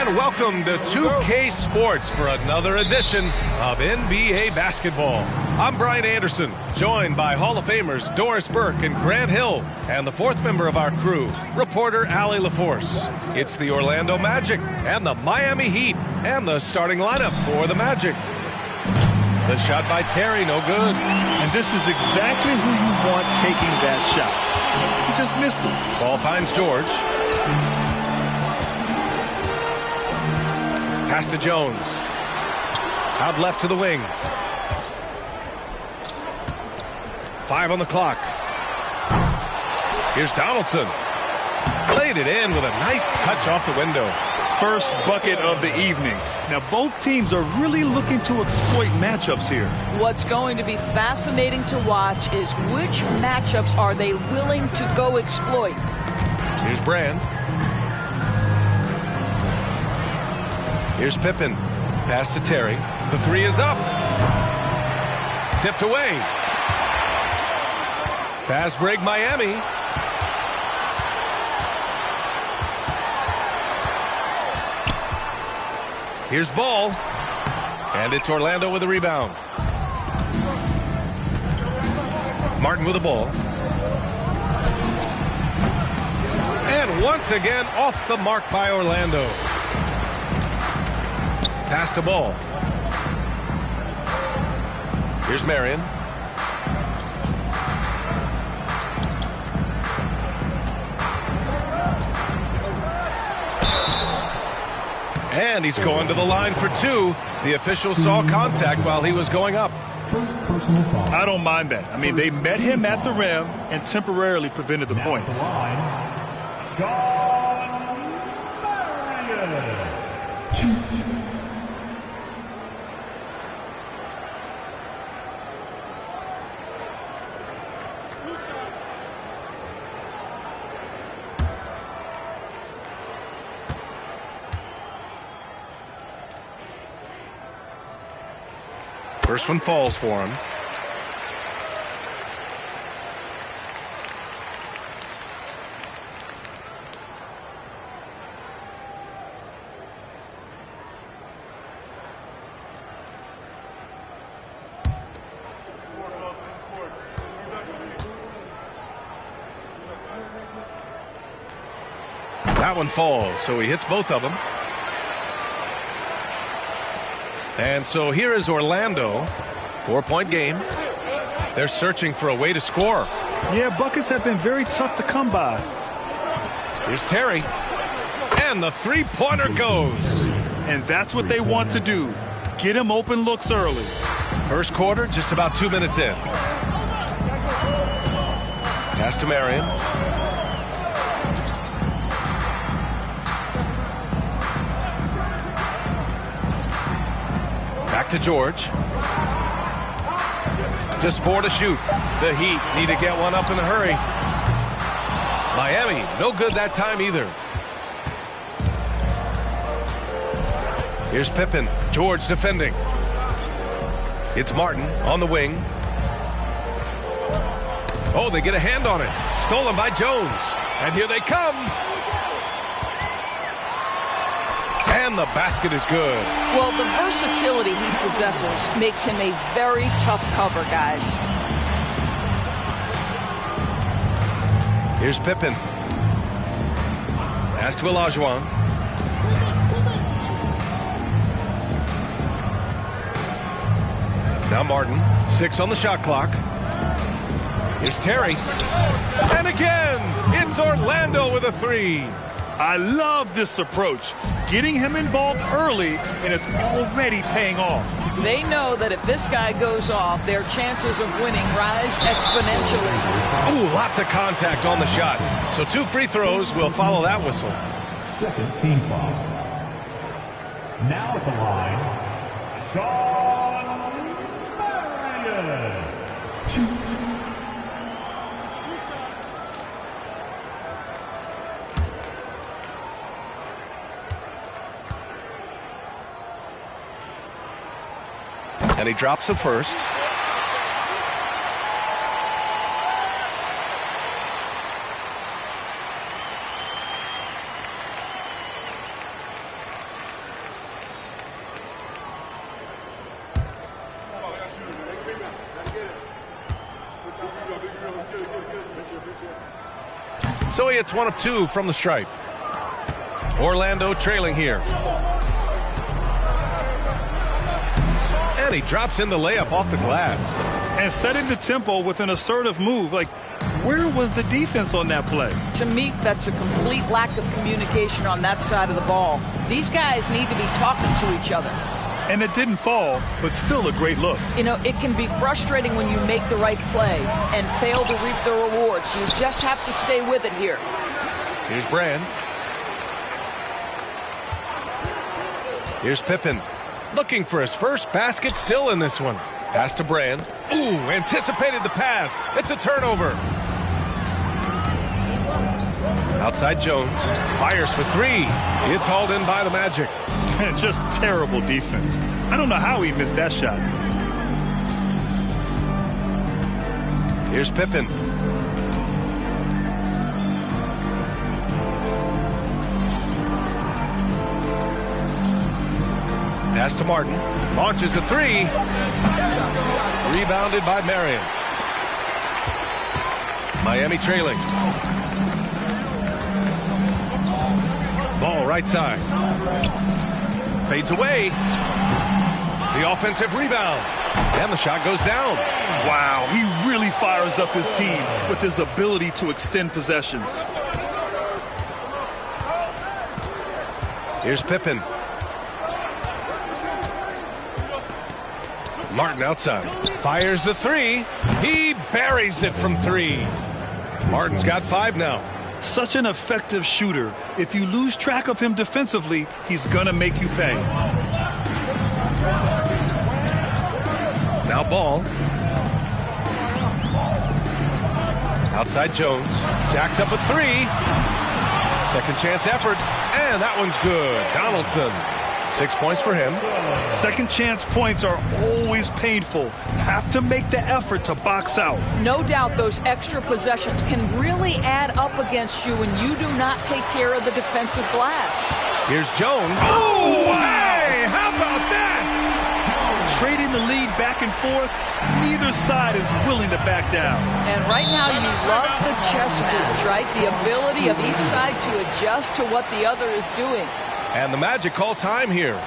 And welcome to 2K Sports for another edition of NBA basketball. I'm Brian Anderson, joined by Hall of Famers Doris Burke and Grant Hill, and the fourth member of our crew, reporter Allie LaForce. It's the Orlando Magic and the Miami Heat, and the starting lineup for the Magic. The shot by Terry, no good. And this is exactly who you want taking that shot. He just missed it. Ball finds George. Pass to Jones. Out left to the wing. 5 on the clock. Here's Donaldson. Played it in with a nice touch off the window. First bucket of the evening. Now both teams are really looking to exploit matchups here. What's going to be fascinating to watch is which matchups are they willing to go exploit. Here's Brand. Here's Pippen. Pass to Terry. The three is up. Tipped away. Fast break Miami. Here's Ball. And it's Orlando with a rebound. Martin with the ball. And once again off the mark by Orlando. Pass to Ball. Here's Marion. And he's going to the line for two. The official saw contact while he was going up. I don't mind that. I mean, they met him at the rim and temporarily prevented the points. First one falls for him. That one falls, so he hits both of them. And so here is Orlando. 4-point game. They're searching for a way to score. Yeah, buckets have been very tough to come by. Here's Terry. And the three-pointer goes. And that's what they want to do. Get him open looks early. First quarter, just about 2 minutes in. Pass to Marion. Back to George. Just 4 to shoot. The Heat need to get one up in a hurry. Miami, no good that time either. Here's Pippen. George defending. It's Martin on the wing. Oh, they get a hand on it. Stolen by Jones. And here they come. And the basket is good. Well, the versatility he possesses makes him a very tough cover, guys. Here's Pippen. Pass to Olajuwon. Now Martin. 6 on the shot clock. Here's Terry. And again, it's Orlando with a 3. I love this approach. Getting him involved early, and it's already paying off. They know that if this guy goes off, their chances of winning rise exponentially. Ooh, lots of contact on the shot. So 2 free throws will follow that whistle. Second team foul. Now at the line, Sean Marion. And he drops the first. So he hits 1 of 2 from the stripe. Orlando trailing here. And he drops in the layup off the glass. And setting the tempo with an assertive move. Like, where was the defense on that play? To me, that's a complete lack of communication on that side of the ball. These guys need to be talking to each other. And it didn't fall, but still a great look. You know, it can be frustrating when you make the right play and fail to reap the rewards. You just have to stay with it here. Here's Brand. Here's Pippen. Looking for his first basket, still in this one. Pass to Brand. Ooh, anticipated the pass. It's a turnover. Outside Jones. Fires for 3. It's hauled in by the Magic. Just terrible defense. I don't know how he missed that shot. Here's Pippen. Pass to Martin. Launches a 3. Rebounded by Marion. Miami trailing. Ball right side. Fades away. The offensive rebound. And the shot goes down. Wow, he really fires up his team with his ability to extend possessions. Here's Pippen. Martin outside. Fires the 3. He buries it from 3. Martin's got 5 now. Such an effective shooter. If you lose track of him defensively, he's gonna make you pay. Now Ball. Outside Jones. Jacks up a 3. Second chance effort. And that one's good. Donaldson 6 points for him. Second chance points are always painful. Have to make the effort to box out. No doubt those extra possessions can really add up against you when you do not take care of the defensive glass. Here's Jones. Oh, hey, how about that? Trading the lead back and forth, neither side is willing to back down. And right now you love the chess match, right? The ability of each side to adjust to what the other is doing. And the Magic call time here.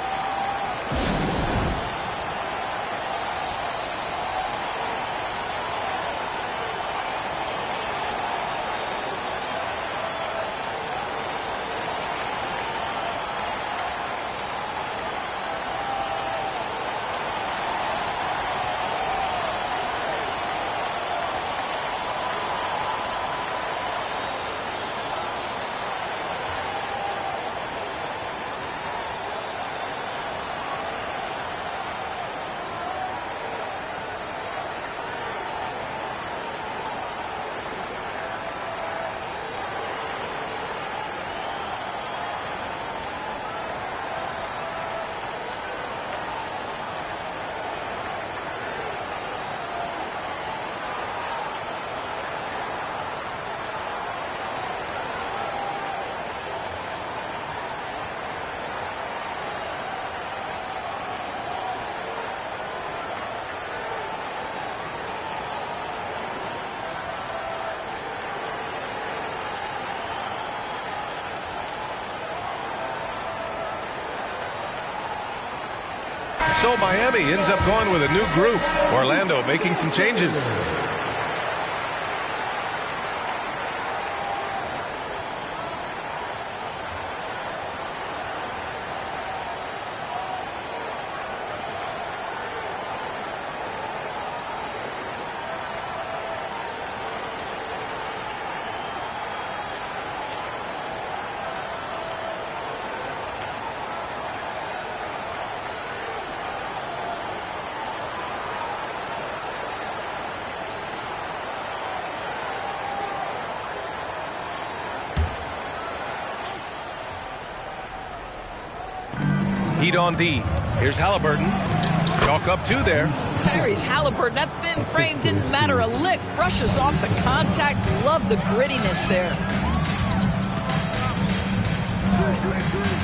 So Miami ends up going with a new group. Orlando making some changes. Heat on D. Here's Halliburton. Chalk up 2 there. Tyrese Halliburton, that thin frame didn't matter a lick. Brushes off the contact. Love the grittiness there.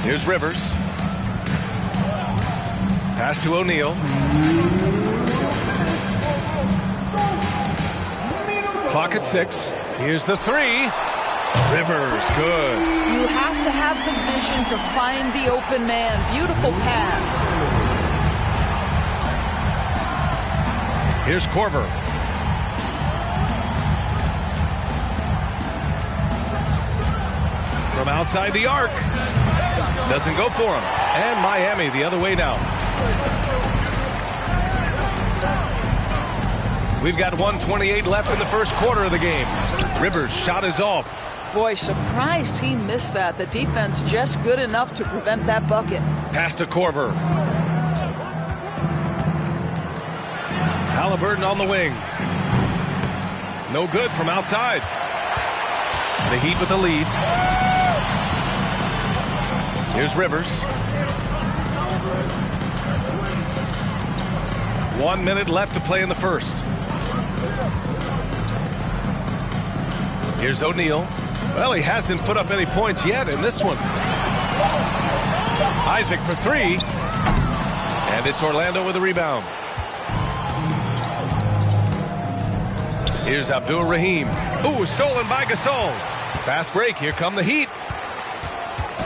Here's Rivers. Pass to O'Neal. Clock at 6. Here's the 3. Rivers, good. You have to have the vision to find the open man. Beautiful pass. Here's Korver. From outside the arc. Doesn't go for him. And Miami the other way now. We've got 1:28 left in the first quarter of the game. Rivers' shot is off. Boy, surprised he missed that. The defense just good enough to prevent that bucket. Pass to Korver. Halliburton on the wing. No good from outside. The Heat with the lead. Here's Rivers. 1 minute left to play in the first. Here's O'Neal. Well, he hasn't put up any points yet in this one. Isaac for 3. And it's Orlando with a rebound. Here's Abdul-Rahim. Ooh, stolen by Gasol. Fast break. Here come the Heat.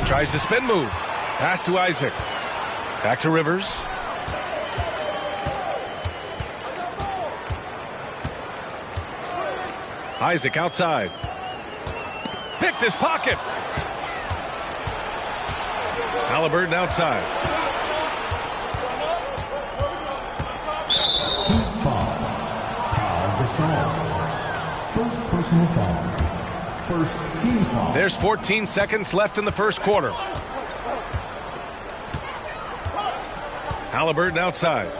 Tries the spin move. Pass to Isaac. Back to Rivers. Isaac outside. Picked his pocket. Halliburton outside. Heat foul. Gasol. First personal foul. First team foul. There's 14 seconds left in the first quarter. Halliburton outside.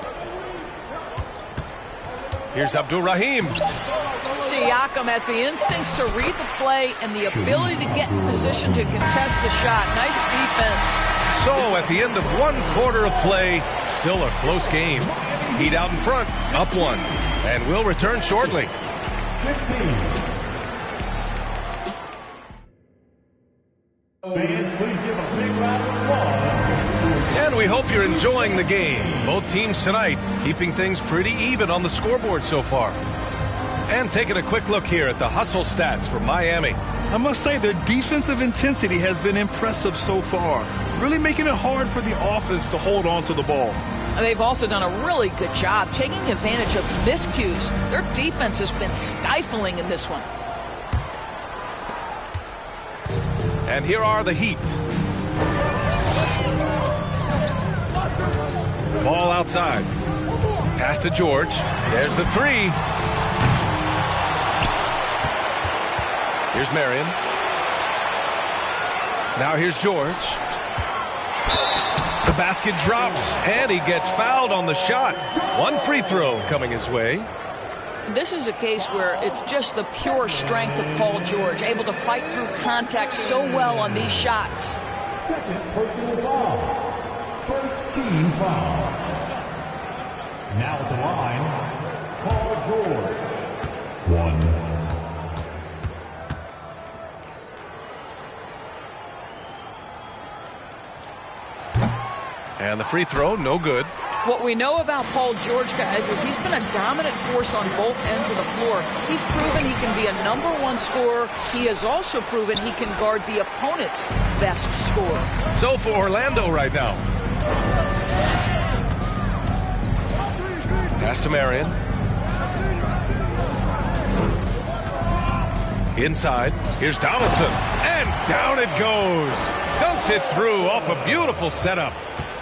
Here's Abdul-Rahim. Siakam has the instincts to read the play and the ability to get in position to contest the shot. Nice defense. So So at the end of one quarter of play, still a close game. Heat out in front, up one, and we'll return shortly. 15. Fans, please give a big round of applause. And we hope you're enjoying the game. Both teams tonight keeping things pretty even on the scoreboard so far. And taking a quick look here at the hustle stats for Miami. I must say their defensive intensity has been impressive so far, really making it hard for the offense to hold on to the ball. They've also done a really good job taking advantage of miscues. Their defense has been stifling in this one. And here are the Heat. Ball outside. Pass to George. There's the three. Here's Marion. Now here's George. The basket drops, and he gets fouled on the shot. One free throw coming his way. This is a case where it's just the pure strength of Paul George, able to fight through contact so well on these shots. Second personal foul. First team foul. Now at the line, Paul George. 1. And the free throw, no good. What we know about Paul George, guys, is he's been a dominant force on both ends of the floor. He's proven he can be a #1 scorer. He has also proven he can guard the opponent's best scorer. So for Orlando right now. Pass to Marion. Inside. Here's Donaldson. And down it goes. Dunked it through off a beautiful setup.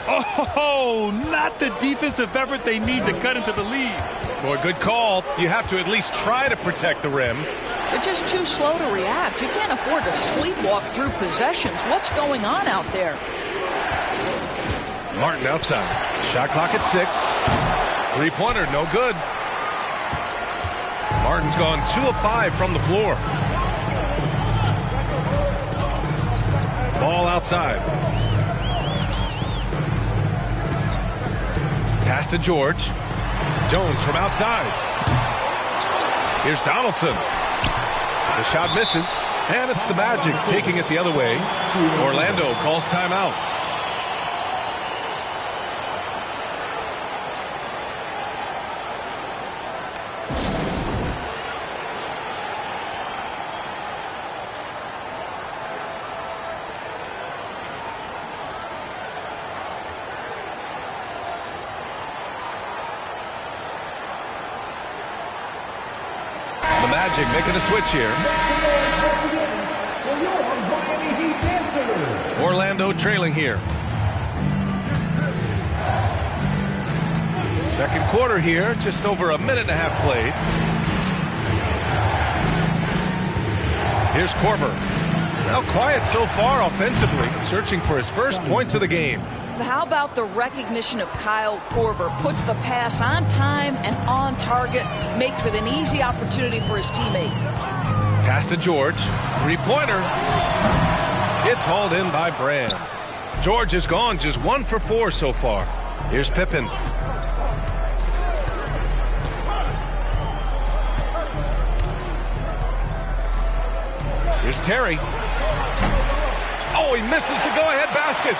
Oh, not the defensive effort they need to cut into the lead. Boy, good call. You have to at least try to protect the rim. They're just too slow to react. You can't afford to sleepwalk through possessions. What's going on out there? Martin outside. Shot clock at 6. Three-pointer, no good. Martin's gone 2 of 5 from the floor. Ball outside. Pass to George. Jones from outside. Here's Donaldson. The shot misses, and it's the Magic taking it the other way. Orlando calls timeout. Magic making a switch here. Orlando trailing here. Second quarter here, just over a minute and a half played. Here's Korver. Now quiet so far offensively, searching for his first points of the game. How about the recognition of Kyle Korver? Puts the pass on time and on target, makes it an easy opportunity for his teammate. Pass to George. Three-pointer. It's hauled in by Brand. George has gone just 1 for 4 so far. Here's Pippen. Here's Terry. Oh, he misses the go-ahead basket.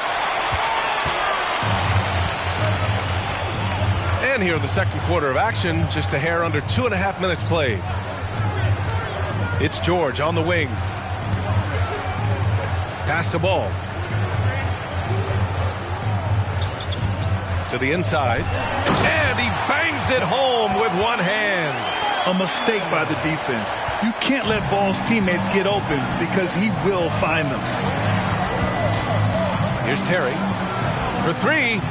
And here in the second quarter of action, just a hair under 2.5 minutes played. It's George on the wing. Pass the ball. To the inside. And he bangs it home with one hand. A mistake by the defense. You can't let Ball's teammates get open because he will find them. Here's Terry for 3.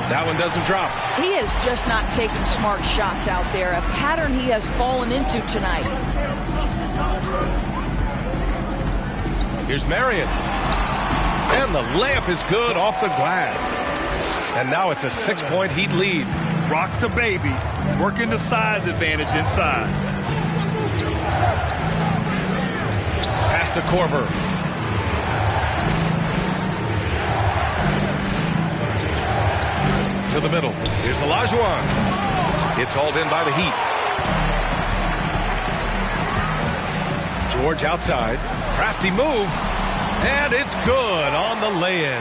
That one doesn't drop. He is just not taking smart shots out there, a pattern he has fallen into tonight. Here's Marion. And the layup is good off the glass. And now it's a 6-point Heat lead. Rock the baby, working the size advantage inside. Pass to Korver. to the middle. Here's Olajuwon. It's hauled in by the Heat. George outside. Crafty move. And it's good on the lay-in.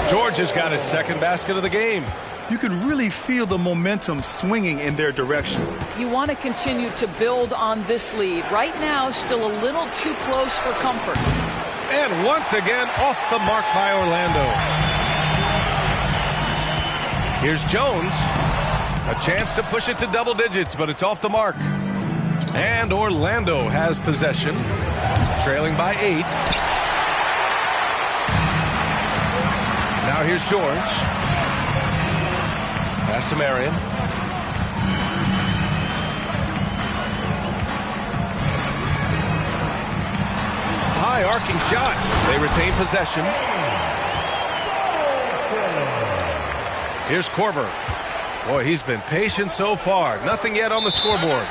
George has got his second basket of the game. You can really feel the momentum swinging in their direction. You want to continue to build on this lead. Right now, still a little too close for comfort. And once again, off the mark by Orlando. Here's Jones. A chance to push it to double digits, but it's off the mark. And Orlando has possession, trailing by 8. Now here's George. Pass to Marion. High arcing shot. They retain possession. Here's Korver. Boy, he's been patient so far. Nothing yet on the scoreboard.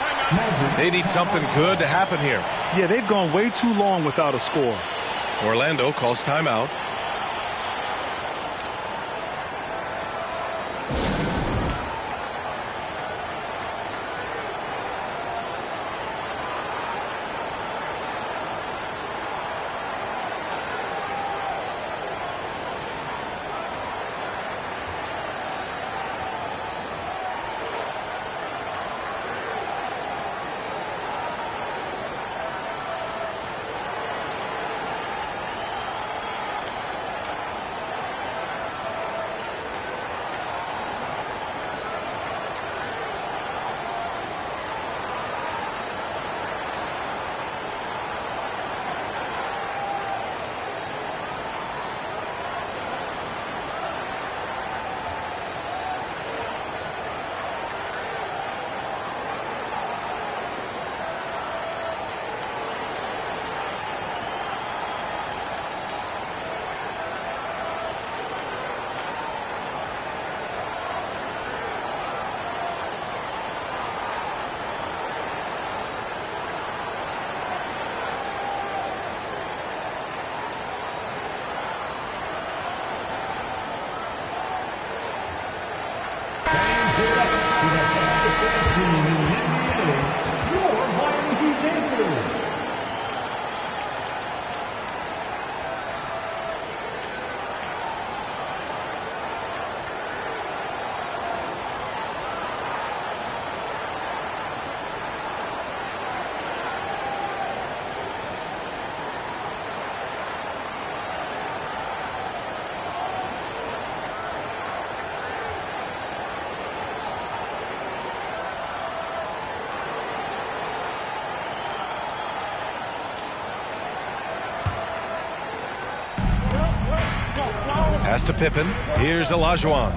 They need something good to happen here. Yeah, they've gone way too long without a score. Orlando calls timeout. Pass to Pippen. Here's Olajuwon.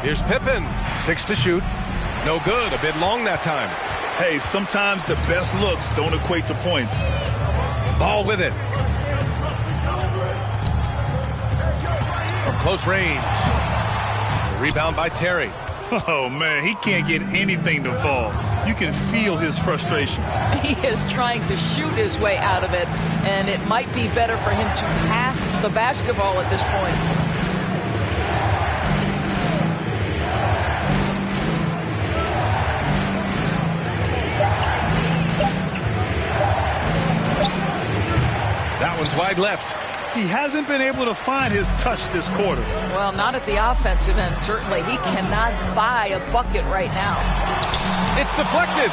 Here's Pippen. 6 to shoot. No good. A bit long that time. Hey, sometimes the best looks don't equate to points. Ball with it. From close range. Rebound by Terry. Oh, man, he can't get anything to fall. You can feel his frustration. He is trying to shoot his way out of it, and it might be better for him to pass the basketball at this point. That one's wide left. He hasn't been able to find his touch this quarter. Well, not at the offensive end, certainly. He cannot buy a bucket right now. It's deflected.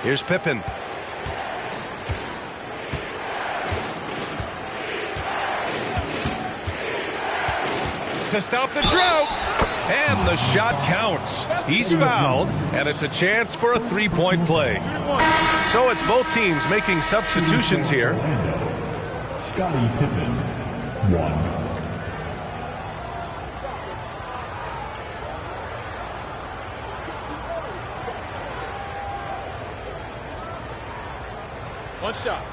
Here's Pippen. To stop the drought. And the shot counts. He's fouled, and it's a chance for a three-point play. So it's both teams making substitutions here. Scottie Pippen, 1. One shot.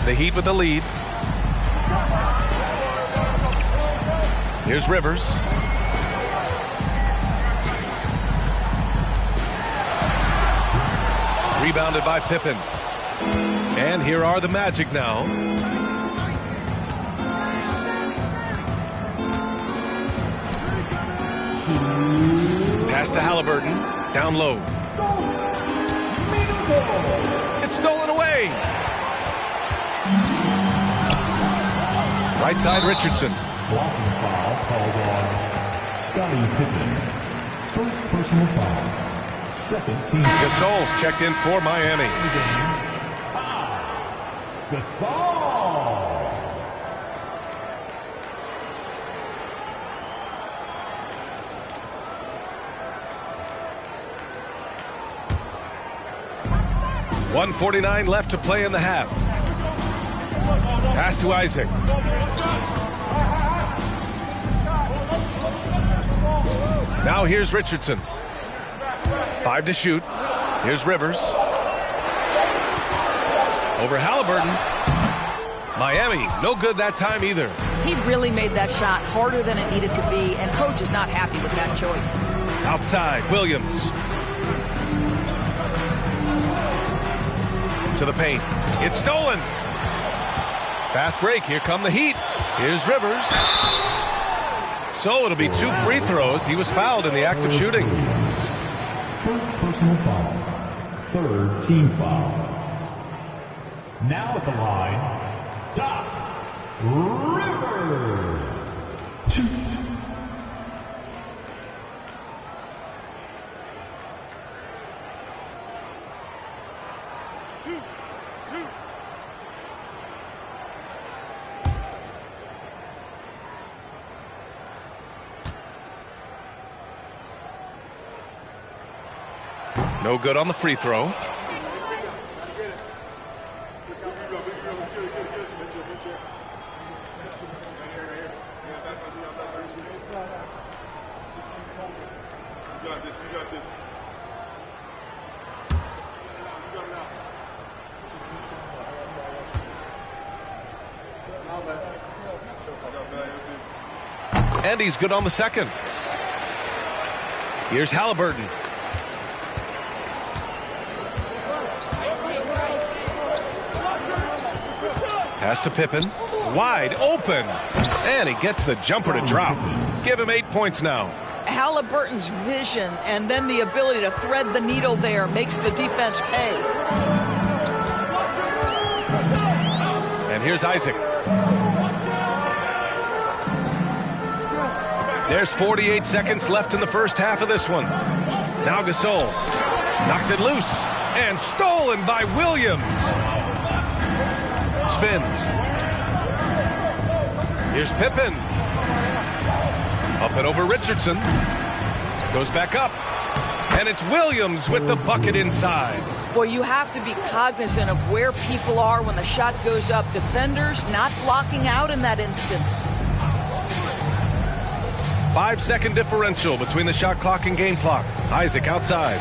The Heat with the lead. Here's Rivers. Rebounded by Pippen. And here are the Magic now. Pass to Halliburton. Down low. It's stolen away. Right side, Richardson. Blocking foul called on Scottie Pippen. First personal foul. Second team. Gasol's checked in for Miami. Gasol. .149 left to play in the half. Pass to Isaac. Now here's Richardson. 5 to shoot. Here's Rivers. Over Halliburton. Miami, no good that time either. He really made that shot harder than it needed to be, and coach is not happy with that choice. Outside, Williams. To the paint. It's stolen. Fast break. Here come the Heat. Here's Rivers. So it'll be 2 free throws. He was fouled in the act of shooting. First personal foul. Third team foul. Now at the line, Doc Rivers. 2. No good on the free throw. And he's good on the second. Here's Halliburton. Pass to Pippen. Wide open. And he gets the jumper to drop. Give him 8 points now. Halliburton's vision and then the ability to thread the needle there makes the defense pay. And here's Isaac. There's 48 seconds left in the first half of this one. Now Gasol knocks it loose and stolen by Williams. Spins. Here's Pippen. Up and over Richardson. Goes back up. And it's Williams with the bucket inside. Boy, you have to be cognizant of where people are when the shot goes up. Defenders not blocking out in that instance. 5-second differential between the shot clock and game clock. Isaac outside.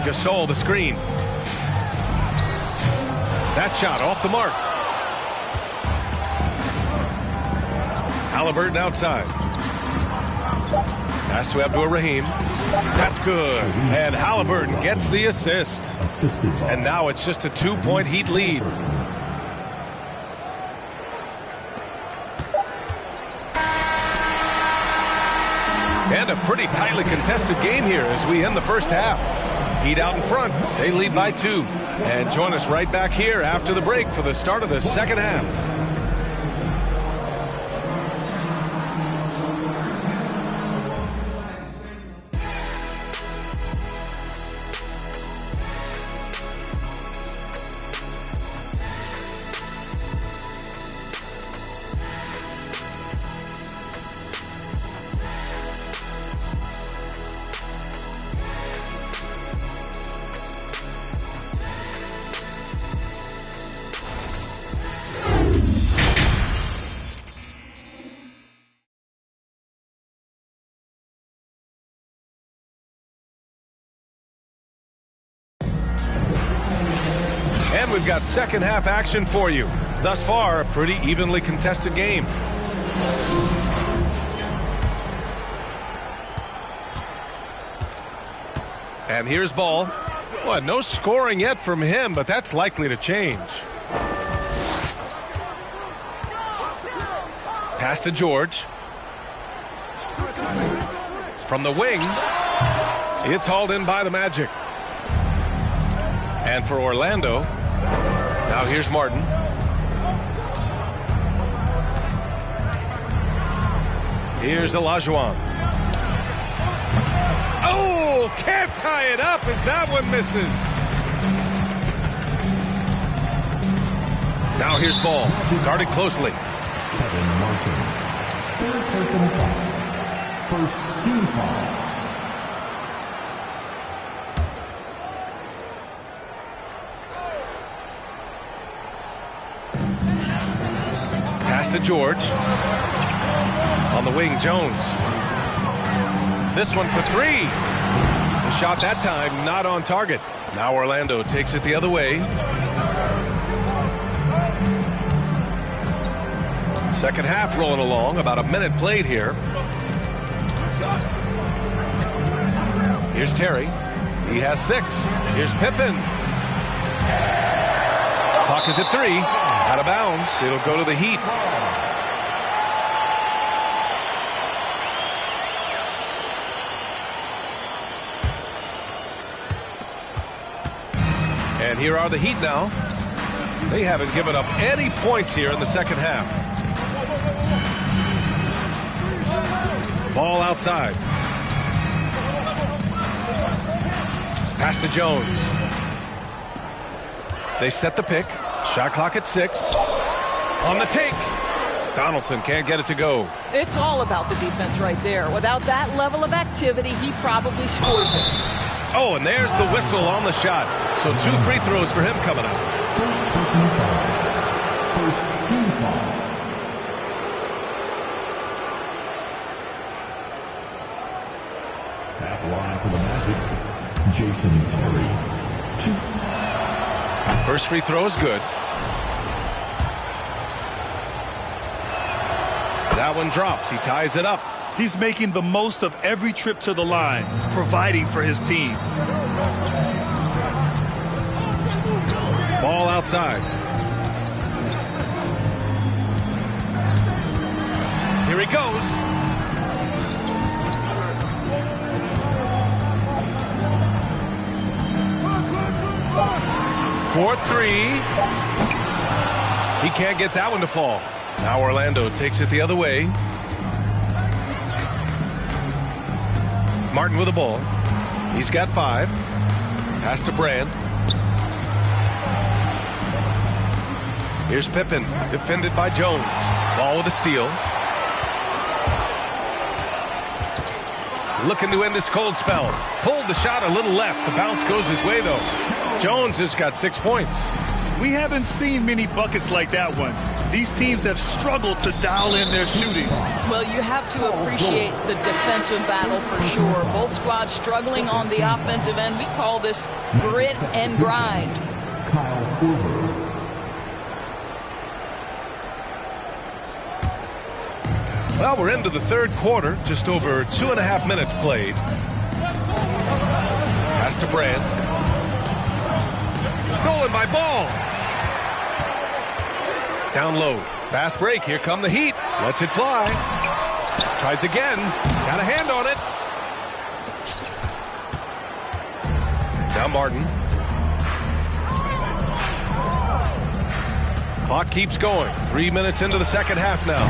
Gasol the screen. That shot off the mark. Halliburton outside. Pass to Abdur-Rahim. That's good. And Halliburton gets the assist. And now it's just a 2-point Heat lead. And a pretty tightly contested game here as we end the first half. Heat out in front. They lead by 2. And join us right back here after the break for the start of the second half. we've got second half action for you. Thus far, a pretty evenly contested game. And here's ball. Well, no scoring yet from him, but that's likely to change. Pass to George. From the wing, it's hauled in by the Magic. And for Orlando, now here's Martin. Here's Olajuwon. Oh, can't tie it up as that one misses. Now here's ball, guarded closely. Kevin Martin. Third personal foul. First team foul. Pass to George. On the wing, Jones. This one for three. The shot that time not on target. Now Orlando takes it the other way. Second half rolling along, about a minute played here. Here's Terry. He has 6. Here's Pippen. Clock is at 3. Out of bounds. It'll go to the Heat. And here are the Heat now. They haven't given up any points here in the second half. Ball outside. Pass to Jones. They set the pick. Shot clock at 6. On the take. Donaldson can't get it to go. It's all about the defense right there. Without that level of activity, he probably scores it. Oh, and there's the whistle on the shot. So 2 free throws for him coming up. First personal foul. First team foul. At line for the Magic, Jason Terry. 2. First free throw is good. That one drops. He ties it up. He's making the most of every trip to the line, providing for his team. Ball outside. Here he goes. For 3. He can't get that one to fall. Now Orlando takes it the other way. Martin with the ball. He's got 5. Pass to Brand. Here's Pippen, defended by Jones. Ball with a steal. Looking to end this cold spell. Pulled the shot a little left. The bounce goes his way, though. Jones has got 6 points. We haven't seen many buckets like that one. These teams have struggled to dial in their shooting. Well, you have to appreciate the defensive battle for sure. Both squads struggling on the offensive end. We call this grit and grind. Kyle Hoover. Well, we're into the third quarter. Just over 2.5 minutes played. Pass to Brand. Stolen by Ball. Down low. Fast break. Here come the Heat. Lets it fly. Tries again. Got a hand on it. Now Martin. Clock keeps going. 3 minutes into the second half now.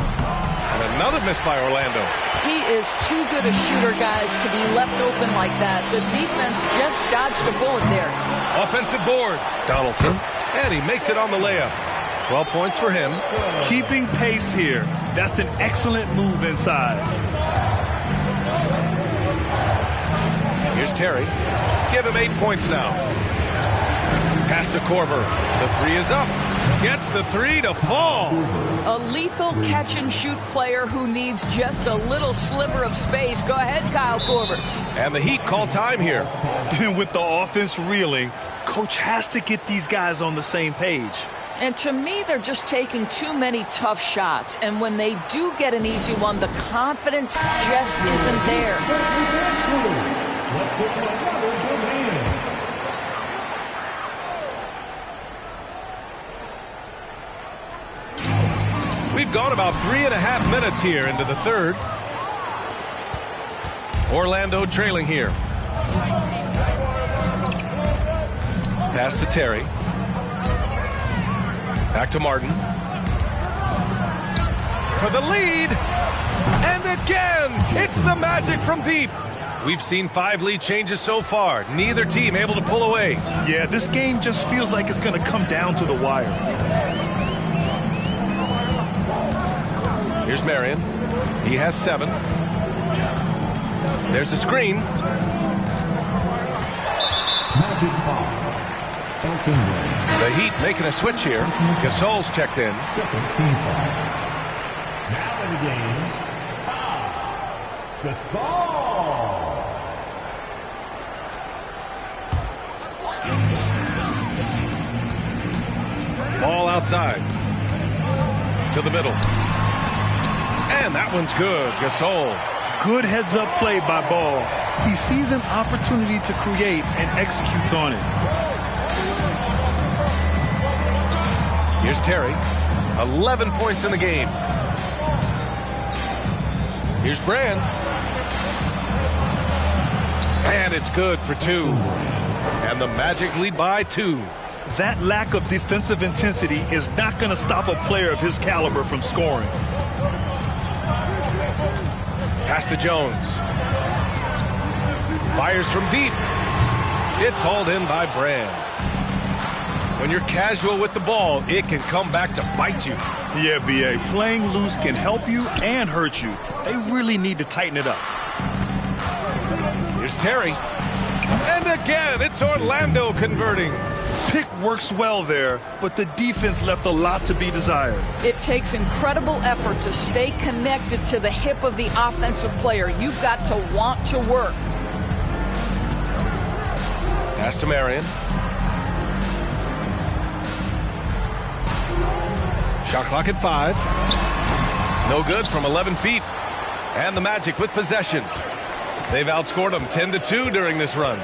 And another miss by Orlando. He is too good a shooter, guys, to be left open like that. The defense just dodged a bullet there. Offensive board. Donaldson. And he makes it on the layup. 12 points for him. Keeping pace here. That's an excellent move inside. Here's Terry. Give him 8 points now. Pass to Korver. The 3 is up. Gets the 3 to fall. A lethal catch-and-shoot player who needs just a little sliver of space. Go ahead, Kyle Korver. And the Heat call time here. With the offense reeling, coach has to get these guys on the same page. And to me, they're just taking too many tough shots. And when they do get an easy one, the confidence just isn't there. We've gone about 3.5 minutes here into the third. Orlando trailing here. Pass to Terry. Back to Martin. For the lead. And again, it's the Magic from deep. We've seen 5 lead changes so far. Neither team able to pull away. Yeah, this game just feels like it's going to come down to the wire. Here's Marion. He has 7. There's a screen. Magic 5. The Heat making a switch here. Gasol's checked in. Second team foul. Now in the game, Gasol. Ball outside. To the middle. And that one's good. Gasol. Good heads-up play by Ball. He sees an opportunity to create and executes on it. Here's Terry. 11 points in the game. Here's Brand. And it's good for 2. And the Magic lead by 2. That lack of defensive intensity is not going to stop a player of his caliber from scoring. Pass to Jones. Fires from deep. It's hauled in by Brand. When you're casual with the ball, it can come back to bite you. Yeah, B.A. Playing loose can help you and hurt you. They really need to tighten it up. Here's Terry. And again, it's Orlando converting. Pick works well there, but the defense left a lot to be desired. It takes incredible effort to stay connected to the hip of the offensive player. You've got to want to work. Pass to Marion. Shot clock at 5. No good from 11 feet. And the Magic with possession. They've outscored them 10-2 during this run.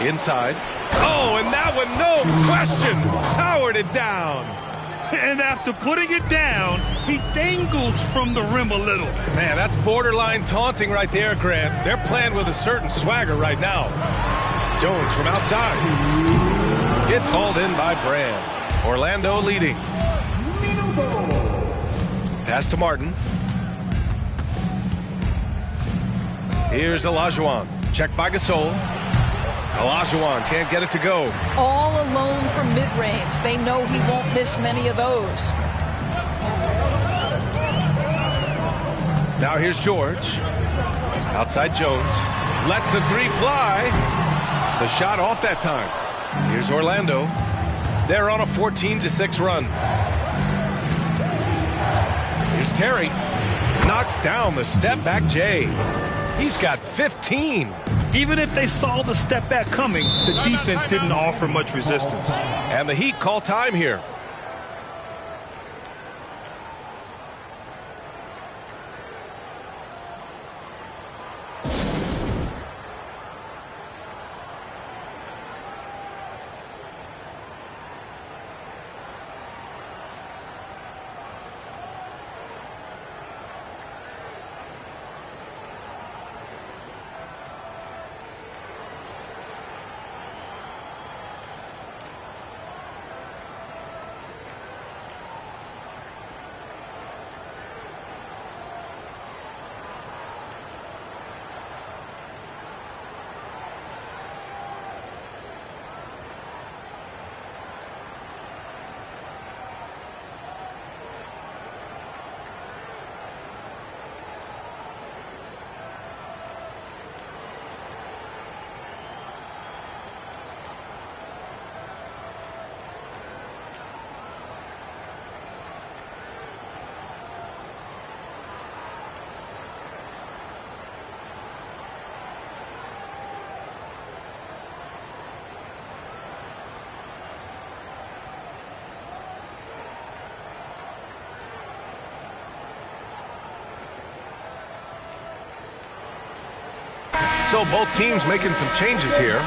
Inside. Oh, and that one, no question, powered it down. And after putting it down, he dangles from the rim a little. Man, that's borderline taunting right there, Grant. They're playing with a certain swagger right now. Jones from outside. It's hauled in by Brand. Orlando leading. Pass to Martin. Here's Olajuwon. Checked by Gasol. Olajuwon can't get it to go. All alone from mid-range. They know he won't miss many of those. Now here's George. Outside Jones. Lets the 3 fly. The shot off that time. Here's Orlando. They're on a 14-6 run. Here's Terry. Knocks down the step-back J. He's got 15. Even if they saw the step back coming, the defense didn't offer much resistance. And the Heat call time here. So both teams making some changes here.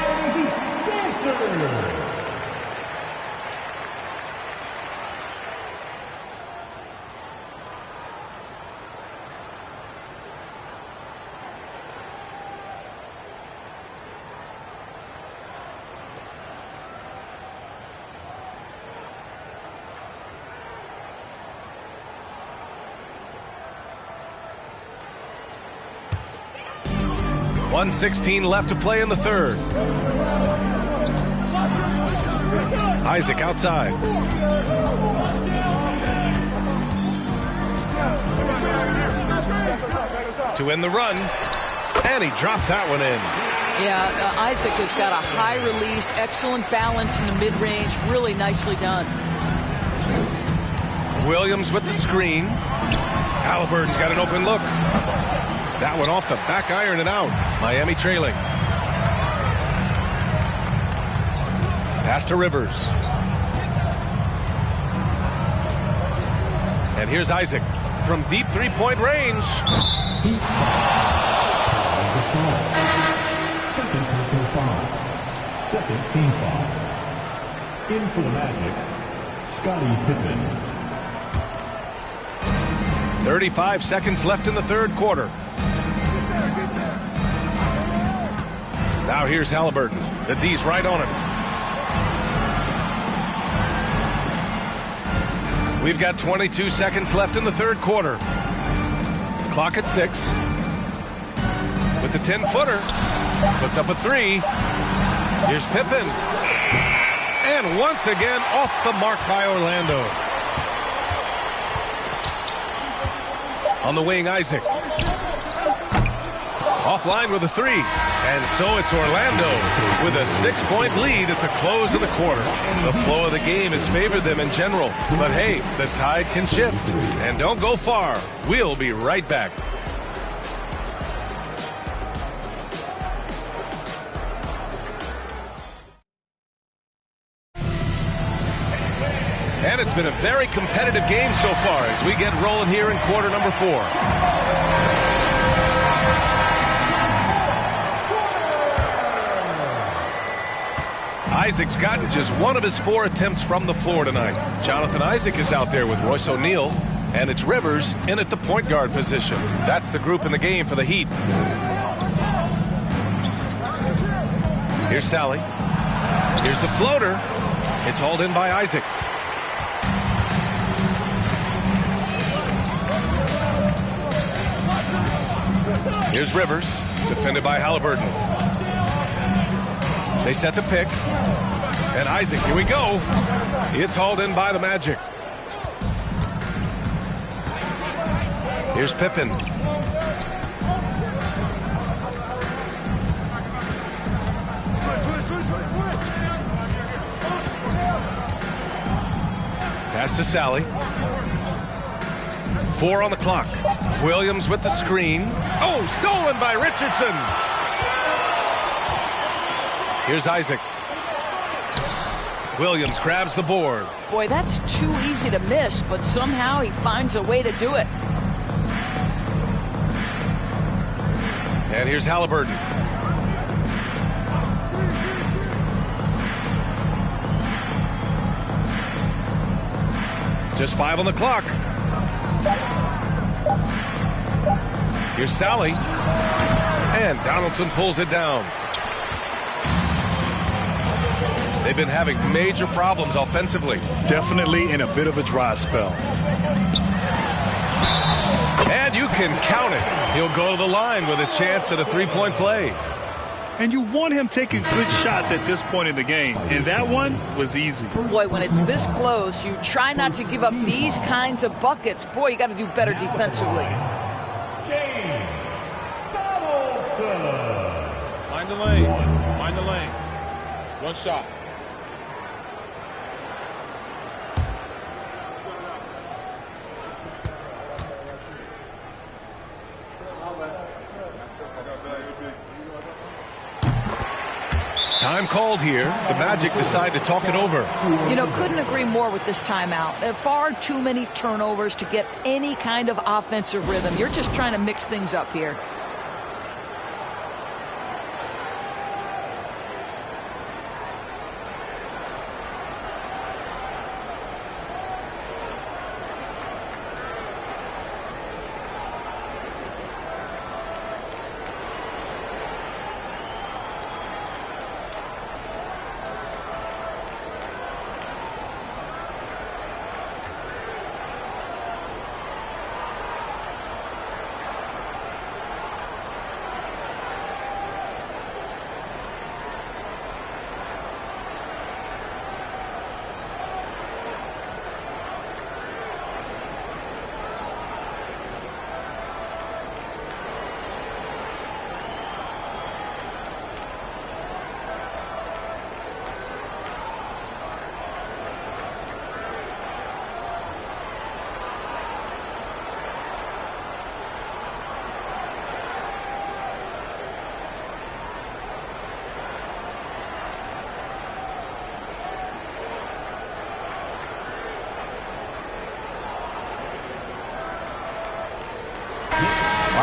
.116 left to play in the third. Isaac outside. To end the run, and he drops that one in. Yeah, Isaac has got a high release, excellent balance in the mid-range, really nicely done. Williams with the screen. Halliburton's got an open look. That one off the back iron and out. Miami trailing. Pass to Rivers. And here's Isaac from deep three-point range. Second personal foul. Second team foul. In for the Magic, Scottie Pippen. 35 seconds left in the third quarter. Now here's Halliburton. The D's right on him. We've got 22 seconds left in the third quarter. Clock at 6. With the 10-footer. Puts up a three. Here's Pippen. And once again off the mark by Orlando. On the wing, Isaac. Offline with a three. And so it's Orlando with a 6-point lead at the close of the quarter. The flow of the game has favored them in general. But hey, the tide can shift. And don't go far. We'll be right back. And it's been a very competitive game so far as we get rolling here in quarter number 4. Isaac's gotten just one of his 4 attempts from the floor tonight. Jonathan Isaac is out there with Royce O'Neal, and it's Rivers in at the point guard position. That's the group in the game for the Heat. Here's Sally. Here's the floater. It's hauled in by Isaac. Here's Rivers, defended by Halliburton. They set the pick. And Isaac, here we go. It's hauled in by the Magic. Here's Pippen. Pass to Sally. 4 on the clock. Williams with the screen. Oh, stolen by Richardson. Here's Isaac. Williams grabs the board. Boy, that's too easy to miss, but somehow he finds a way to do it. And here's Halliburton. Just 5 on the clock. Here's Sally. And Donaldson pulls it down. They've been having major problems offensively. Definitely in a bit of a dry spell. And you can count it. He'll go to the line with a chance at a three-point play. And you want him taking good shots at this point in the game. And that one was easy. Boy, when it's this close, you try not to give up these kinds of buckets. Boy, you got to do better defensively. James Donaldson. Find the lanes. Find the lanes. One shot. Time called here. The Magic decide to talk it over. You know, couldn't agree more with this timeout. There are far too many turnovers to get any kind of offensive rhythm. You're just trying to mix things up here.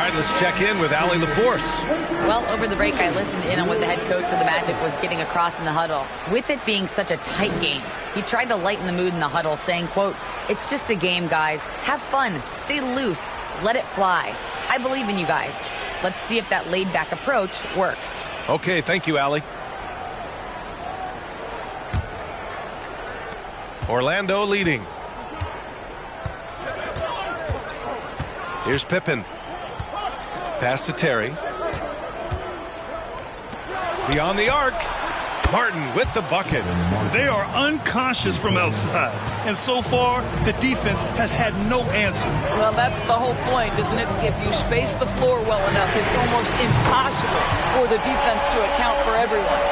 right, let's check in with Allie LaForce. Well, over the break, I listened in on what the head coach for the Magic was getting across in the huddle. With it being such a tight game, he tried to lighten the mood in the huddle, saying, quote, "It's just a game, guys. Have fun. Stay loose. Let it fly. I believe in you guys. Let's see if that laid-back approach works." Okay, thank you, Allie. Orlando leading. Here's Pippen. Pass to Terry. Beyond the arc. Martin with the bucket. They are unconscious from outside. And so far, the defense has had no answer. Well, that's the whole point, isn't it? If you space the floor well enough, it's almost impossible for the defense to account for everyone.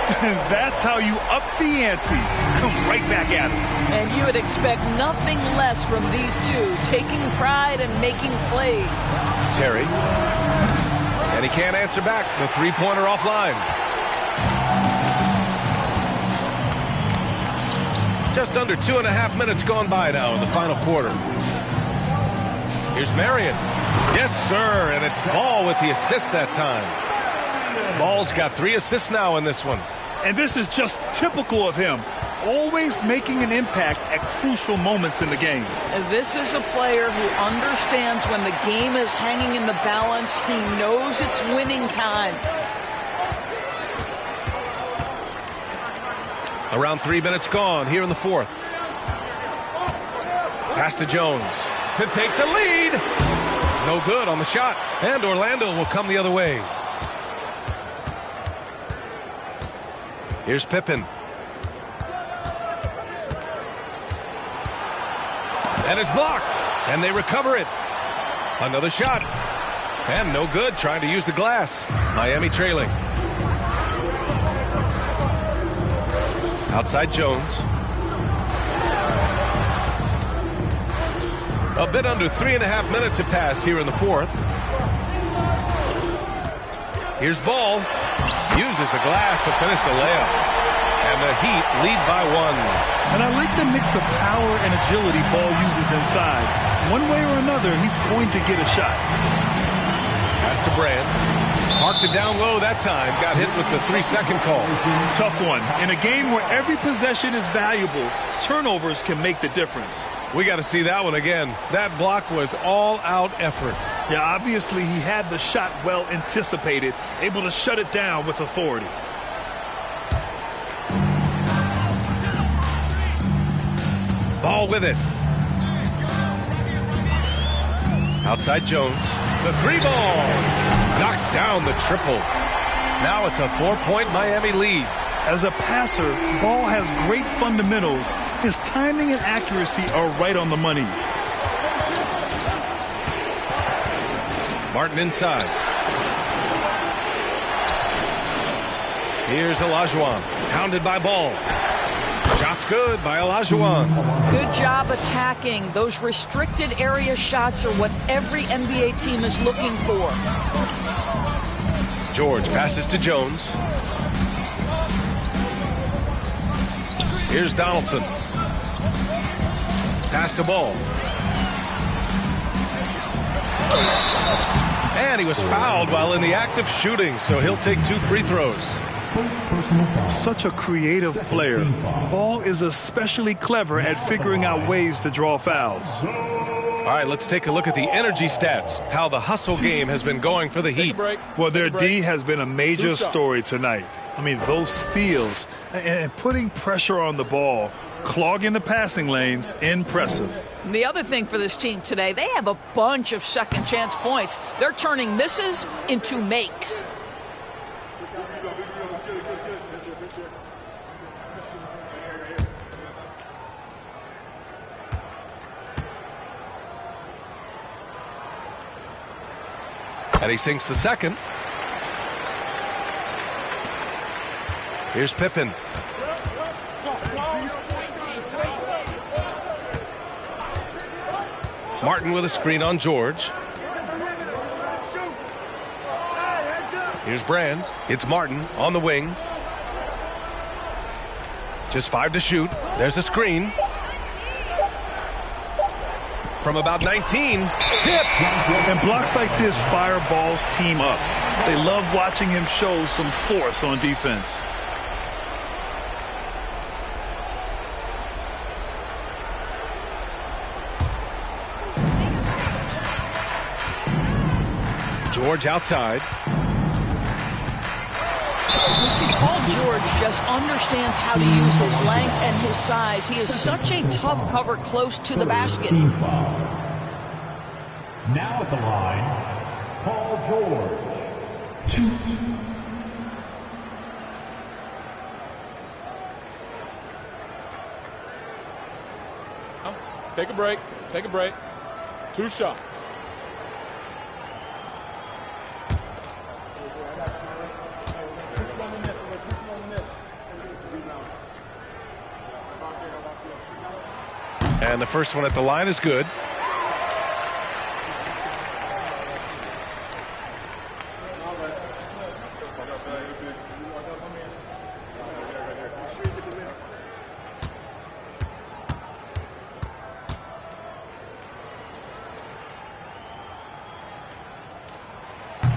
And that's how you up the ante. Come right back at it. And you would expect nothing less from these two, taking pride and making plays. Terry. And he can't answer back. The three-pointer offline. Just under 2.5 minutes gone by now in the final quarter. Here's Marion. Yes, sir. And it's Ball with the assist that time. Ball's got 3 assists now in this one. And this is just typical of him. Always making an impact at crucial moments in the game. And this is a player who understands when the game is hanging in the balance. He knows it's winning time. Around 3 minutes gone here in the fourth. Pass to Jones to take the lead. No good on the shot. And Orlando will come the other way. Here's Pippen. And it's blocked. And they recover it. Another shot. And no good, trying to use the glass. Miami trailing. Outside Jones. A bit under 3.5 minutes have passed here in the fourth. Here's Ball. Uses the glass to finish the layup. And the Heat lead by 1. And I like the mix of power and agility Ball uses inside. One way or another, he's going to get a shot. Pass to Brand. Marked it down low that time. Got hit with the 3-second call. Tough one. In a game where every possession is valuable, turnovers can make the difference. We got to see that one again. That block was all-out effort. Yeah, obviously he had the shot well anticipated, able to shut it down with authority. Ball with it. Outside Jones. The 3-ball. Knocks down the triple. Now it's a 4-point Miami lead. As a passer, Ball has great fundamentals. His timing and accuracy are right on the money. Martin inside. Here's Olajuwon. Pounded by Ball. Shots good by Olajuwon. Good job attacking. Those restricted area shots are what every NBA team is looking for. George passes to Jones. Here's Donaldson. Pass to Ball. And he was fouled while in the act of shooting, so he'll take 2 free throws. Such a creative player. Ball is especially clever at figuring out ways to draw fouls. All right, let's take a look at the energy stats, how the hustle game has been going for the Heat. Well, their D has been a major story tonight. I mean, those steals and putting pressure on the ball, clogging the passing lanes, impressive. And the other thing for this team today, they have a bunch of second chance points. They're turning misses into makes. And he sinks the second. Here's Pippen. Martin with a screen on George. Here's Brand. It's Martin on the wing. Just 5 to shoot. There's a screen. from about 19. Tipped. And blocks like this fire Ball's team up. They love watching him show some force on defense. George outside. You see, Paul George just understands how to use his length and his size. He is such a tough cover close to the basket. Team foul. Now at the line, Paul George. 2. Take a break. Take a break. 2 shots. And the first one at the line is good.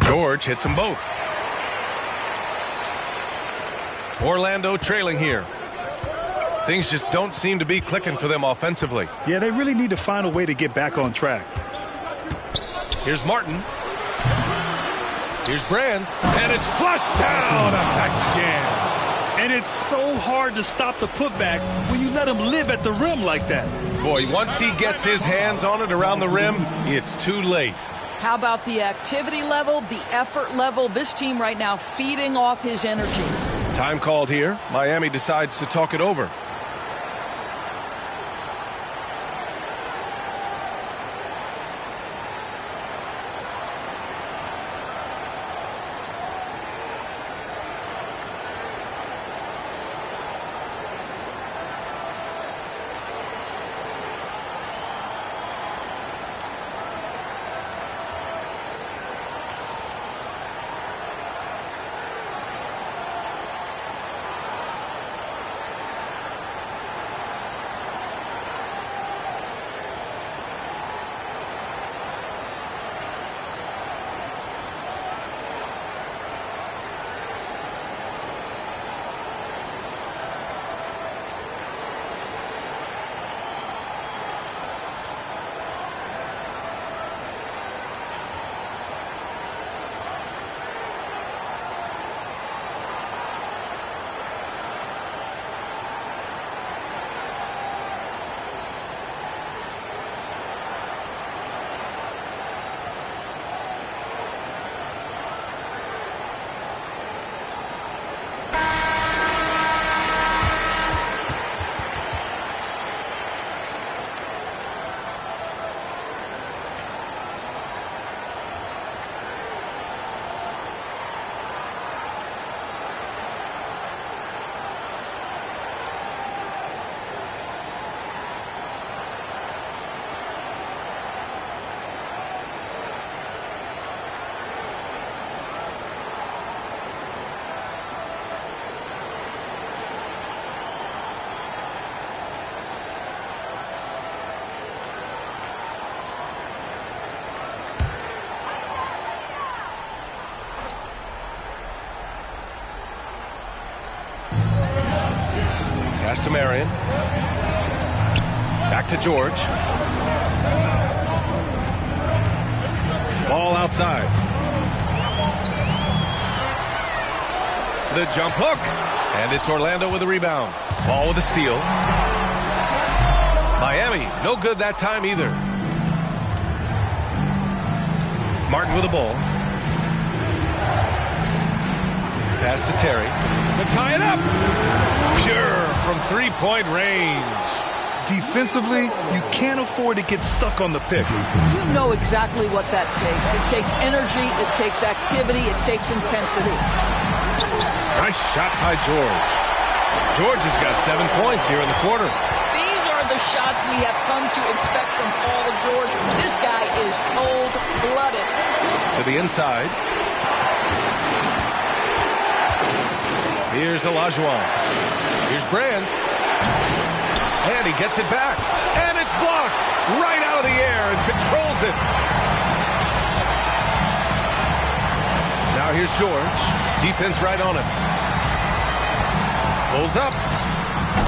George hits them both. Orlando trailing here. Things just don't seem to be clicking for them offensively. Yeah, they really need to find a way to get back on track. Here's Martin. Here's Brand. And it's flushed down. A nice jam. And it's so hard to stop the putback when you let him live at the rim like that. Boy, once he gets his hands on it around the rim, it's too late. How about the activity level, the effort level? This team right now feeding off his energy. Time called here. Miami decides to talk it over. Pass to Marion. Back to George. Ball outside. The jump hook. And it's Orlando with a rebound. Ball with a steal. Miami, no good that time either. Martin with the ball. Pass to Terry. To tie it up. Pure from three-point range. Defensively, you can't afford to get stuck on the pick. You know exactly what that takes. It takes energy, it takes activity, it takes intensity. Nice shot by George. George has got 7 points here in the quarter. These are the shots we have come to expect from Paul George. This guy is cold-blooded. To the inside. Here's Olajuwon. Here's Brand. And he gets it back. And it's blocked right out of the air. there and controls it. Now here's George. Defense right on him. Pulls up.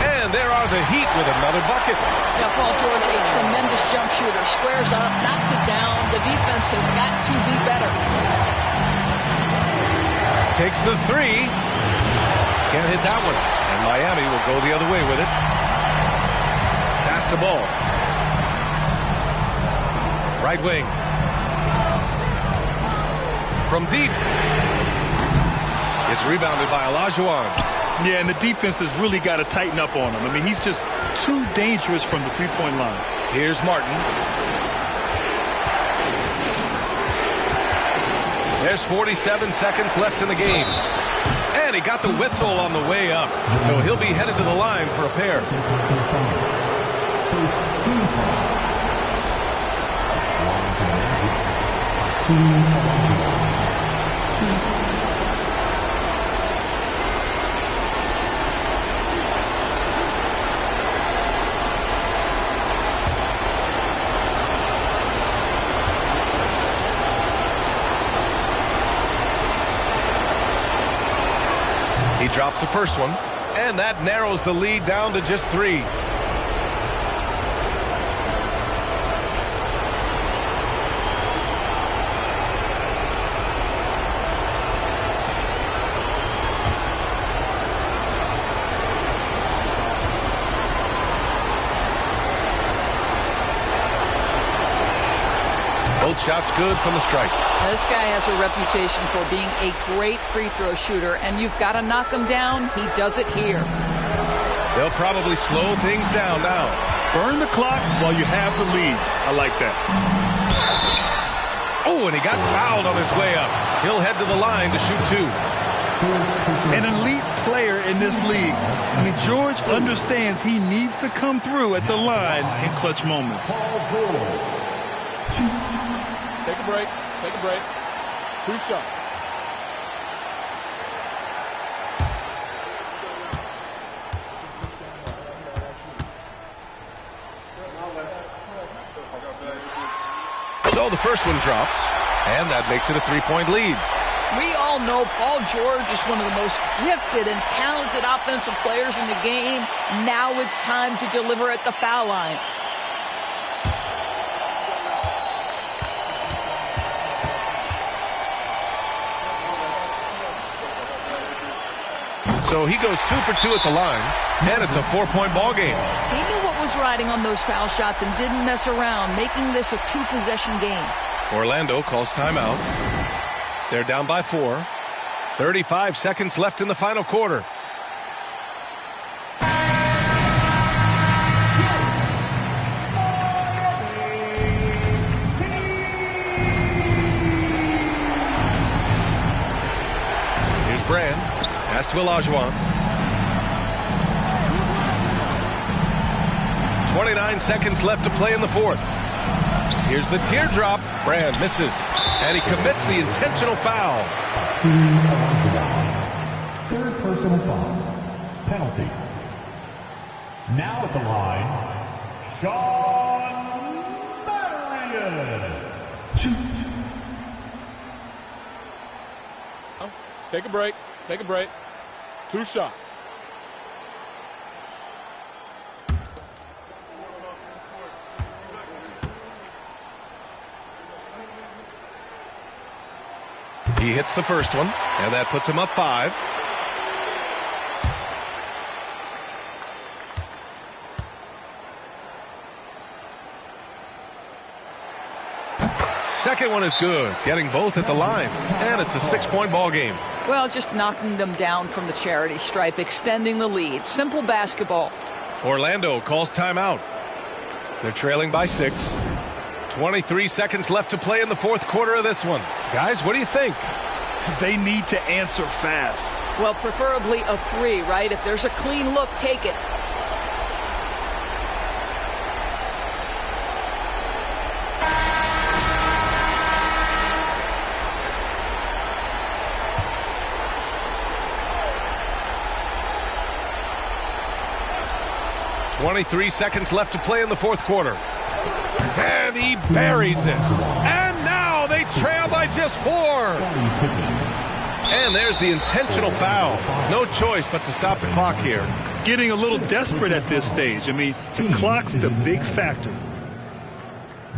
And there are the Heat with another bucket. Now, Paul George, a tremendous jump shooter. Squares up, knocks it down. The defense has got to be better. Takes the three. Can't hit that one. And Miami will go the other way with it. Pass the ball. Right wing. From deep. It's rebounded by Olajuwon. Yeah, and the defense has really got to tighten up on him. I mean, he's just too dangerous from the three-point line. Here's Martin. There's 47 seconds left in the game. And he got the whistle on the way up. So he'll be headed to the line for a pair. First team foul. He drops the first one, and that narrows the lead down to just 3. Both shots good from the stripe. This guy has a reputation for being a great free throw shooter, and you've got to knock him down. He does it here. They'll probably slow things down now. Burn the clock while you have the lead. I like that. Oh, and he got fouled on his way up. He'll head to the line to shoot 2. An elite player in this league. I mean, George understands he needs to come through at the line in clutch moments. Take a break. Take a break. 2 shots. So the first one drops, and that makes it a 3-point lead. We all know Paul George is one of the most gifted and talented offensive players in the game. Now it's time to deliver at the foul line. So he goes 2 for 2 at the line, and it's a 4-point ball game. He knew what was riding on those foul shots and didn't mess around, making this a 2-possession game. Orlando calls timeout. They're down by 4. 35 seconds left in the final quarter. Here's Brand. Pass to Olajuwon. 29 seconds left to play in the fourth. Here's the teardrop. Brand misses. And he commits the intentional foul. Third personal foul. Penalty. Now at the line, Sean Marion. Take a break. Take a break. 2 shots. He hits the first one, and that puts him up 5. Second one is good, getting both at the line, and it's a 6-point ball game. Well, just knocking them down from the charity stripe, extending the lead. Simple basketball. Orlando calls timeout. They're trailing by 6. 23 seconds left to play in the fourth quarter of this one. Guys, what do you think? They need to answer fast. Well, preferably a 3, right? If there's a clean look, take it. .23 seconds left to play in the fourth quarter. And he buries it. And now they trail by just 4. And there's the intentional foul. No choice but to stop the clock here. Getting a little desperate at this stage. I mean, the clock's the big factor.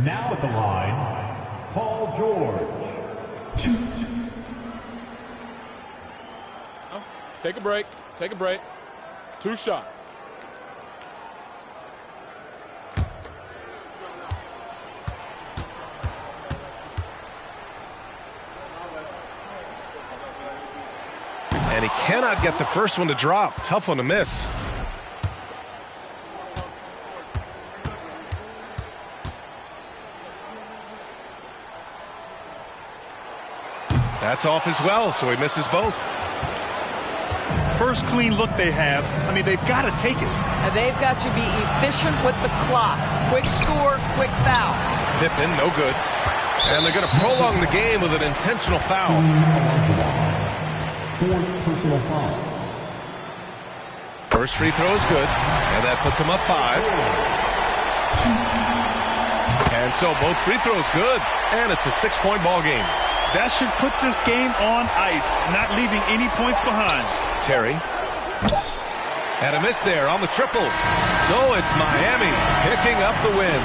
Now at the line, Paul George. 2. Take a break. Take a break. 2 shots. And he cannot get the first one to drop. Tough one to miss. That's off as well, so he misses both. First clean look they have. I mean, they've got to take it. And they've got to be efficient with the clock. Quick score, quick foul. Pippen, no good. And they're going to prolong the game with an intentional foul. 4th personal foul. First free throw is good, and that puts him up 5. And so both free throws good, and it's a 6-point ball game. That should put this game on ice, not leaving any points behind. Terry. And a miss there on the triple. So it's Miami picking up the win.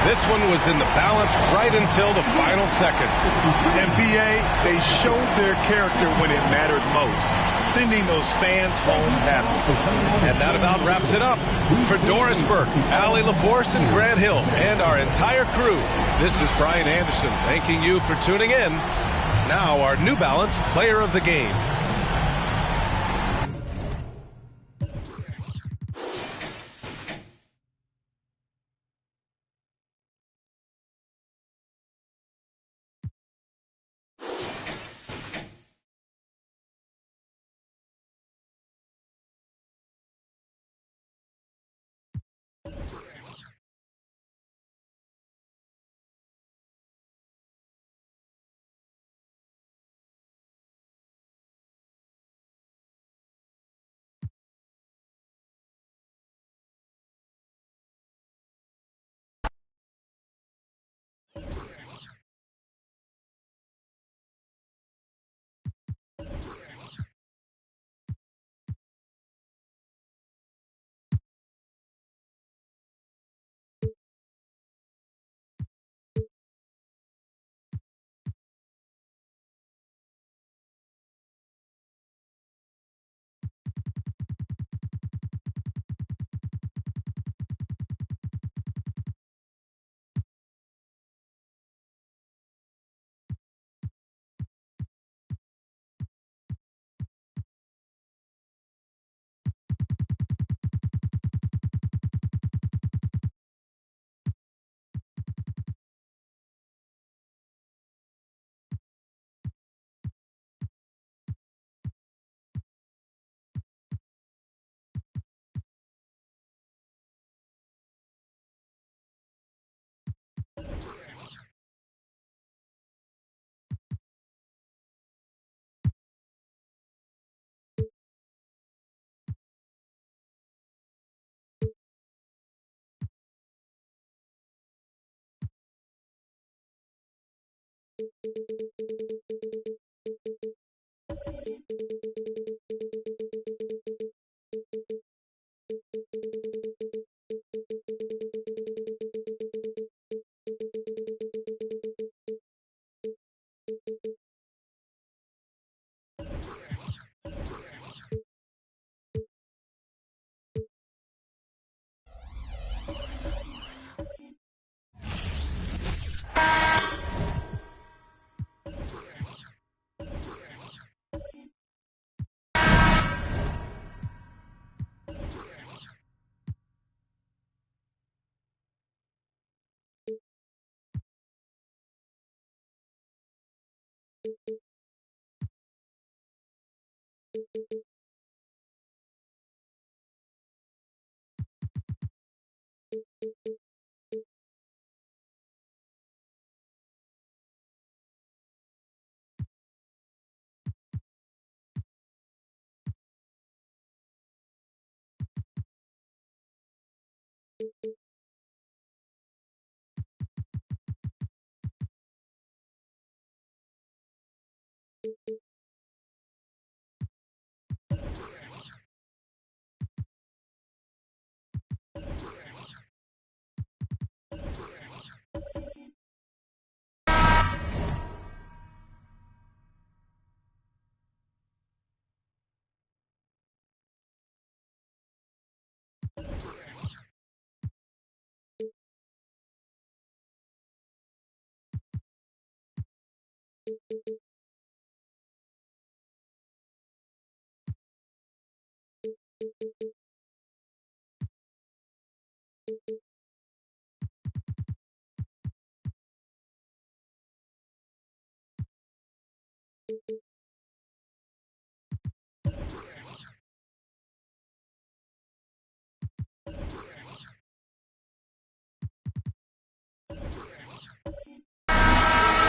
This one was in the balance right until the final seconds. NBA, they showed their character when it mattered most, sending those fans home happy. And that about wraps it up. For Doris Burke, Allie LaForce, and Grant Hill, and our entire crew, this is Brian Anderson thanking you for tuning in. Now our New Balance Player of the Game.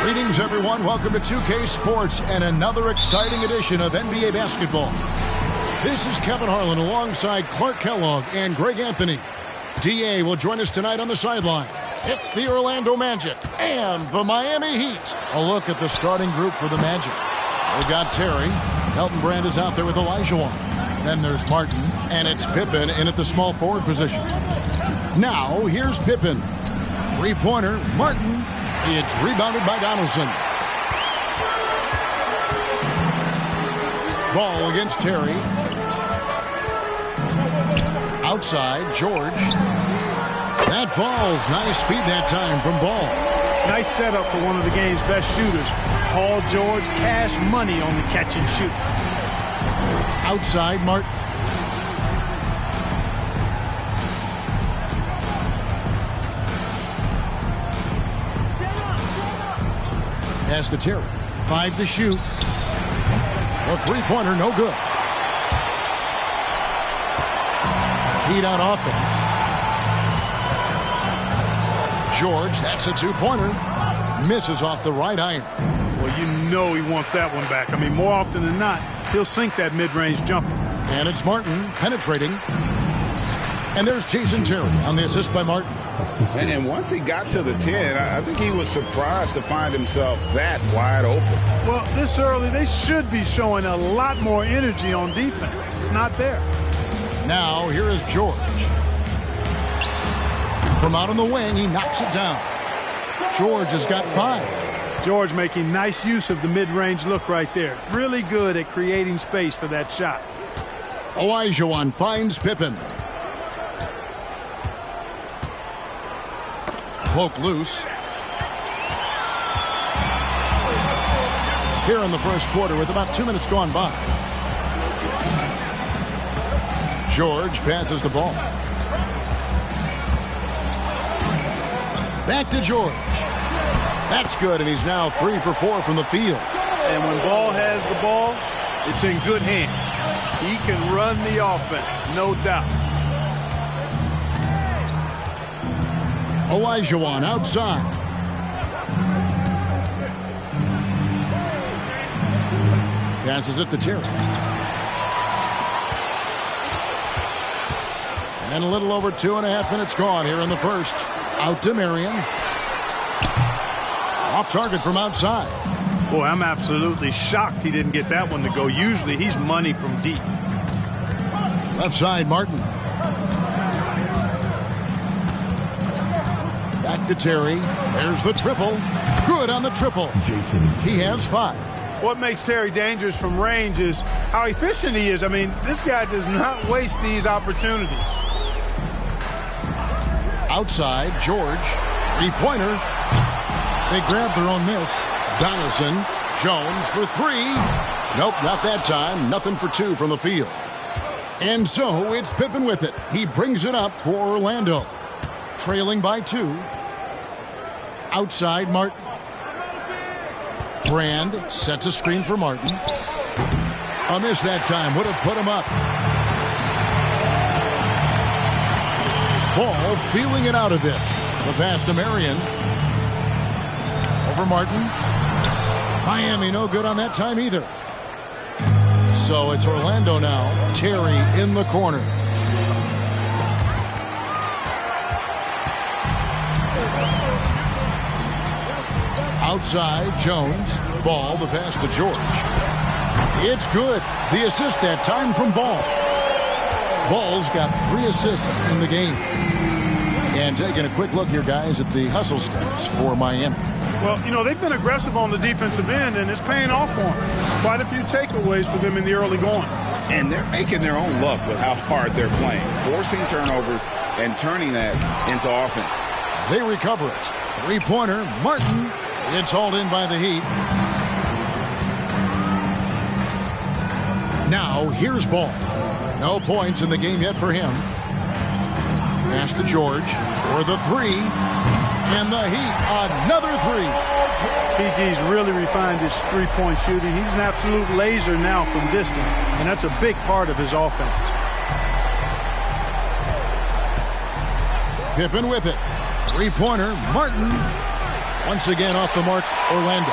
Greetings, everyone. Welcome to 2K Sports and another exciting edition of NBA basketball. This is Kevin Harlan alongside Clark Kellogg and Greg Anthony. DA will join us tonight on the sideline. It's the Orlando Magic and the Miami Heat. A look at the starting group for the Magic. They've got Terry. Elton Brand is out there with Olajuwon. Then there's Martin, and it's Pippen in at the small forward position. Now, here's Pippen. Three-pointer, Martin. It's rebounded by Donaldson. Ball against Terry. Outside, George. That falls. Nice feed that time from Ball. Nice setup for one of the game's best shooters. Paul George, cash money on the catch and shoot. Outside, Martin. Pass to Terry. 5 to shoot. A three-pointer, no good. Heat on offense. George, that's a two-pointer. Misses off the right iron. Well, you know he wants that one back. I mean, more often than not, he'll sink that mid-range jumper. And it's Martin penetrating. And there's Jason Terry on the assist by Martin. And once he got to the 10, I think he was surprised to find himself that wide open. Well, this early, they should be showing a lot more energy on defense. It's not there. Now, here is George. From out on the wing, he knocks it down. George has got 5. George making nice use of the mid-range look right there. Really good at creating space for that shot. Olajuwon finds Pippen. Poke loose. Here in the first quarter with about 2 minutes gone by. George passes the ball. Back to George. That's good, and he's now 3 for 4 from the field. And when Ball has the ball, it's in good hands. He can run the offense, no doubt. Olajuwon outside. Passes it to Terry. And a little over 2.5 minutes gone here in the first. Out to Marion. Off target from outside. Boy, I'm absolutely shocked he didn't get that one to go. Usually he's money from deep. Left side, Martin. Back to Terry. There's the triple. Good on the triple. Jason. He has 5. What makes Terry dangerous from range is how efficient he is. I mean, this guy does not waste these opportunities. Outside, George. Three-pointer. They grab their own miss. Donaldson. Jones for 3. Nope, not that time. Nothing for 2 from the field. And so it's Pippen with it. He brings it up for Orlando. Trailing by 2. Outside, Martin. Brand sets a screen for Martin. A miss that time. Would have put him up. Ball feeling it out a bit. The pass to Marion. Over Martin. Miami no good on that time either. So it's Orlando now. Terry in the corner. Outside, Jones. Ball, the pass to George. It's good. The assist that time from Ball. Ball's got 3 assists in the game. And taking a quick look here, guys, at the hustle stats for Miami. Well, you know, they've been aggressive on the defensive end, and it's paying off for them. Quite a few takeaways for them in the early going. And they're making their own luck with how hard they're playing, forcing turnovers and turning that into offense. They recover it. 3-pointer, Martin. It's hauled in by the Heat. Now, here's Ball. No points in the game yet for him. Pass to George for the 3. And the Heat, another 3. PG's really refined his three-point shooting. He's an absolute laser now from distance, and that's a big part of his offense. Pippen with it. 3-pointer, Martin. Once again off the mark, Orlando.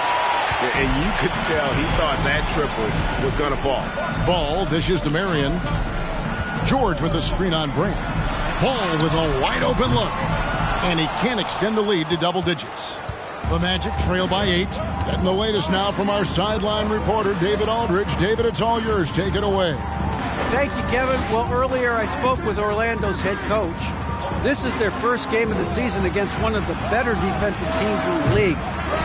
And you could tell he thought that triple was going to fall. Ball dishes to Marion. George with the screen on Brand. Ball with a wide-open look. And he can't extend the lead to double digits. The Magic trail by 8. Getting the latest now from our sideline reporter, David Aldridge. David, it's all yours. Take it away. Thank you, Kevin. Well, earlier I spoke with Orlando's head coach. This is their first game of the season against one of the better defensive teams in the league.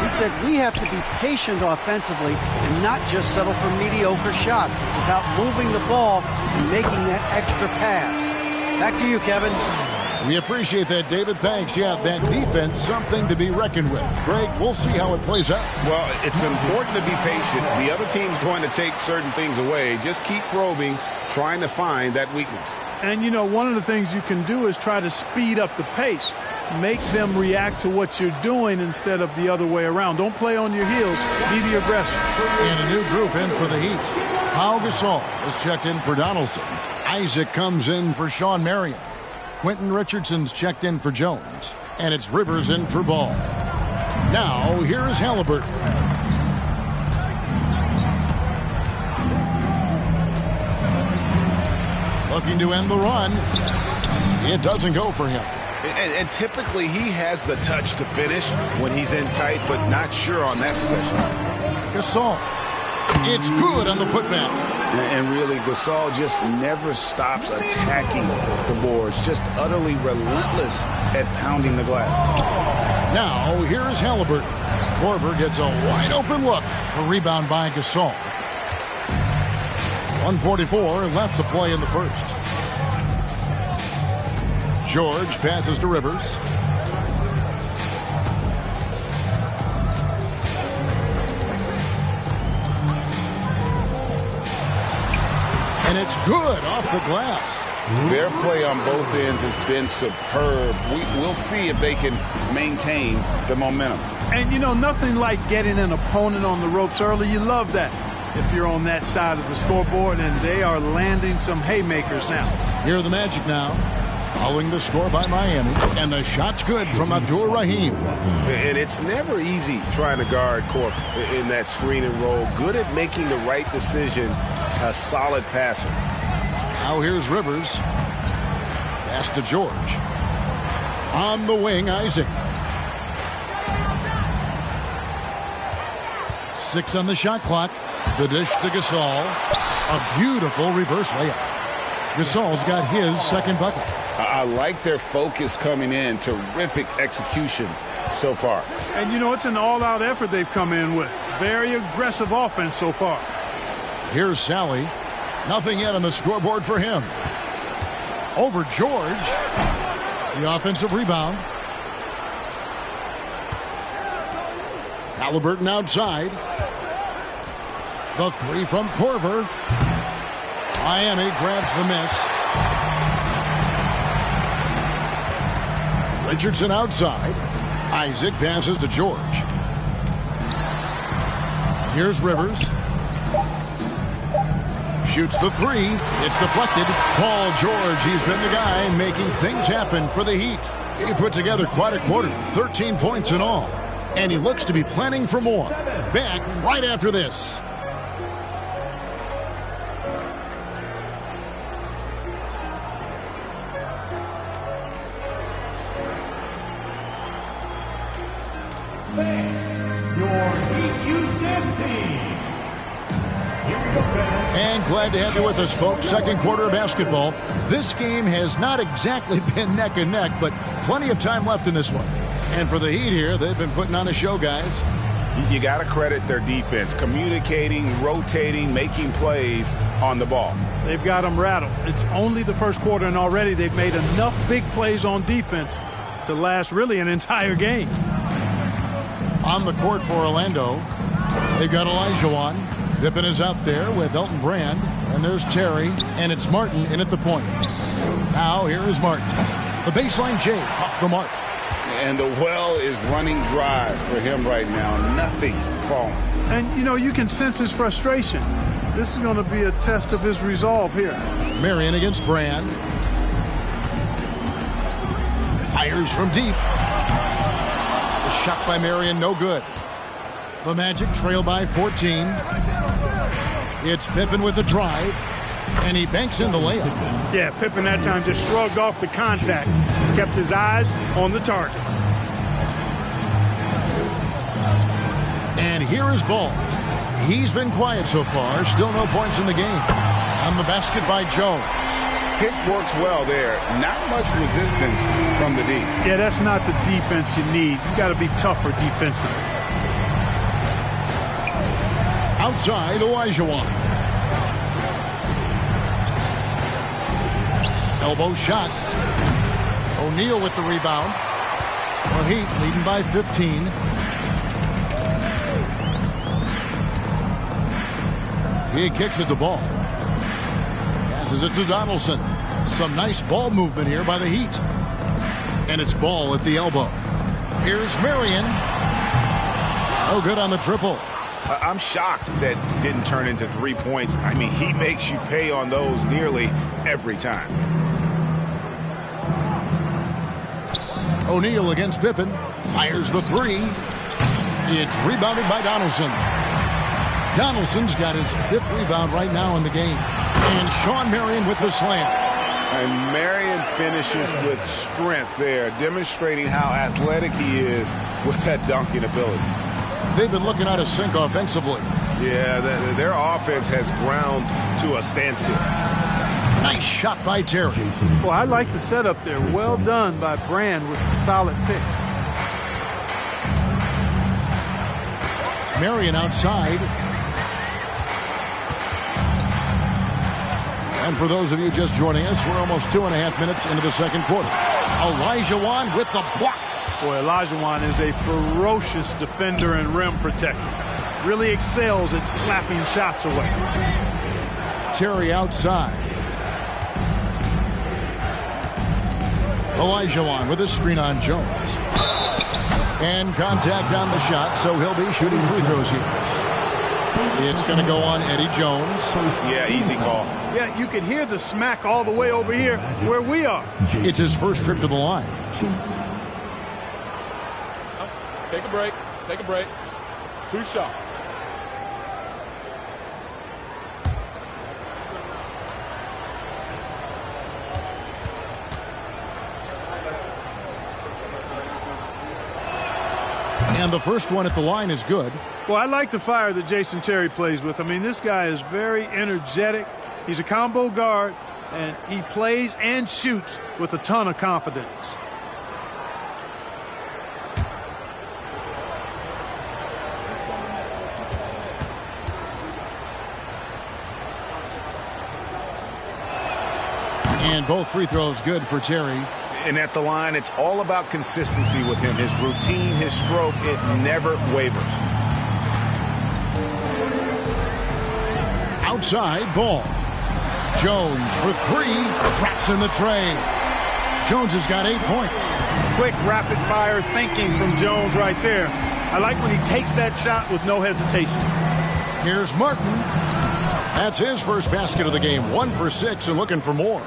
He said we have to be patient offensively and not just settle for mediocre shots. It's about moving the ball and making that extra pass. Back to you, Kevin. We appreciate that, David. Thanks. Yeah, that defense, something to be reckoned with. Greg, we'll see how it plays out. Well, it's important to be patient. The other team's going to take certain things away. Just keep probing, trying to find that weakness. And, you know, one of the things you can do is try to speed up the pace. Make them react to what you're doing instead of the other way around. Don't play on your heels. Be the aggressor. And a new group in for the Heat. Pau Gasol is checked in for Donaldson. Isaac comes in for Sean Marion. Quentin Richardson's checked in for Jones. And it's Rivers in for Ball. Now, here is Halliburton. Looking to end the run. It doesn't go for him. And typically he has the touch to finish when he's in tight, but not sure on that possession. Gasol. It's good on the putback. And really, Gasol just never stops attacking the boards, just utterly relentless at pounding the glass. Now, here is Halliburton. Korver gets a wide-open look. A rebound by Gasol. 1:44 left to play in the first. George passes to Rivers. And it's good off the glass. Their play on both ends has been superb. We'll see if they can maintain the momentum. And, you know, nothing like getting an opponent on the ropes early. You love that if you're on that side of the scoreboard, and they are landing some haymakers now. Here are the Magic now, following the score by Miami. And the shot's good from Abdul Rahim. And it's never easy trying to guard Corp in that screen and roll. Good at making the right decision. A solid passer. Now here's Rivers. Pass to George. On the wing, Isaac. 6 on the shot clock. The dish to Gasol. A beautiful reverse layup. Gasol's got his second bucket. I like their focus coming in. Terrific execution so far. And, you know, it's an all-out effort they've come in with. Very aggressive offense so far. Here's Sally. Nothing yet on the scoreboard for him. Over George. The offensive rebound. Halliburton outside. The 3 from Korver. Miami grabs the miss. Richardson outside. Isaac passes to George. Here's Rivers. Shoots the 3. It's deflected. Paul George, he's been the guy making things happen for the Heat. He put together quite a quarter, 13 points in all. And he looks to be planning for more. Back right after this. Your Heat Youth Destiny And glad to have you with us, folks. Second quarter of basketball. This game has not exactly been neck and neck, but plenty of time left in this one. And for the Heat here, they've been putting on a show, guys. You got to credit their defense, communicating, rotating, making plays on the ball. They've got them rattled. It's only the first quarter, and already they've made enough big plays on defense to last really an entire game. On the court for Orlando, they've got Olajuwon. Pippen is out there with Elton Brand, and there's Terry, and it's Martin in at the point. Now here is Martin. The baseline J off the mark. And the well is running dry for him right now. Nothing falling. And, you know, you can sense his frustration. This is going to be a test of his resolve here. Marion against Brand. Fires from deep. The shot by Marion, no good. The Magic trail by 14. It's Pippen with the drive, and he banks in the layup. Yeah, Pippen that time just shrugged off the contact, kept his eyes on the target. And here is Ball. He's been quiet so far, still no points in the game. On the basket by Jones. Pick works well there. Not much resistance from the D. Yeah, that's not the defense you need. You got to be tougher defensively. Outside, Olajuwon. Elbow shot. O'Neal with the rebound. The Heat leading by 15. He kicks it to Ball. Passes it to Donaldson. Some nice ball movement here by the Heat. And it's Ball at the elbow. Here's Marion. No good on the triple. I'm shocked that didn't turn into 3 points. I mean, he makes you pay on those nearly every time. O'Neal against Pippen. Fires the three. It's rebounded by Donaldson. Donaldson's got his 5th rebound right now in the game. And Sean Marion with the slam. And Marion finishes with strength there, demonstrating how athletic he is with that dunking ability. They've been looking out of sync offensively. Yeah, their offense has ground to a standstill. Nice shot by Terry. Well, I like the setup there. Well done by Brand with the solid pick. Marion outside. And for those of you just joining us, we're almost 2.5 minutes into the second quarter. Olajuwon with the block. Boy, Olajuwon is a ferocious defender and rim protector. Really excels at slapping shots away. Terry outside. Olajuwon with a screen on Jones. And contact on the shot, so he'll be shooting free throws here. It's going to go on Eddie Jones. Yeah, easy call. Yeah, you could hear the smack all the way over here where we are. It's his first trip to the line. Take a break. Take a break. 2 shots. And the first one at the line is good. Well, I like the fire that Jason Terry plays with. I mean, this guy is very energetic. He's a combo guard, and he plays and shoots with a ton of confidence. And both free throws good for Terry. And at the line, it's all about consistency with him. His routine, his stroke, it never wavers. Outside, Ball. Jones for 3. Traps in the tray. Jones has got 8 points. Quick, rapid-fire thinking from Jones right there. I like when he takes that shot with no hesitation. Here's Martin. That's his first basket of the game. 1 for 6 and looking for more.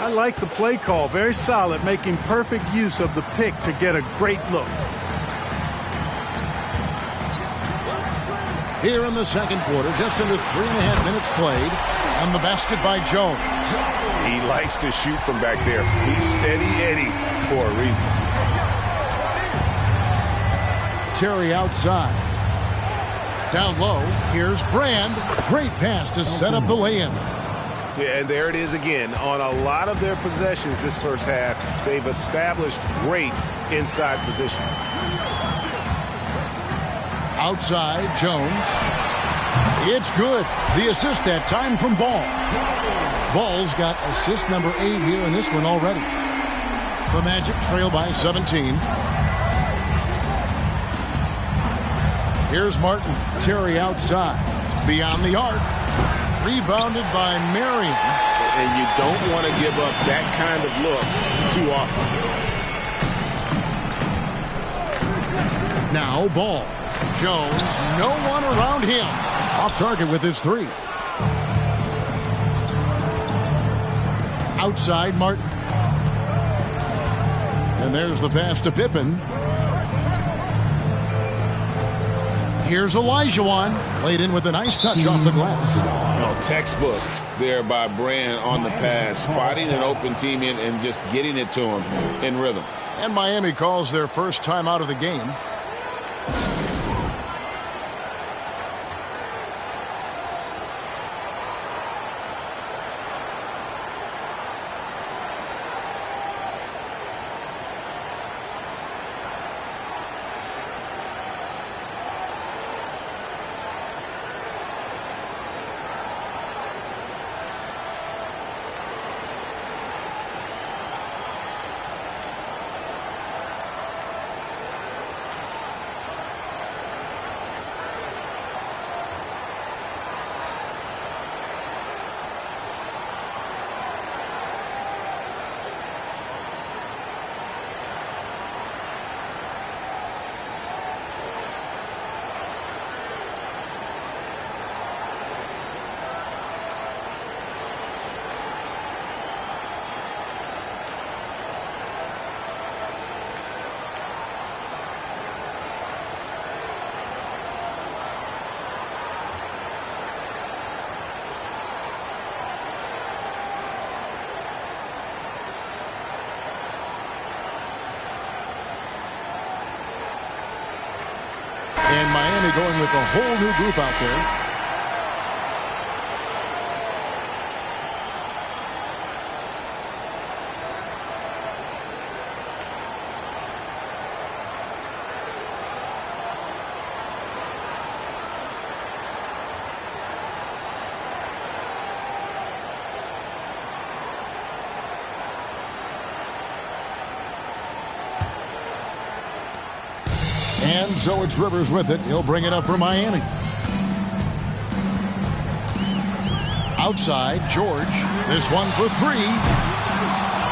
I like the play call. Very solid, making perfect use of the pick to get a great look. Here in the second quarter, just under 3.5 minutes played. And the basket by Jones. He likes to shoot from back there. He's steady Eddie for a reason. Terry outside. Down low, here's Brand. Great pass to set up the lay-in. Yeah, and there it is again. On a lot of their possessions this first half, they've established great inside position. Outside, Jones. It's good. The assist that time from Ball. Ball's got assist number 8 here in this one already. The Magic trail by 17. Here's Martin. Terry outside. Beyond the arc. Rebounded by Marion. And you don't want to give up that kind of look too often. Now Ball. Jones, no one around him. Off target with his 3. Outside Martin. And there's the pass to Pippen. Here's Olajuwon. Laid in with a nice touch off the glass. Textbook there by Brand on the pass. Spotting an open team in and just getting it to him in rhythm. And Miami calls their first time out of the game. And Miami going with a whole new group out there. And so it's Rivers with it. He'll bring it up for Miami. Outside, George. This one for 3.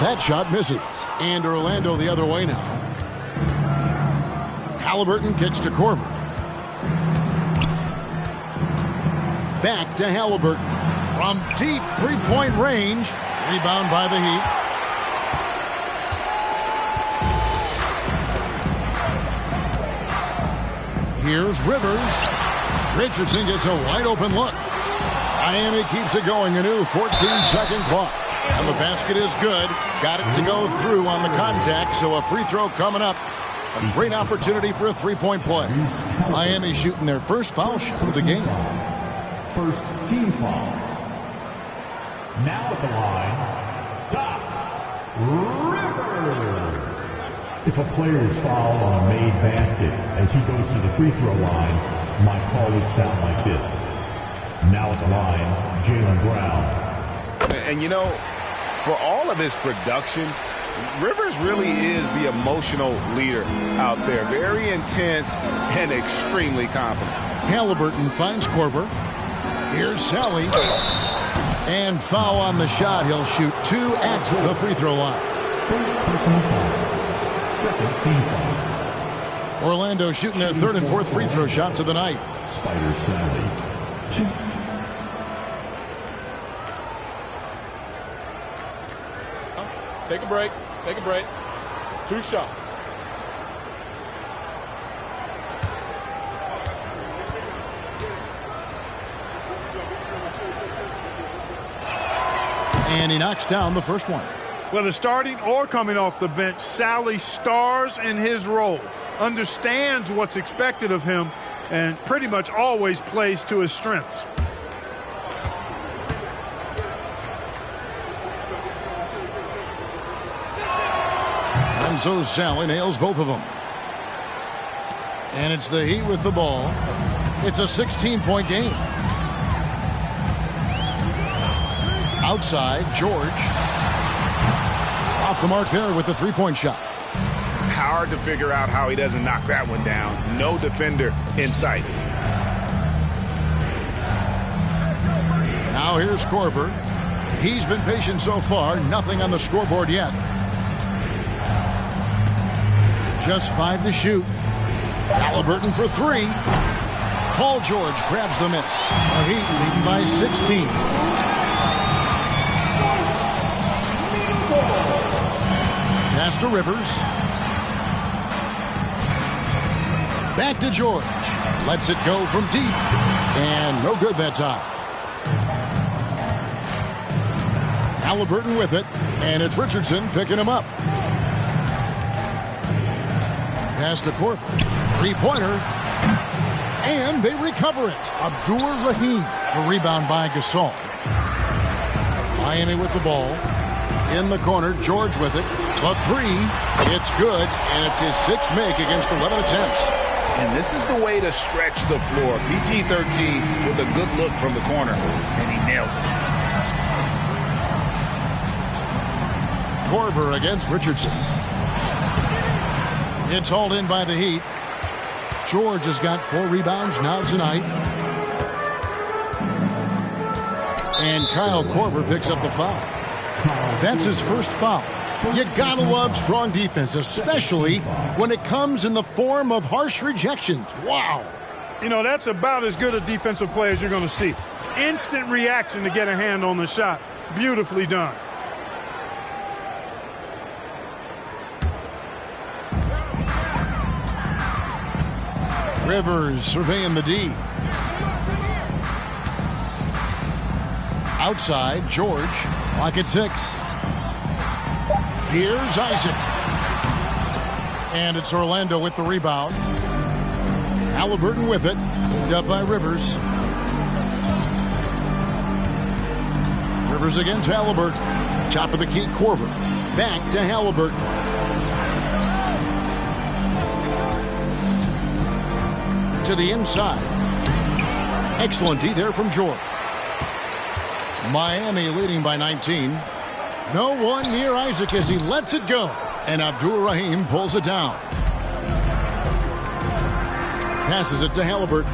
That shot misses. And Orlando the other way now. Halliburton kicks to Korver. Back to Halliburton. From deep three-point range. Rebound by the Heat. Here's Rivers. Richardson gets a wide-open look. Miami keeps it going. A new 14-second clock. And the basket is good. Got it to go through on the contact, so a free throw coming up. A great opportunity for a three-point play. Miami shooting their first foul shot of the game. First team foul. Now at the line, Doc Rivers. If a player is fouled on a made basket as he goes to the free throw line, my call would sound like this. Now at the line, Jaylen Brown. And you know, for all of his production, Rivers really is the emotional leader out there. Very intense and extremely confident. Halliburton finds Korver. Here's Sally. And foul on the shot. He'll shoot 2 at the free throw line. First personal foul. Second team foul. Orlando shooting their third and fourth free throw shots of the night. Spider Sally. 2. Take a break. Take a break. 2 shots. And he knocks down the first one. Whether starting or coming off the bench, Sally stars in his role, understands what's expected of him, and pretty much always plays to his strengths. And so Sally nails both of them. And it's the Heat with the ball. It's a 16-point game. Outside, George. Off the mark there with the three-point shot. Hard to figure out how he doesn't knock that one down. No defender in sight. Now here's Korver. He's been patient so far. Nothing on the scoreboard yet. Just 5 to shoot. Halliburton for 3. Paul George grabs the miss. The Heat leading by 16. Pass to Rivers. Back to George. Lets it go from deep. And no good that time. Halliburton with it. And it's Richardson picking him up. Pass to Korver. Three-pointer. And they recover it. Abdur-Rahim. The rebound by Gasol. Miami with the ball. In the corner, George with it. The three. It's good. And it's his 6th make against 11 attempts. And this is the way to stretch the floor. PG-13 with a good look from the corner. And he nails it. Korver against Richardson. It's hauled in by the Heat. George has got 4 rebounds now tonight. And Kyle Korver picks up the foul. That's his first foul. You gotta love strong defense, especially when it comes in the form of harsh rejections. Wow. You know, that's about as good a defensive play as you're going to see. Instant reaction to get a hand on the shot. Beautifully done. Rivers surveying the D. Outside, George. Clock at 6. Here's Isaac. And it's Orlando with the rebound. Halliburton with it. Picked up by Rivers. Rivers against Halliburton. Top of the key, Korver. Back to Halliburton. To the inside. Excellent D there from George. Miami leading by 19. No one near Isaac as he lets it go. And Abdur-Rahim pulls it down. Passes it to Halliburton.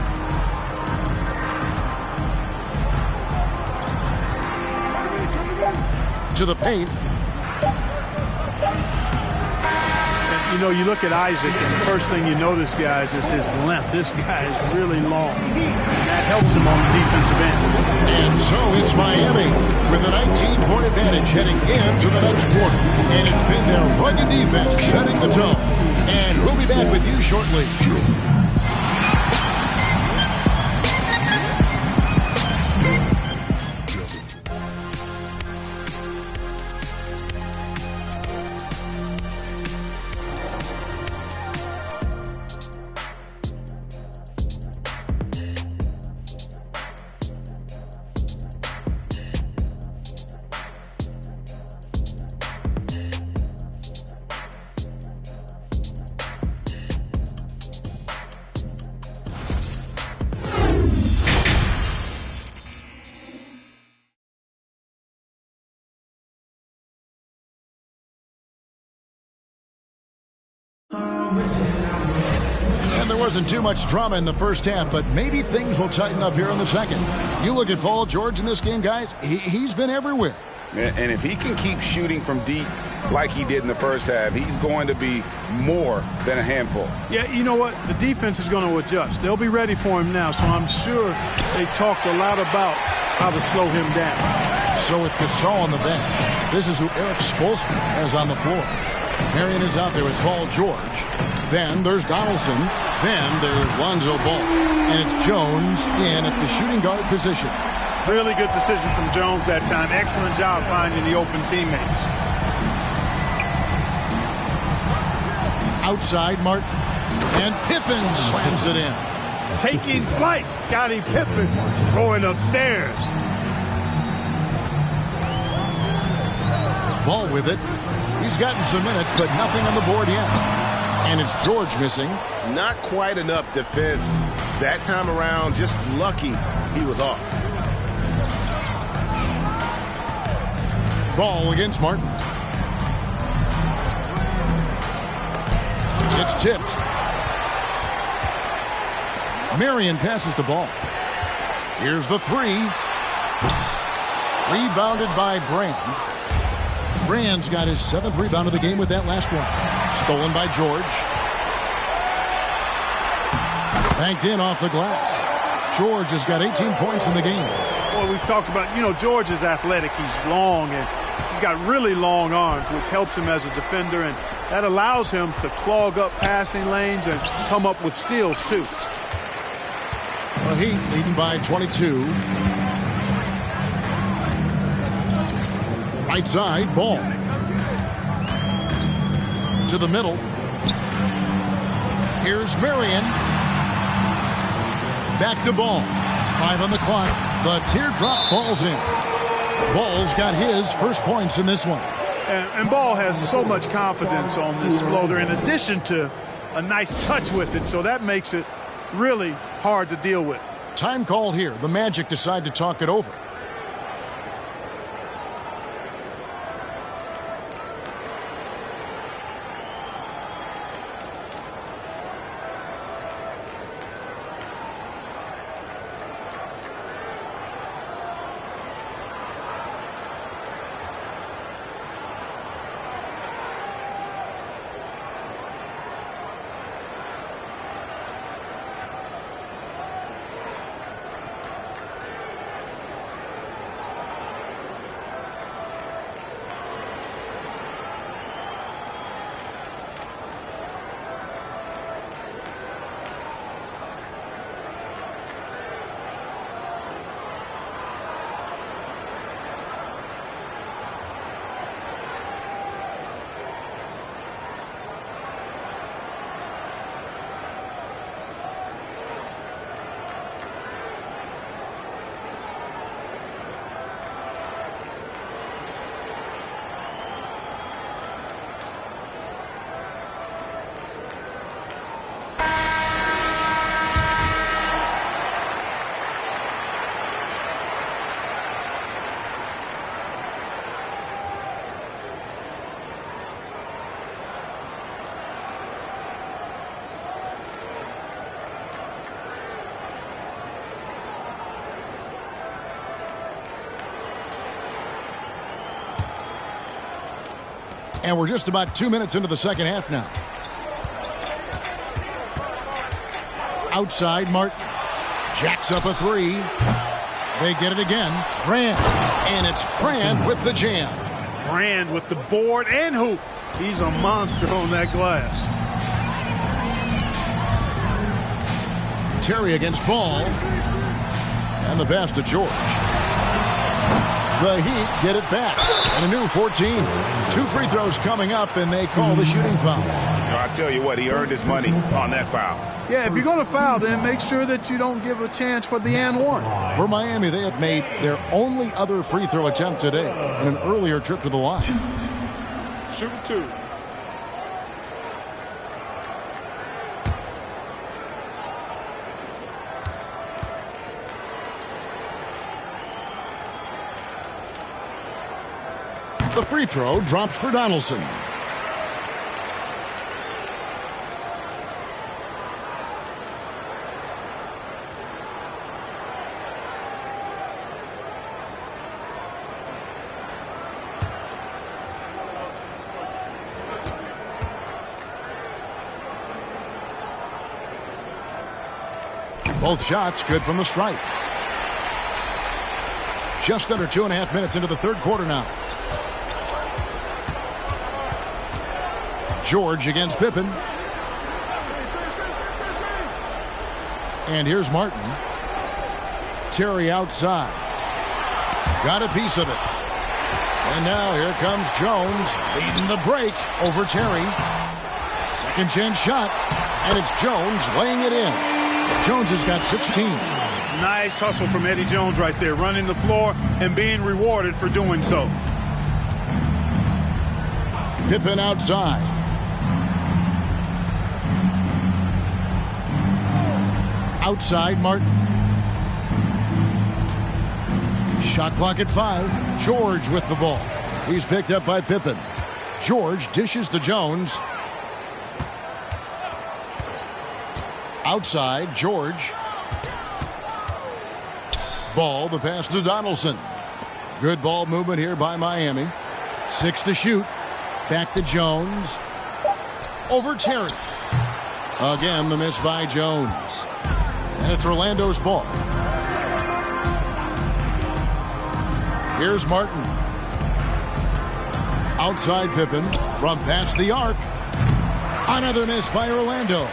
To the paint. You know, you look at Isaac, and the first thing you notice, guys, is his length. This guy is really long. That helps him on the defensive end. And so it's Miami with a 19-point advantage heading into the next quarter. And it's been their rugged defense setting the tone. And we'll be back with you shortly. And there wasn't too much drama in the first half, but maybe things will tighten up here in the second. You look at Paul George in this game, guys, he's been everywhere. And if he can keep shooting from deep like he did in the first half, he's going to be more than a handful. Yeah, you know what? The defense is going to adjust. They'll be ready for him now, so I'm sure they talked a lot about how to slow him down. So with Gasol on the bench, this is who Eric Spoelstra has on the floor. Marion is out there with Paul George. Then there's Donaldson. Then there's Lonzo Ball. And it's Jones in at the shooting guard position. Really good decision from Jones that time. Excellent job finding the open teammates. Outside, Martin. And Pippen slams it in. taking flight. Scottie Pippen going upstairs. Ball with it. He's gotten some minutes, but nothing on the board yet. And it's George missing. Not quite enough defense that time around. Just lucky he was off. Ball against Martin. It's tipped. Marion passes the ball. Here's the three. Rebounded by Brand. Brand's got his 7th rebound of the game with that last one. Stolen by George. Banked in off the glass. George has got 18 points in the game. Well, we've talked about, George is athletic. He's long, and he's got really long arms, which helps him as a defender, and that allows him to clog up passing lanes and come up with steals, too. The Heat leading by 22. Right side, Ball. To the middle. Here's Marion. Back to Ball. 5 on the clock. The teardrop falls in. Ball's got his first points in this one. And Ball has so much confidence on this floater in addition to a nice touch with it, so that makes it really hard to deal with. Time call here. The Magic decide to talk it over. And we're just about 2 minutes into the second half now. Outside, Martin. Jacks up a three. They get it again. Brand. And it's Brand with the jam. Brand with the board and hoop. He's a monster on that glass. Terry against Ball. And the pass to George. The Heat get it back. And a new 14. 2 free throws coming up, and they call the shooting foul. I tell you what, he earned his money on that foul. Yeah, if you're going to foul, then make sure that you don't give a chance for the and one. For Miami, they have made their only other free throw attempt today in an earlier trip to the line. Shooting 2. The free throw drops for Donaldson. Both shots good from the stripe. Just under 2.5 minutes into the third quarter now. George against Pippen. And here's Martin. Terry outside. Got a piece of it. And now here comes Jones leading the break over Terry. Second chance shot. And it's Jones laying it in. Jones has got 16. Nice hustle from Eddie Jones right there, running the floor and being rewarded for doing so. Pippen outside. Outside Martin. Shot clock at 5. George with the ball. He's picked up by Pippen. George dishes to Jones. Outside, George. Ball, the pass to Donaldson. Good ball movement here by Miami. 6 to shoot. Back to Jones. Over Terry. Again, the miss by Jones. And it's Orlando's ball. Here's Martin. Outside Pippen from past the arc. Another miss by Orlando.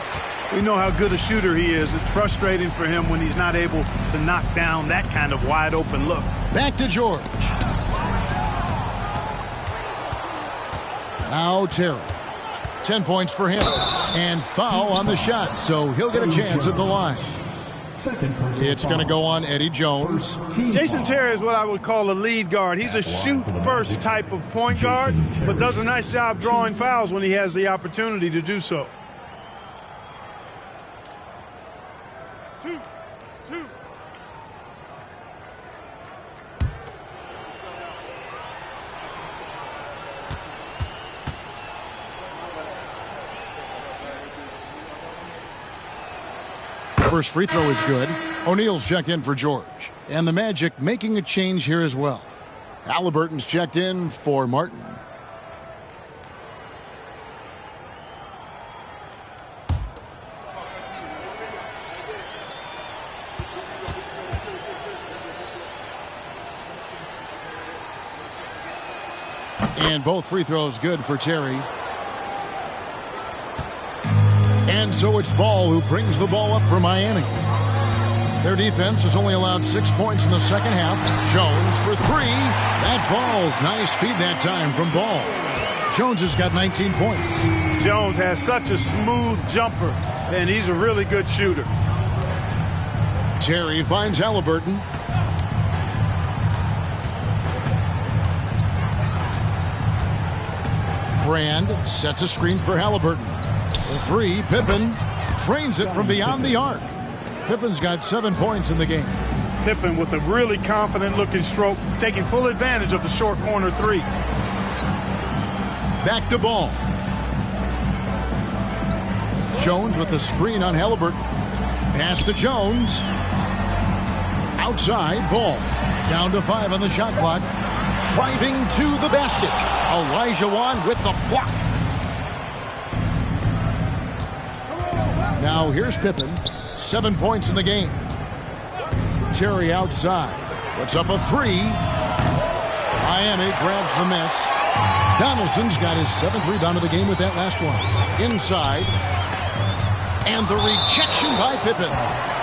We know how good a shooter he is. It's frustrating for him when he's not able to knock down that kind of wide open look. Back to George. Now Terry. 10 points for him. And foul on the shot, so he'll get a chance at the line. It's going to go on Eddie Jones. Jason Terry is what I would call a lead guard. He's a shoot-first type of point guard, but does a nice job drawing fouls when he has the opportunity to do so. 2. First free throw is good. O'Neal's checked in for George. And the Magic making a change here as well. Halliburton's checked in for Martin. And both free throws good for Terry. And so it's Ball who brings the ball up for Miami. Their defense has only allowed 6 points in the second half. Jones for 3. That falls. Nice feed that time from Ball. Jones has got 19 points. Jones has such a smooth jumper, and he's a really good shooter. Terry finds Halliburton. Brand sets a screen for Halliburton. For 3, Pippen drains it from beyond the arc. Pippen's got 7 points in the game. Pippen with a really confident-looking stroke, taking full advantage of the short corner 3. Back to Ball. Jones with the screen on Halliburton. Pass to Jones. Outside, Ball. Down to 5 on the shot clock. Driving to the basket. Elijah Wan with the block. Now here's Pippen. 7 points in the game. Terry outside. Puts up a 3. Miami grabs the miss. Donaldson's got his 7th rebound of the game with that last one. Inside. And the rejection by Pippen.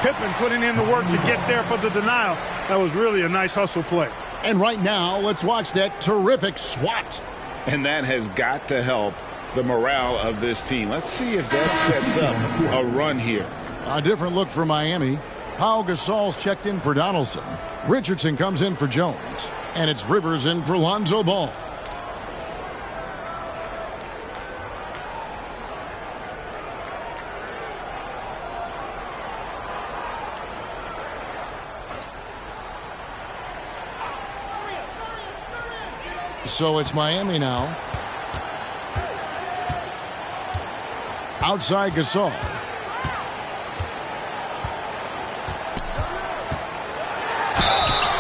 Pippen putting in the work to get there for the denial. That was really a nice hustle play. And right now, let's watch that terrific swat. And that has got to help the morale of this team. Let's see if that sets up a run here. A different look for Miami. Pau Gasol's checked in for Donaldson. Richardson comes in for Jones. And it's Rivers in for Lonzo Ball. So it's Miami now. Outside Gasol.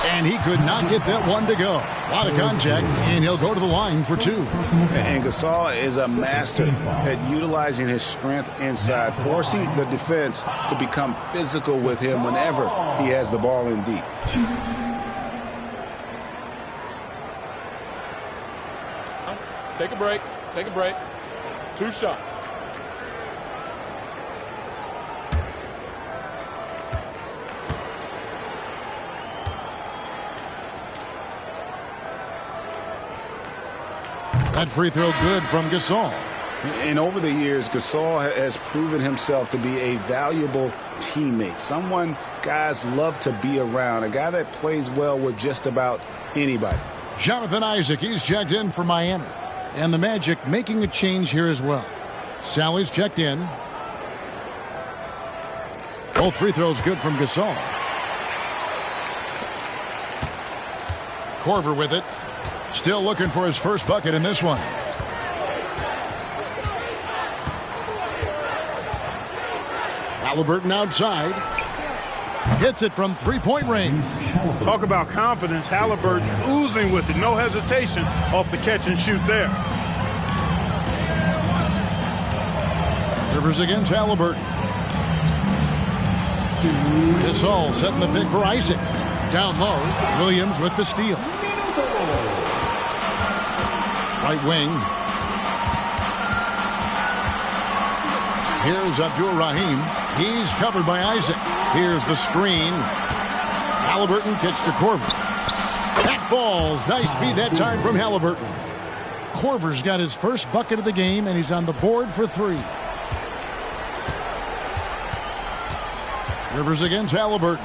And he could not get that one to go. A lot of contact, and he'll go to the line for 2. And Gasol is a master at utilizing his strength inside, forcing the defense to become physical with him whenever he has the ball in deep. Take a break. Take a break. 2 shots. That free throw good from Gasol. And over the years, Gasol has proven himself to be a valuable teammate, someone guys love to be around, a guy that plays well with just about anybody. Jonathan Isaac, he's checked in for Miami. And the Magic making a change here as well. Sally's checked in. Both free throws good from Gasol. Korver with it. Still looking for his first bucket in this one. Halliburton outside. Hits it from three-point range. Talk about confidence. Halliburton oozing with it. No hesitation off the catch and shoot there. Rivers against Halliburton. Gasol setting the pick for Isaac. Down low. Williams with the steal. Right wing. Here's Abdul Rahim. He's covered by Isaac. Here's the screen. Halliburton kicks to Korver. That falls. Nice feed that time from Halliburton. Korver's got his first bucket of the game, and he's on the board for three. Rivers against Halliburton.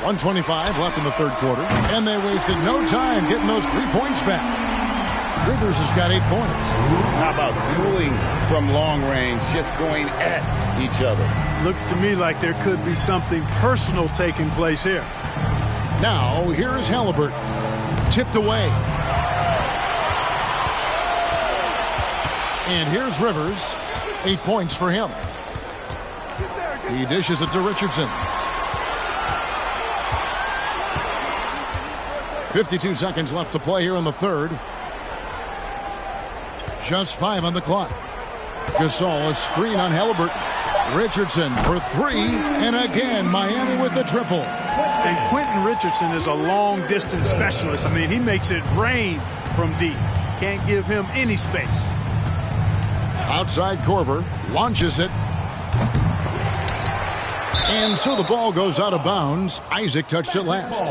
1:25 left in the third quarter, and they wasted no time getting those 3 points back. Rivers has got 8 points. How about dueling from long range, just going at each other? Looks to me like there could be something personal taking place here. Now, here is Halliburton. Tipped away. And here's Rivers. 8 points for him. He dishes it to Richardson. 52 seconds left to play here in the third. Just 5 on the clock. Gasol, a screen on Halliburton. Richardson for 3, and again, Miami with the triple. And Quentin Richardson is a long-distance specialist. I mean, he makes it rain from deep. Can't give him any space. Outside Korver, launches it. And so the ball goes out of bounds. Isaac touched it last.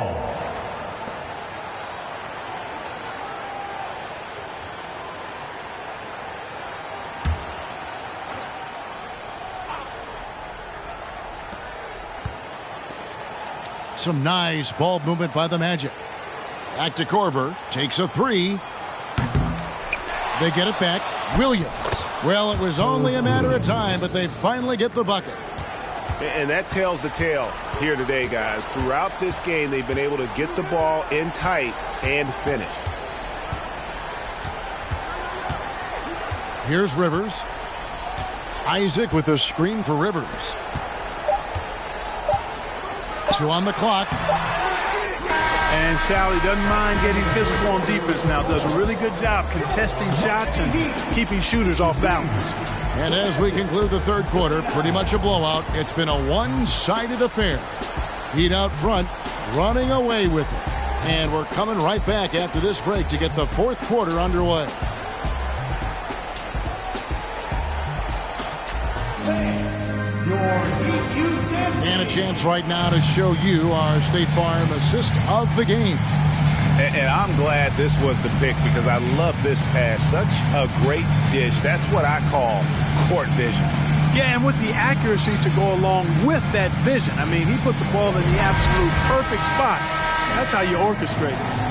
Some nice ball movement by the Magic. Back to Korver. Takes a 3. They get it back. Williams. Well, it was only a matter of time, but they finally get the bucket. And that tells the tale here today, guys. Throughout this game, they've been able to get the ball in tight and finish. Here's Rivers. Isaac with a screen for Rivers. 2 on the clock. And Sally doesn't mind getting physical on defense now. Does a really good job contesting shots and keeping shooters off balance. And as we conclude the third quarter, pretty much a blowout. It's been a one-sided affair. Heat out front, running away with it. And we're coming right back after this break to get the fourth quarter underway. And a chance right now to show you our State Farm assist of the game. And I'm glad this was the pick because I love this pass. Such a great dish. That's what I call court vision. Yeah, and with the accuracy to go along with that vision. I mean, he put the ball in the absolute perfect spot. That's how you orchestrate it.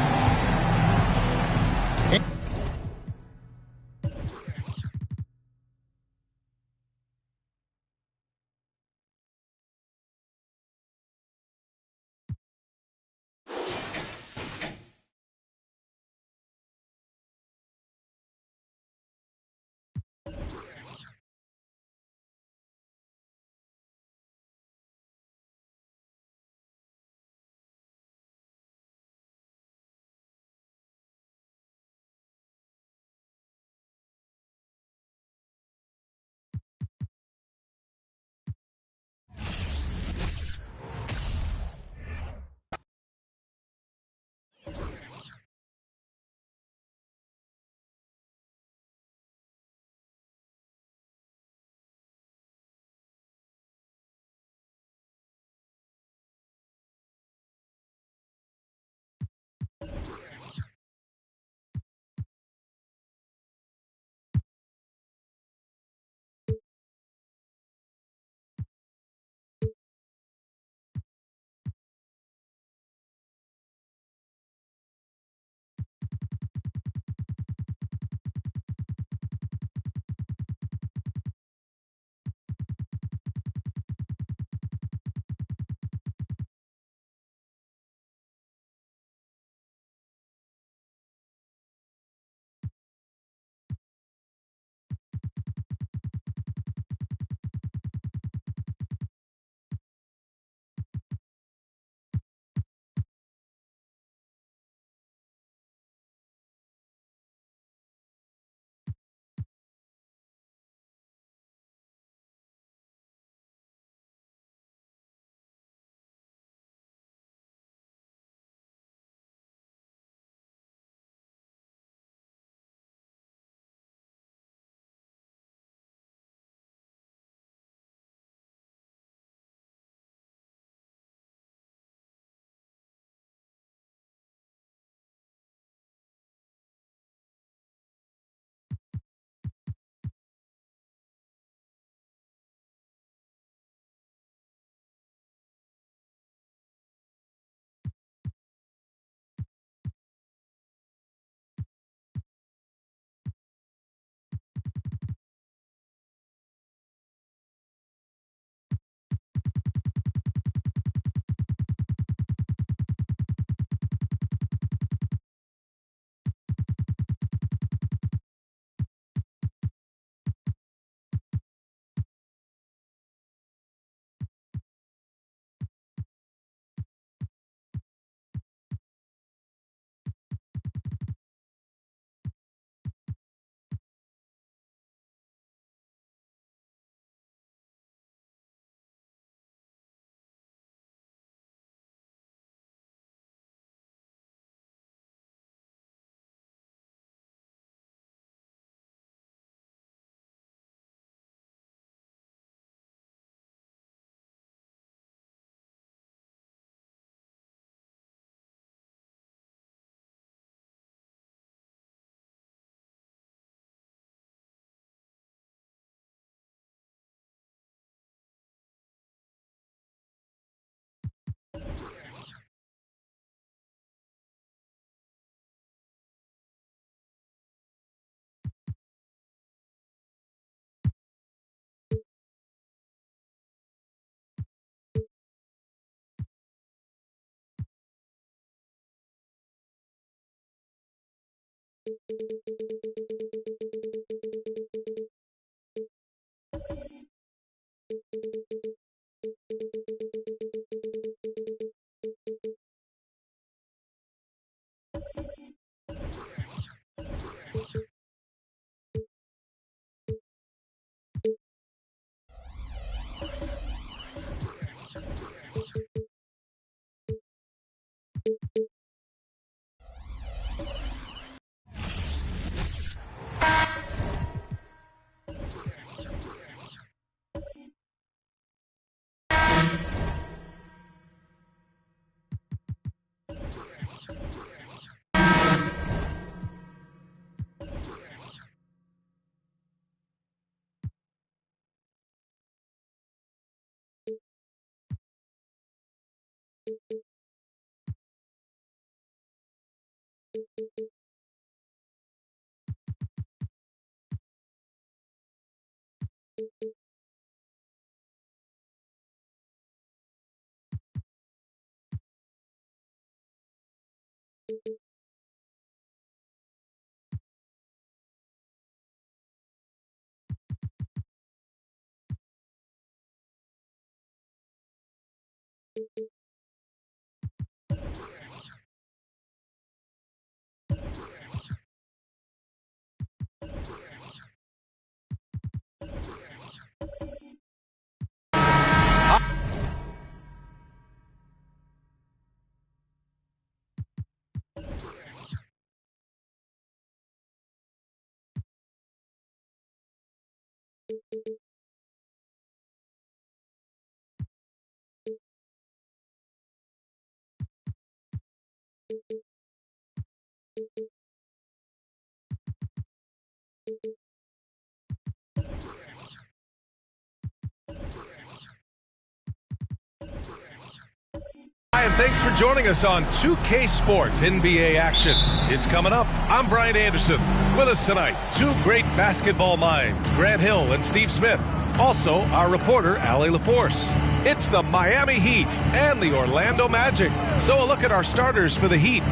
Hi, and thanks for joining us on 2K Sports NBA action. It's coming up. I'm Brian Anderson. With us tonight, two great basketball minds, Grant Hill and Steve Smith. Also, our reporter, Allie LaForce. It's the Miami Heat and the Orlando Magic. So a look at our starters for the Heat.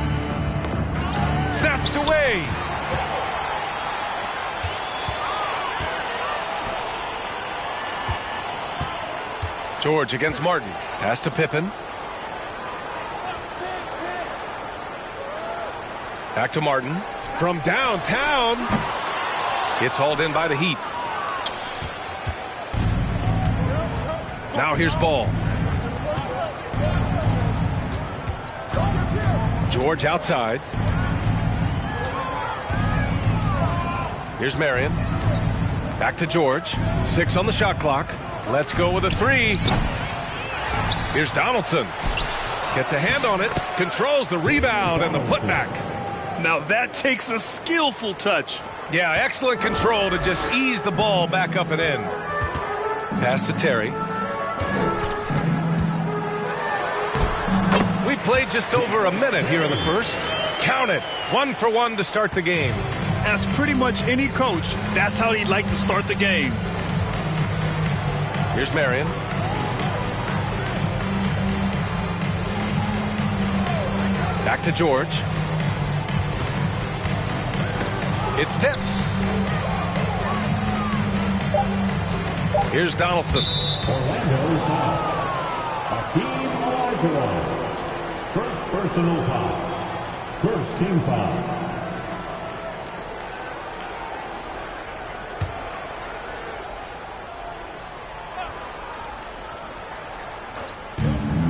Snatched away. George against Martin. Pass to Pippen. Back to Martin. From downtown. It's hauled in by the Heat. Now here's Ball. George outside. Here's Marion. Back to George. 6 on the shot clock. Let's go with a 3. Here's Donaldson. Gets a hand on it. Controls the rebound and the putback. Now that takes a skillful touch. Yeah, excellent control to just ease the ball back up and in. Pass to Terry. We played just over a minute here in the first. Count it. 1 for 1 to start the game. As pretty much any coach, that's how he'd like to start the game. Here's Marion. Back to George. It's tipped. Here's Donaldson. Orlando foul. Hakeem Olajuwon. First personal foul. First team foul.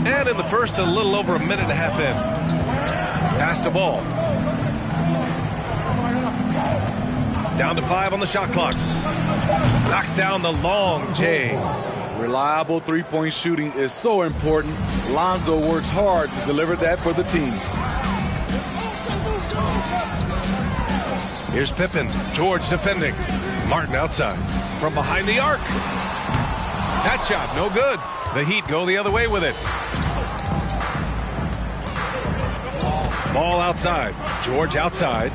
And in the first, a little over a minute and a half in. Pass to Ball. Down to 5 on the shot clock. Knocks down the long J. Reliable three-point shooting is so important. Lonzo works hard to deliver that for the team. Here's Pippen. George defending. Martin outside. From behind the arc. That shot, no good. The Heat go the other way with it. Ball outside. George outside.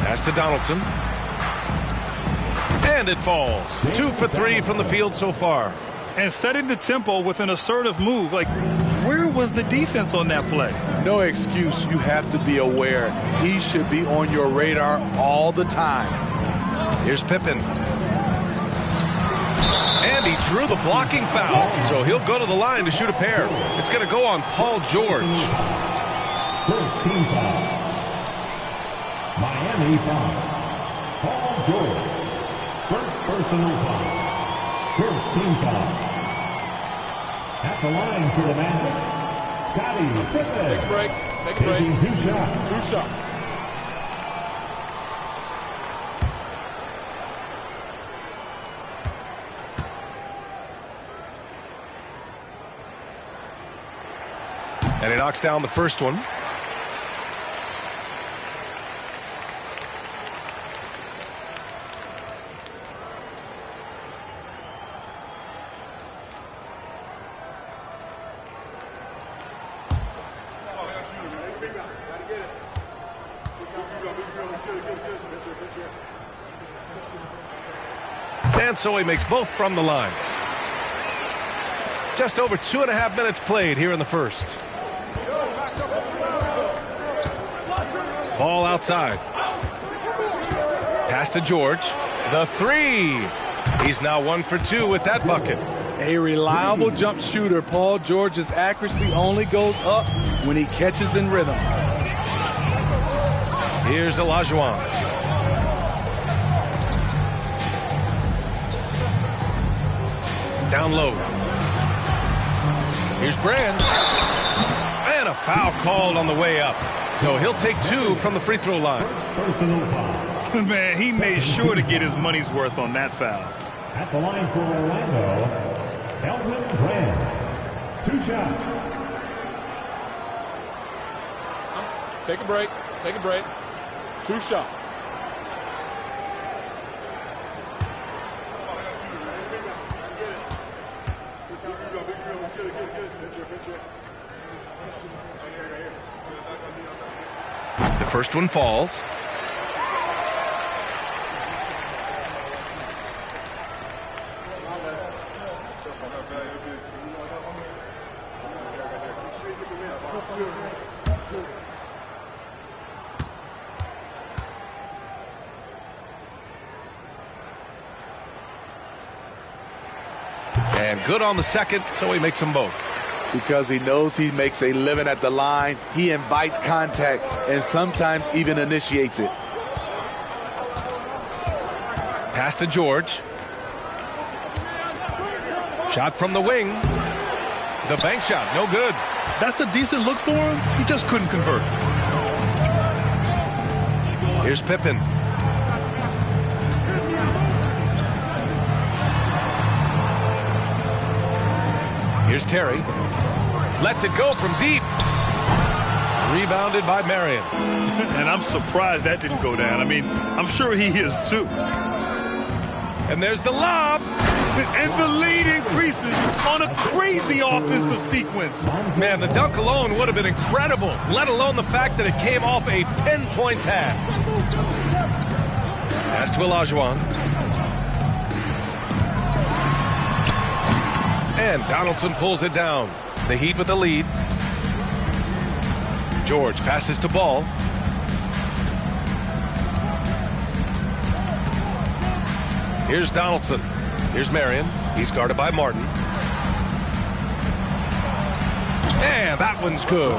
Pass to Donaldson. And it falls. 2 for 3 from the field so far. And setting the tempo with an assertive move. Like, Where was the defense on that play? No excuse. You have to be aware. He should be on your radar all the time. Here's Pippen. And he drew the blocking foul. So he'll go to the line to shoot a pair. It's going to go on Paul George. First team foul. Miami foul. Paul George. First personal foul. First team foul. At the line for the Magic, Scottie Pippen. Take a break. Take a break. Taking 2 shots. 2 shots. And he knocks down the first one. And so he makes both from the line. Just over 2.5 minutes played here in the first. Ball outside. Pass to George. The three. He's now 1 for 2 with that bucket. A reliable jump shooter. Paul George's accuracy only goes up when he catches in rhythm. Here's Olajuwon. Down low. Here's Brand. And a foul called on the way up. So he'll take 2 from the free throw line. Man, he made sure to get his money's worth on that foul. At the line for Orlando, Elton Brand. 2 shots. Take a break. Take a break. 2 shots. The first one falls. And good on the second, so he makes them both. Because he knows he makes a living at the line, he invites contact and sometimes even initiates it. Pass to George. Shot from the wing. The bank shot, no good. That's a decent look for him. He just couldn't convert. Here's Pippen. Here's Terry. Lets it go from deep. Rebounded by Marion. And I'm surprised that didn't go down. I mean, I'm sure he is too. And there's the lob. And the lead increases on a crazy offensive sequence. Man, the dunk alone would have been incredible, let alone the fact that it came off a pinpoint pass. Pass to Olajuwon. And Donaldson pulls it down. The Heat with the lead. George passes to Ball. Here's Donaldson. Here's Marion. He's guarded by Martin. And that one's good.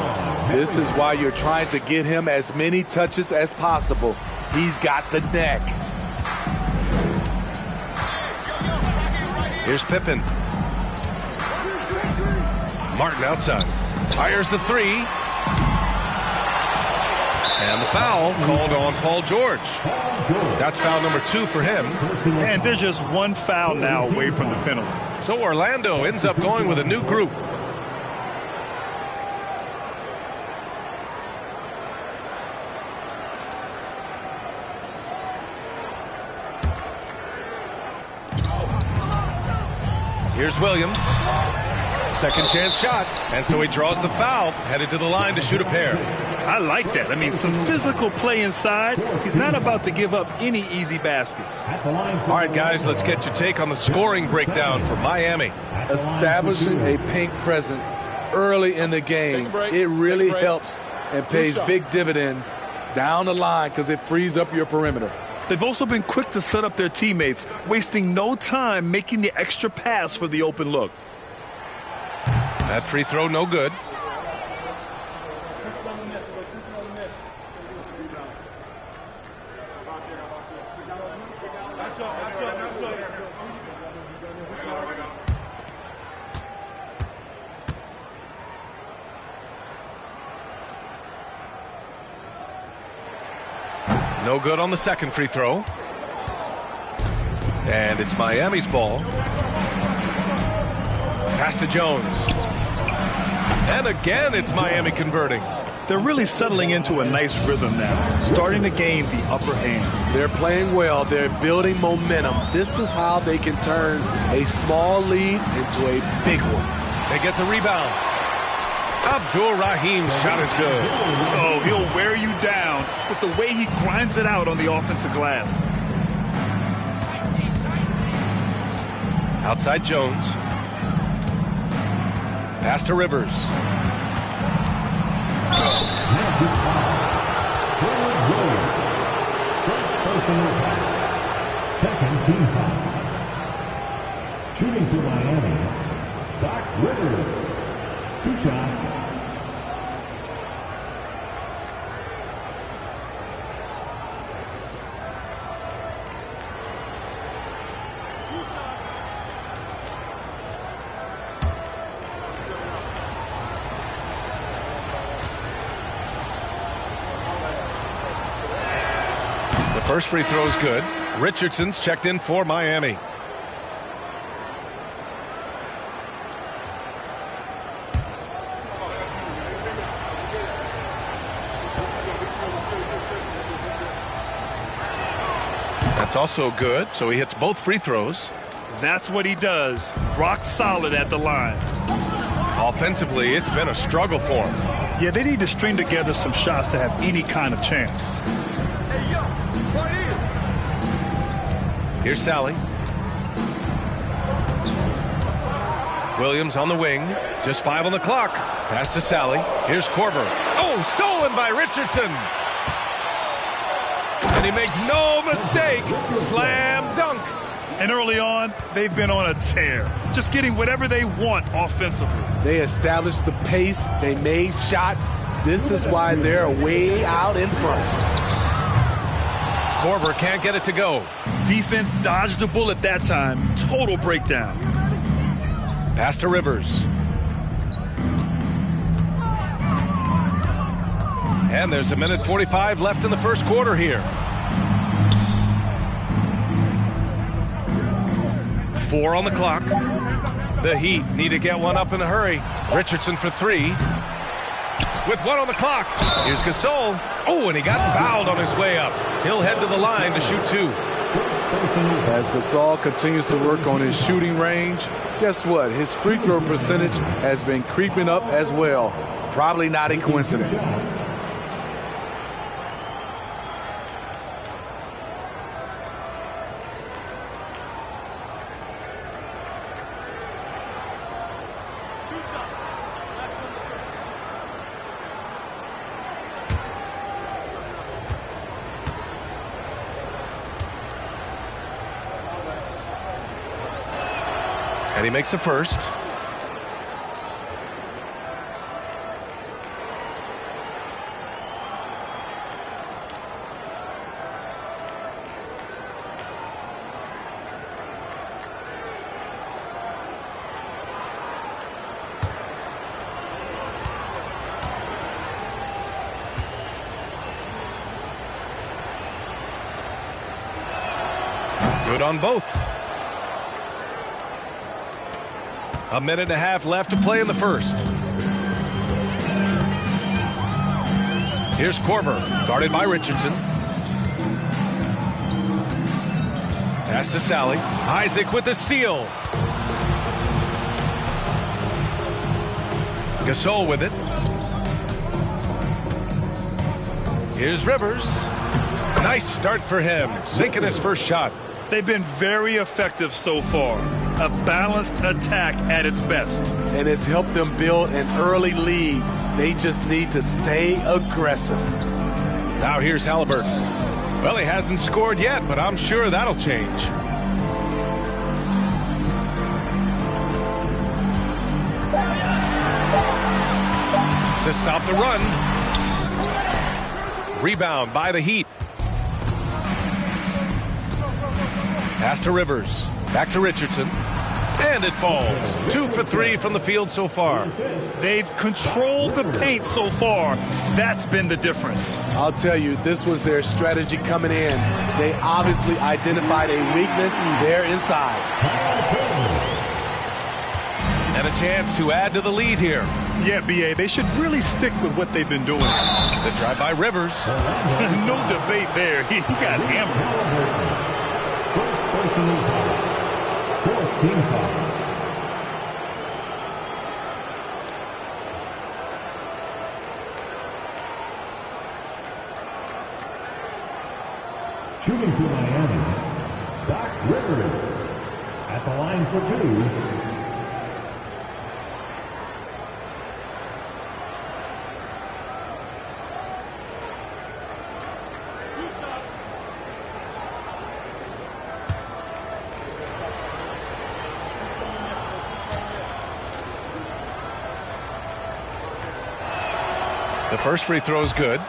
This is why you're trying to get him as many touches as possible. He's got the neck. Here's Pippen. Martin outside. Fires the three. And the foul called on Paul George. That's foul number 2 for him. And there's just one foul now away from the penalty. So Orlando ends up going with a new group. Here's Williams. Second chance shot. And so he draws the foul, headed to the line to shoot a pair. I like that. I mean, some physical play inside. He's not about to give up any easy baskets. All right, guys, let's get your take on the scoring breakdown for Miami. Establishing a pink presence early in the game. It really helps and pays big dividends down the line because it frees up your perimeter. They've also been quick to set up their teammates, wasting no time making the extra pass for the open look. That free throw, no good. No good on the second free throw. And it's Miami's ball. Pass to Jones. And again, it's Miami converting. They're really settling into a nice rhythm now, starting to gain the upper hand. They're playing well. They're building momentum. This is how they can turn a small lead into a big one. They get the rebound. Abdul-Rahim's shot is good. Oh, he'll wear you down with the way he grinds it out on the offensive glass. Outside Jones. Pass to Rivers. Second team foul. Shooting for Miami, Doc Rivers. 2 shots. The first free throw is good. Richardson's checked in for Miami. That's also good, so he hits both free throws. That's what he does. Rock solid at the line. Offensively, it's been a struggle for him. Yeah, they need to string together some shots to have any kind of chance. Here's Sally. Williams on the wing. Just 5 on the clock. Pass to Sally. Here's Korver. Oh, stolen by Richardson. And he makes no mistake. Slam dunk. And early on, they've been on a tear. Just getting whatever they want offensively. They established the pace. They made shots. This is why they're way out in front. Korver can't get it to go. Defense dodged a bullet that time. Total breakdown. Pass to Rivers. And there's a minute 45 left in the first quarter here. 4 on the clock. The Heat need to get one up in a hurry. Richardson for 3. With 1 on the clock. Here's Gasol. Oh, and he got fouled on his way up. He'll head to the line to shoot 2. As Gasol continues to work on his shooting range, guess what? His free throw percentage has been creeping up as well. Probably not a coincidence. And he makes a first. Good on both. A minute and a half left to play in the first. Here's Korver, guarded by Richardson. Pass to Sally. Isaac with the steal. Gasol with it. Here's Rivers. Nice start for him, sinking his first shot. They've been very effective so far. A balanced attack at its best. and it's helped them build an early lead. They just need to stay aggressive. Now here's Halliburton. Well, he hasn't scored yet, but I'm sure that'll change. To stop the run. Rebound by the Heat. Pass to Rivers. Back to Richardson. And it falls. 2 for 3 from the field so far. They've controlled the paint so far. That's been the difference. I'll tell you, this was their strategy coming in. They obviously identified a weakness there inside. And a chance to add to the lead here. Yeah, B.A., they should really stick with what they've been doing. The drive by Rivers. No debate there. He got hammered. Fourth team foul. Shooting for Miami, Doc Rivers at the line for 2. The first free throw is good.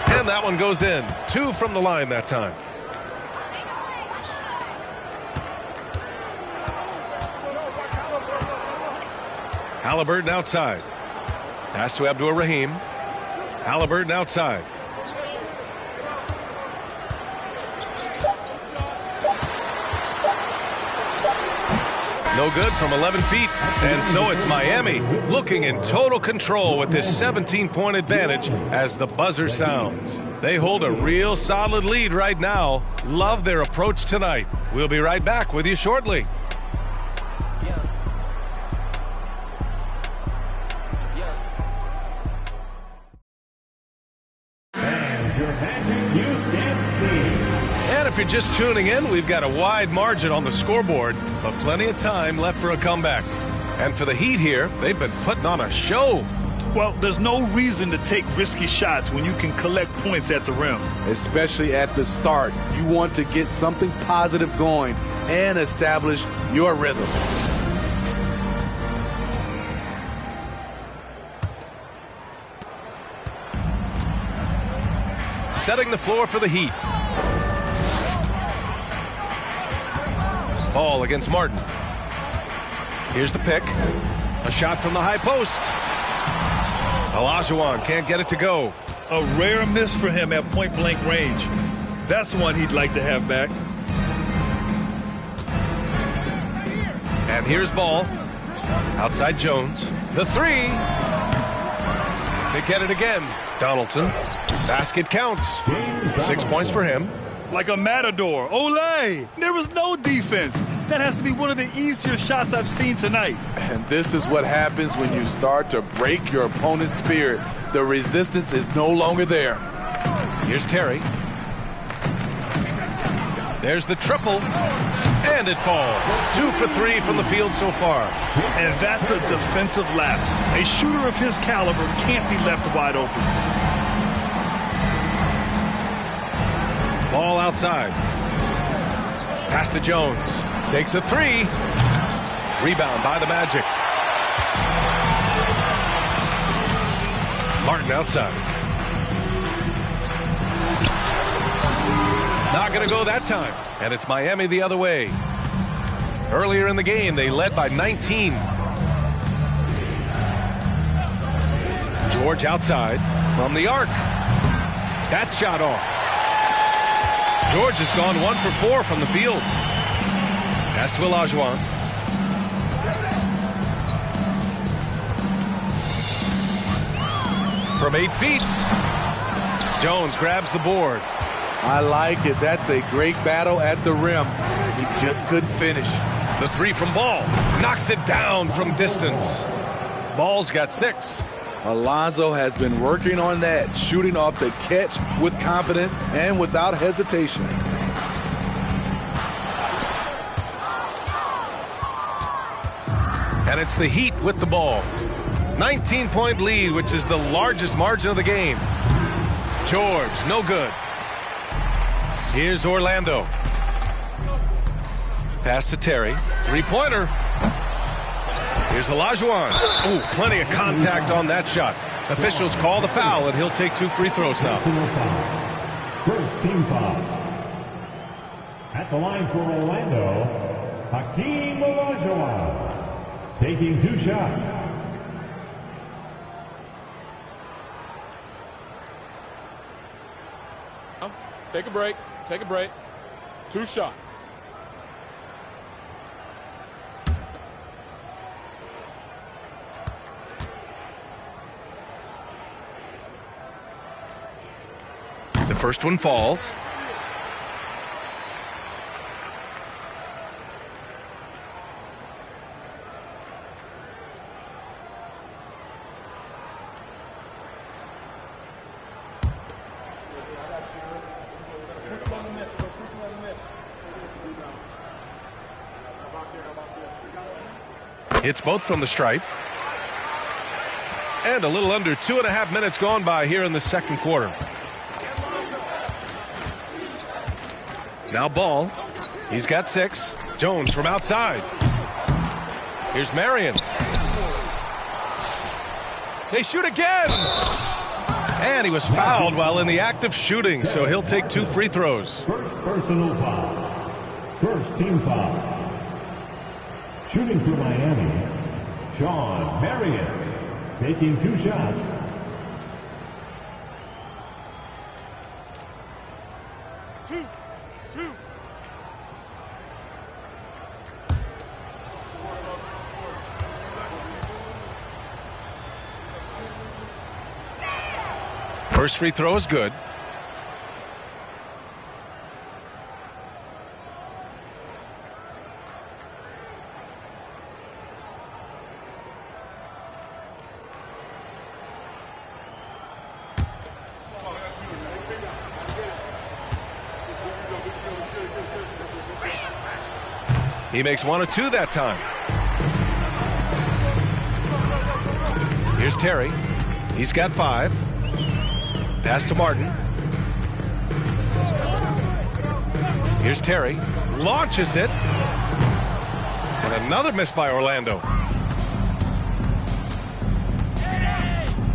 And that one goes in. 2 from the line that time. Halliburton outside. Pass to Abdur-Rahim. Halliburton outside. No good from 11 feet. And so it's Miami looking in total control with this 17-point advantage as the buzzer sounds. They hold a real solid lead right now. Love their approach tonight. We'll be right back with you shortly. And if you're just tuning in, we've got a wide margin on the scoreboard, but plenty of time left for a comeback. And for the Heat here, they've been putting on a show. Well, there's no reason to take risky shots when you can collect points at the rim. Especially at the start. You want to get something positive going and establish your rhythm. Setting the floor for the Heat. Ball against Martin. Here's the pick. A shot from the high post. Olajuwon can't get it to go. A rare miss for him at point-blank range. That's one he'd like to have back. And here's Ball. Outside Jones. The three. They get it again. Donaldson. Basket counts. 6 points for him. Like a matador. Olay! There was no defense. That has to be one of the easier shots I've seen tonight. And this is what happens when you start to break your opponent's spirit. The resistance is no longer there. Here's Terry. There's the triple. And it falls. 2 for 3 from the field so far. And that's a defensive lapse. A shooter of his caliber can't be left wide open. Ball outside. Pass to Jones. Takes a three. Rebound by the Magic. Martin outside. Not going to go that time. And it's Miami the other way. Earlier in the game, they led by 19. George outside from the arc. That shot off. George has gone 1 for 4 from the field. Pass to Olajuwon. From 8 feet. Jones grabs the board. I like it. That's a great battle at the rim. He just couldn't finish. The three from Ball. Knocks it down from distance. Ball's got 6. Alonzo has been working on that, shooting off the catch with confidence and without hesitation. And it's the Heat with the ball. 19-point lead, which is the largest margin of the game. George, no good. Here's Orlando. Pass to Terry. Three-pointer. Here's Olajuwon. Ooh, plenty of contact on that shot. Officials call the foul, and he'll take 2 free throws now. First team foul. At the line for Orlando, Hakeem Olajuwon, taking 2 shots. Take a break. Take a break. 2 shots. The first one falls. Hits both from the stripe. And a little under 2.5 minutes gone by here in the second quarter. Now Ball. He's got 6. Jones from outside. Here's Marion. They shoot again. And he was fouled while in the act of shooting, so he'll take 2 free throws. First personal foul. First team foul. Shooting for Miami, Sean Marion, taking 2 shots. Two. First free throw is good. He makes 1 of 2 that time. Here's Terry. He's got 5. Pass to Martin. Here's Terry. Launches it. And another miss by Orlando.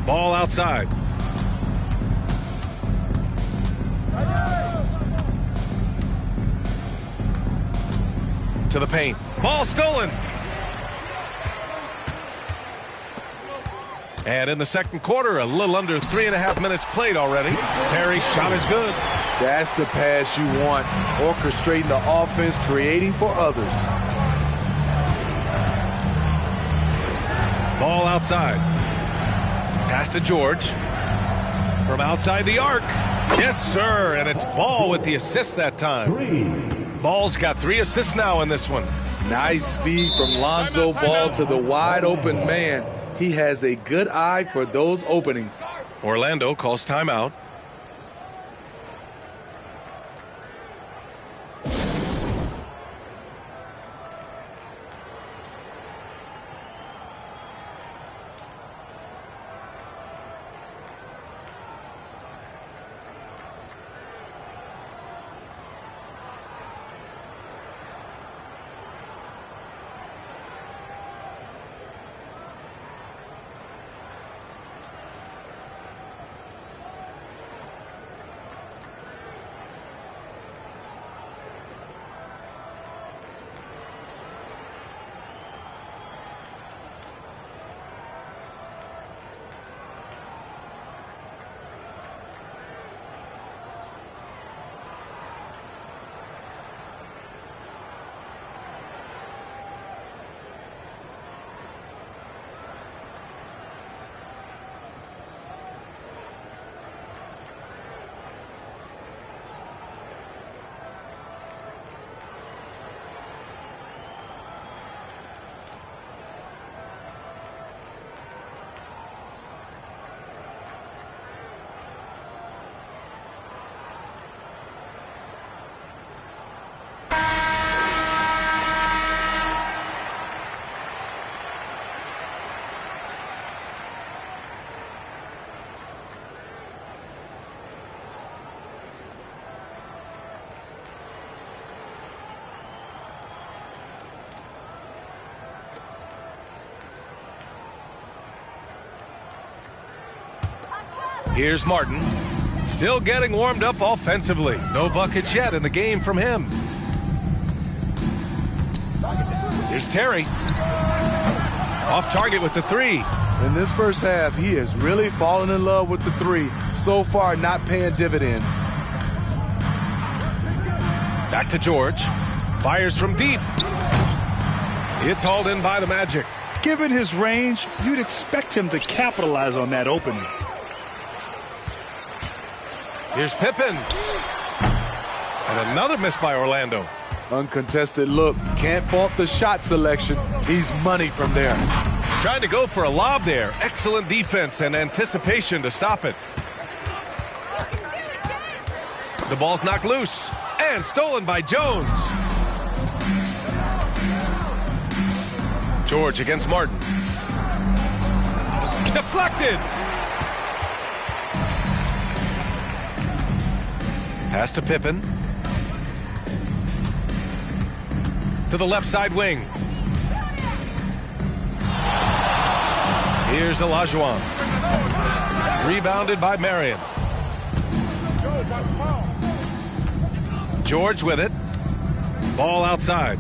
Ball outside. To the paint. Ball stolen. And in the second quarter, a little under 3.5 minutes played already. Terry's shot is good. That's the pass you want. Orchestrating the offense, creating for others. Ball outside. Pass to George. From outside the arc. Yes, sir. And it's Ball with the assist that time. Ball's got 3 assists now in this one. Nice speed from Lonzo Ball to the wide open man. He has a good eye for those openings. Orlando calls timeout. Here's Martin. Still getting warmed up offensively. No buckets yet in the game from him. Here's Terry. Off target with the three. In this first half, he has really fallen in love with the three. So far, not paying dividends. Back to George. Fires from deep. It's hauled in by the Magic. Given his range, you'd expect him to capitalize on that opening. Here's Pippen. And another miss by Orlando. Uncontested look. Can't fault the shot selection. He's money from there. Trying to go for a lob there. Excellent defense and anticipation to stop it. The ball's knocked loose and stolen by Jones. George against Martin. Deflected. Pass to Pippen. To the left side wing. Here's Olajuwon. Rebounded by Marion. George with it. Ball outside.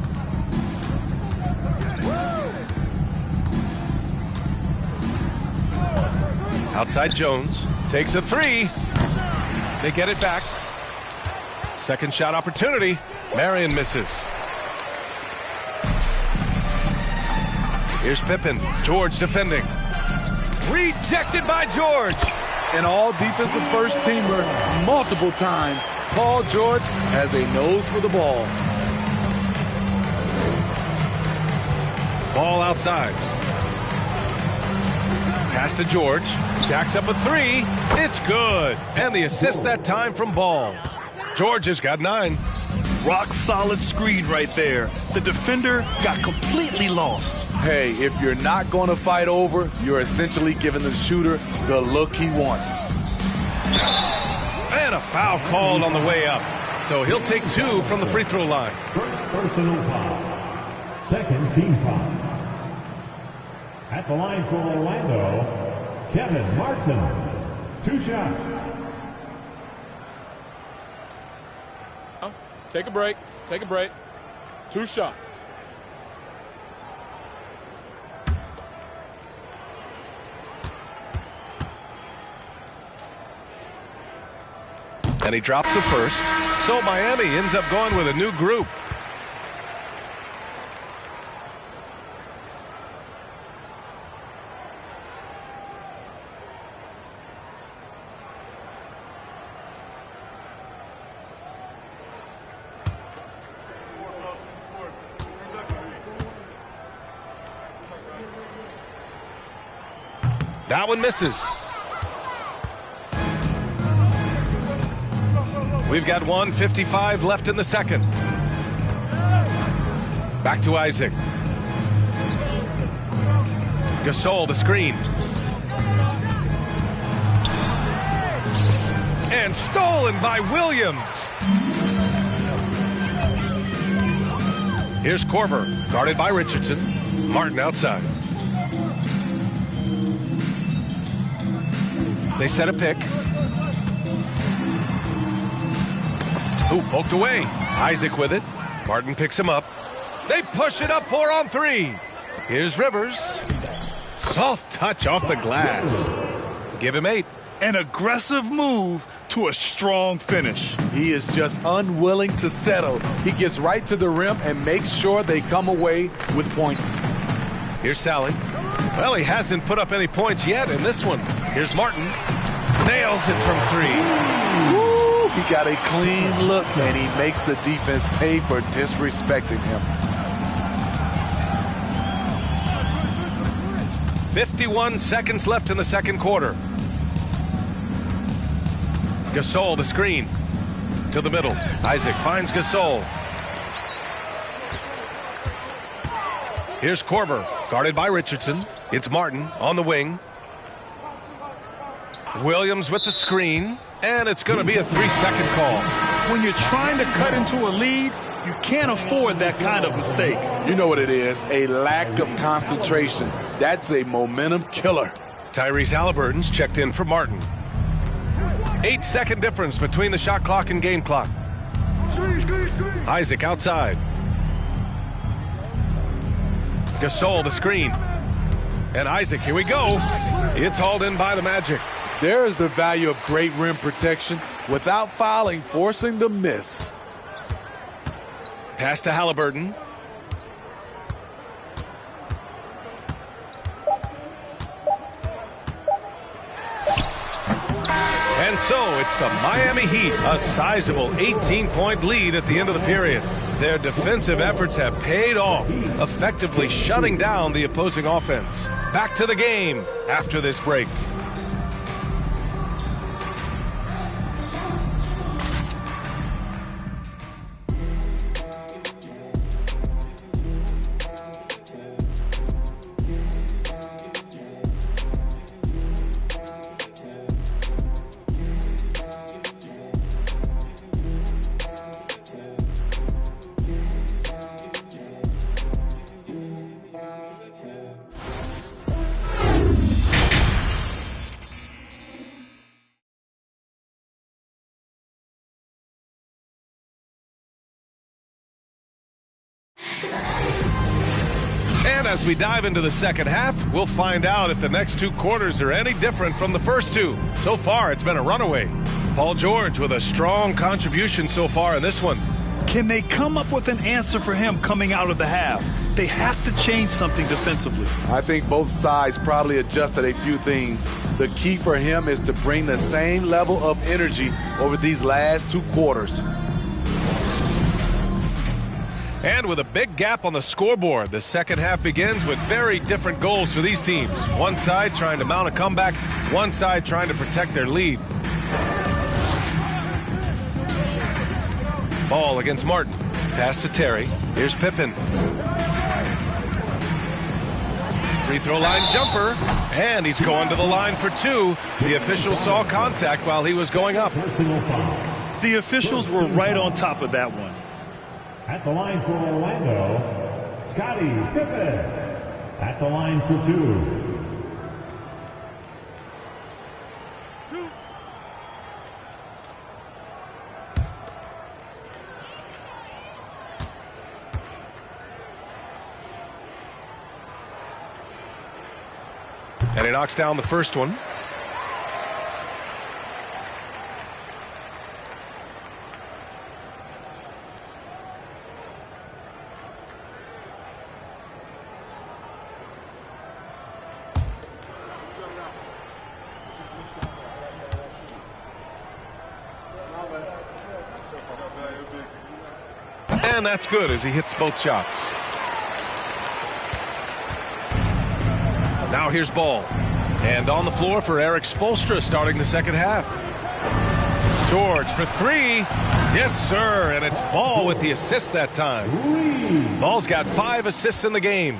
Outside Jones. Takes a three. They get it back. Second shot opportunity. Marion misses. Here's Pippen. George defending. Rejected by George. An all-defensive first-teamer multiple times. Paul George has a nose for the ball. Ball outside. Pass to George. Jacks up a three. It's good. And the assist that time from Ball. George has got 9. Rock solid screen right there. The defender got completely lost. Hey, if you're not going to fight over, you're essentially giving the shooter the look he wants. And a foul called on the way up. So he'll take 2 from the free throw line. First personal foul. Second team foul. At the line for Orlando, Kevin Martin. 2 shots. Take a break. Take a break. 2 shots. And he drops the first. So Miami ends up going with a new group. That one misses. We've got 1:55 left in the second. Back to Isaac. Gasol, the screen. And stolen by Williams. Here's Korver, guarded by Richardson. Martin outside. They set a pick. Ooh, poked away. Isaac with it. Martin picks him up. They push it up 4 on 3. Here's Rivers. Soft touch off the glass. Give him 8. An aggressive move to a strong finish. He is just unwilling to settle. He gets right to the rim and makes sure they come away with points. Here's Sally. Well, he hasn't put up any points yet in this one. Here's Martin. Nails it from 3. Woo, he got a clean look, and he makes the defense pay for disrespecting him. 51 seconds left in the second quarter. Gasol, the screen. To the middle. Isaac finds Gasol. Here's Korver, guarded by Richardson. It's Martin on the wing. Williams with the screen. And it's going to be a 3-second call. When you're trying to cut into a lead, you can't afford that kind of mistake. You know what it is, a lack of concentration. That's a momentum killer. Tyrese Halliburton's checked in for Martin. 8-second difference between the shot clock and game clock. Isaac outside. Gasol the screen. And Isaac, here we go. It's hauled in by the Magic. There is the value of great rim protection without fouling, forcing the miss. Pass to Halliburton. And so it's the Miami Heat, a sizable 18-point lead at the end of the period. Their defensive efforts have paid off, effectively shutting down the opposing offense. Back to the game after this break. And as we dive into the second half, we'll find out if the next two quarters are any different from the first two. So far, it's been a runaway. Paul George with a strong contribution so far in this one. Can they come up with an answer for him coming out of the half? They have to change something defensively. I think both sides probably adjusted a few things. The key for him is to bring the same level of energy over these last two quarters. And with a big gap on the scoreboard, the second half begins with very different goals for these teams. One side trying to mount a comeback, one side trying to protect their lead. Ball against Martin. Pass to Terry. Here's Pippen. Free throw line jumper, and he's going to the line for two. The official saw contact while he was going up. The officials were right on top of that one. At the line for Orlando, Scottie Pippen. At the line for two. And he knocks down the first one. And that's good as he hits both shots. Now here's Ball. And on the floor for Eric Spoelstra starting the second half. George for three. Yes, sir. And it's Ball with the assist that time. Ball's got 5 assists in the game.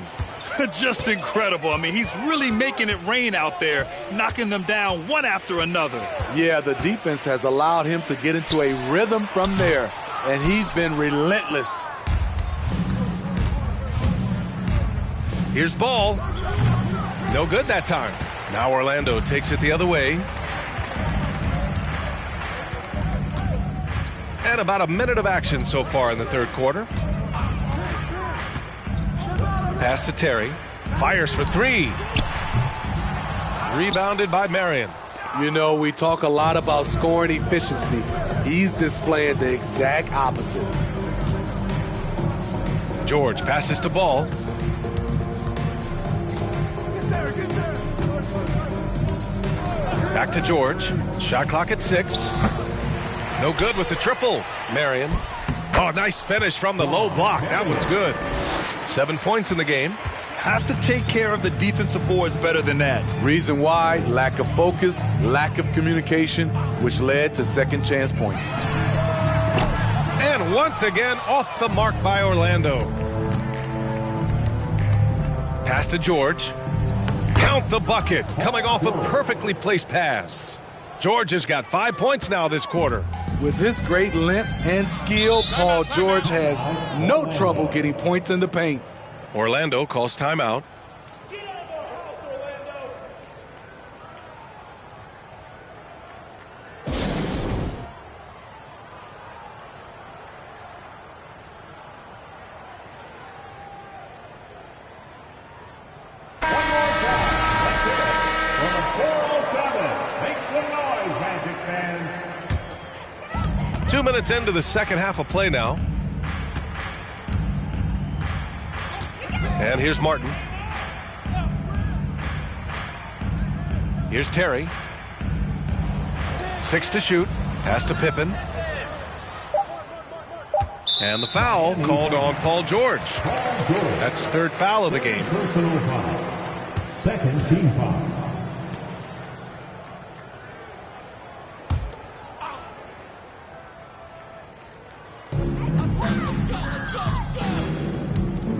Just incredible. I mean, he's really making it rain out there, knocking them down one after another. Yeah, the defense has allowed him to get into a rhythm from there, and he's been relentless. Here's Ball. No good that time. Now Orlando takes it the other way. And about a minute of action so far in the third quarter. Pass to Terry. Fires for three. Rebounded by Marion. You know, we talk a lot about scoring efficiency. He's displaying the exact opposite. George passes to Ball. Back to George. Shot clock at 6. No good with the triple. Marion. Oh, nice finish from the low block. That was good. 7 points in the game. Have to take care of the defensive boards better than that. Reason why? Lack of focus, lack of communication, which led to second chance points. And once again, off the mark by Orlando. Pass to George. Count the bucket, coming off a perfectly placed pass. George has got 5 points now this quarter. With his great length and skill, Paul George has no trouble getting points in the paint. Orlando calls timeout. 2 minutes into the second half of play now. And here's Martin. Here's Terry. 6 to shoot. Pass to Pippen. And the foul called on Paul George. That's his 3rd foul of the game. Personal foul. Second team foul.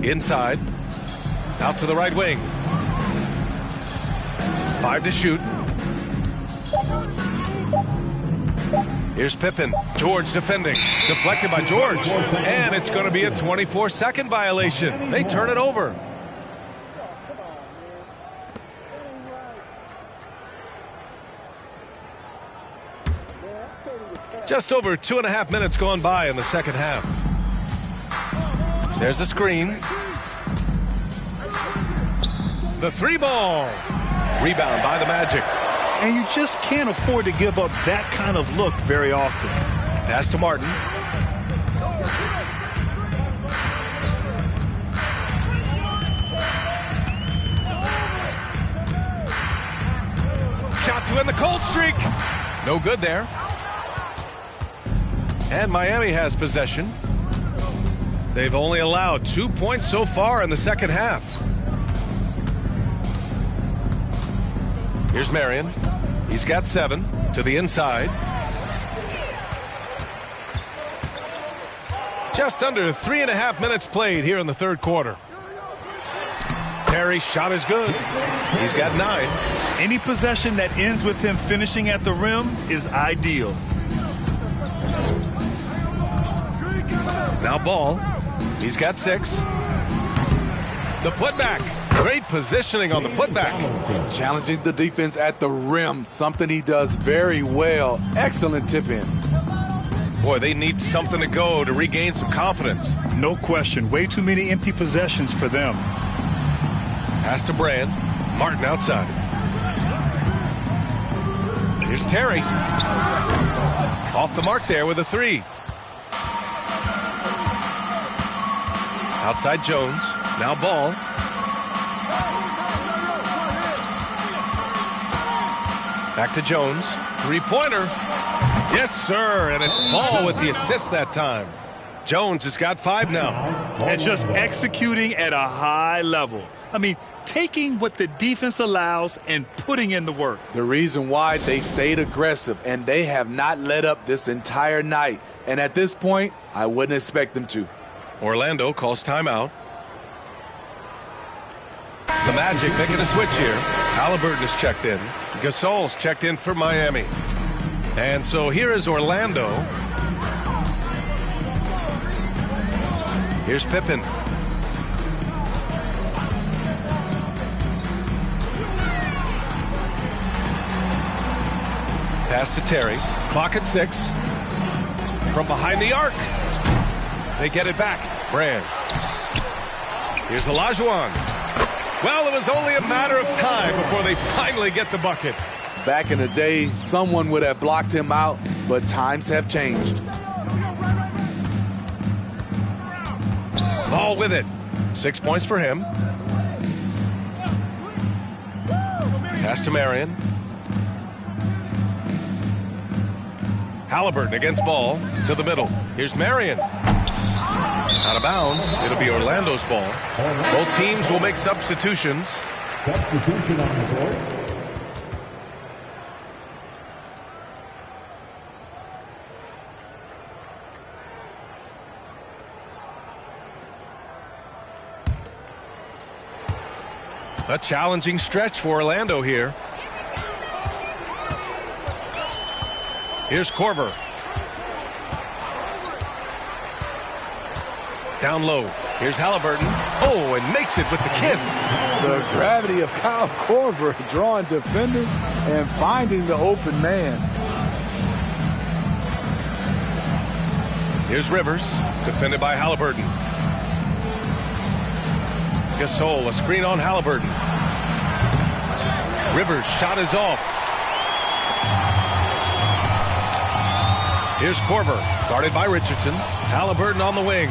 Inside. Out to the right wing. 5 to shoot. Here's Pippen. George defending. Deflected by George. And it's going to be a 24-second violation. They turn it over. Just over 2.5 minutes gone by in the second half. There's a screen. The 3-ball. Rebound by the Magic. And you just can't afford to give up that kind of look very often. Pass to Martin. Shot to end the cold streak. No good there. And Miami has possession. They've only allowed 2 points so far in the second half. Here's Marion. He's got 7 to the inside. Just under 3.5 minutes played here in the third quarter. Terry's shot is good. He's got 9. Any possession that ends with him finishing at the rim is ideal. Now Ball. He's got 6. The putback. Great positioning on the putback. Challenging the defense at the rim, something he does very well. Excellent tip in. Boy, they need something to go to regain some confidence. No question. Way too many empty possessions for them. Pass to Brand. Martin outside. Here's Terry. Off the mark there with a 3. Outside Jones. Now Ball. Back to Jones. 3-pointer. Yes, sir. And it's Ball with the assist that time. Jones has got 5 now. And just executing at a high level. I mean, taking what the defense allows and putting in the work. The reason why they stayed aggressive, and they have not let up this entire night. And at this point, I wouldn't expect them to. Orlando calls timeout. The Magic making a switch here. Halliburton is checked in. Gasol's checked in for Miami. And so here is Orlando. Here's Pippen. Pass to Terry. Clock at 6. From behind the arc. They get it back. Brand. Here's Olajuwon. Well, it was only a matter of time before they finally get the bucket. Back in the day, someone would have blocked him out, but times have changed. Ball with it. 6 points for him. Pass to Marion. Halliburton against Ball to the middle. Here's Marion. Out of bounds. It'll be Orlando's ball. Both teams will make substitutions. Substitution on the board. A challenging stretch for Orlando here. Here's Korver. Down low. Here's Halliburton. Oh, and makes it with the kiss. The gravity of Kyle Korver drawing defenders and finding the open man. Here's Rivers, defended by Halliburton. Gasol, a screen on Halliburton. Rivers' shot is off. Here's Korver, guarded by Richardson. Halliburton on the wing.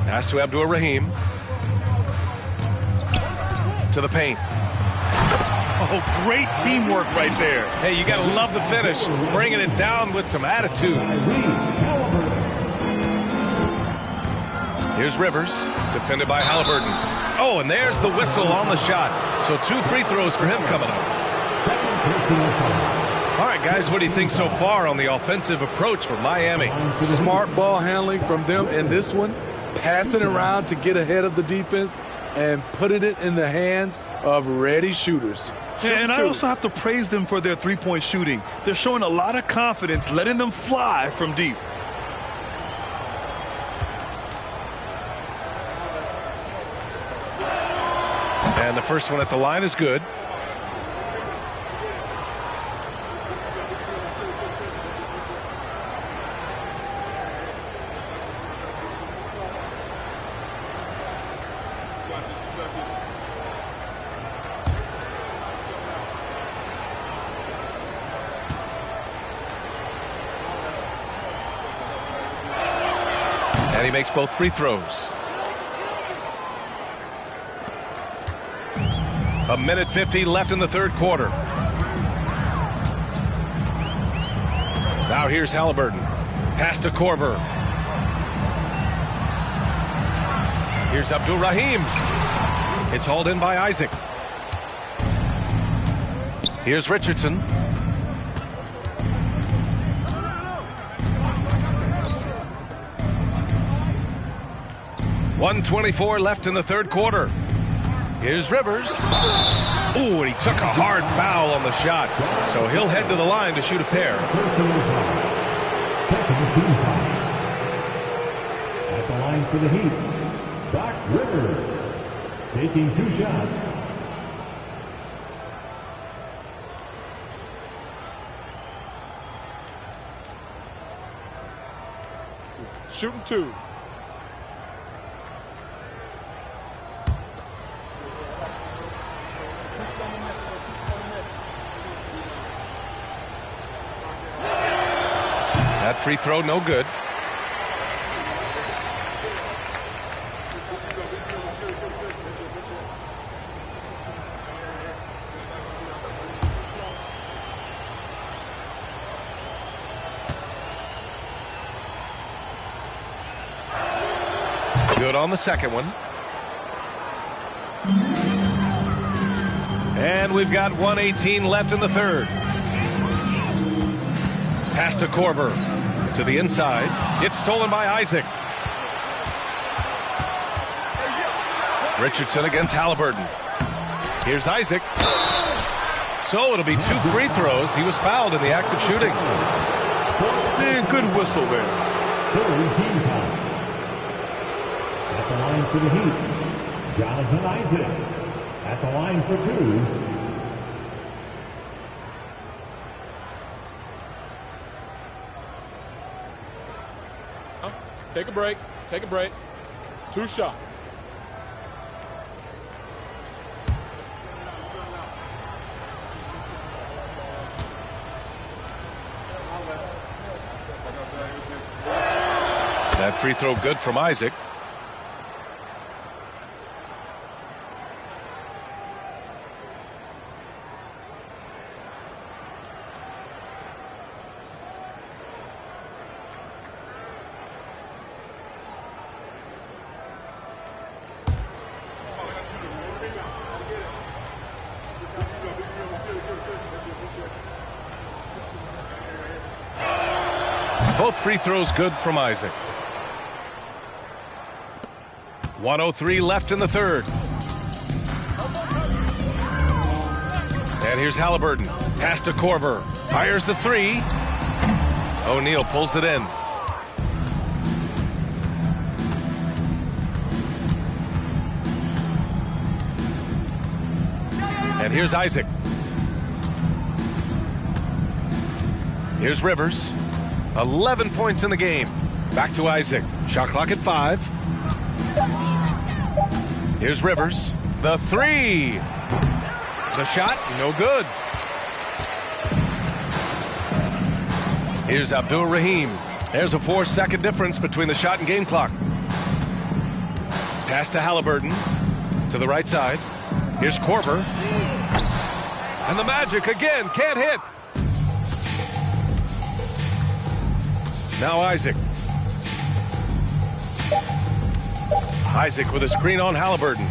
Pass to Abdur-Rahim. To the paint. Oh, great teamwork right there. Hey, you got to love the finish. Bringing it down with some attitude. Here's Rivers, defended by Halliburton. Oh, and there's the whistle on the shot. So 2 free throws for him coming up. All right, guys, what do you think so far on the offensive approach for Miami? Smart ball handling from them in this one. Passing around to get ahead of the defense and putting it in the hands of ready shooters. And I also have to praise them for their three-point shooting. They're showing a lot of confidence, letting them fly from deep. And the first one at the line is good. And he makes both free throws. A minute 50 left in the third quarter. Now here's Halliburton. Pass to Korver. Here's Abdur-Rahim. It's hauled in by Isaac. Here's Richardson. .124 left in the third quarter. Here's Rivers. Ooh, and he took a hard foul on the shot. So he'll head to the line to shoot a pair. Second team foul. At the line for the Heat, Doc Rivers, taking 2 shots. Shooting 2. That free throw, no good. Good on the second one. And we've got 1:18 left in the third. Pass to Korver. To the inside. It's stolen by Isaac. Richardson against Halliburton. Here's Isaac. So it'll be 2 free throws. He was fouled in the act of shooting. Man, good whistle there. Third team foul. At the line for the Heat, Jonathan Isaac. At the line for 2. Take a break. Take a break. 2 shots. That free throw good from Isaac. Both free throws good from Isaac. 1:03 left in the third. And here's Halliburton. Pass to Korver. Fires the 3. O'Neal pulls it in. And here's Isaac. Here's Rivers. 11 points in the game. Back to Isaac. Shot clock at 5. Here's Rivers. The 3. The shot, no good. Here's Abdul Rahim. There's a 4-second difference between the shot and game clock. Pass to Halliburton to the right side. Here's Korver. And the Magic again can't hit. Now Isaac. Isaac with a screen on Halliburton.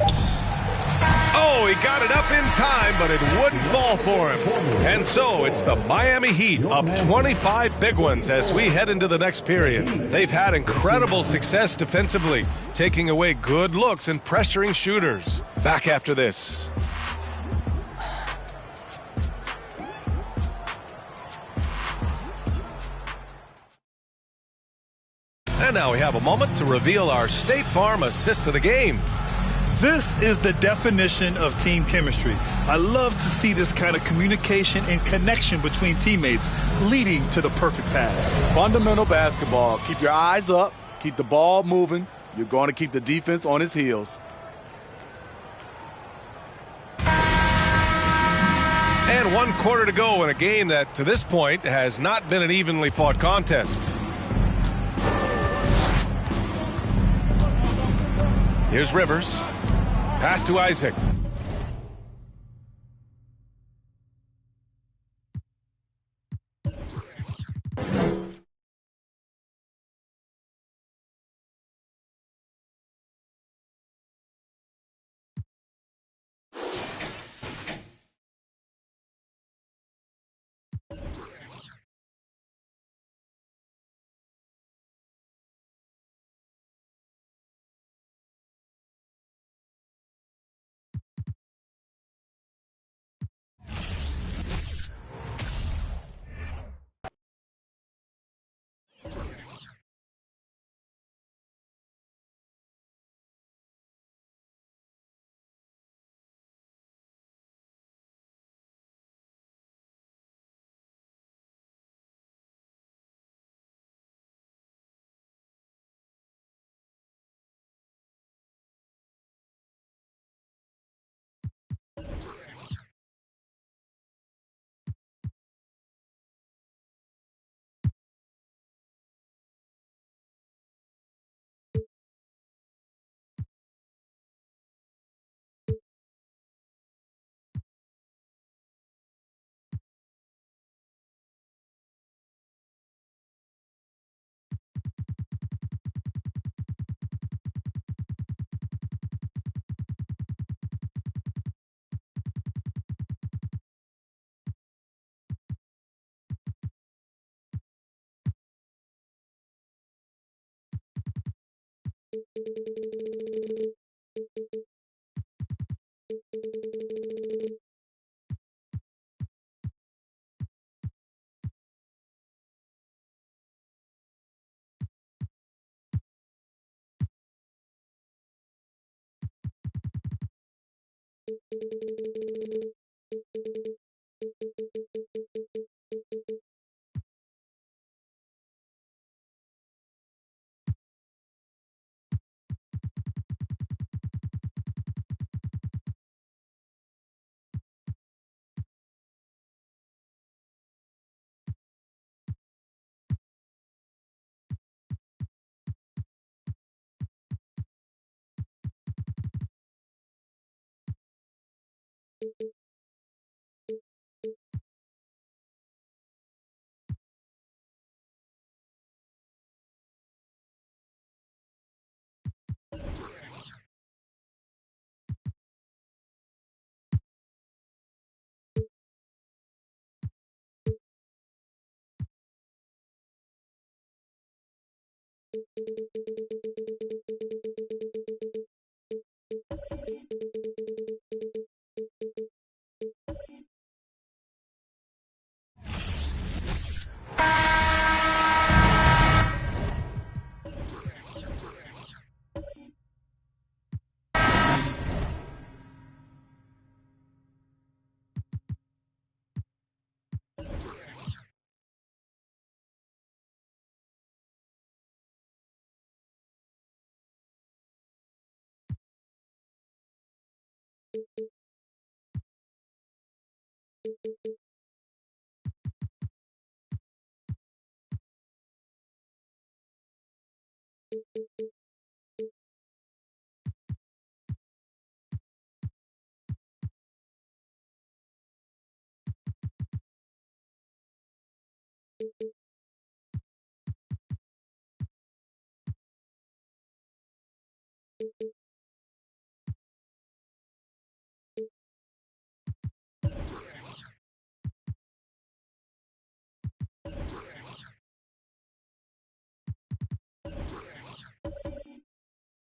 Oh, he got it up in time, but it wouldn't fall for him. And so it's the Miami Heat up 25 big ones as we head into the next period. They've had incredible success defensively, taking away good looks and pressuring shooters. Back after this. And now we have a moment to reveal our State Farm assist of the game. This is the definition of team chemistry. I love to see this kind of communication and connection between teammates leading to the perfect pass. Fundamental basketball. Keep your eyes up. Keep the ball moving. You're going to keep the defense on its heels. And 1 quarter to go in a game that, to this point, has not been an evenly fought contest. Here's Rivers. Pass to Isaac.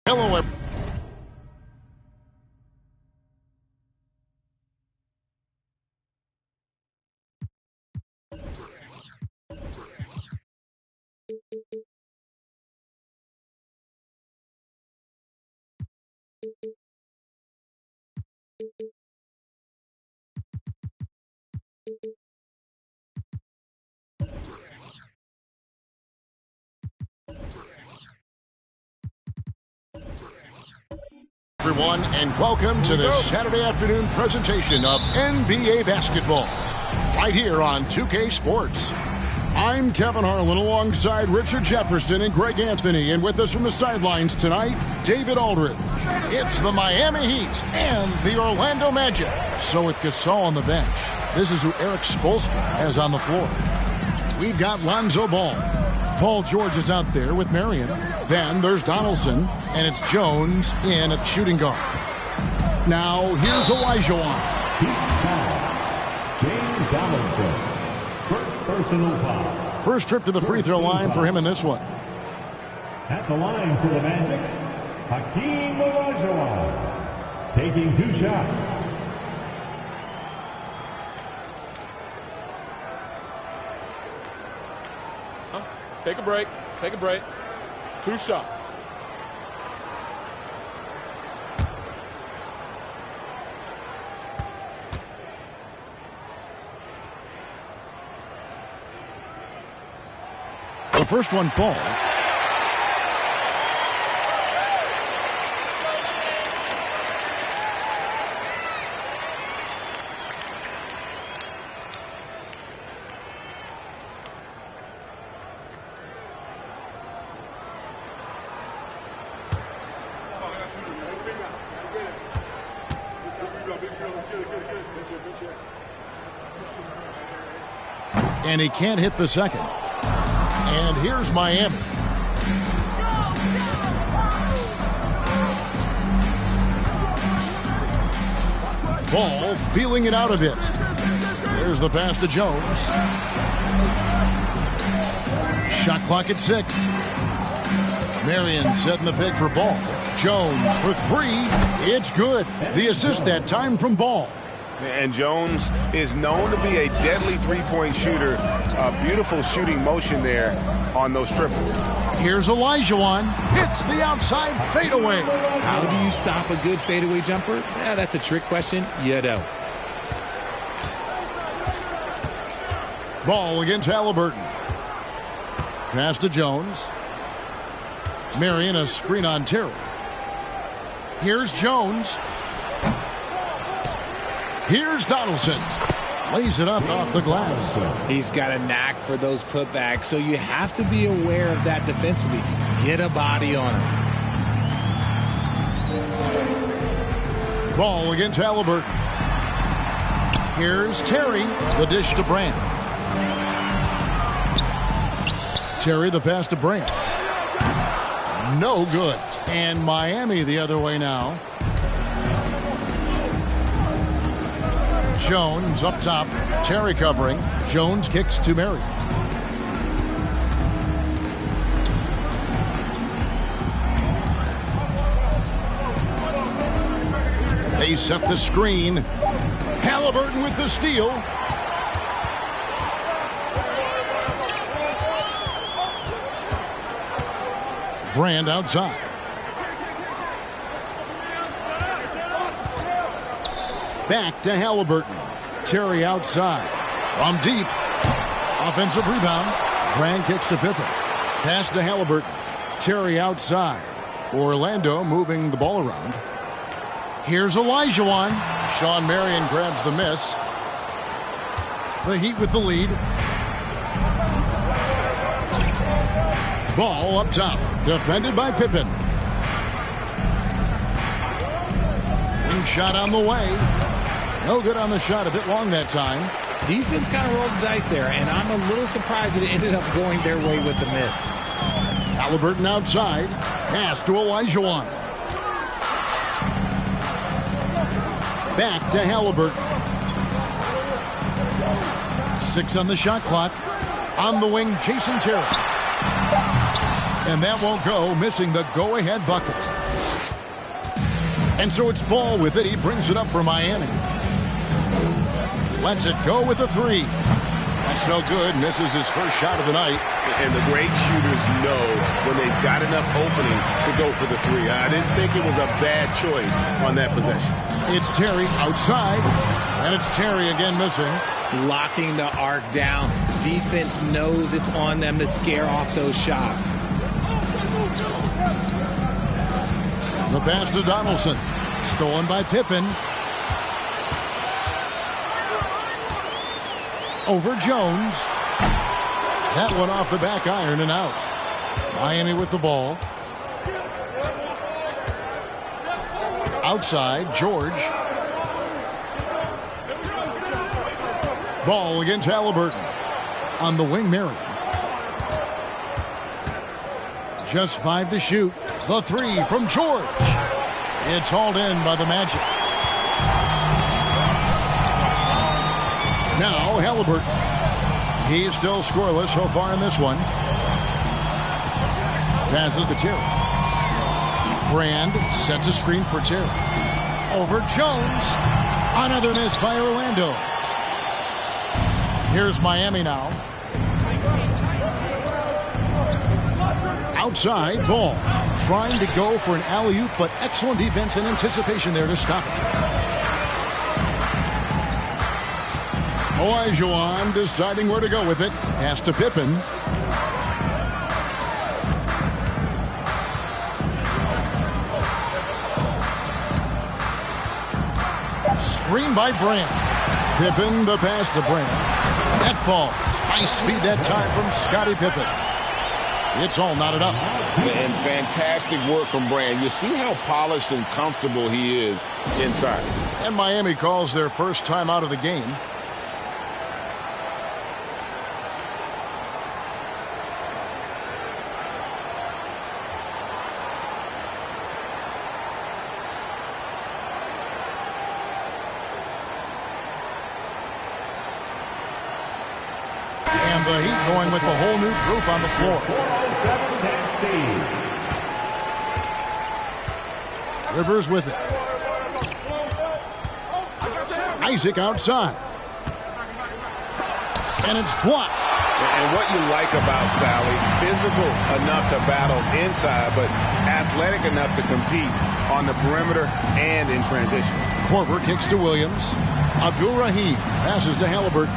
Hello, everyone, and welcome to this Saturday afternoon presentation of NBA basketball, right here on 2K Sports. I'm Kevin Harlan alongside Richard Jefferson and Greg Anthony, and with us from the sidelines tonight, David Aldridge. It's the Miami Heat and the Orlando Magic. So with Gasol on the bench, this is who Eric Spoelstra has on the floor. We've got Lonzo Ball. Paul George is out there with Marion. Then there's Donaldson, and it's Jones in at shooting guard. Now here's Olajuwon. James Donaldson. First personal foul. First trip to the free throw line for him in this one. At the line for the Magic, Hakeem Olajuwon. Taking 2 shots. Take a break. Take a break. 2 shots. The first one falls. And he can't hit the second. And here's Miami. Ball feeling it out a bit. There's the pass to Jones. Shot clock at 6. Marion setting the pick for Ball. Jones for 3. It's good. The assist that time from Ball. And Jones is known to be a deadly three-point shooter. A beautiful shooting motion there on those triples. Here's Olajuwon. Hits the outside fadeaway. How do you stop a good fadeaway jumper? That's a trick question. You don't. Ball against Halliburton. Pass to Jones. Marion, a screen on Terry. Here's Jones. Here's Donaldson. Lays it up off the glass. He's got a knack for those putbacks, so you have to be aware of that defensively. Get a body on him. Ball against Halliburton. Here's Terry. The dish to Brand. Terry, the pass to Brand. No good. And Miami the other way now. Jones up top. Terry covering. Jones kicks to Mary. They set the screen. Halliburton with the steal. Brand outside. Back to Halliburton. Terry outside. From deep. Offensive rebound. Brand kicks to Pippen. Pass to Halliburton. Terry outside. Orlando moving the ball around. Here's Olajuwon. Sean Marion grabs the miss. The Heat with the lead. Ball up top. Defended by Pippen. Wing shot on the way. No good on the shot. A bit long that time. Defense kind of rolled the dice there, and I'm a little surprised that it ended up going their way with the miss. Halliburton outside. Pass to Olajuwon. Back to Halliburton. 6 on the shot clock. On the wing, Jason Terry. And that won't go, missing the go-ahead bucket. And so it's Ball with it. He brings it up for Miami. Lets it go with the three. That's no good. Misses his first shot of the night. And the great shooters know when they've got enough opening to go for the three. I didn't think it was a bad choice on that possession. It's Terry outside. And it's Terry again missing. Locking the arc down. Defense knows it's on them to scare off those shots. The pass to Donaldson. Stolen by Pippen. Over Jones. That one off the back iron and out. Miami with the ball. Outside, George. Ball against Halliburton. On the wing, Marion. Just 5 to shoot. The three from George. It's hauled in by the Magic. Now Halliburton. He's still scoreless so far in this one. Passes to Terry. Brand sets a screen for Terry. Over Jones. Another miss by Orlando. Here's Miami now. Outside, Ball. Trying to go for an alley-oop, but excellent defense and anticipation there to stop it. Olajuwon deciding where to go with it. Pass to Pippen. Screen by Brand. Pippen, the pass to Brand. That falls. Nice feed that time from Scottie Pippen. It's all knotted up. And fantastic work from Brand. You see how polished and comfortable he is inside. And Miami calls their first time out of the game. And the Heat going with the whole new group on the floor. Rivers with it. Isaac outside. And it's blocked. And what you like about Sally, physical enough to battle inside, but athletic enough to compete on the perimeter and in transition. Korver kicks to Williams. Abdul Rahim passes to Halliburton.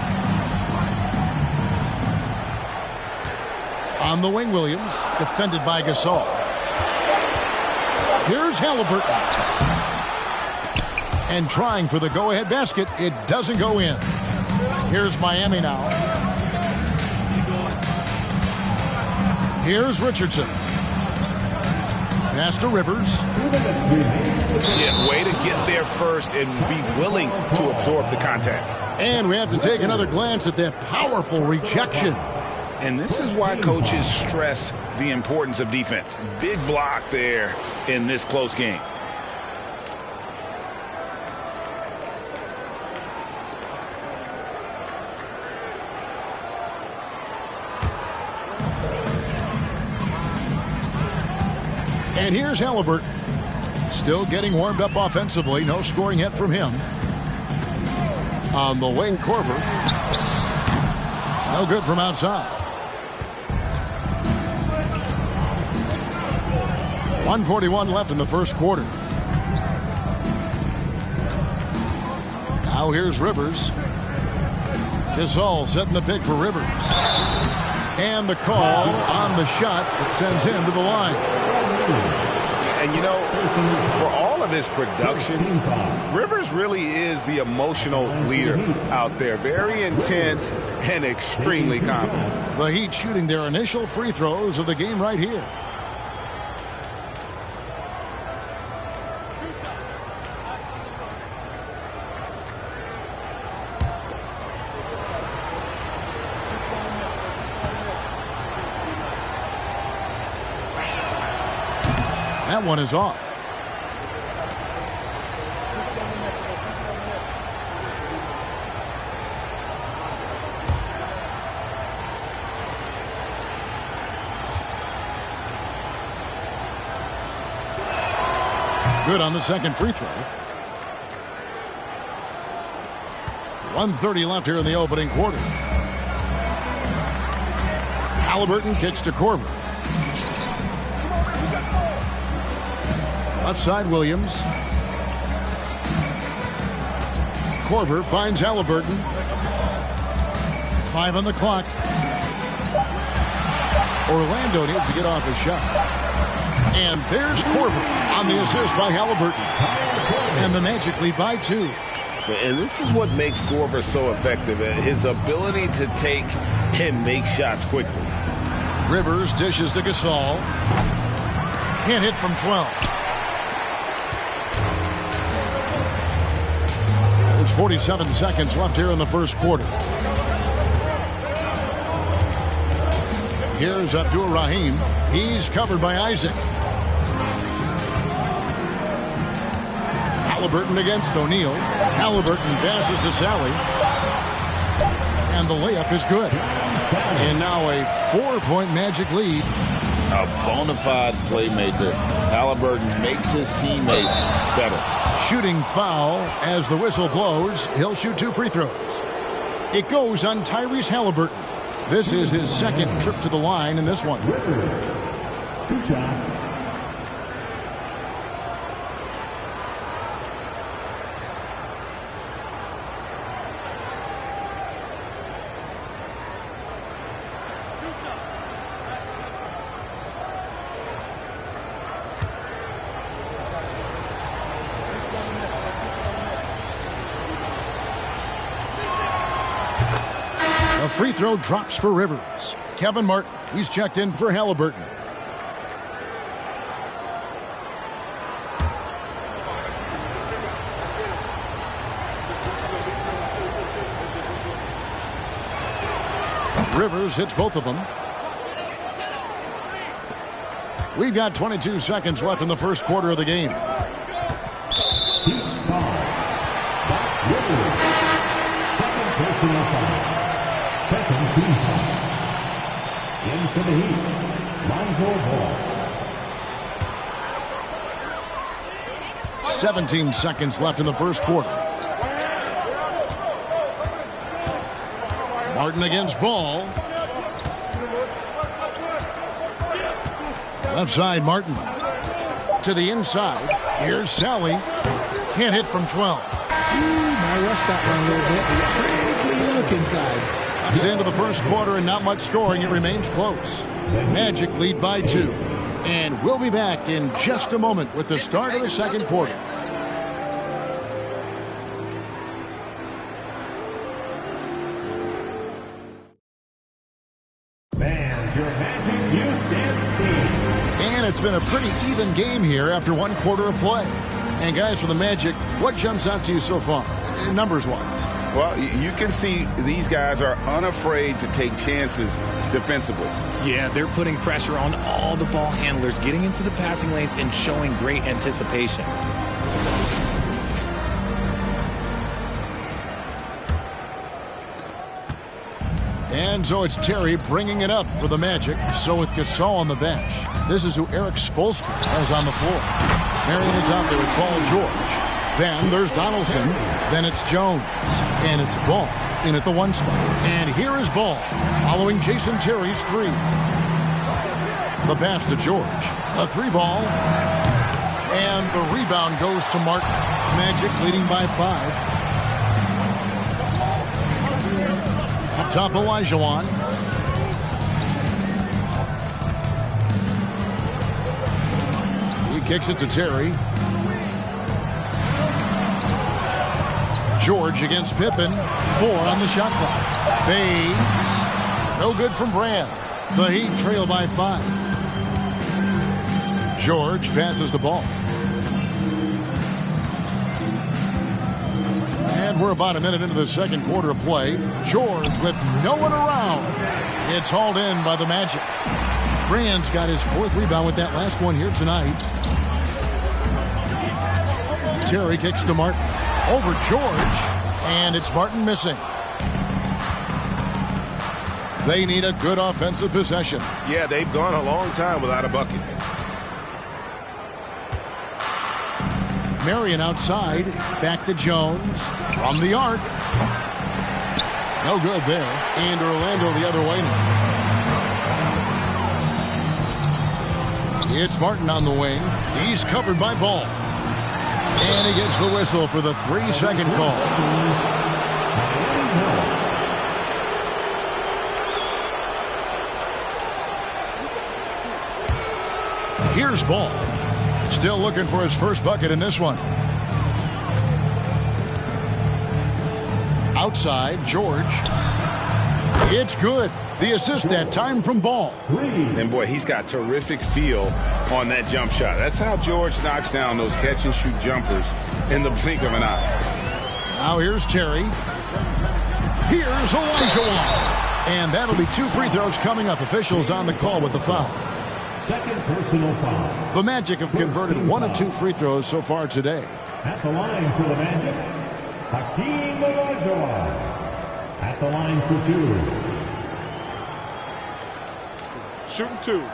On the wing, Williams, defended by Gasol. Here's Halliburton. And trying for the go-ahead basket. It doesn't go in. Here's Miami now. Here's Richardson. Pass to Rivers. Yeah, way to get there first and be willing to absorb the contact. And we have to take another glance at that powerful rejection. And this is why coaches stress the importance of defense. Big block there in this close game. And here's Halliburton. Still getting warmed up offensively. No scoring yet from him. On the wing, Korver. No good from outside. 1:41 left in the first quarter. Now here's Rivers. Gasol setting the pick for Rivers. And the call on the shot that sends him to the line. And you know, for all of his production, Rivers really is the emotional leader out there. Very intense and extremely confident. The Heat shooting their initial free throws of the game right here. That one is off. Good on the second free throw. 1:30 left here in the opening quarter. Halliburton kicks to Korver. Left side, Williams. Korver finds Halliburton. 5 on the clock. Orlando needs to get off a shot. And there's Korver on the assist by Halliburton. And the Magic lead by 2. And this is what makes Korver so effective, his ability to take and make shots quickly. Rivers dishes to Gasol. Can't hit from 12. There's 47 seconds left here in the first quarter. Here's Abdur-Rahim. He's covered by Isaac. Halliburton against O'Neal. Halliburton passes to Sally. And the layup is good. And now a 4-point Magic lead. A bona fide playmaker. Halliburton makes his teammates better. Shooting foul as the whistle blows. He'll shoot 2 free throws. It goes on Tyrese Halliburton. This is his second trip to the line in this one. 2 shots. Free throw drops for Rivers. Kevin Martin, he's checked in for Halliburton. Rivers hits both of them. We've got 22 seconds left in the first quarter of the game. Second personal foul. Second team foul. In for the Heat, Lonzo Ball. 17 seconds left in the first quarter. Martin against Ball. Left side, Martin. To the inside. Here's Sally. Can't hit from 12. Might rush that one a little bit. Pretty clean look inside. It's the end of the first quarter and not much scoring. It remains close. Magic lead by 2. And we'll be back in just a moment with the start of the second quarter. And your Magic Youth Dance Team. And it's been a pretty even game here after 1 quarter of play. And guys, for the Magic, what jumps out to you so far, numbers-wise? Well, you can see these guys are unafraid to take chances defensively. Yeah, they're putting pressure on all the ball handlers, getting into the passing lanes and showing great anticipation. And so it's Terry bringing it up for the Magic. So with Gasol on the bench, this is who Eric Spoelstra has on the floor. Marion is out there with Paul George. Then there's Donaldson. Then it's Jones. And it's Ball in at the 1 spot. And here is Ball following Jason Terry's 3. The pass to George. A 3 ball. And the rebound goes to Martin. Magic leading by 5. Up top, Olajuwon. He kicks it to Terry. George against Pippen. 4 on the shot clock. Fades. No good from Brand. The Heat trail by 5. George passes the ball. And we're about a minute into the second quarter of play. George with no one around. It's hauled in by the Magic. Brand's got his 4th rebound with that last one here tonight. Terry kicks to Martin. Over George. And it's Martin missing. They need a good offensive possession. Yeah, they've gone a long time without a bucket. Marion outside. Back to Jones. From the arc. No good there. And Orlando the other way now. It's Martin on the wing. He's covered by Ball. And he gets the whistle for the 3-second call. Here's Ball. Still looking for his first bucket in this one. Outside, George. It's good. The assist that time from Ball. And boy, he's got terrific feel on that jump shot. That's how George knocks down those catch-and-shoot jumpers in the blink of an eye. Now here's Terry. Here's Olajuwon. And that'll be 2 free throws coming up. Officials on the call with the foul. Second personal foul. The Magic have converted 1 of 2 free throws so far today. At the line for the Magic, Hakeem Olajuwon. At the line for 2. Shooting 2.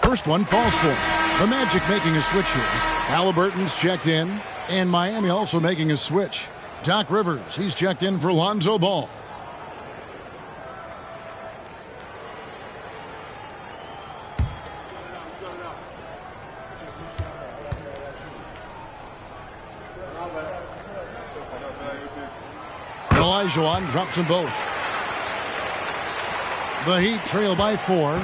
First one falls for him. The Magic making a switch here. Halliburton's checked in, and Miami also making a switch. Doc Rivers, he's checked in for Lonzo Ball. Olajuwon drops them both. The Heat trail by 4.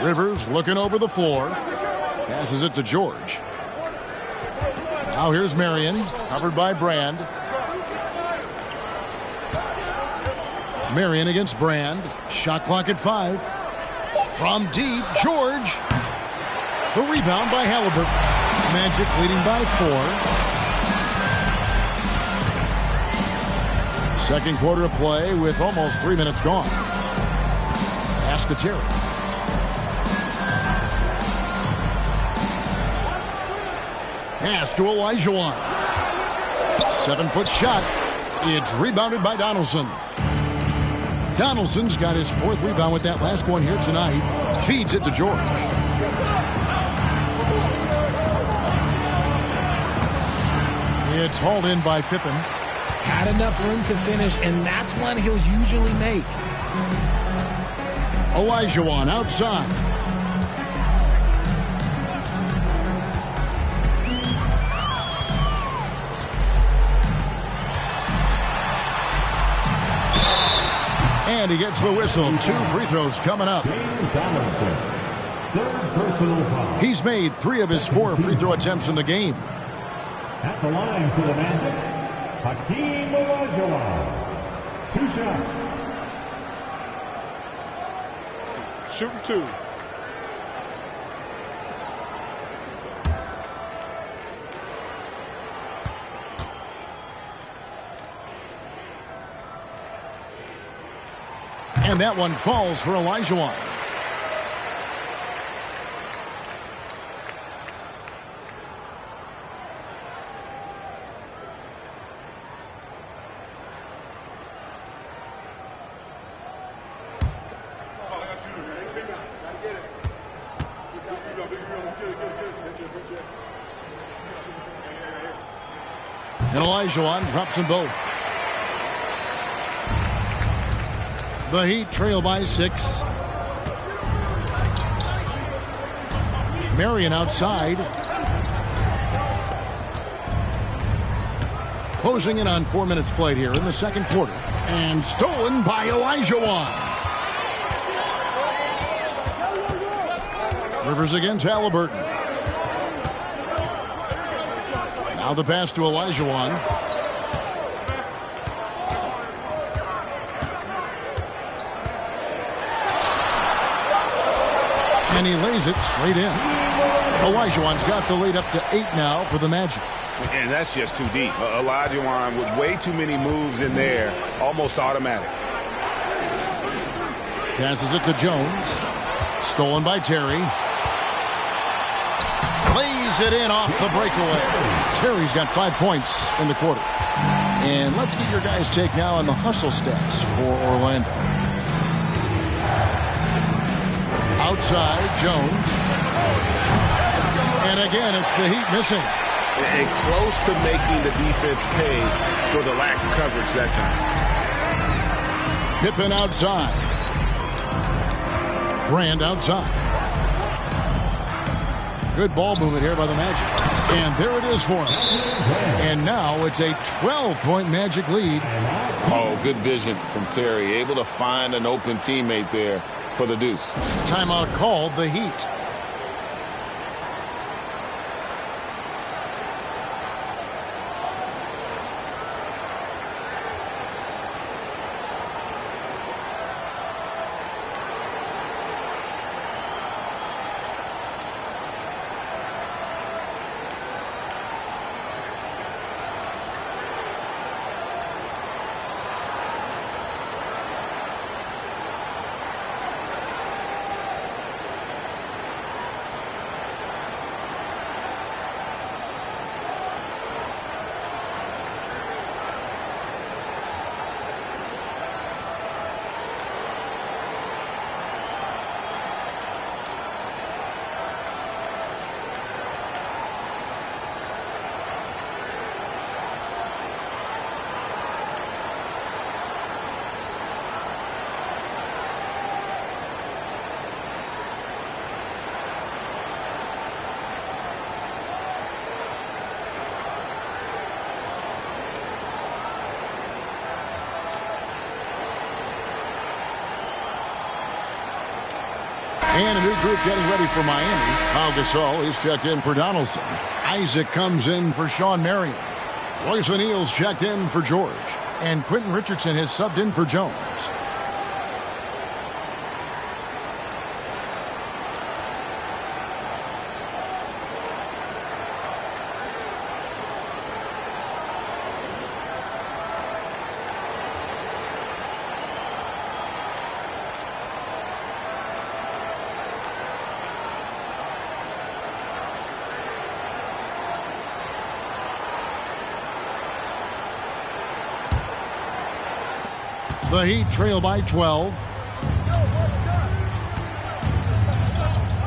Rivers looking over the floor. Passes it to George. Now here's Marion, covered by Brand. Marion against Brand. Shot clock at 5. From deep, George. The rebound by Halliburton. Magic leading by 4. Second quarter of play with almost 3 minutes gone. Pass to Terry. Pass to Olajuwon. 7-foot shot. It's rebounded by Donaldson. Donaldson's got his 4th rebound with that last one here tonight. Feeds it to George. It's hauled in by Pippen. Had enough room to finish, and that's one he'll usually make. Olajuwon outside. And he gets the whistle. 2 free throws coming up. He's made 3 of his 4 free throw attempts in the game. At the line for the Magic, Hakeem Olajuwon. 2 shots. Shooting 2. And that one falls for Olajuwon. And Olajuwon drops them both. The Heat trail by 6. Marion outside. Closing in on 4 minutes played here in the second quarter. And stolen by Olajuwon. Rivers against Halliburton. Now the pass to Olajuwon. And he lays it straight in. Olajuwon's got the lead up to 8 now for the Magic. And that's just too deep. Olajuwon with way too many moves in there, almost automatic. Passes it to Jones. Stolen by Terry. Lays lays it in off the breakaway. Terry's got 5 points in the quarter. And let's get your guys' take now on the hustle stats for Orlando. Outside, Jones. And again, it's the Heat missing. And close to making the defense pay for the lax coverage that time. Pippen outside. Brand outside. Good ball movement here by the Magic. And there it is for him. And now it's a 12-point Magic lead. Oh, good vision from Terry. Able to find an open teammate there for the deuce. Timeout called, the Heat. And a new group getting ready for Miami. Pau Gasol is checked in for Donaldson. Isaac comes in for Sean Marion. Royce O'Neal's checked in for George. And Quentin Richardson has subbed in for Jones. The Heat trail by 12.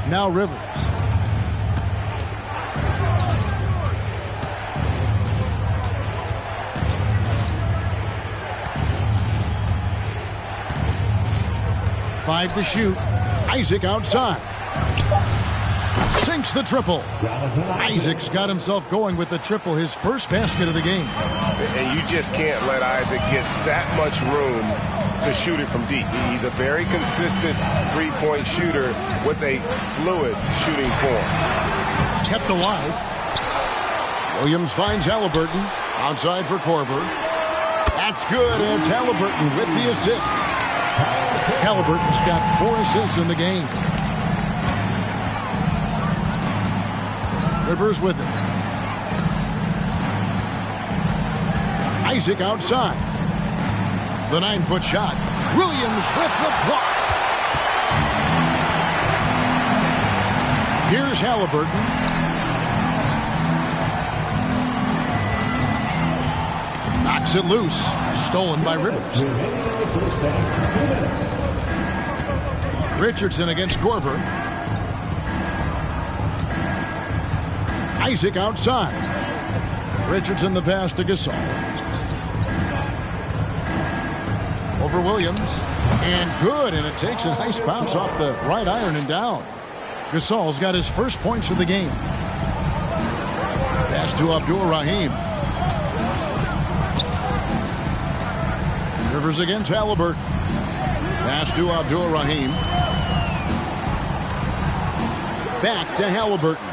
Now Rivers. Five to shoot. Isaac outside. Sinks the triple. Isaac's got himself going with the triple, his first basket of the game. And you just can't let Isaac get that much room to shoot it from deep. He's a very consistent three-point shooter with a fluid shooting form. Kept alive. Williams finds Halliburton. Outside for Korver. That's good, and it's Halliburton with the assist. Halliburton's got 4 assists in the game. Rivers with it. Isaac outside. The 9-foot shot. Williams with the block. Here's Halliburton. Knocks it loose. Stolen by Rivers. Richardson against Korver. Isaac outside. Richardson the pass to Gasol. Over Williams. And good. And it takes a nice bounce off the right iron and down. Gasol's got his first points of the game. Pass to Abdul-Rahim. Rivers against Halliburton. Pass to Abdul-Rahim. Back to Halliburton.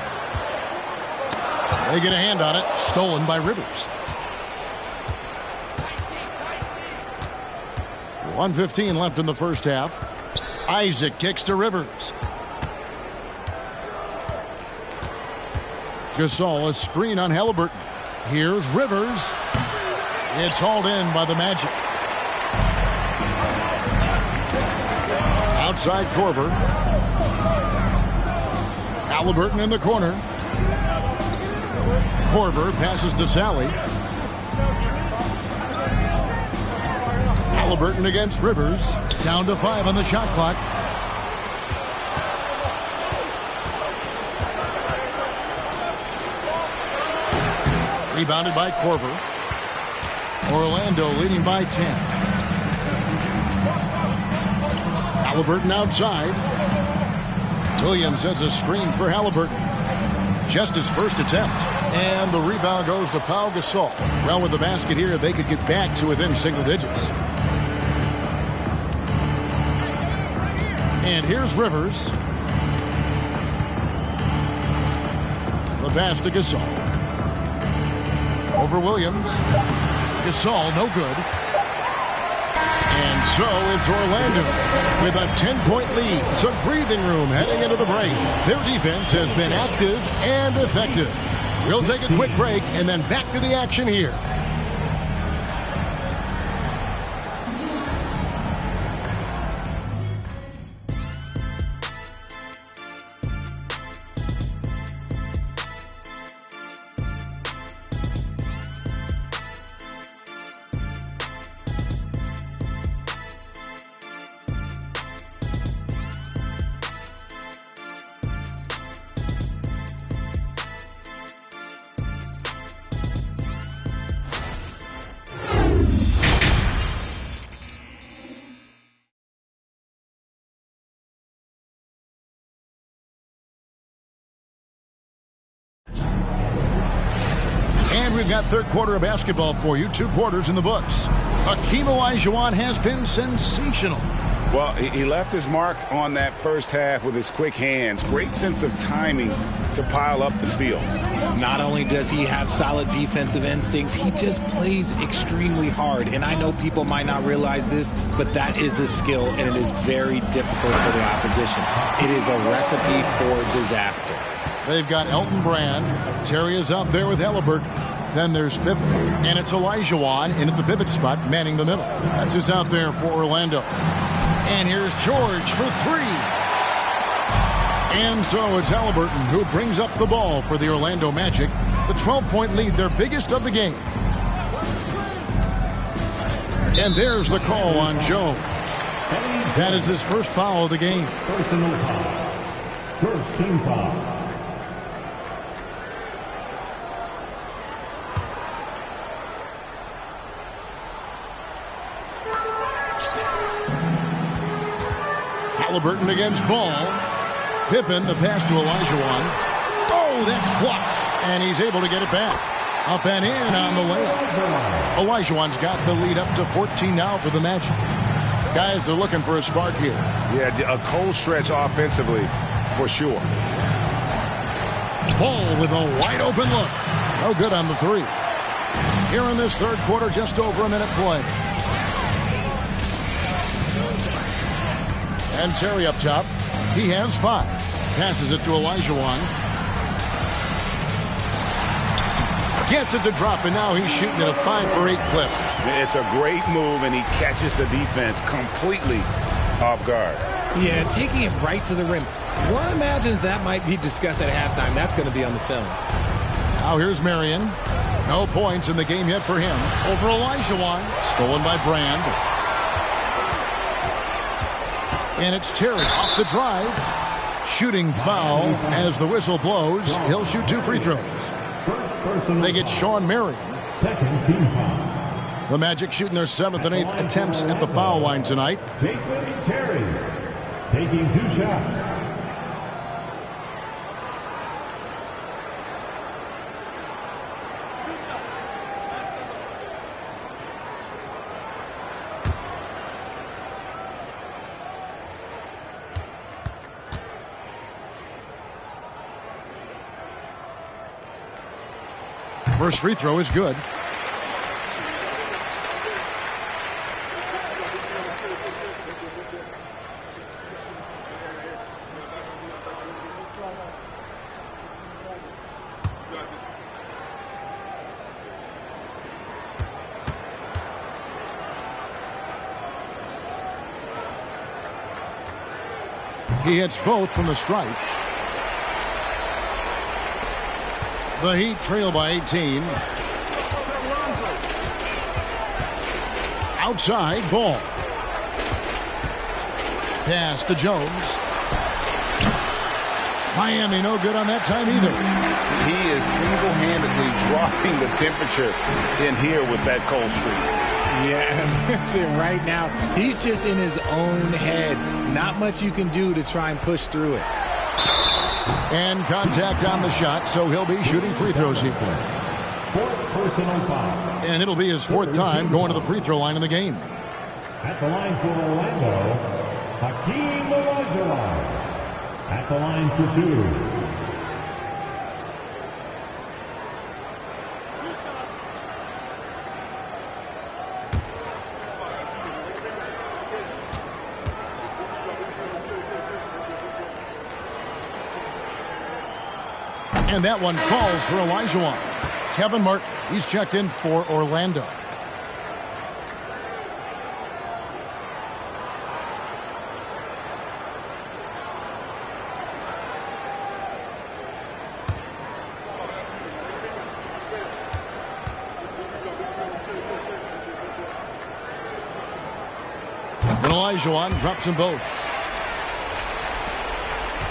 They get a hand on it. Stolen by Rivers. 1:15 left in the first half. Isaac kicks to Rivers. Gasol, a screen on Halliburton. Here's Rivers. It's hauled in by the Magic. Outside Korver. Halliburton in the corner. Korver passes to Sally. Halliburton against Rivers. Down to 5 on the shot clock. Rebounded by Korver. Orlando leading by 10. Halliburton outside. Williams has a screen for Halliburton. Just his first attempt. And the rebound goes to Pau Gasol. Well, with the basket here, they could get back to within single digits. And here's Rivers. The pass to Gasol. Over Williams. Gasol, no good. And so it's Orlando with a 10-point lead. Some breathing room heading into the break. Their defense has been active and effective. We'll take a quick break and then back to the action here. And we've got third quarter of basketball for you. 2 quarters in the books. Hakeem Olajuwon has been sensational. Well, he left his mark on that first half with his quick hands. Great sense of timing to pile up the steals. Not only does he have solid defensive instincts, he just plays extremely hard. And I know people might not realize this, but that is a skill, and it is very difficult for the opposition. It is a recipe for disaster. They've got Elton Brand. Terry is out there with Halliburton. Then there's Pippen. And it's Olajuwon in at the pivot spot, manning the middle. That's who's out there for Orlando. And here's George for 3. And so it's Halliburton who brings up the ball for the Orlando Magic. The 12-point lead, their biggest of the game. And there's the call on Jones. That is his first foul of the game. Personal foul. First team foul. Halliburton against Ball. Pippen, the pass to Olajuwon. Oh, that's blocked. And he's able to get it back. Up and in on the layup. Olajuwon's got the lead up to 14 now for the Magic. Guys, they're looking for a spark here. Yeah, a cold stretch offensively, for sure. Ball with a wide open look. No good on the 3. Here in this third quarter, just over a minute play. And Terry up top. He has 5. Passes it to Olajuwon. Gets it to drop, and now he's shooting at a 5 for 8 clip. It's a great move, and he catches the defense completely off guard. Yeah, taking it right to the rim. One imagines that might be discussed at halftime. That's going to be on the film. Now here's Marion. No points in the game yet for him. Over Olajuwon. Stolen by Brand. And it's Terry off the drive. Shooting foul as the whistle blows. He'll shoot 2 free throws. They get Sean Marion. Second team foul. The Magic shooting their 7th and 8th attempts at the foul line tonight. Jason Terry taking 2 shots. First free throw is good. He hits both from the stripe. The Heat trail by 18. Outside, ball. Pass to Jones. Miami no good on that time either. He is single-handedly dropping the temperature in here with that cold streak. Yeah, that's it right now. He's just in his own head. Not much you can do to try and push through it. And contact on the shot, so he'll be shooting free throws here. And it'll be his fourth time going to the free throw line in the game. At the line for Orlando, Hakeem Olajuwon. At the line for two. And that one falls for Olajuwon. Kevin Martin, he's checked in for Orlando. And Olajuwon drops them both.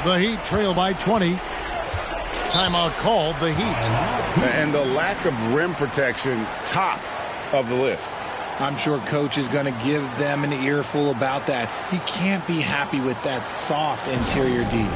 The Heat trail by 20. Timeout called, the Heat. And the lack of rim protection, top of the list. I'm sure coach is going to give them an earful about that. He can't be happy with that soft interior D.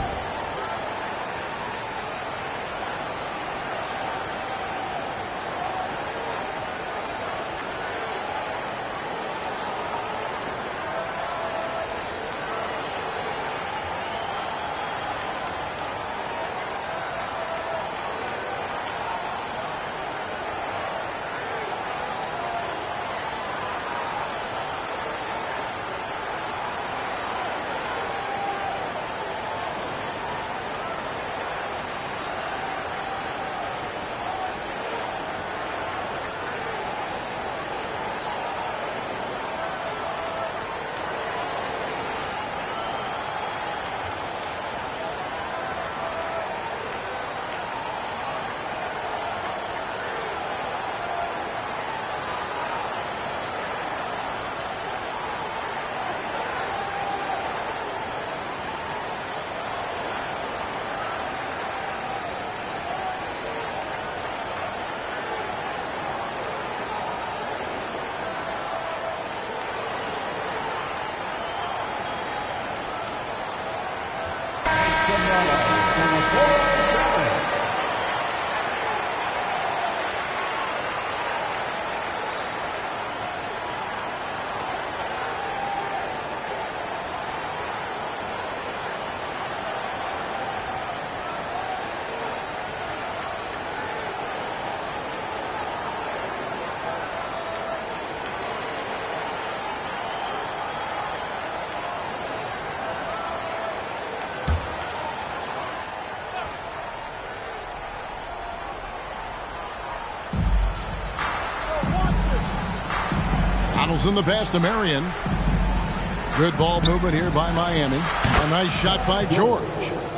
Donaldson the pass to Marion. Good ball movement here by Miami. A nice shot by George.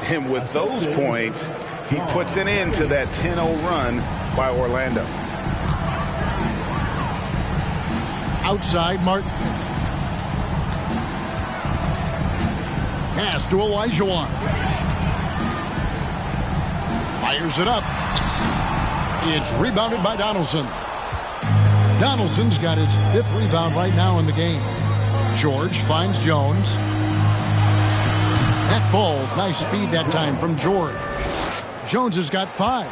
And with those points, he puts an end to that 10-0 run by Orlando. Outside, Martin. Pass to Olajuwon. Fires it up. It's rebounded by Donaldson. Donaldson's got his fifth rebound right now in the game. George finds Jones. That falls. Nice speed that time from George. Jones has got 5.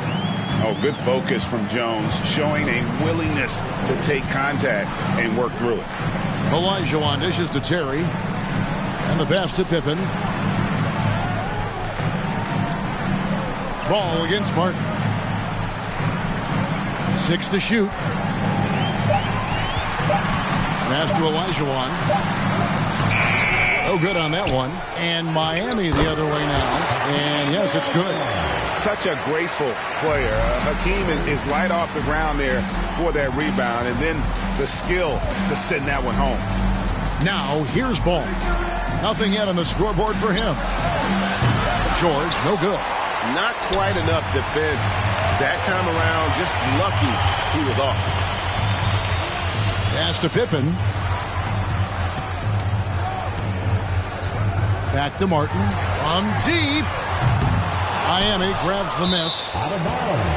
Oh, good focus from Jones, showing a willingness to take contact and work through it. Olajuwon dishes to Terry. And the pass to Pippen. Ball against Martin. 6 to shoot. Pass to Olajuwon. No good on that one. And Miami the other way now. And yes, it's good. Such a graceful player. Hakeem is light off the ground there for that rebound. And then the skill to send that one home. Now here's Ball. Nothing yet on the scoreboard for him. George, no good. Not quite enough defense That time around, just lucky he was off. Pass to Pippen. Back to Martin. From deep. Miami grabs the miss.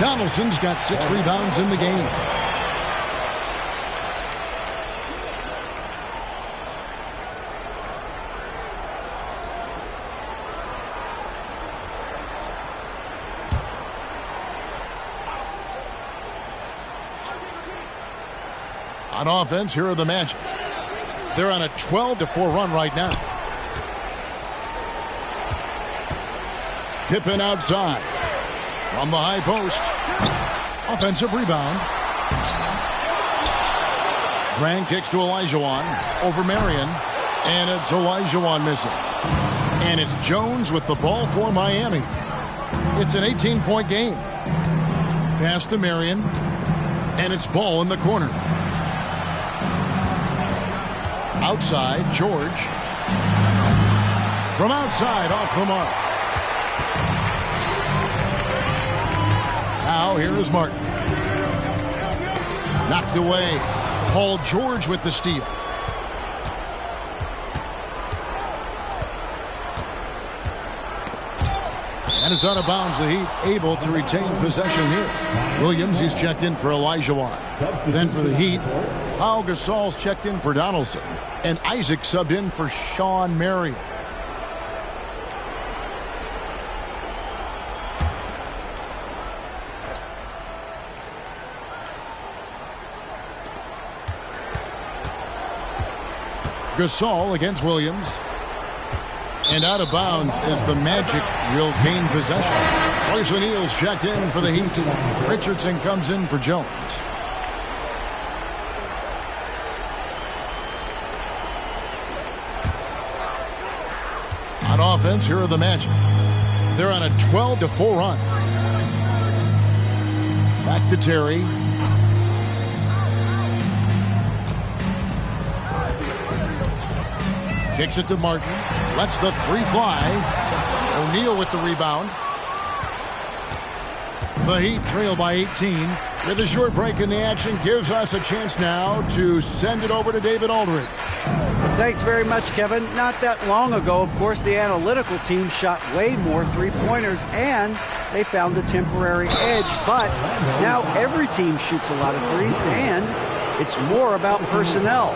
Donaldson's got 6 rebounds in the game. On offense, here are the Magic. They're on a 12-4 run right now. Pippen outside. From the high post. Offensive rebound. Grant kicks to Olajuwon. Over Marion. And it's Olajuwon missing. And it's Jones with the ball for Miami. It's an 18-point game. Pass to Marion. And it's ball in the corner. Outside, George. From outside, off the mark. Now, here is Martin. Knocked away. Paul George with the steal. And it's out of bounds. The Heat able to retain possession here. Williams, he's checked in for Olajuwon. Then for the Heat, Pau Gasol's checked in for Donaldson. And Isaac subbed in for Sean Marion. Gasol against Williams. And out of bounds as the Magic will gain possession. Royce O'Neal's checked in for the Heat. Richardson comes in for Jones. On offense, here are the Magic. They're on a 12-4 run. Back to Terry. Kicks it to Martin. Lets the 3 fly. O'Neal with the rebound. The Heat trail by 18. With a short break in the action, gives us a chance now to send it over to David Aldridge. Thanks very much, Kevin. Not that long ago, of course, the analytical team shot way more three-pointers, and they found a temporary edge. But now every team shoots a lot of threes, and it's more about personnel.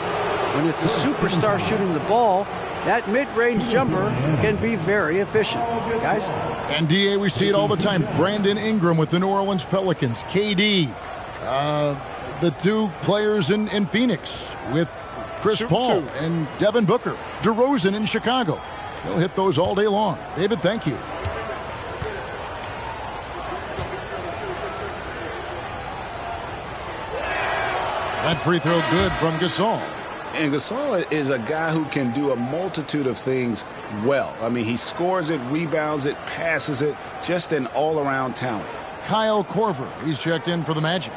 When it's a superstar shooting the ball, that mid-range jumper can be very efficient. Guys? And, D.A., we see it all the time. Brandon Ingram with the New Orleans Pelicans. KD, the 2 players in Phoenix with Chris Paul and Devin Booker. DeRozan in Chicago. He'll hit those all day long. David, thank you. That free throw good from Gasol. And Gasol is a guy who can do a multitude of things well. I mean, he scores it, rebounds it, passes it, just an all-around talent. Kyle Korver, he's checked in for the Magic.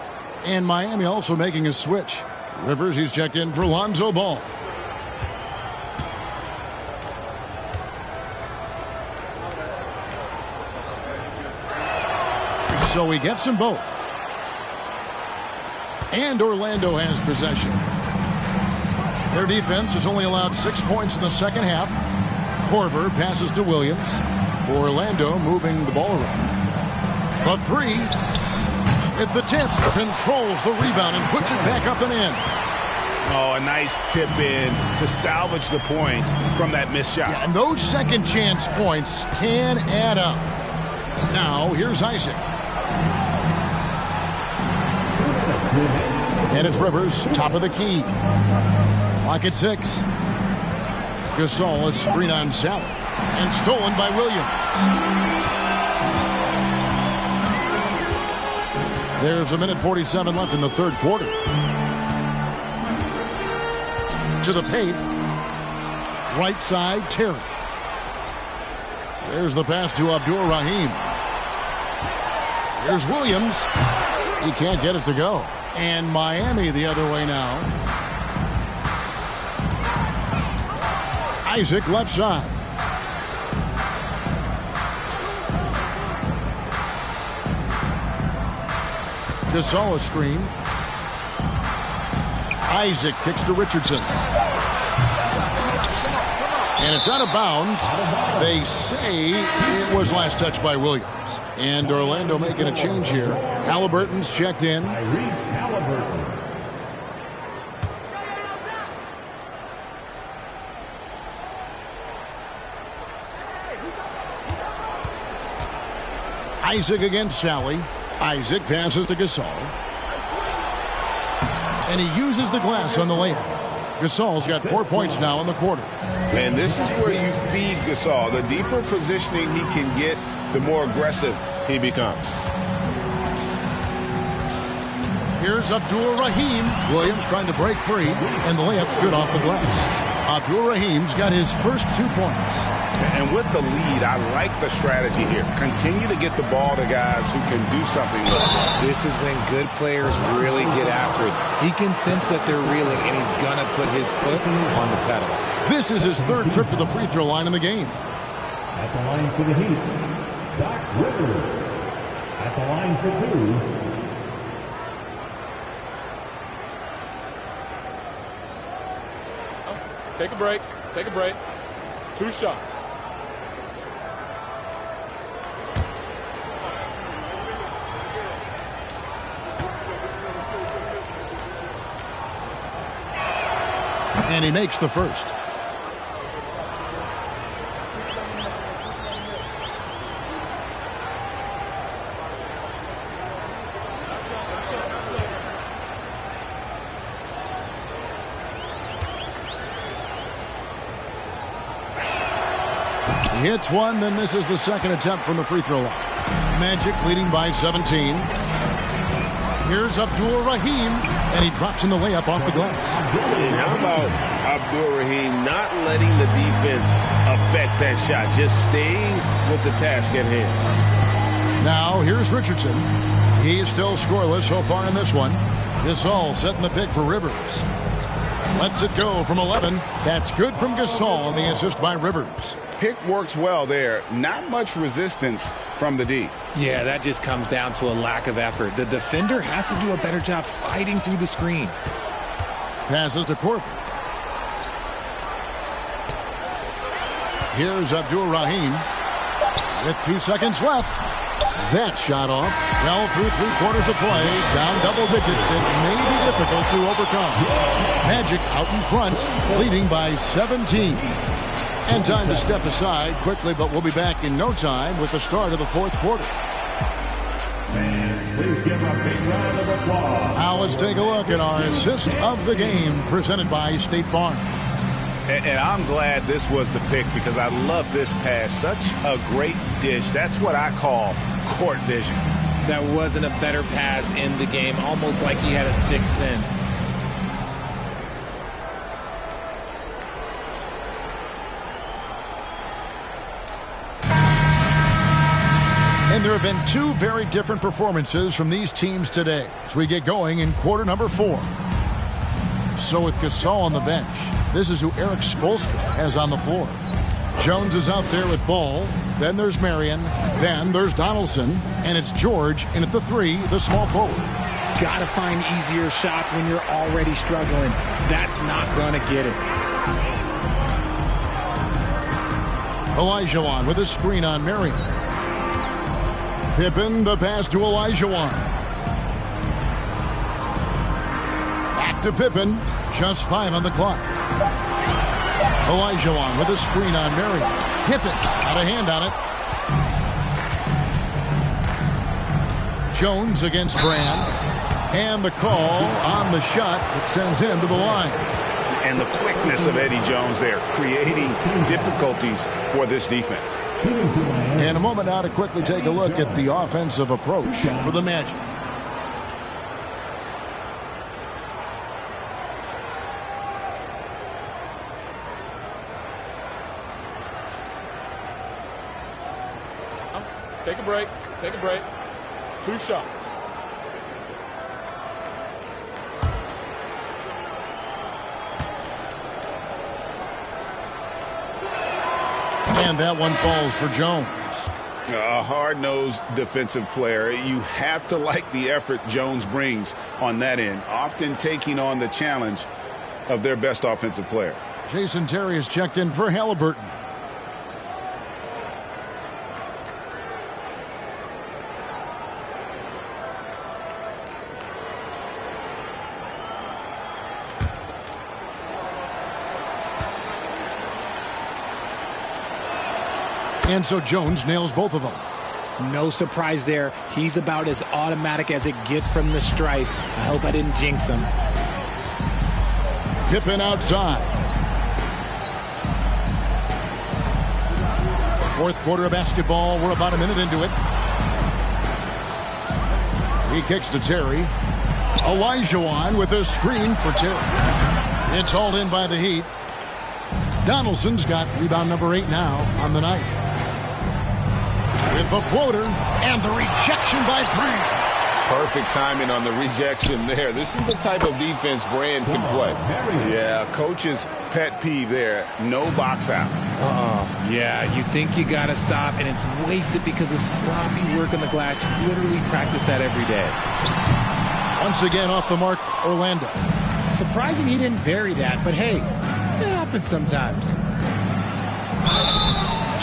And Miami also making a switch. Rivers, he's checked in for Lonzo Ball. So he gets them both. And Orlando has possession. Their defense has only allowed 6 points in the second half. Korver passes to Williams. Orlando moving the ball around. The 3 at the tip. Controls the rebound and puts it back up and in. Oh, a nice tip in to salvage the points from that missed shot. Yeah, and those second chance points can add up. Now, here's Isaac. And it's Rivers, top of the key. Clock at 6. Gasol, a screen on Sally. And stolen by Williams. There's 1:47 left in the third quarter. To the paint. Right side, Terry. There's the pass to Abdul Rahim. Here's Williams. He can't get it to go. And Miami the other way now. Isaac left side. Gasol a screen. Isaac kicks to Richardson. And it's out of bounds. They say it was last touched by Williams. And Orlando making a change here. Halliburton's checked in. Isaac against Sally. Isaac passes to Gasol. And he uses the glass on the layup. Gasol's got 4 points now in the quarter. And this is where you feed Gasol. The deeper positioning he can get, the more aggressive he becomes. Here's Abdul-Rahim. Williams trying to break free, and the layup's good off the glass. Abdul-Rahim's got his first 2 points. And with the lead, I like the strategy here. Continue to get the ball to guys who can do something with it. This is when good players really get after it. He can sense that they're reeling, and he's going to put his foot on the pedal. This is his 3rd trip to the free throw line in the game. At the line for the Heat, Doc Rivers. At the line for 2. Take a break. Take a break. 2 shots. And he makes the first. He hits one, then misses the second attempt from the free throw line. Magic leading by 17. Here's Abdul-Rahim, and he drops in the layup off the glass. And how about Abdul-Rahim not letting the defense affect that shot, just staying with the task at hand. Now here's Richardson. He's still scoreless so far in this one. Gasol setting the pick for Rivers. Lets it go from 11. That's good from Gasol, and the assist by Rivers. Pick works well there. Not much resistance from the D. Yeah, that just comes down to a lack of effort. The defender has to do a better job fighting through the screen. Passes to Corver. Here's Abdul-Rahim with 2 seconds left. That shot off. Well, through 3/4 of play, down double digits. It may be difficult to overcome. Magic out in front, leading by 17. And time to step aside quickly, but we'll be back in no time with the start of the 4th quarter. Please give a big round of applause. Now let's take a look at our assist of the game presented by State Farm. And I'm glad this was the pick because I love this pass. Such a great dish. That's what I call court vision. That wasn't a better pass in the game, almost like he had a 6th sense. And there have been 2 very different performances from these teams today as we get going in quarter number 4. So with Gasol on the bench, this is who Eric Spoelstra has on the floor. Jones is out there with ball. Then there's Marion. Then there's Donaldson. And it's George in at the 3, the small forward. Got to find easier shots when you're already struggling. That's not going to get it. Olajuwon with a screen on Marion. Pippen, the pass to Olajuwon. Back to Pippen. Just 5 on the clock. Olajuwon with a screen on Marion. Pippen got a hand on it. Jones against Brand. And the call on the shot that sends him to the line. And the quickness of Eddie Jones there, creating difficulties for this defense. And a moment now to quickly take a look at the offensive approach for the Magic. Take a break. Take a break. 2 shots. And that one falls for Jones. A hard-nosed defensive player. You have to like the effort Jones brings on that end, often taking on the challenge of their best offensive player. Jason Terry is checked in for Halliburton. And so Jones nails both of them. No surprise there. He's about as automatic as it gets from the stripe. I hope I didn't jinx him. Pippen outside. Fourth quarter of basketball. We're about a minute into it. He kicks to Terry. Olajuwon with a screen for Terry. It's hauled in by the Heat. Donaldson's got rebound number 8 now on the night. With the floater and the rejection by Brand. Perfect timing on the rejection there. This is the type of defense Brand can play. Yeah, coach's pet peeve there. No box out. Yeah, you think you got to stop, and it's wasted because of sloppy work on the glass. You literally practice that every day. Once again off the mark, Orlando. Surprising he didn't bury that, but hey, it happens sometimes.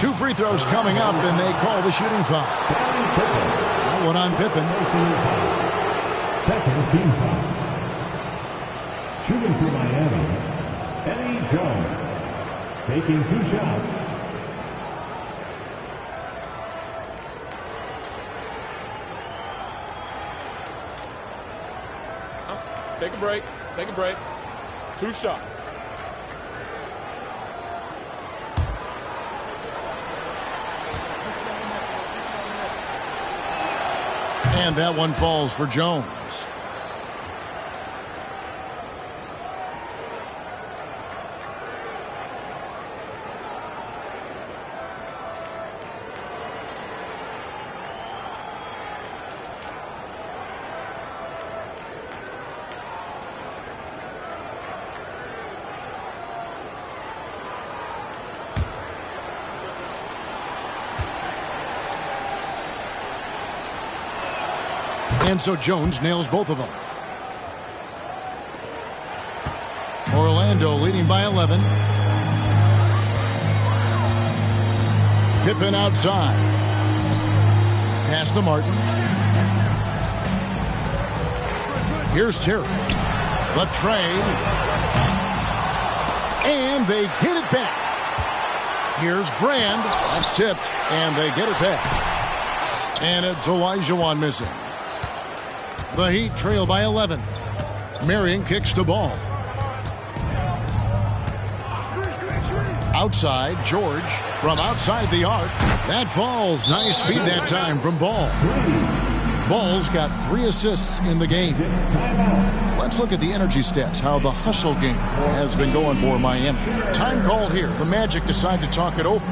2 free throws coming up, and they call the shooting foul. That one on Pippen. Second team foul. Shooting for Miami, Eddie Jones. Taking 2 shots. Take a break. Take a break. 2 shots. And that one falls for Jones. And so Jones nails both of them. Orlando leading by 11. Pippen outside. Pass to Martin. Here's Terry. The trade. And they get it back. Here's Brand. That's tipped. And they get it back. And it's Olajuwon missing. The Heat trail by 11. Marion kicks the ball. Outside, George from outside the arc. That falls. Nice feed that time from Ball. Ball's got 3 assists in the game. Let's look at the energy stats, how the hustle game has been going for Miami. Time call here. The Magic decide to talk it over.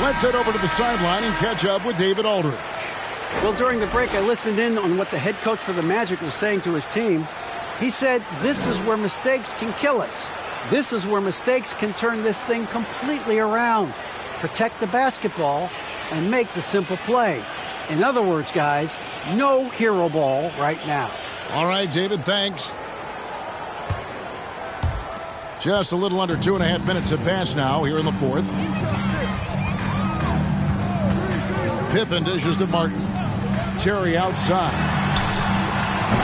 Let's head over to the sideline and catch up with David Aldridge. Well, during the break, I listened in on what the head coach for the Magic was saying to his team. He said, this is where mistakes can kill us. This is where mistakes can turn this thing completely around. Protect the basketball and make the simple play. In other words, guys, no hero ball right now. All right, David, thanks. Just a little under 2.5 minutes have passed now here in the fourth. Pippen dishes to Martin. Terry outside.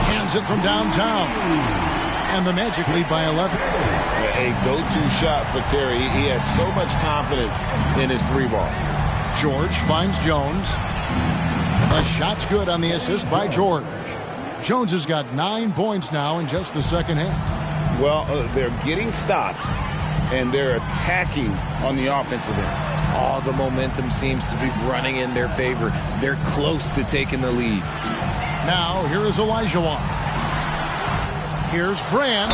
Hands it from downtown. And the Magic lead by 11. A go-to shot for Terry. He has so much confidence in his three ball. George finds Jones. The shot's good on the assist by George. Jones has got 9 points now in just the second half. Well, they're getting stops, and they're attacking on the offensive end. All the momentum seems to be running in their favor. They're close to taking the lead. Now, here is Olajuwon. Here's Brand.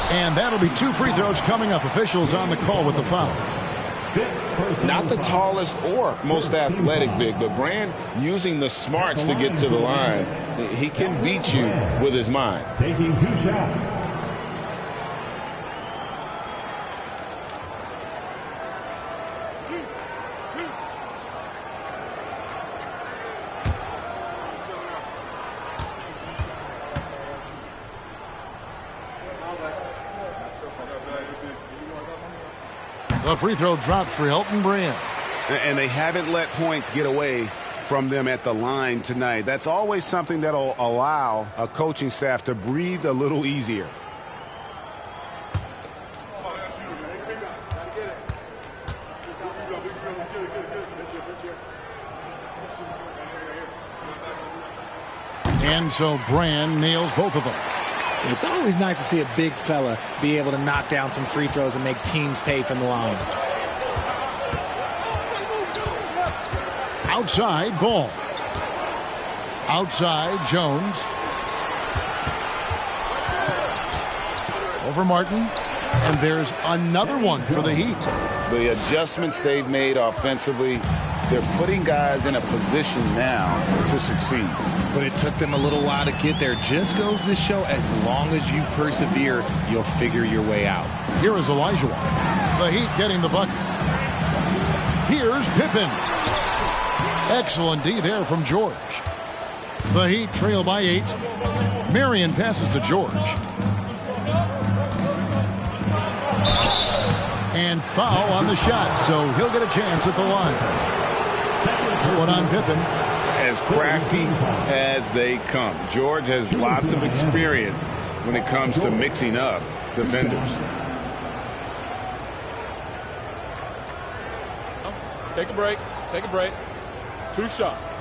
And that'll be 2 free throws coming up. Officials on the call with the foul. Not the tallest or most athletic big, but Brand using the smarts to get to the line. He can beat you with his mind. Taking 2 shots. The free throw dropped for Elton Brand. And they haven't let points get away from them at the line tonight. That's always something that'll allow a coaching staff to breathe a little easier. And so Brand nails both of them. It's always nice to see a big fella be able to knock down some free throws and make teams pay from the line. Outside, Ball. Outside, Jones. Over Martin. And there's another one for the Heat. The adjustments they've made offensively, they're putting guys in a position now to succeed. But it took them a little while to get there. Just goes to show, as long as you persevere, you'll figure your way out. Here is Olajuwon. The Heat getting the bucket. Here's Pippen. Excellent D there from George. The Heat trail by 8. Marion passes to George. And foul on the shot, so he'll get a chance at the line. One on Pippen. As crafty as they come. George has lots of experience when it comes to mixing up defenders. Take a break. Take a break. 2 shots.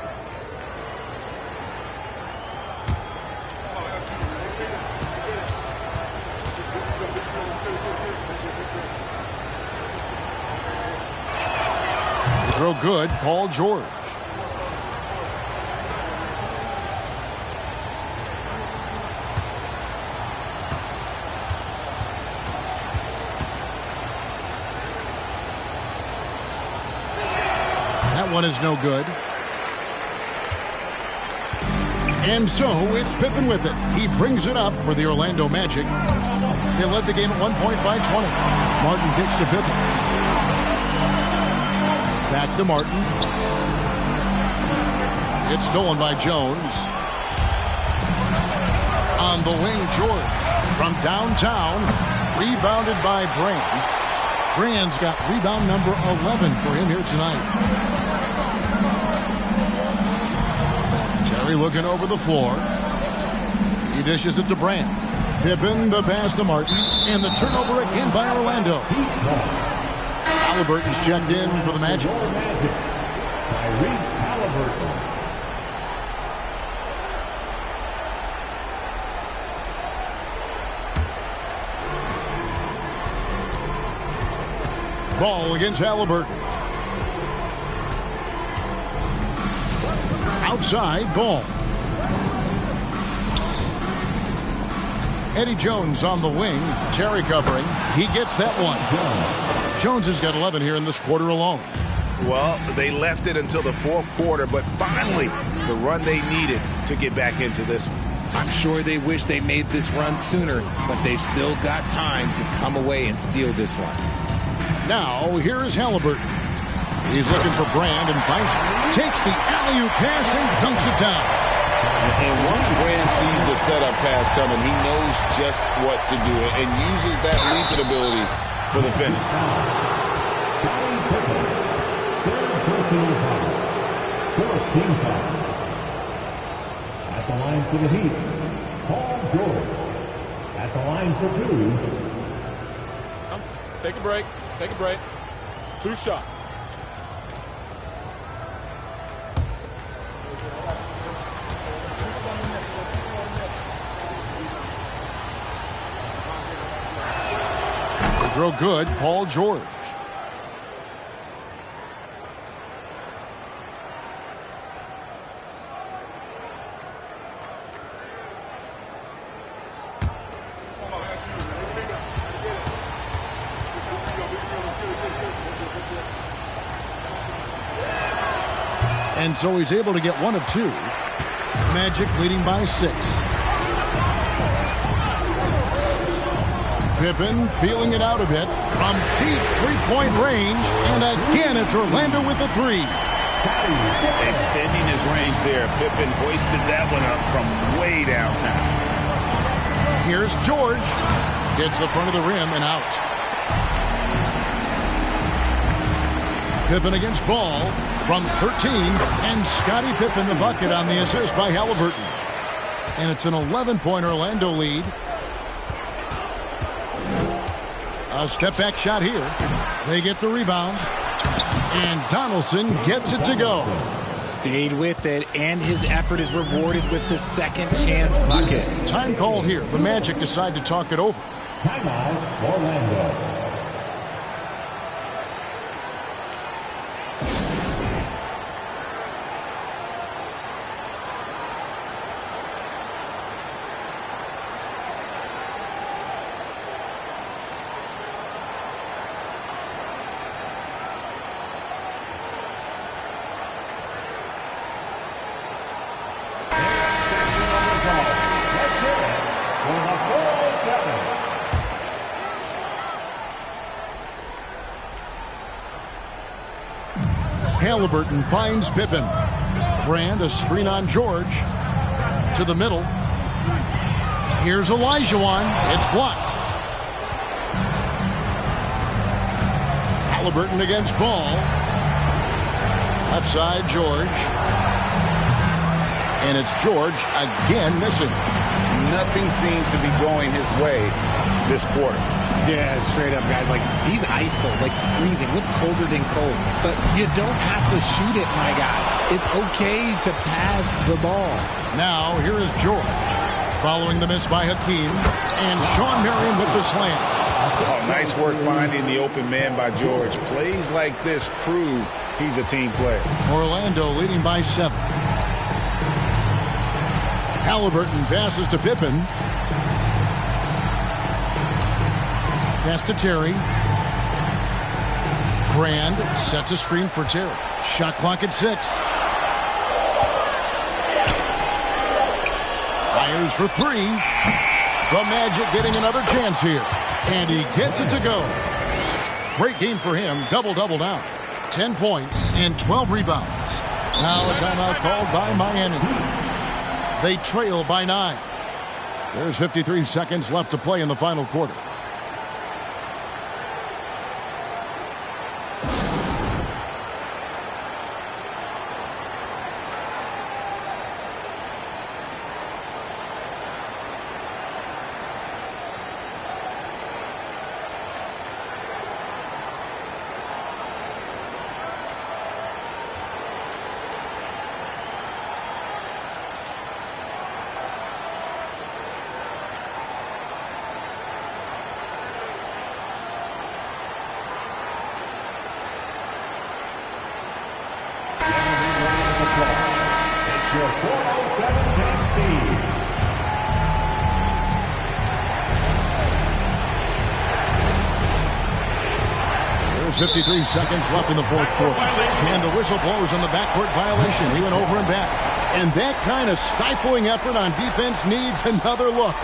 Throw good, Paul George. That one is no good. And so it's Pippen with it. He brings it up for the Orlando Magic. They led the game at 1 point by 20. Martin kicks to Pippen. Back to Martin. It's stolen by Jones. On the wing, George. From downtown. Rebounded by Brand. Brand's got rebound number 11 for him here tonight. Terry looking over the floor. He dishes it to Brand. Pippen, the pass to Martin. And the turnover again by Orlando. Halliburton's checked in for the Magic. Tyrese Halliburton. Ball against Halliburton. Outside, Ball. Eddie Jones on the wing. Terry covering. He gets that one. Jones has got 11 here in this quarter alone. Well, they left it until the fourth quarter, but finally the run they needed to get back into this one. I'm sure they wish they made this run sooner, but they've still got time to come away and steal this one. Now, here is Halliburton. He's looking for Brand and finds it. Takes the alley-oop pass and dunks it down. And once Brand sees the setup pass coming, he knows just what to do and uses that leaping ability for the finish. At the line for the Heat, Paul George. At the line for 2. Take a break. Take a break. 2 shots. The throw good, Paul George. And so he's able to get 1 of 2. Magic leading by 6. Pippen feeling it out a bit from deep three-point range. And again, it's Orlando with the 3. Extending his range there. Pippen hoisted that one up from way downtown. Here's George. Gets the front of the rim and out. Pippen against Ball from 13, and Scottie Pippen the bucket on the assist by Halliburton. And it's an 11-point Orlando lead. A step-back shot here. They get the rebound, and Donaldson gets it to go. Stayed with it, and his effort is rewarded with the second chance bucket. Time call here. The Magic decide to talk it over. Timeout, Orlando. Halliburton finds Pippen. Brand, a screen on George. To the middle. Here's Olajuwon. It's blocked. Halliburton against Ball. Left side, George. And it's George again missing. Nothing seems to be going his way this quarter. Yeah, straight up, guys. Like, he's ice cold, like freezing. What's colder than cold? But you don't have to shoot it, my guy. It's okay to pass the ball. Now, here is George. Following the miss by Hakeem. And Sean Marion with the slam. Oh, nice work finding the open man by George. Plays like this prove he's a team player. Orlando leading by 7. Halliburton passes to Pippen. Pass to Terry. Brand sets a screen for Terry. Shot clock at 6. Fires for 3. The Magic getting another chance here. And he gets it to go. Great game for him. Double-double now. 10 points and 12 rebounds. Now a timeout called by Miami. They trail by 9. There's 53 seconds left to play in the final quarter. Your 407 game speed. There's 53 seconds left in the fourth quarter. And the whistle blows on the backcourt violation. He went over and back. And that kind of stifling effort on defense needs another look.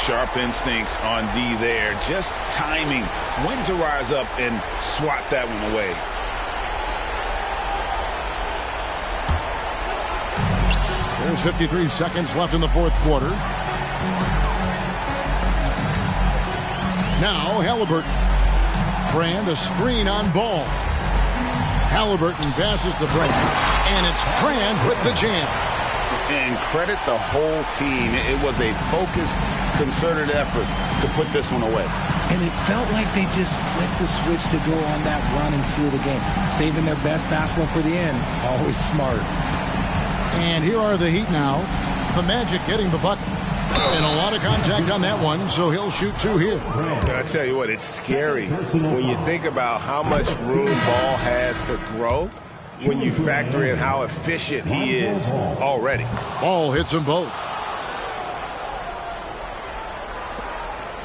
Sharp instincts on D there. Just timing when to rise up and swat that one away. There's 53 seconds left in the fourth quarter. Now Halliburton. Brand a screen on Ball. Halliburton passes to Brand. And it's Brand with the jam. And credit the whole team. It was a focused, concerted effort to put this one away. And it felt like they just flipped the switch to go on that run and seal the game. Saving their best basketball for the end. Always smart. And here are the Heat now. The Magic getting the bucket. And a lot of contact on that one, so he'll shoot two here. I tell you what, it's scary when you think about how much room Ball has to grow when you factor in how efficient he is already. Ball hits them both.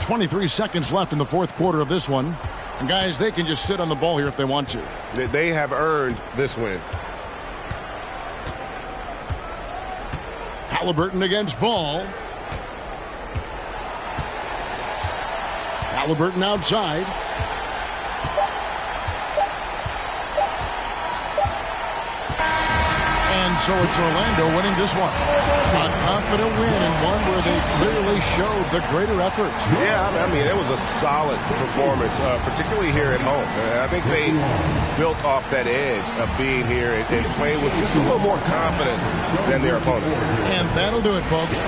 23 seconds left in the fourth quarter of this one. And guys, they can just sit on the ball here if they want to. They have earned this win. Halliburton against Ball. Halliburton outside. And so it's Orlando winning this one. A confident win and one where they clearly showed the greater effort. Yeah, I mean, it was a solid performance, particularly here at home. I think they built off that edge of being here and playing with just a little more confidence than their opponent. And that'll do it, folks.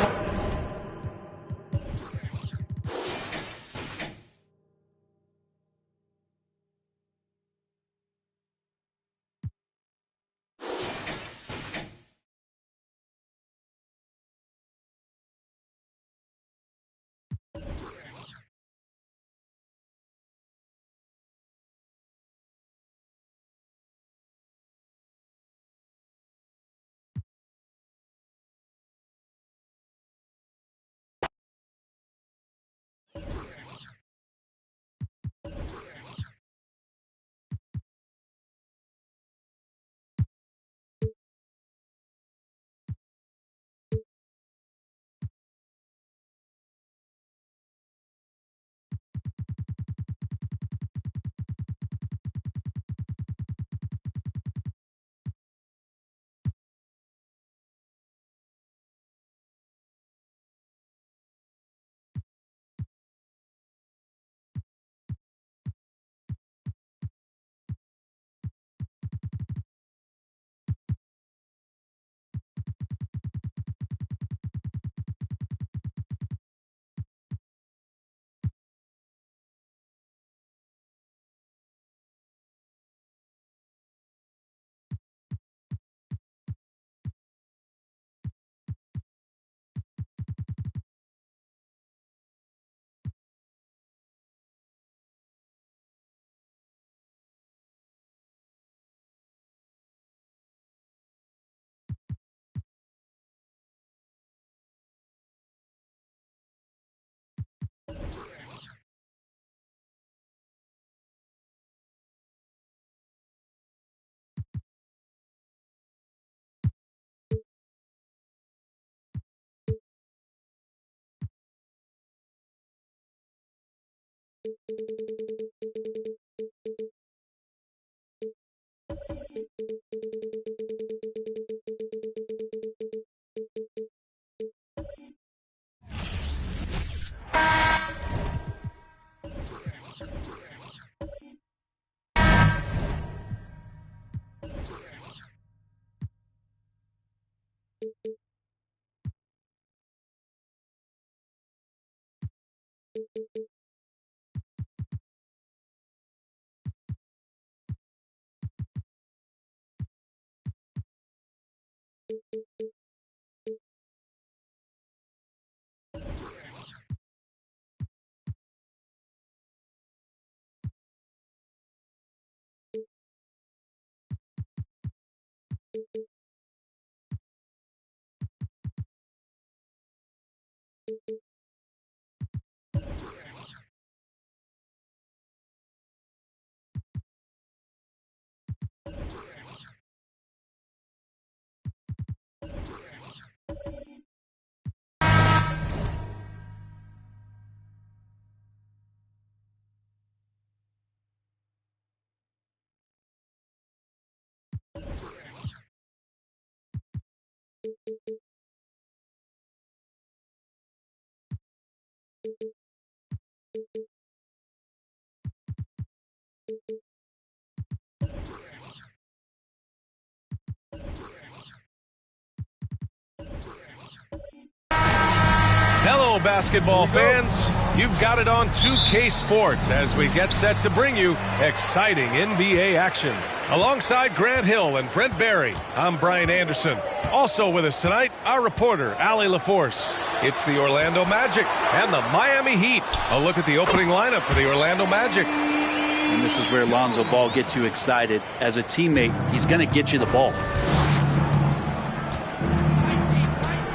Hello, basketball fans. You've got it on 2K Sports as we get set to bring you exciting NBA action. Alongside Grant Hill and Brent Barry, I'm Brian Anderson. Also with us tonight, our reporter, Allie LaForce. It's the Orlando Magic and the Miami Heat. A look at the opening lineup for the Orlando Magic. And this is where Lonzo Ball gets you excited. As a teammate, he's going to get you the ball.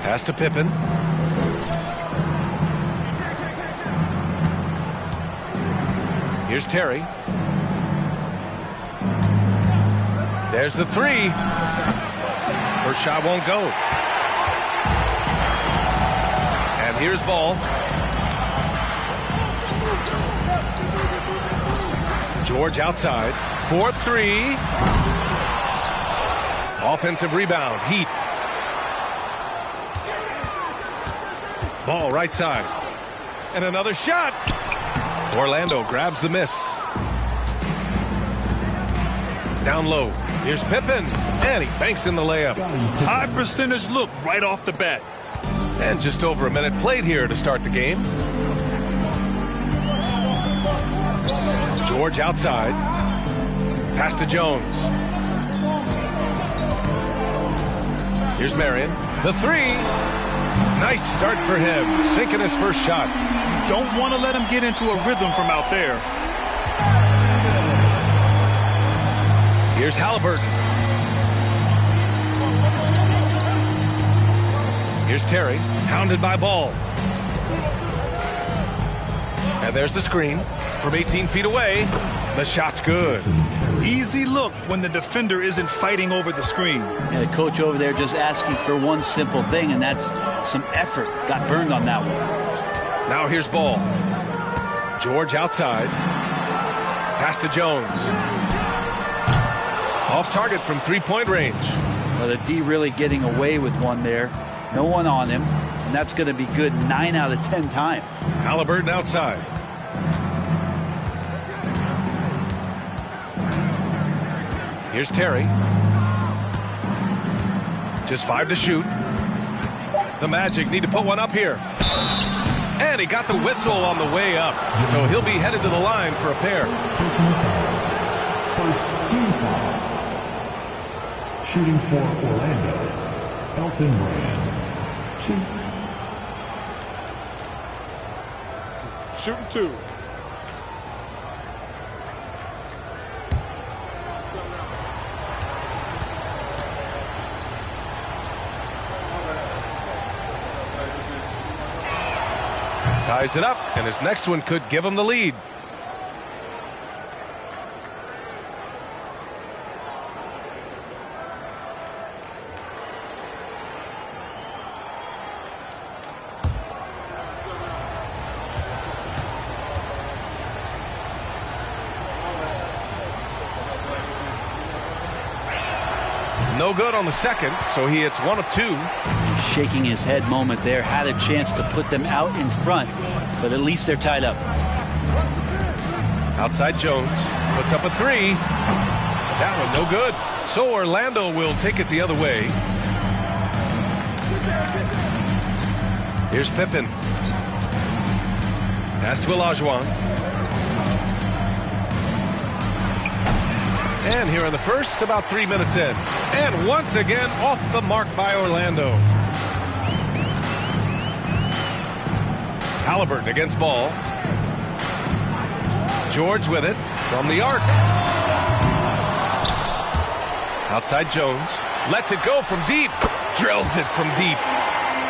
Pass to Pippen. Here's Terry. There's the three. First shot won't go. And here's Ball. George outside. 4-3. Offensive rebound. Heat. Ball right side. And another shot. Orlando grabs the miss. Down low. Here's Pippen. And he banks in the layup. High percentage look right off the bat. And just over a minute played here to start the game. George outside. Pass to Jones. Here's Marion. The three. Nice start for him. Sinking his first shot. Don't want to let him get into a rhythm from out there. Here's Halliburton. Here's Terry, hounded by Ball. And there's the screen from 18 feet away. The shot's good. Easy look when the defender isn't fighting over the screen. And the coach over there just asking for one simple thing, and that's some effort. Got burned on that one. Now here's Ball. George outside. Pass to Jones. Off target from three-point range. Well, the D really getting away with one there. No one on him, and that's going to be good 9 out of 10 times. Halliburton outside. Here's Terry. Just 5 to shoot. The Magic need to put one up here. And he got the whistle on the way up. So he'll be headed to the line for a pair. First team foul. Shooting for Orlando, Elton Brand. 2. Shooting 2. Ties it up, and his next one could give him the lead. No good on the second, so he hits 1 of 2. Shaking his head moment there. Had a chance to put them out in front, but at least they're tied up. Outside Jones puts up a 3. That one no good. So Orlando will take it the other way. Here's Pippen. Pass to Olajuwon. And here in the first, about 3 minutes in. And once again, off the mark by Orlando. Halliburton against Ball. George with it from the arc. Outside Jones. Lets it go from deep. Drills it from deep.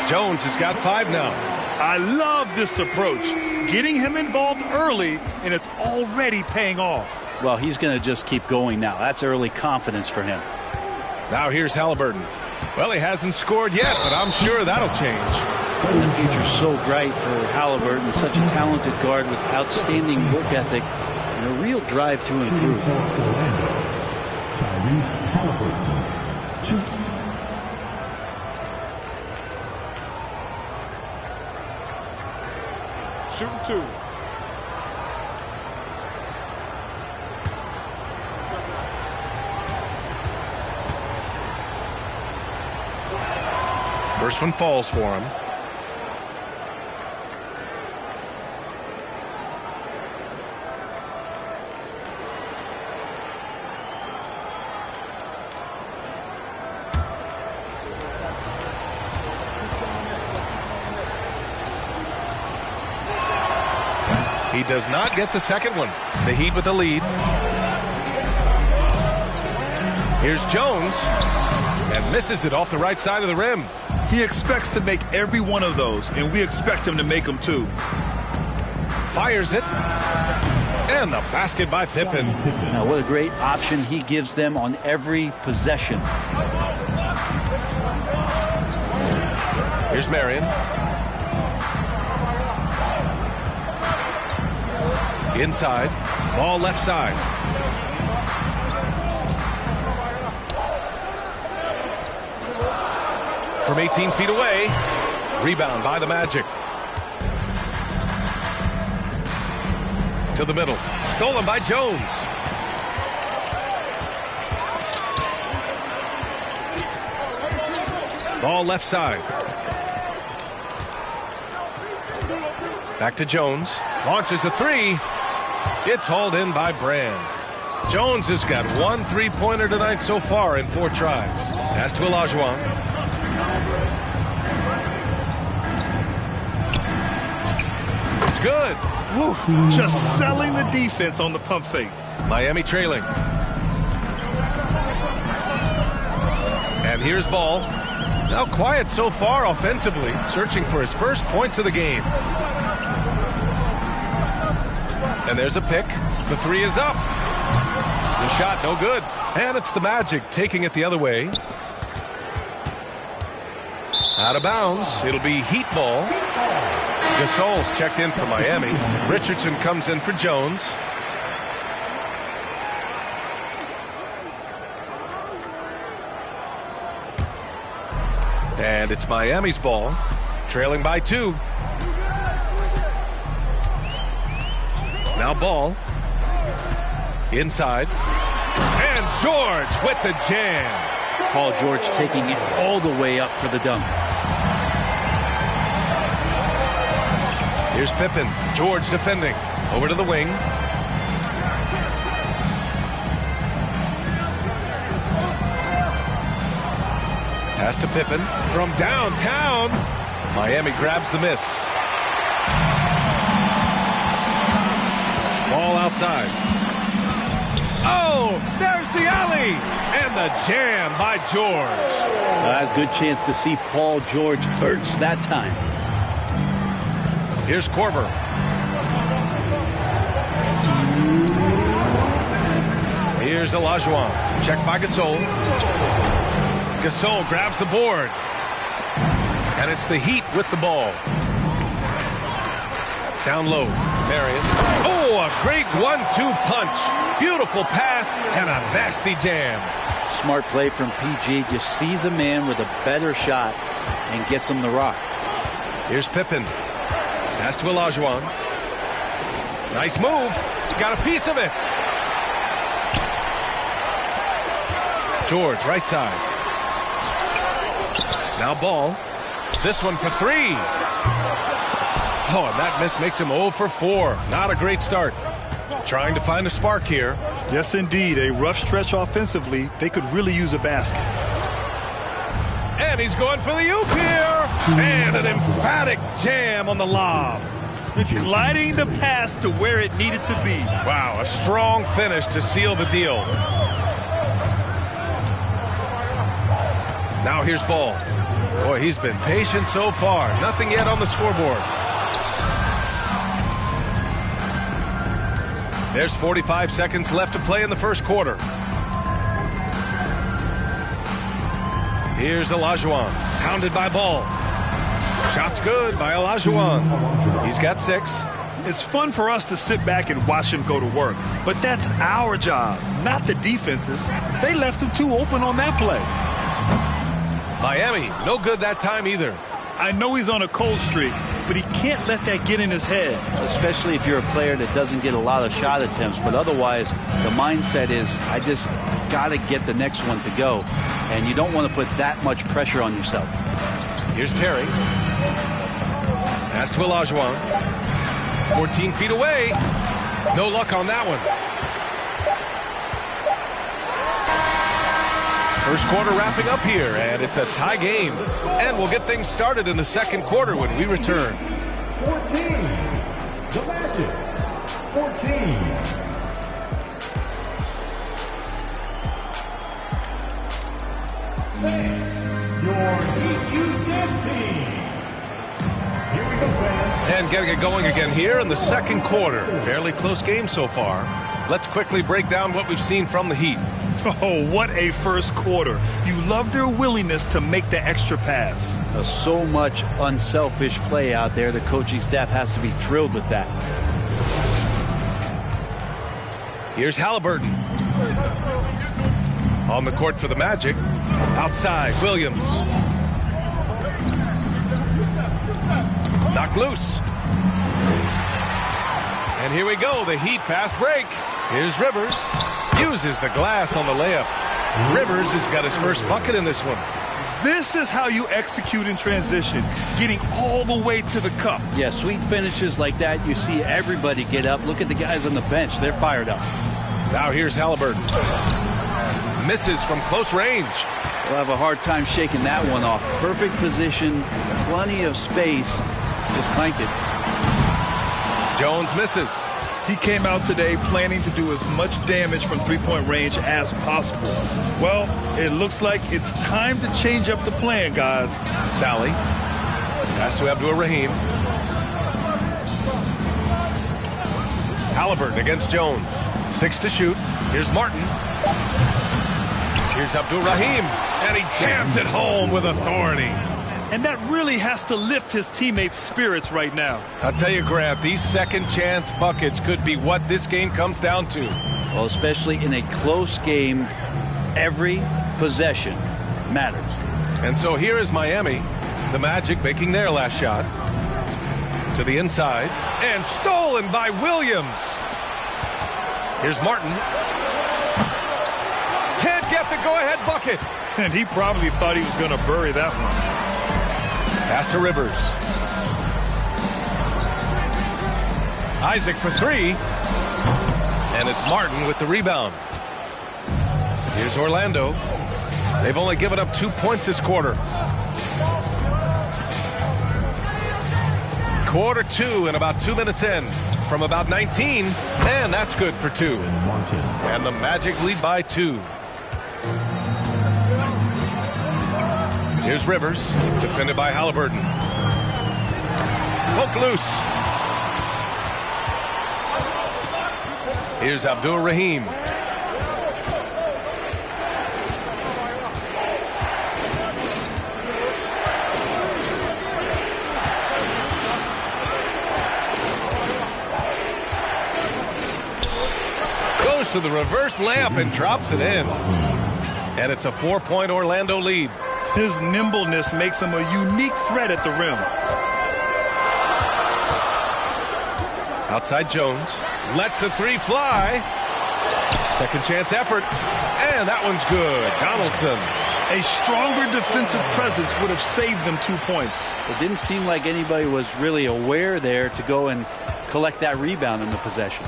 Jones has got 5 now. I love this approach. Getting him involved early, and it's already paying off. Well, he's going to just keep going now. That's early confidence for him. Now here's Halliburton. Well, he hasn't scored yet, but I'm sure that'll change. The future's so bright for Halliburton, such a talented guard with outstanding work ethic and a real drive to improve. Tyrese Halliburton, 2. Shooting 2. First one falls for him. He does not get the second one. The Heat with the lead. Here's Jones, and misses it off the right side of the rim. He expects to make every one of those, and we expect him to make them too. Fires it. And the basket by Pippen. Now, what a great option he gives them on every possession. Here's Marion. Inside. Ball left side. From 18 feet away. Rebound by the Magic. To the middle. Stolen by Jones. Ball left side. Back to Jones. Launches a three. It's hauled in by Brand. Jones has got 1 3-pointer tonight so far in 4 tries. Pass to Olajuwon. It's good. Woo. Just selling the defense on the pump fake. Miami trailing. And here's Ball. Now quiet so far offensively, searching for his first points of the game. And there's a pick. The three is up. The shot no good. And it's the Magic taking it the other way. Out of bounds. It'll be Heat ball. Gasol's checked in for Miami. Richardson comes in for Jones. And it's Miami's ball. Trailing by 2. Now Ball. Inside. And George with the jam. Paul George taking it all the way up for the dunk. Here's Pippen. George defending. Over to the wing. Pass to Pippen. From downtown. Miami grabs the miss. Ball outside. Oh, there's the alley. And the jam by George. Good chance to see Paul George burst that time. Here's Korver. Here's Olajuwon. Checked by Gasol. Gasol grabs the board. And it's the Heat with the ball. Down low. Marion. Oh, a great 1-2 punch. Beautiful pass and a nasty jam. Smart play from PG. Just sees a man with a better shot and gets him the rock. Here's Pippen. Pass to Olajuwon. Nice move. Got a piece of it. George, right side. Now Ball. This one for 3. Oh, and that miss makes him 0 for 4. Not a great start. Trying to find a spark here. Yes, indeed. A rough stretch offensively. They could really use a basket. And he's going for the oop here. And an emphatic jam on the lob. Gliding the pass to where it needed to be. Wow, a strong finish to seal the deal. Now here's Ball. Boy, he's been patient so far. Nothing yet on the scoreboard. There's 45 seconds left to play in the first quarter. Here's Olajuwon. Pounded by Ball. Shot's good by Olajuwon. He's got 6. It's fun for us to sit back and watch him go to work. But that's our job, not the defense's. They left him too open on that play. Miami, no good that time either. I know he's on a cold streak, but he can't let that get in his head. Especially if you're a player that doesn't get a lot of shot attempts. But otherwise, the mindset is, I just got to get the next one to go. And you don't want to put that much pressure on yourself. Here's Terry. Pass to Olajuwon. 14 feet away. No luck on that one. First quarter wrapping up here, and it's a tie game. And we'll get things started in the second quarter when we return. 14. The Magic. 14. Your Heat Dance team. Here we go, fans. And getting it going again here in the second quarter. Fairly close game so far. Let's quickly break down what we've seen from the Heat. Oh, what a first quarter. You love their willingness to make the extra pass. So much unselfish play out there. The coaching staff has to be thrilled with that. Here's Halliburton. On the court for the Magic. Outside, Williams. Knocked loose. And here we go, the Heat fast break. Here's Rivers. Uses the glass on the layup. Rivers has got his first bucket in this one. This is how you execute in transition, getting all the way to the cup. Yeah, sweet finishes like that, you see everybody get up. Look at the guys on the bench. They're fired up. Now here's Halliburton. Misses from close range. We'll have a hard time shaking that one off. Perfect position, plenty of space. Just clanked it. Jones misses. He came out today planning to do as much damage from three-point range as possible. Well, it looks like it's time to change up the plan, guys. Sally. Pass to Abdul-Rahim. Halliburton against Jones. 6 to shoot. Here's Martin. Here's Abdul-Rahim. And he jams it home with authority. And that really has to lift his teammates' spirits right now. I'll tell you, Grant, these second chance buckets could be what this game comes down to. Well, especially in a close game, every possession matters. And so here is Miami, the Magic making their last shot. To the inside, and stolen by Williams. Here's Martin. Can't get the go-ahead bucket. And he probably thought he was going to bury that one. Pass to Rivers. Isaac for 3. And it's Martin with the rebound. Here's Orlando. They've only given up 2 points this quarter. Quarter 2 and about 2 minutes in. From about 19. And that's good for 2. And the Magic lead by 2. Here's Rivers, defended by Halliburton. Poke loose. Here's Abdul-Rahim. Goes to the reverse layup and drops it in. And it's a 4-point Orlando lead. His nimbleness makes him a unique threat at the rim. Outside Jones. Lets the 3 fly. Second chance effort. And that one's good. Donaldson. A stronger defensive presence would have saved them 2 points. It didn't seem like anybody was really aware there to go and collect that rebound in the possession.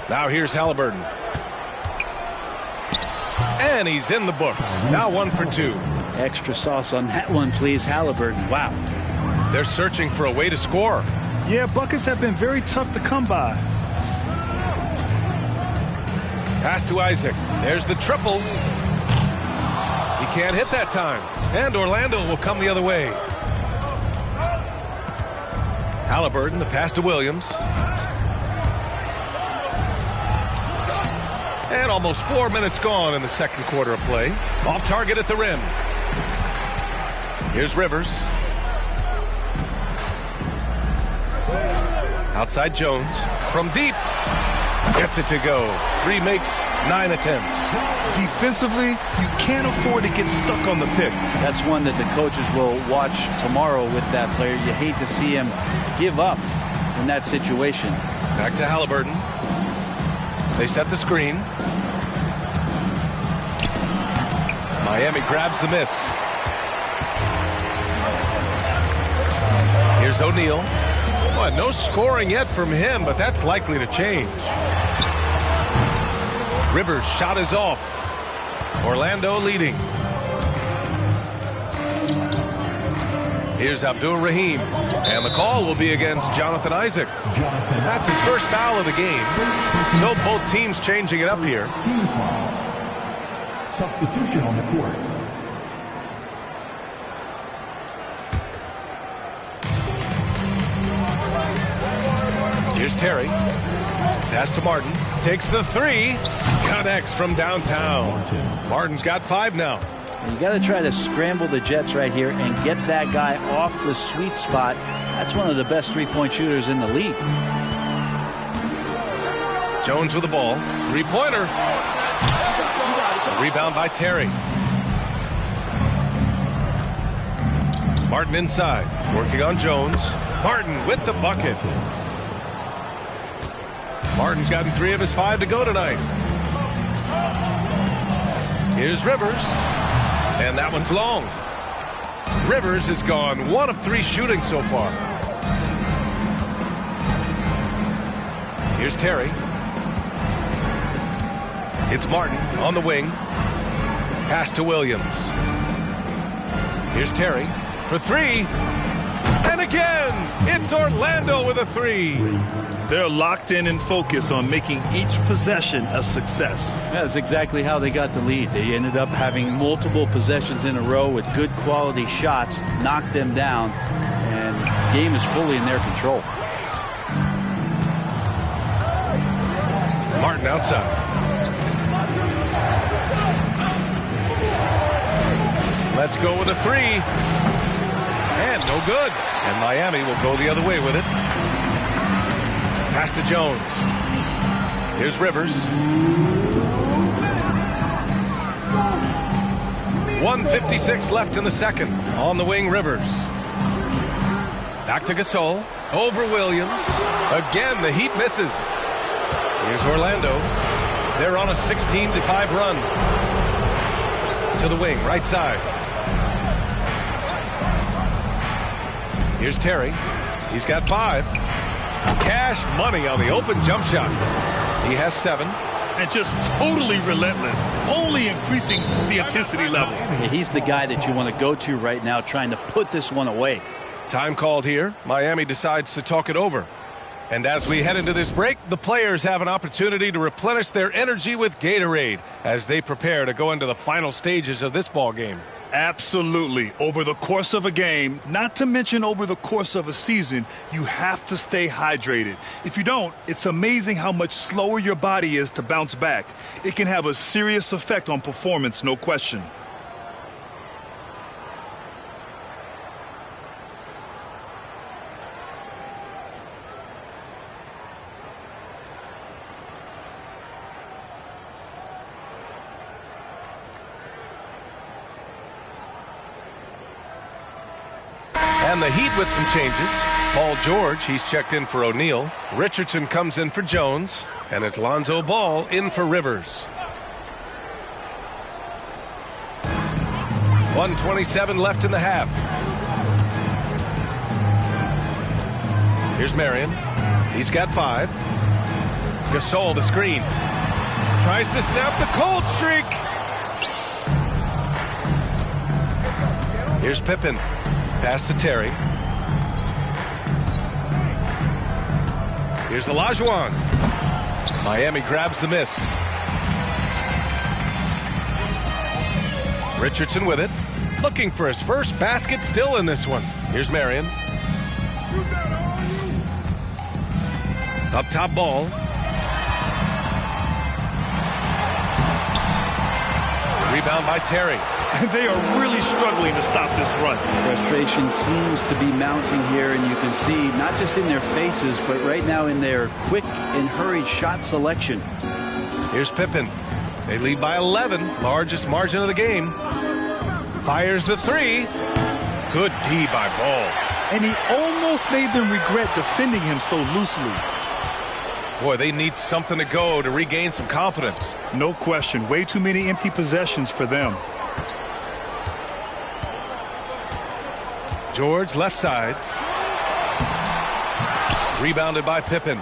Now here's Halliburton. And he's in the books. Now 1 for 2. Extra sauce on that one, please, Halliburton. Wow. They're searching for a way to score. Yeah, buckets have been very tough to come by. Pass to Isaac. There's the triple. He can't hit that time. And Orlando will come the other way. Halliburton, the pass to Williams. And almost 4 minutes gone in the second quarter of play. Off target at the rim. Here's Rivers. Outside Jones. From deep. Gets it to go. 3 makes, 9 attempts. Defensively, you can't afford to get stuck on the pick. That's one that the coaches will watch tomorrow with that player. You hate to see him give up in that situation. Back to Halliburton. They set the screen. Miami grabs the miss. Here's O'Neal. Well, no scoring yet from him, but that's likely to change. Rivers' shot is off. Orlando leading. Here's Abdul Rahim, and the call will be against Jonathan Isaac. That's his first foul of the game. So both teams changing it up here. Team foul. Substitution on the court. Here's Terry. Pass to Martin. Takes the three. Connects from downtown. Martin's got 5 now. You got to try to scramble the Jets right here and get that guy off the sweet spot. That's one of the best three-point shooters in the league. Jones with the ball. Three-pointer. Rebound by Terry. Martin inside. Working on Jones. Martin with the bucket. Martin's gotten 3 of his 5 to go tonight. Here's Rivers. And that one's long. Rivers has gone 1 of 3 shooting so far. Here's Terry. It's Martin on the wing. Pass to Williams. Here's Terry for 3. And again, it's Orlando with a 3. They're locked in and focused on making each possession a success. That's exactly how they got the lead. They ended up having multiple possessions in a row with good quality shots, knocked them down, and the game is fully in their control. Martin outside. Let's go with a 3. And no good. And Miami will go the other way with it. Pass to Jones. Here's Rivers. 1:56 left in the second. On the wing, Rivers. Back to Gasol. Over Williams. Again, the Heat misses. Here's Orlando. They're on a 16-5 run. To the wing, right side. Here's Terry. He's got 5. Cash money on the open jump shot. He has 7. And just totally relentless, only increasing the intensity level. Yeah, he's the guy that you want to go to right now, trying to put this one away. Time called here. Miami decides to talk it over. And as we head into this break, the players have an opportunity to replenish their energy with Gatorade as they prepare to go into the final stages of this ball game. Absolutely. Over the course of a game, not to mention over the course of a season, you have to stay hydrated. If you don't, it's amazing how much slower your body is to bounce back. It can have a serious effect on performance, no question. And the Heat with some changes. Paul George, he's checked in for O'Neal. Richardson comes in for Jones. And it's Lonzo Ball in for Rivers. 1:27 left in the half. Here's Marion. He's got 5. Gasol the screen. Tries to snap the cold streak. Here's Pippen. Pass to Terry. Here's Olajuwon. Miami grabs the miss. Richardson with it. Looking for his first basket still in this one. Here's Marion. Up top Ball. Rebound by Terry. They are really struggling to stop this run. Frustration seems to be mounting here, and you can see not just in their faces, but right now in their quick and hurried shot selection. Here's Pippen. They lead by 11, largest margin of the game. Fires the 3. Good D by Ball. And he almost made them regret defending him so loosely. Boy, they need something to go to regain some confidence. No question. Way too many empty possessions for them. George left side. Rebounded by Pippen.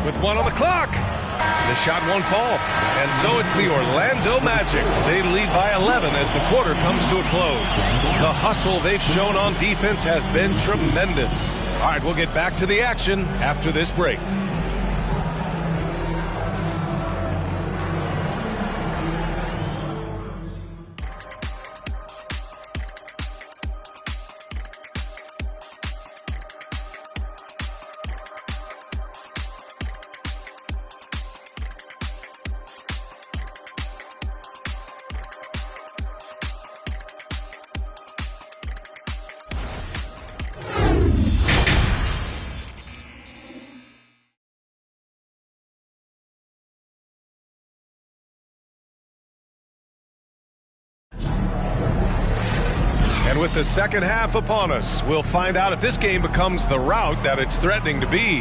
With 1 on the clock. The shot won't fall. And so it's the Orlando Magic. They lead by 11 as the quarter comes to a close. The hustle they've shown on defense has been tremendous. All right, we'll get back to the action after this break. And with the second half upon us, we'll find out if this game becomes the rout that it's threatening to be.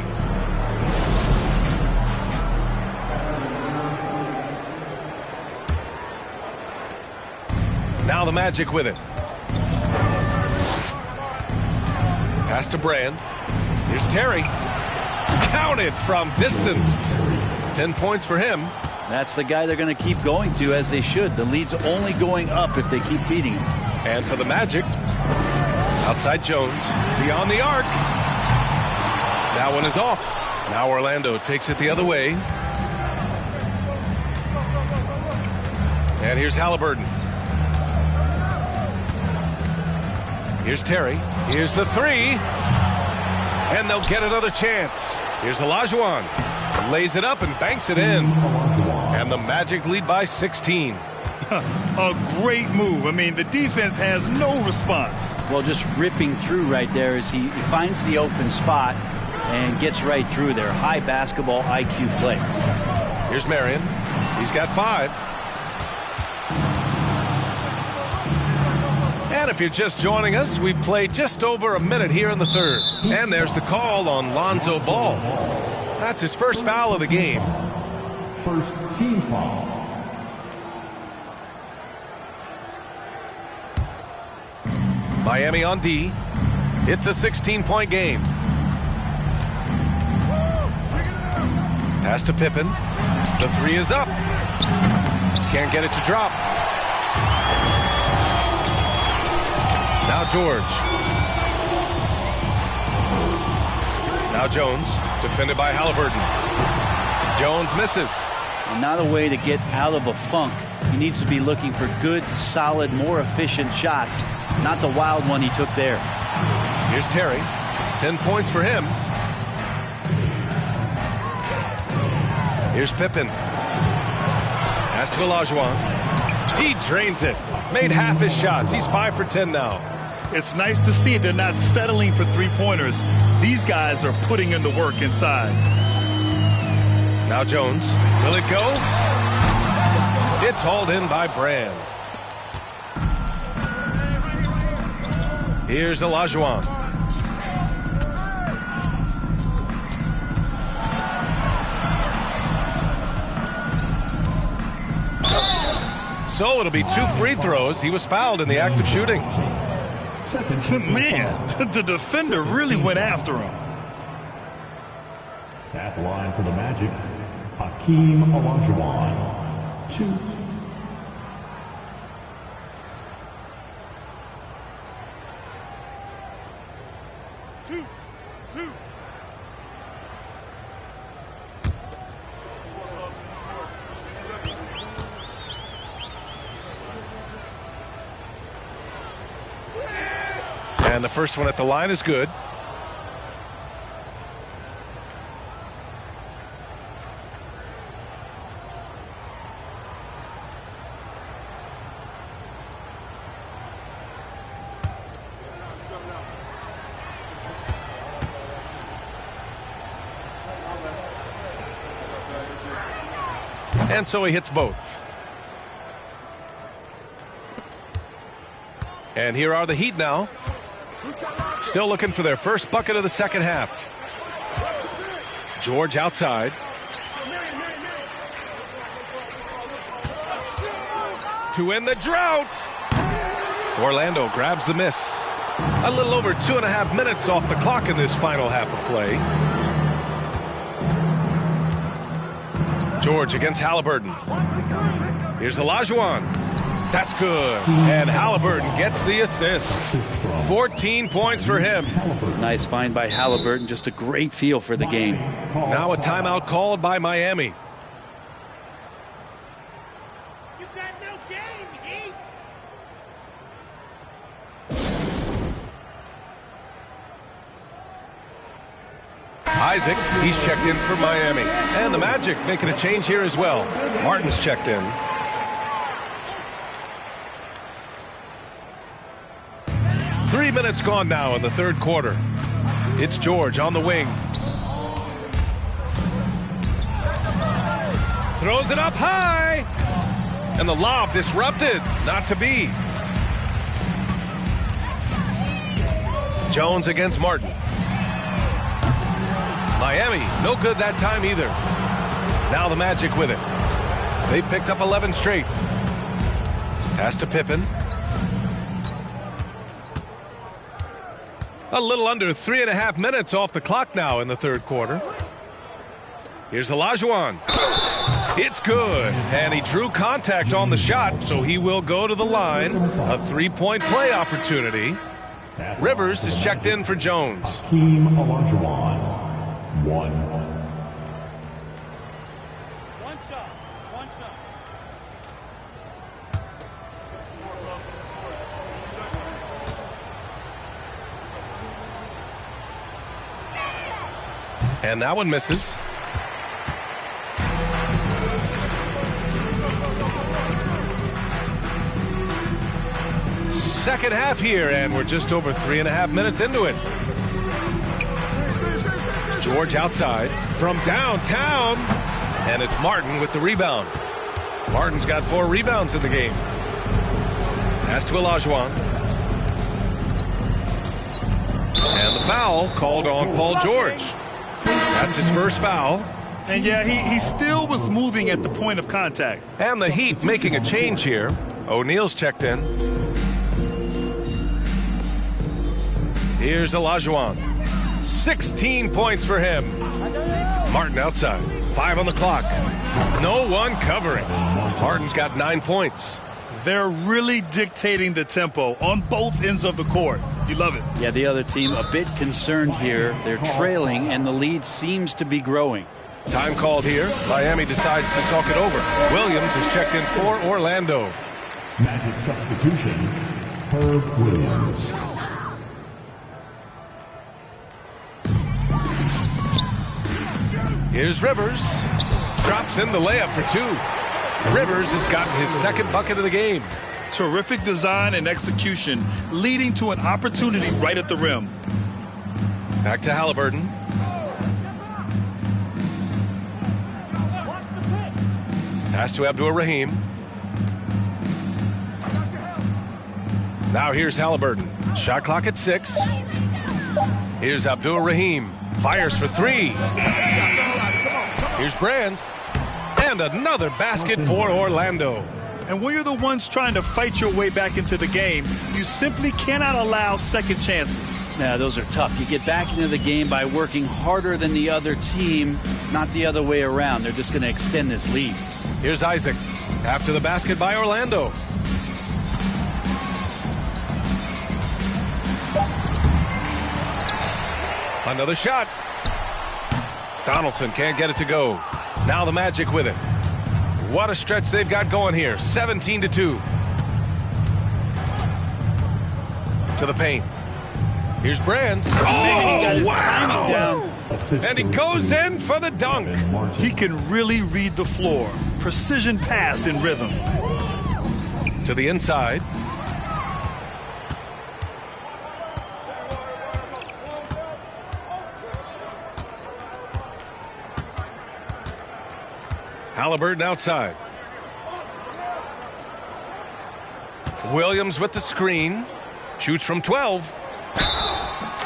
Now the Magic with it. Pass to Brand. Here's Terry. Counted from distance. 10 points for him. That's the guy they're going to keep going to, as they should. The lead's only going up if they keep feeding him. And for the Magic, outside Jones, beyond the arc. That one is off. Now Orlando takes it the other way. And here's Halliburton. Here's Terry. Here's the three. And they'll get another chance. Here's Olajuwon. Lays it up and banks it in. And the Magic lead by 16. A great move. I mean, the defense has no response. Well, just ripping through right there as he finds the open spot and gets right through there. High basketball IQ play. Here's Marion. He's got 5. And if you're just joining us, we played just over a minute here in the third. And there's the call on Lonzo Ball. That's his first foul of the game. First team foul. Miami on D. It's a 16-point game. Pass to Pippen. The three is up. Can't get it to drop. Now George. Now Jones, defended by Halliburton. Jones misses. And not a way to get out of a funk. He needs to be looking for good, solid, more efficient shots. Not the wild one he took there. Here's Terry. 10 points for him. Here's Pippen. Pass to Olajuwon. He drains it. Made half his shots. He's 5 for 10 now. It's nice to see they're not settling for three-pointers. These guys are putting in the work inside. Now Jones. Will it go? It's hauled in by Brand. Here's Olajuwon. So it'll be 2 free throws. He was fouled in the act of shooting. Man, the defender really went after him. At the line for the Magic, Hakeem Olajuwon. 2. And the first one at the line is good. And so he hits both. And here are the Heat now. Still looking for their first bucket of the second half. George outside. To end the drought. Orlando grabs the miss. A little over 2.5 minutes off the clock in this final half of play. George against Halliburton. Here's Olajuwon. That's good. And Halliburton gets the assist. 14 points for him. Nice find by Halliburton. Just a great feel for the game. Now a timeout called by Miami. Isaac, he's checked in for Miami. And the Magic making a change here as well. Martin's checked in. Three minutes gone now in the third quarter. It's George on the wing. Throws it up high. And the lob disrupted. Not to be. Jones against Martin. Miami, no good that time either. Now the Magic with it. They picked up 11 straight. Pass to Pippen. A little under 3.5 minutes off the clock now in the third quarter. Here's Olajuwon. It's good. And he drew contact on the shot, so he will go to the line. A three-point play opportunity. Rivers is checked in for Jones. Hakeem Olajuwon. One shot. And that one misses. Second half here, and we're just over 3.5 minutes into it. George outside from downtown, and it's Martin with the rebound. Martin's got 4 rebounds in the game. Pass to Olajuwon. And the foul called on Paul George. That's his first foul. And yeah, he still was moving at the point of contact. And the Heat making a change here. O'Neal's checked in. Here's Olajuwon. 16 points for him. Martin outside. 5 on the clock. No one covering. Martin's got 9 points. They're really dictating the tempo on both ends of the court. You love it. Yeah, the other team a bit concerned here. They're trailing, and the lead seems to be growing. Time called here. Miami decides to talk it over. Williams is checked in for Orlando. Magic substitution, Herb Williams. Here's Rivers. Drops in the layup for 2. Rivers has gotten his second bucket of the game. Terrific design and execution, leading to an opportunity right at the rim. Back to Halliburton. Pass to Abdur-Rahim. Now here's Halliburton. Shot clock at 6. Here's Abdur-Rahim. Fires for 3. Here's Brand. And another basket for Orlando. And when you're the ones trying to fight your way back into the game, you simply cannot allow second chances. Yeah, those are tough. You get back into the game by working harder than the other team, not the other way around. They're just going to extend this lead. Here's Isaac. After the basket by Orlando. Another shot. Donaldson can't get it to go. Now the Magic with it. What a stretch they've got going here. 17-2. To the paint. Here's Brand. He got his timing down. And he goes in for the dunk. He can really read the floor. Precision pass in rhythm. To the inside. Halliburton outside. Williams with the screen. Shoots from 12.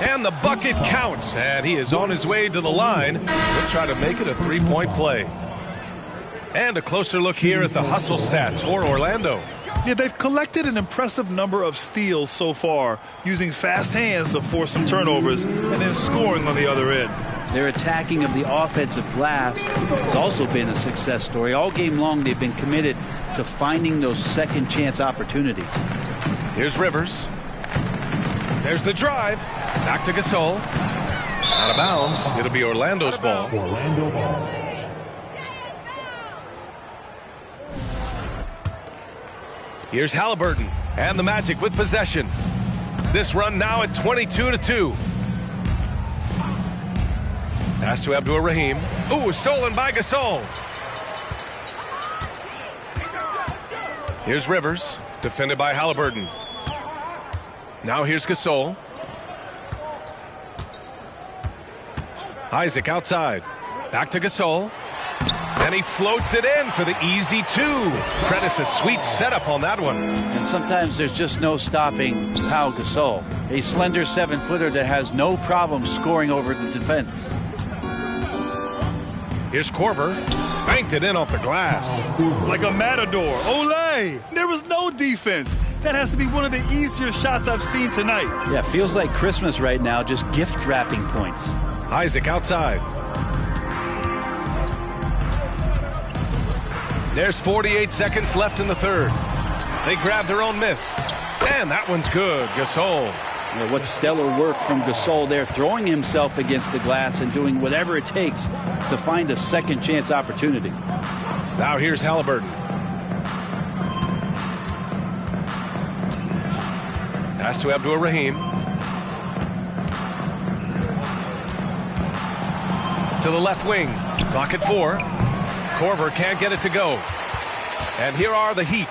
And the bucket counts. And he is on his way to the line. He'll try to make it a three-point play. And a closer look here at the hustle stats for Orlando. Yeah, they've collected an impressive number of steals so far, using fast hands to force some turnovers and then scoring on the other end. Their attacking of the offensive glass has also been a success story. All game long, they've been committed to finding those second chance opportunities. Here's Rivers. There's the drive. Back to Gasol. Out of bounds. It'll be Orlando's ball. Orlando ball. Here's Halliburton and the Magic with possession. This run now at 22-2. Pass to Abdur-Rahim. Ooh, stolen by Gasol. Here's Rivers, defended by Halliburton. Now here's Gasol. Isaac outside. Back to Gasol. And he floats it in for the easy two. Credit the sweet setup on that one. And sometimes there's just no stopping Pau Gasol, a slender 7-footer that has no problem scoring over the defense. Here's Korver. Banked it in off the glass. Like a matador. Olay! There was no defense. That has to be one of the easier shots I've seen tonight. Yeah, feels like Christmas right now, just gift wrapping points. Isaac outside. There's 48 seconds left in the third. They grab their own miss. And that one's good. Gasol. What stellar work from Gasol there, throwing himself against the glass and doing whatever it takes to find a second chance opportunity. Now here's Halliburton. Pass to Abdur-Rahim. To the left wing. Clock at 4. Korver can't get it to go. And here are the Heat.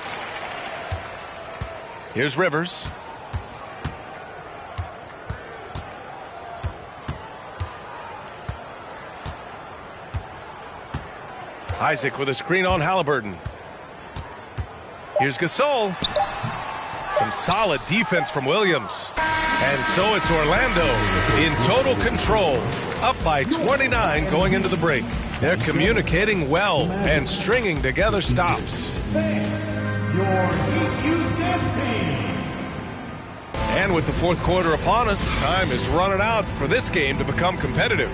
Here's Rivers. Isaac with a screen on Halliburton. Here's Gasol. Some solid defense from Williams. And so it's Orlando in total control. Up by 29 going into the break. They're communicating well and stringing together stops. And with the fourth quarter upon us, time is running out for this game to become competitive.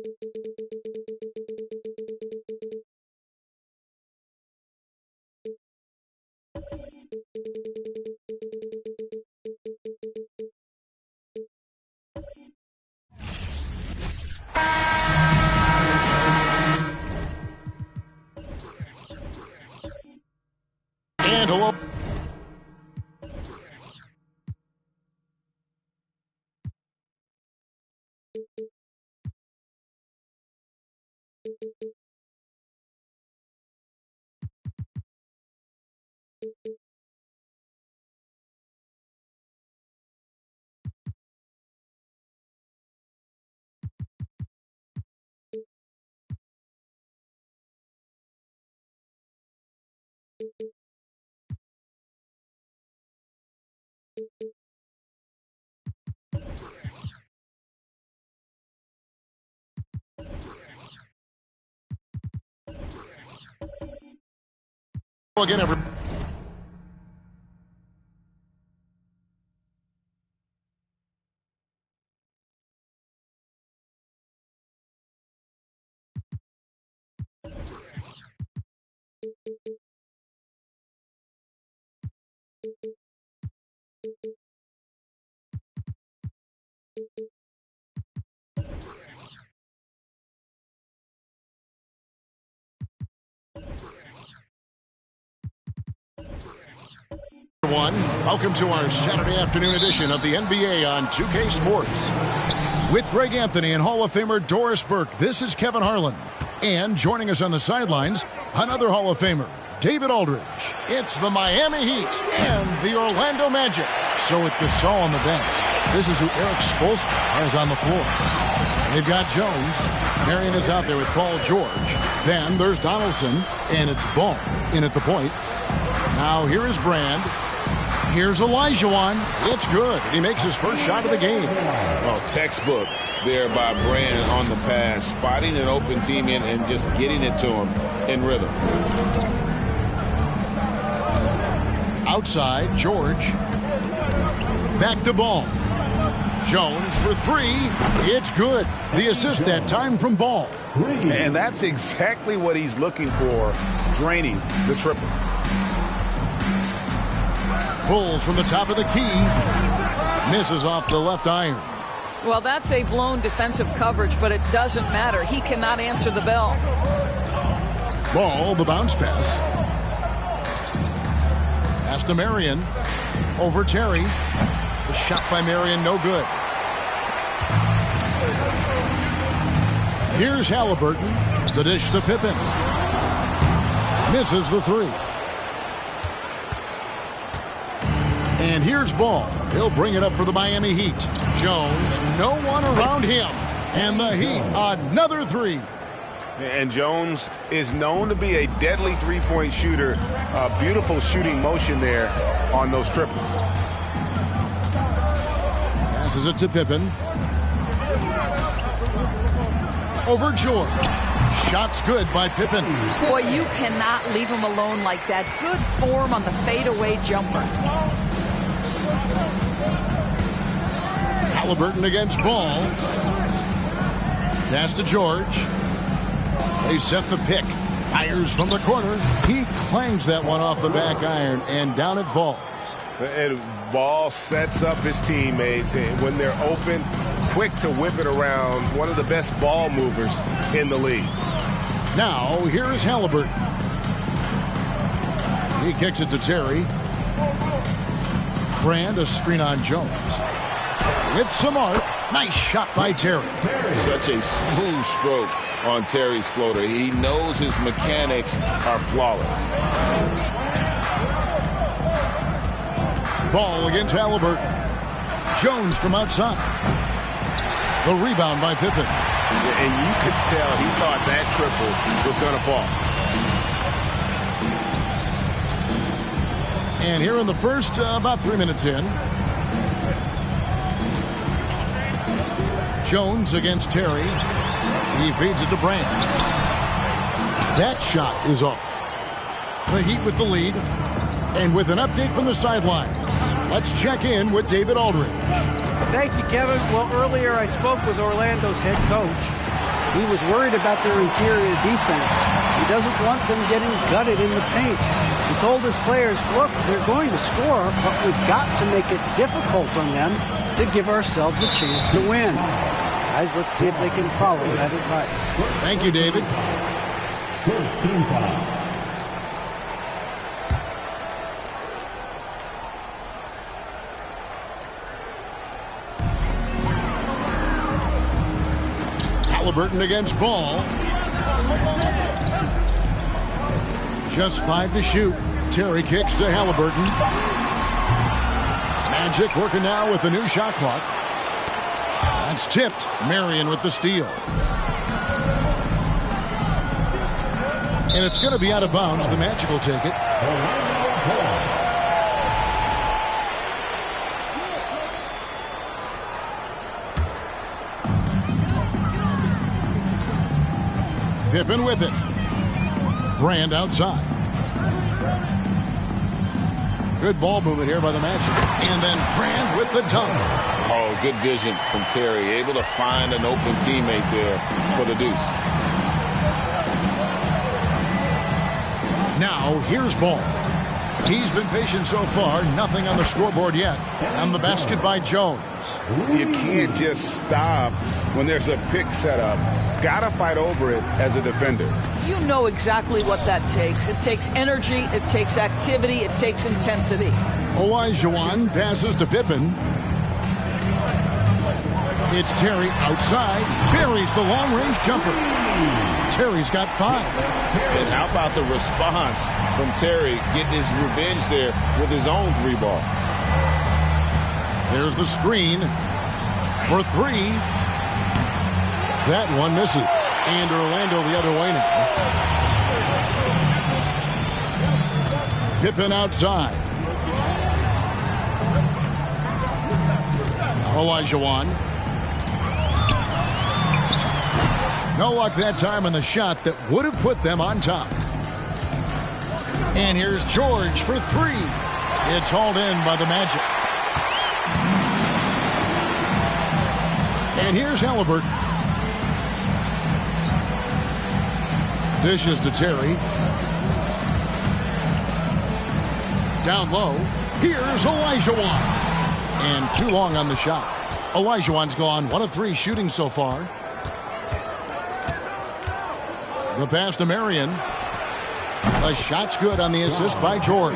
And hello. Again, every everyone, welcome to our Saturday afternoon edition of the NBA on 2K Sports. With Greg Anthony and Hall of Famer Doris Burke, this is Kevin Harlan. And joining us on the sidelines, another Hall of Famer, David Aldridge. It's the Miami Heat and the Orlando Magic. So with Gasol on the bench, this is who Eric Spoelstra has on the floor. They've got Jones. Marion is out there with Paul George. Then there's Donaldson, and it's Ball in at the point. Now here is Brand. Here's Olajuwon. It's good. He makes his first shot of the game. Oh, textbook there by Brand on the pass, spotting an open teammate and just getting it to him in rhythm. Outside, George. Back to Ball. Jones for three. It's good. The assist that time from Ball. And that's exactly what he's looking for, draining the triple. Pulls from the top of the key. Misses off the left iron. Well, that's a blown defensive coverage, but it doesn't matter. He cannot answer the bell. Ball, the bounce pass. Pass to Marion. Over Terry. The shot by Marion, no good. Here's Halliburton. The dish to Pippen. Misses the three. And here's Ball. He'll bring it up for the Miami Heat. Jones, no one around him. And the Heat, another three. And Jones is known to be a deadly three-point shooter. A beautiful shooting motion there on those triples. Passes it to Pippen. Over George. Shots good by Pippen. Boy, you cannot leave him alone like that. Good form on the fadeaway jumper. Halliburton against Ball. Pass to George. They set the pick. Fires from the corner. He clangs that one off the back iron, and down it falls. And Ball sets up his teammates, and when they're open, quick to whip it around. One of the best ball movers in the league. Now, here is Halliburton. He kicks it to Terry. Brand, a screen on Jones. With some arc. Nice shot by Terry. Such a smooth stroke on Terry's floater. He knows his mechanics are flawless. Ball against Halliburton. Jones from outside. The rebound by Pippen. And you could tell he thought that triple was going to fall. And here in the first, about 3 minutes in. Jones against Terry. He feeds it to Brand. That shot is off. The Heat with the lead. And with an update from the sidelines, let's check in with David Aldridge. Thank you, Kevin. Well, earlier I spoke with Orlando's head coach. He was worried about their interior defense. He doesn't want them getting gutted in the paint. He told his players, look, they're going to score, but we've got to make it difficult on them to give ourselves a chance to win. Guys, let's see if they can follow that advice. Thank you, David. First team foul. Halliburton against Ball. Just 5 to shoot. Terry kicks to Halliburton. Magic working now with the new shot clock. That's tipped. Marion with the steal. And it's going to be out of bounds. The Magic will take it. Pippen with it. Brand outside. Good ball movement here by the Magic. And then Brand with the dunk. Oh, good vision from Terry. Able to find an open teammate there for the deuce. Now, here's Ball. He's been patient so far. Nothing on the scoreboard yet. And the basket by Jones. You can't just stop when there's a pick set up. Gotta fight over it as a defender. You know exactly what that takes. It takes energy, it takes activity, it takes intensity. Olajuwon passes to Pippen. It's Terry outside. Buries the long-range jumper. Terry's got 5. And how about the response from Terry getting his revenge there with his own 3-ball. There's the screen for 3. That one misses. And Orlando the other way now. Pippen outside. Olajuwon. No luck that time on the shot that would have put them on top. And here's George for 3. It's hauled in by the Magic. And here's Halliburton. Dishes to Terry. Down low. Here's Olajuwon. And too long on the shot. Olajuwon's gone 1 of 3 shooting so far. The pass to Marion. The shot's good on the assist by George.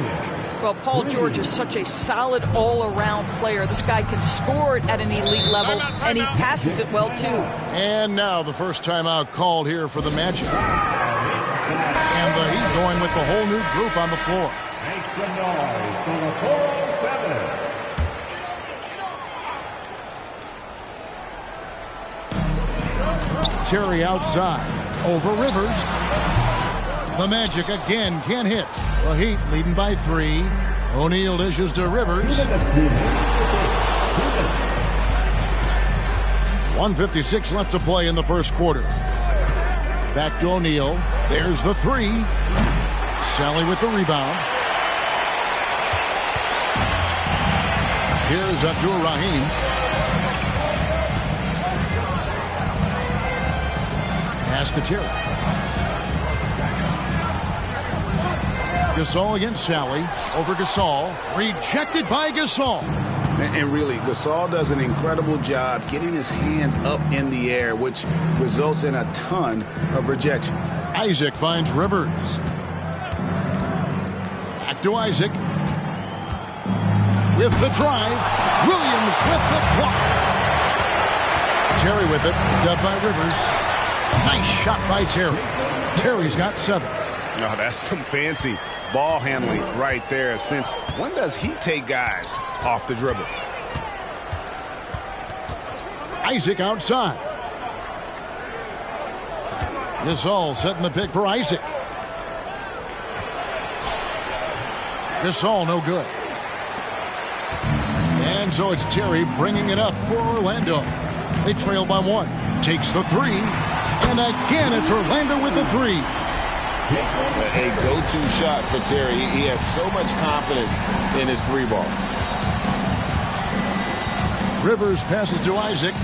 Well, Paul George is such a solid all-around player. This guy can score it at an elite level, and he passes it well, too. And now the first timeout called here for the Magic. And the Heat going with the whole new group on the floor. Make some noise for the 407. Terry outside. Over Rivers. The Magic again can't hit. The Heat leading by 3. O'Neal dishes to Rivers. 1:56 left to play in the first quarter. Back to O'Neal. There's the 3. Sally with the rebound. Here's Abdur-Rahim. Pass to Terry. Gasol against Sally. Over Gasol. Rejected by Gasol. And really, Gasol does an incredible job getting his hands up in the air, which results in a ton of rejection. Isaac finds Rivers. Back to Isaac. With the drive. Williams with the block. Terry with it. Picked up by Rivers. Nice shot by Terry. Terry's got 7. Oh, that's some fancy ball handling right there. Since when does he take guys off the dribble? Isaac outside. Gasol setting the pick for Isaac. Gasol no good. And so it's Terry bringing it up for Orlando. They trail by 1. Takes the 3. And again it's Orlando with the 3. A go-to shot for Terry. He has so much confidence in his 3-ball. Rivers passes to Isaac.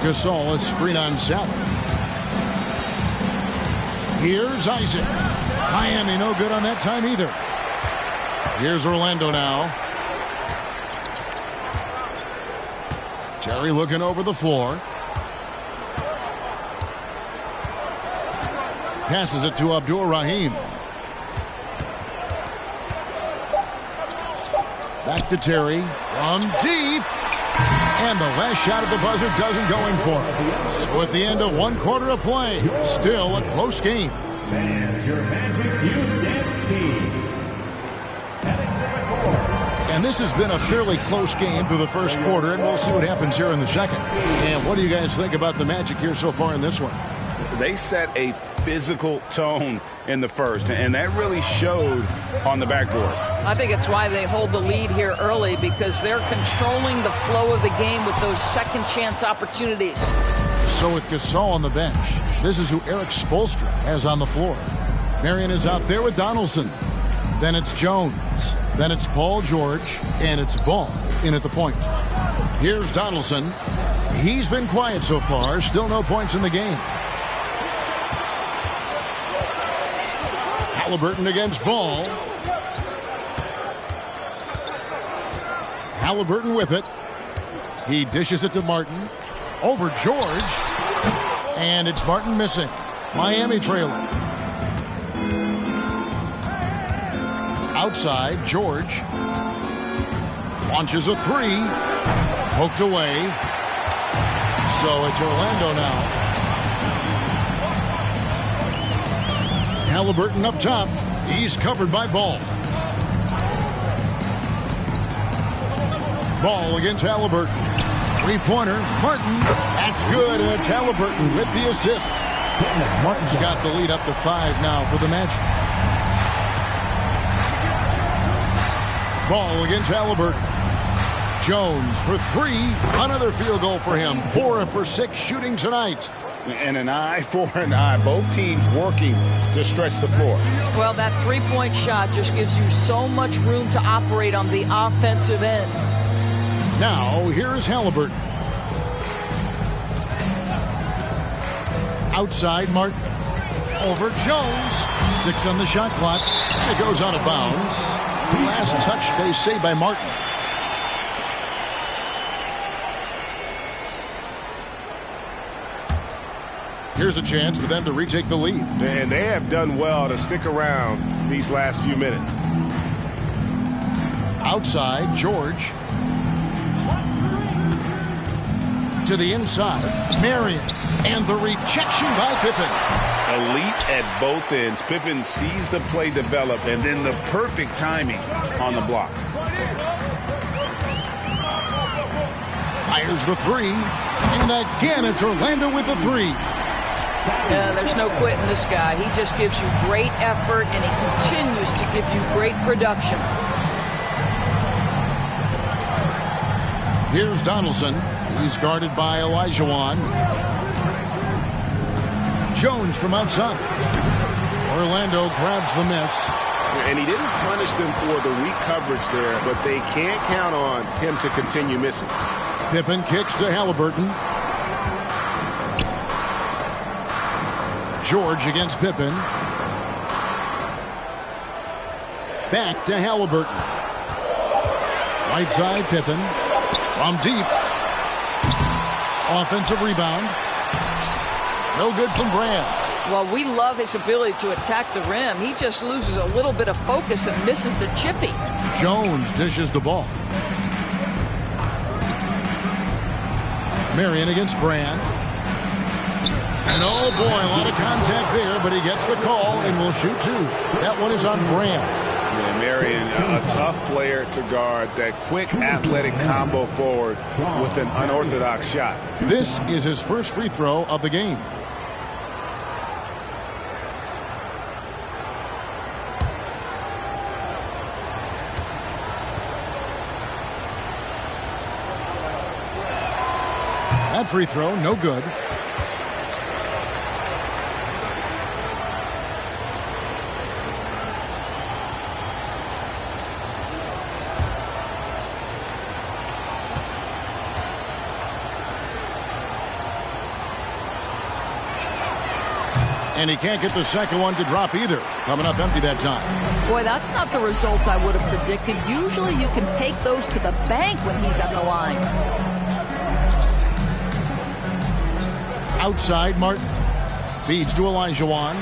Gasol, a screen on Sally. Here's Isaac. Miami no good on that time either. Here's Orlando now. Terry looking over the floor. Passes it to Abdul Rahim. Back to Terry from deep. And the last shot at the buzzer doesn't go in for it. So at the end of 1 quarter of play, still a close game. And this has been a fairly close game through the first quarter, and we'll see what happens here in the second. And what do you guys think about the Magic here so far in this one? They set a physical tone in the first, and that really showed on the backboard. I think it's why they hold the lead here early, because they're controlling the flow of the game with those second chance opportunities. So with Gasol on the bench, this is who Eric Spoelstra has on the floor. Marion is out there with Donaldson. Then it's Jones. Then it's Paul George, and it's Ball in at the point. Here's Donaldson. He's been quiet so far. Still no points in the game. Halliburton against Ball. Halliburton with it. He dishes it to Martin. Over George. And it's Martin missing. Miami trailing. Outside, George. Launches a three. Poked away. So it's Orlando now. Halliburton up top. He's covered by Ball. Ball against Halliburton. Three-pointer. Martin. That's good, and it's Halliburton with the assist. Martin's got the lead up to 5 now for the Magic. Ball against Halliburton. Jones for 3. Another field goal for him. 4 for 6 shooting tonight. And an eye for an eye. Both teams working to stretch the floor. Well, that three-point shot just gives you so much room to operate on the offensive end. Now, here is Halliburton. Outside, Martin. Over Jones. 6 on the shot clock. And it goes out of bounds. Last touch, they say, by Martin. Here's a chance for them to retake the lead. And they have done well to stick around these last few minutes. Outside, George. To the inside, Marion. And the rejection by Pippen. Elite at both ends. Pippen sees the play develop, and then the perfect timing on the block. Fires the 3. And again, it's Orlando with the 3. There's no quitting this guy. He just gives you great effort, and he continues to give you great production. Here's Donaldson. He's guarded by Olajuwon. Jones from outside. Orlando grabs the miss. And he didn't punish them for the weak coverage there, but they can't count on him to continue missing. Pippen kicks to Halliburton. George against Pippen. Back to Halliburton. Right side, Pippen. From deep. Offensive rebound. No good from Brand. Well, we love his ability to attack the rim. He just loses a little bit of focus and misses the chippy. Jones dishes the ball. Marion against Brand. And oh boy, a lot of contact there, but he gets the call and will shoot 2. That one is on Brand. Yeah, Marion, a tough player to guard. That quick athletic combo forward with an unorthodox shot. This is his first free throw of the game. That free throw, no good. And he can't get the second one to drop either. Coming up empty that time. Boy, that's not the result I would have predicted. Usually you can take those to the bank when he's at the line. Outside, Martin. Feeds to Olajuwon.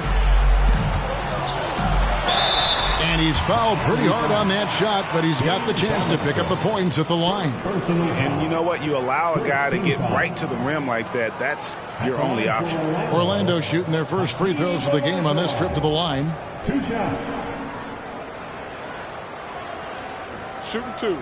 And he's fouled pretty hard on that shot, but he's got the chance to pick up the points at the line. And you know what? You allow a guy to get right to the rim like that. That's your only option. Orlando shooting their first free throws of the game on this trip to the line. 2 shots. Shooting 2.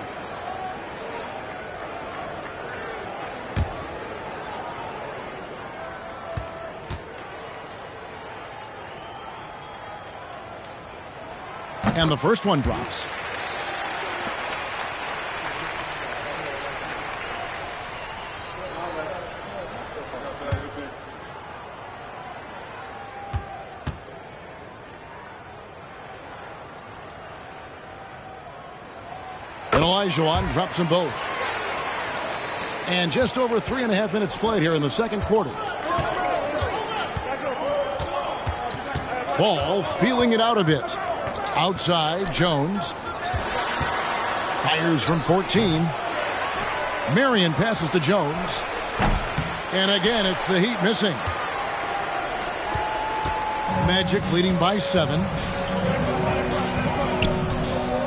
And the first one drops. And Olajuwon drops them both. And just over 3.5 minutes played here in the second quarter. Ball feeling it out a bit. Outside, Jones. Fires from 14. Marion passes to Jones. And again, it's the Heat missing. Magic leading by 7.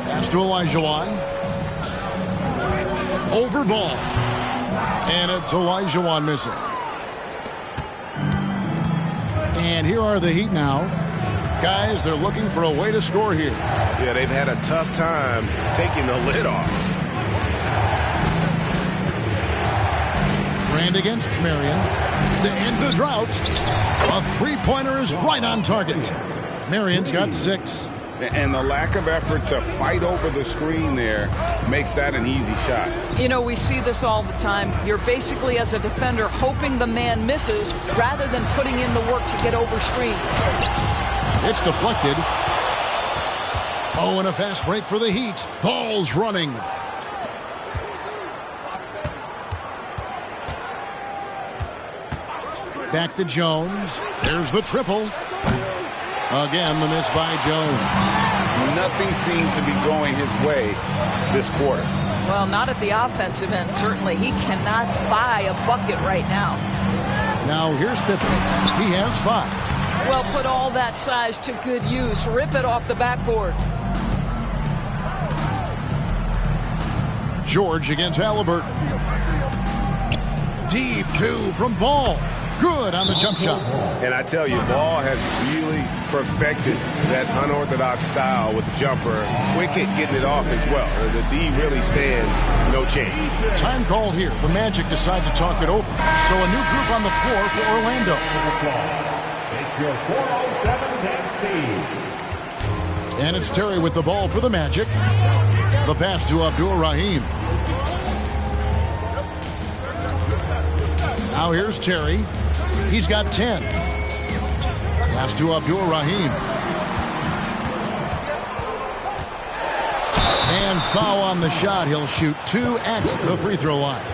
Pass to Olajuwon. Over ball. And it's Olajuwon missing. And here are the Heat now. Guys, they're looking for a way to score here. Yeah, they've had a tough time taking the lid off. Grant against Marion. To end the drought. A three-pointer is right on target. Marion's got 6. And the lack of effort to fight over the screen there makes that an easy shot. You know, we see this all the time. You're basically, as a defender, hoping the man misses rather than putting in the work to get over screens. It's deflected. Oh, and a fast break for the Heat. Ball's running. Back to Jones. There's the triple. Again, the miss by Jones. Nothing seems to be going his way this quarter. Well, not at the offensive end, certainly. He cannot buy a bucket right now. Now here's Pippen. He has 5. Well, put all that size to good use. Rip it off the backboard. George against Halliburton. Deep 2 from Ball. Good on the jump shot. And I tell you, Ball has really perfected that unorthodox style with the jumper. Quick at getting it off as well. The D really stands no chance. Time call here. The Magic decide to talk it over. So a new group on the floor for Orlando. It's your 407 dance speed. And it's Terry with the ball for the Magic. The pass to Abdul-Rahim. Now here's Terry. He's got 10. Pass to Abdul-Rahim. And foul on the shot. He'll shoot 2 at the free throw line.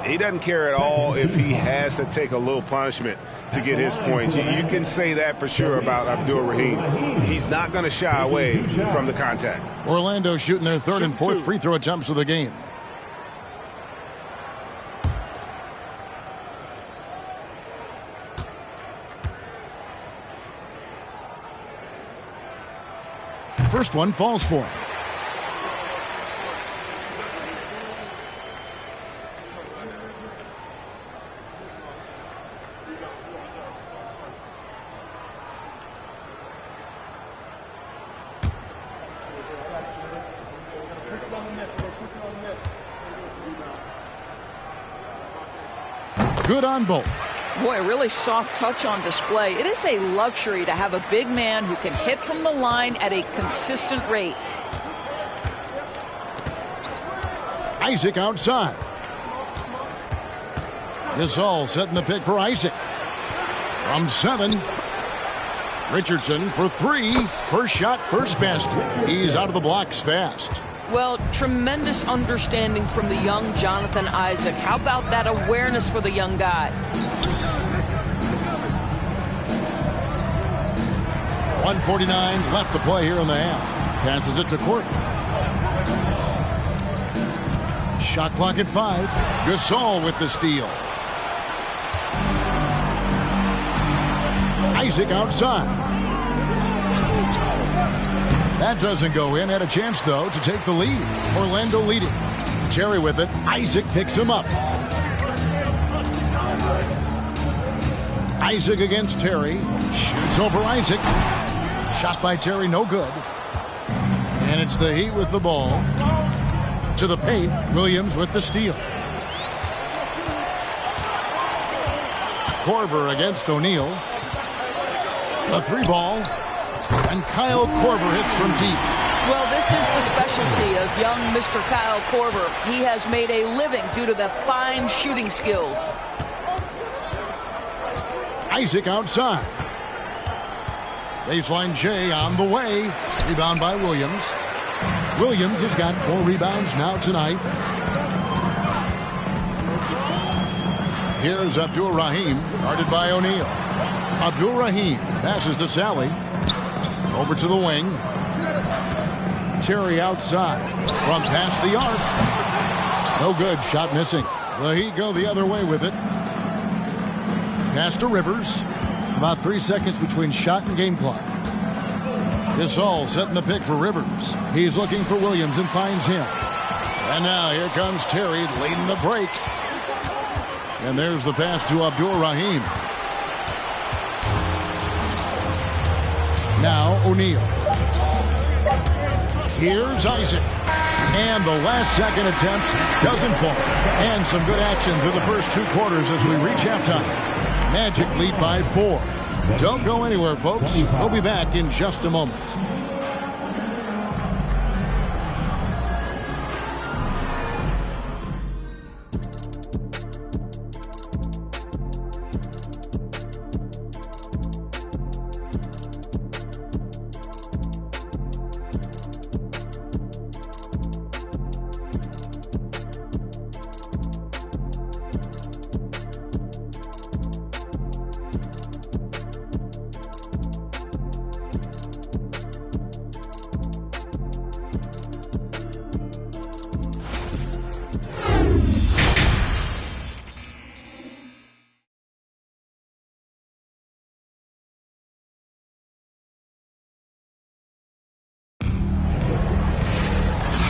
He doesn't care at all if he has to take a little punishment to get his points. You can say that for sure about Abdul-Rahim. He's not going to shy away from the contact. Orlando shooting their third and fourth free throw attempts of the game. First one falls for him. Good on both. Boy, really soft touch on display. It is a luxury to have a big man who can hit from the line at a consistent rate. Isaac outside. This all setting the pick for Isaac. From 7. Richardson for 3. First shot, first basket. He's out of the blocks fast. Well, tremendous understanding from the young Jonathan Isaac. How about that awareness for the young guy? 1:49 left to play here in the half. Passes it to Corver. Shot clock at 5. Gasol with the steal. Isaac outside. That doesn't go in. Had a chance, though, to take the lead. Orlando leading. Terry with it. Isaac picks him up. Isaac against Terry. Shoots over Isaac. Shot by Terry, no good. And it's the Heat with the ball. To the paint. Williams with the steal. Corver against O'Neal. A 3-ball. And Kyle Korver hits from deep. Well, this is the specialty of young Mr. Kyle Korver. He has made a living due to the fine shooting skills. Isaac outside. Baseline J on the way. Rebound by Williams. Williams has got 4 rebounds now tonight. Here's Abdul-Rahim, guarded by O'Neal. Abdul-Rahim passes to Sally. Over to the wing. Terry outside. From past the arc. No good. Shot missing. The Heat go the other way with it. Pass to Rivers. About 3 seconds between shot and game clock. Gasol setting the pick for Rivers. He's looking for Williams and finds him. And now here comes Terry leading the break. And there's the pass to Abdul-Rahim. Now O'Neal. Here's Isaac. And the last second attempt doesn't fall. And some good action through the first 2 quarters as we reach halftime. Magic lead by 4. Don't go anywhere, folks. We'll be back in just a moment.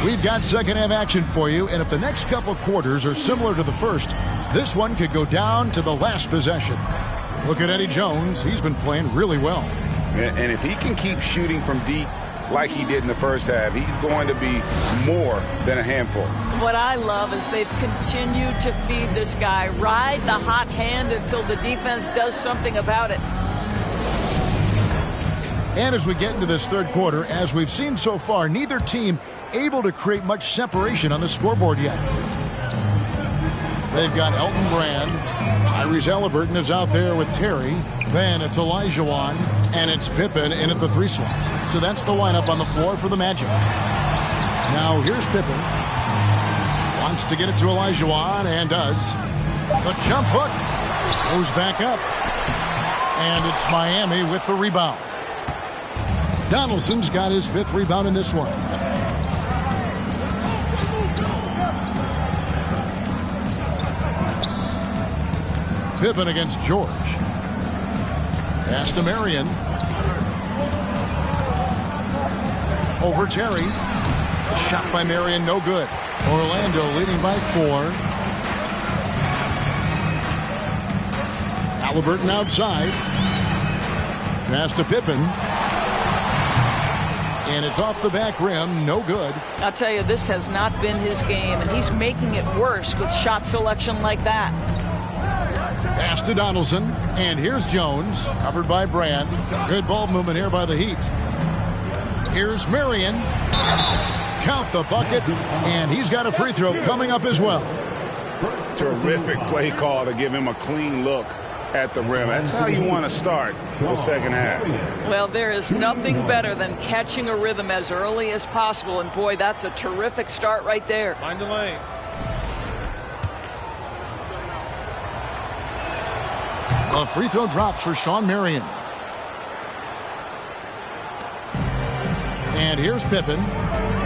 We've got second half action for you, and if the next couple quarters are similar to the first, this one could go down to the last possession. Look at Eddie Jones. He's been playing really well. And if he can keep shooting from deep like he did in the first half, he's going to be more than a handful. What I love is they've continued to feed this guy. Ride the hot hand until the defense does something about it. And as we get into this third quarter, as we've seen so far, neither team able to create much separation on the scoreboard yet. They've got Elton Brand. Tyrese Halliburton is out there with Terry. Then it's Olajuwon, and it's Pippen in at the 3 slot. So that's the lineup on the floor for the Magic. Now here's Pippen. Wants to get it to Olajuwon, and does. The jump hook goes back up. And it's Miami with the rebound. Donaldson's got his 5th rebound in this one. Pippen against George. Pass to Marion. Over Terry. Shot by Marion, no good. Orlando leading by 4. Halliburton outside. Pass to Pippen. And it's off the back rim, no good. I'll tell you, this has not been his game, and he's making it worse with shot selection like that. Pass to Donaldson, and here's Jones, covered by Brand. Good ball movement here by the Heat. Here's Marion. Count the bucket, and he's got a free throw coming up as well. Terrific play call to give him a clean look at the rim. That's how you want to start the second half. Well, there is nothing better than catching a rhythm as early as possible, and boy, that's a terrific start right there. Mind the lanes. A free throw drops for Shawn Marion. And here's Pippen.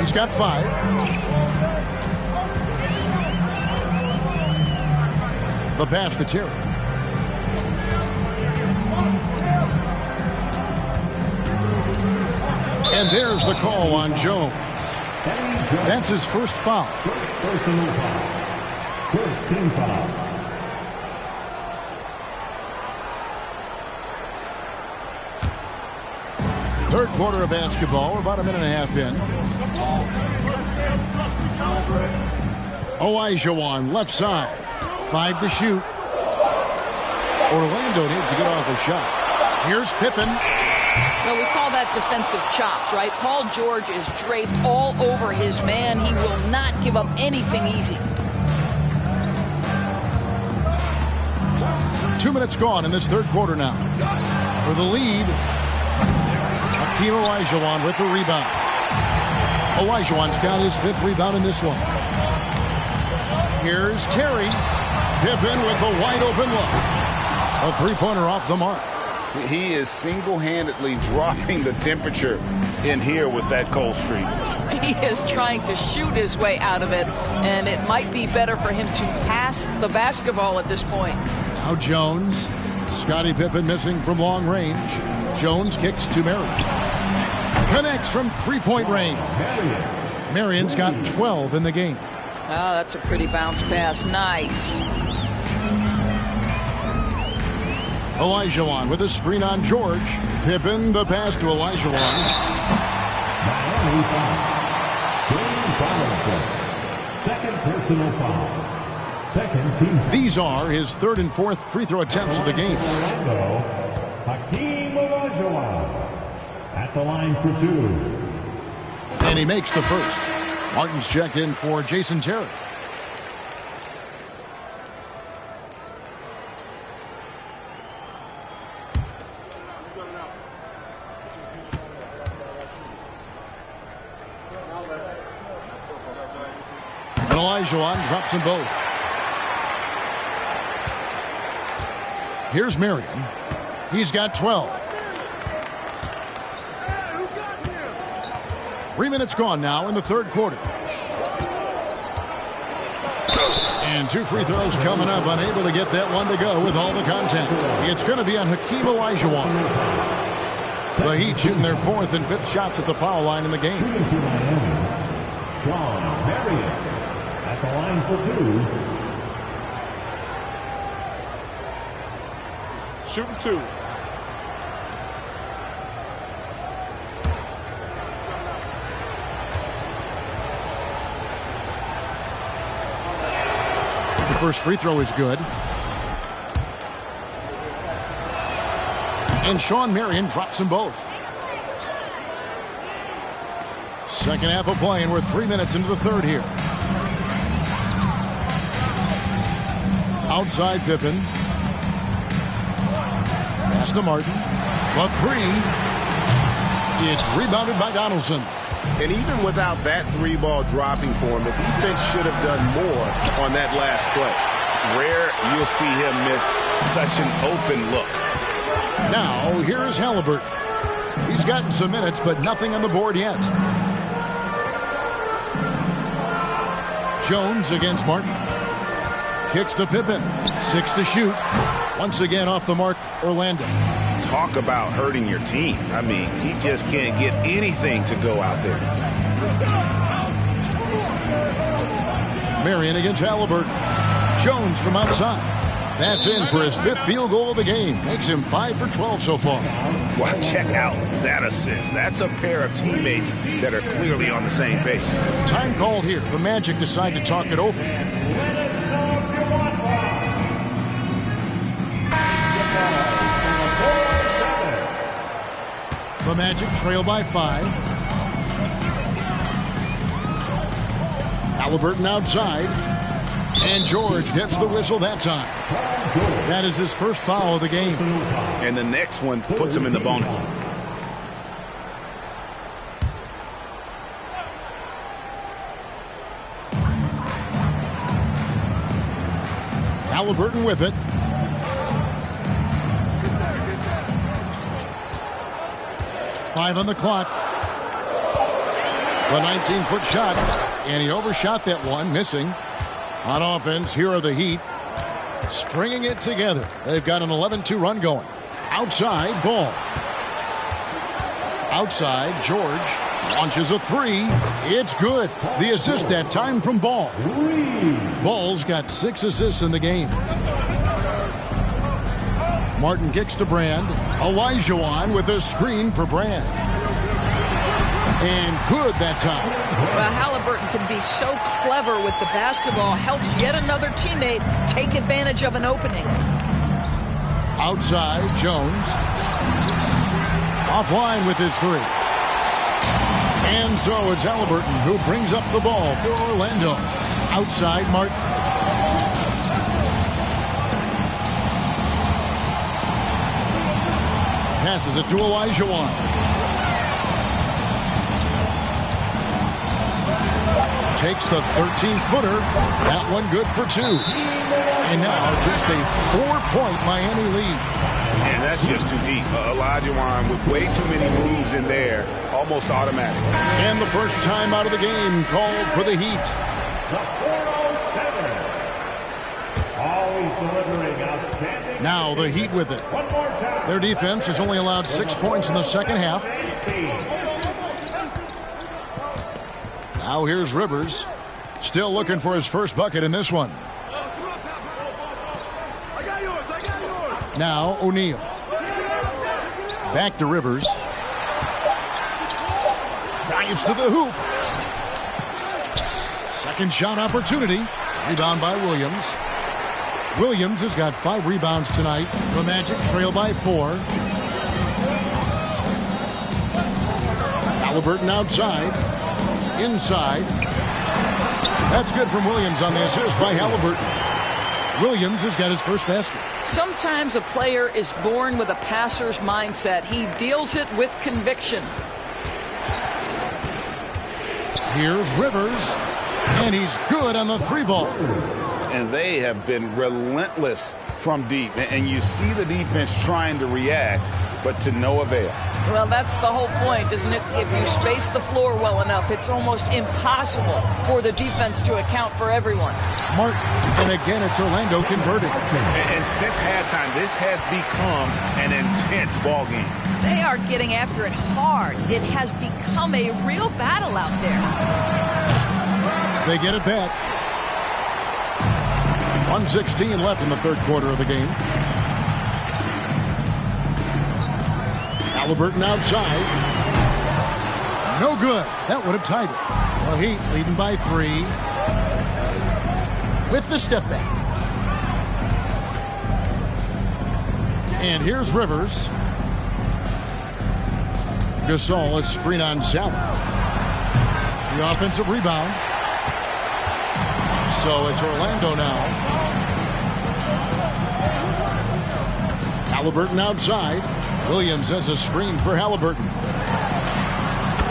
He's got 5. The pass to Terry. And there's the call on Jones. That's his first foul. Personal foul. First team foul. Third quarter of basketball. We're about a minute and a half in. Olajuwon, left side. 5 to shoot. Orlando needs to get off a shot. Here's Pippen. Well, we call that defensive chops, right? Paul George is draped all over his man. He will not give up anything easy. 2 minutes gone in this third quarter now. For the lead, Hakeem Olajuwon with the rebound. Olajuwon's got his 5th rebound in this one. Here's Terry. Pippen with the wide open look. A 3-pointer off the mark. He is single-handedly dropping the temperature in here with that cold streak. He is trying to shoot his way out of it, and it might be better for him to pass the basketball at this point. Now Jones. Scottie Pippen missing from long range. Jones kicks to Marion. Connects from 3-point range. Marion's got 12 in the game. Oh, that's a pretty bounce pass. Nice. Olajuwon with a screen on George. Pippen, the pass to Olajuwon. Second personal foul. Second team. These are his 3rd and 4th free throw attempts of the game. Hakeem Olajuwon at the line for 2. And he makes the first. Martin's checked in for Jason Terry. And Olajuwon drops them both. Here's Marion. He's got 12. 3 minutes gone now in the third quarter. And 2 free throws coming up. Unable to get that one to go with all the contact. It's going to be on Hakeem Olajuwon. The Heat shooting their 4th and 5th shots at the foul line in the game. Sean Marion at the line for 2. Shooting 2. The first free throw is good. And Sean Marion drops them both. Second half of play, and we're 3 minutes into the third here. Outside Pippen. Pass to Martin. The 3. It's rebounded by Donaldson. And even without that 3-ball dropping for him, the defense should have done more on that last play. Rare you'll see him miss such an open look. Now, here is Halliburton. He's gotten some minutes, but nothing on the board yet. Jones against Martin. Kicks to Pippen. 6 to shoot. Once again off the mark, Orlando. Talk about hurting your team. I mean, he just can't get anything to go out there. Marion against Halliburton. Jones from outside. That's in for his 5th field goal of the game. Makes him 5 for 12 so far. Well, check out that assist. That's a pair of teammates that are clearly on the same page. Time called here. The Magic decide to talk it over. The Magic trail by 5. Halliburton outside. And George gets the whistle that time. That is his first foul of the game. And the next one puts him in the bonus. Halliburton with it. Five on the clock. The 19-foot shot, and he overshot that one, missing. On offense, here are the Heat, stringing it together. They've got an 11-2 run going. Outside, Ball. Outside, George launches a three. It's good. The assist that time from Ball. Ball's got 6 assists in the game. Martin kicks to Brand. Olajuwon with a screen for Brand. And good that time. Well, Halliburton can be so clever with the basketball. Helps yet another teammate take advantage of an opening. Outside, Jones. Offline with his three. And so it's Halliburton who brings up the ball for Orlando. Outside, Martin. Passes it to Olajuwon. Takes the 13-footer. That one good for 2. And now just a 4-point Miami lead. And that's just too deep. Olajuwon with way too many moves in there. Almost automatic. And the first time out of the game called for the Heat. The 407. Always delivering outstanding. Now the Heat with it. Their defense has only allowed 6 points in the second half. Now here's Rivers. Still looking for his first bucket in this one. Now O'Neal. Back to Rivers. Drives to the hoop. Second shot opportunity. Rebound by Williams. Williams has got 5 rebounds tonight. The Magic trail by 4. Halliburton outside. Inside. That's good from Williams on the assist by Halliburton. Williams has got his first basket. Sometimes a player is born with a passer's mindset. He deals it with conviction. Here's Rivers, and he's good on the 3-ball. And they have been relentless from deep. And you see the defense trying to react, but to no avail. Well, that's the whole point, isn't it? If you space the floor well enough, it's almost impossible for the defense to account for everyone. Martin, and again, it's Orlando converting. And since halftime, this has become an intense ball game. They are getting after it hard. It has become a real battle out there. They get it back. 1:16 left in the third quarter of the game. Halliburton outside. No good. That would have tied it. The Heat leading by 3. With the step back. And here's Rivers. Gasol, a screen on Salad. The offensive rebound. So it's Orlando now. Halliburton outside. Williams has a screen for Halliburton.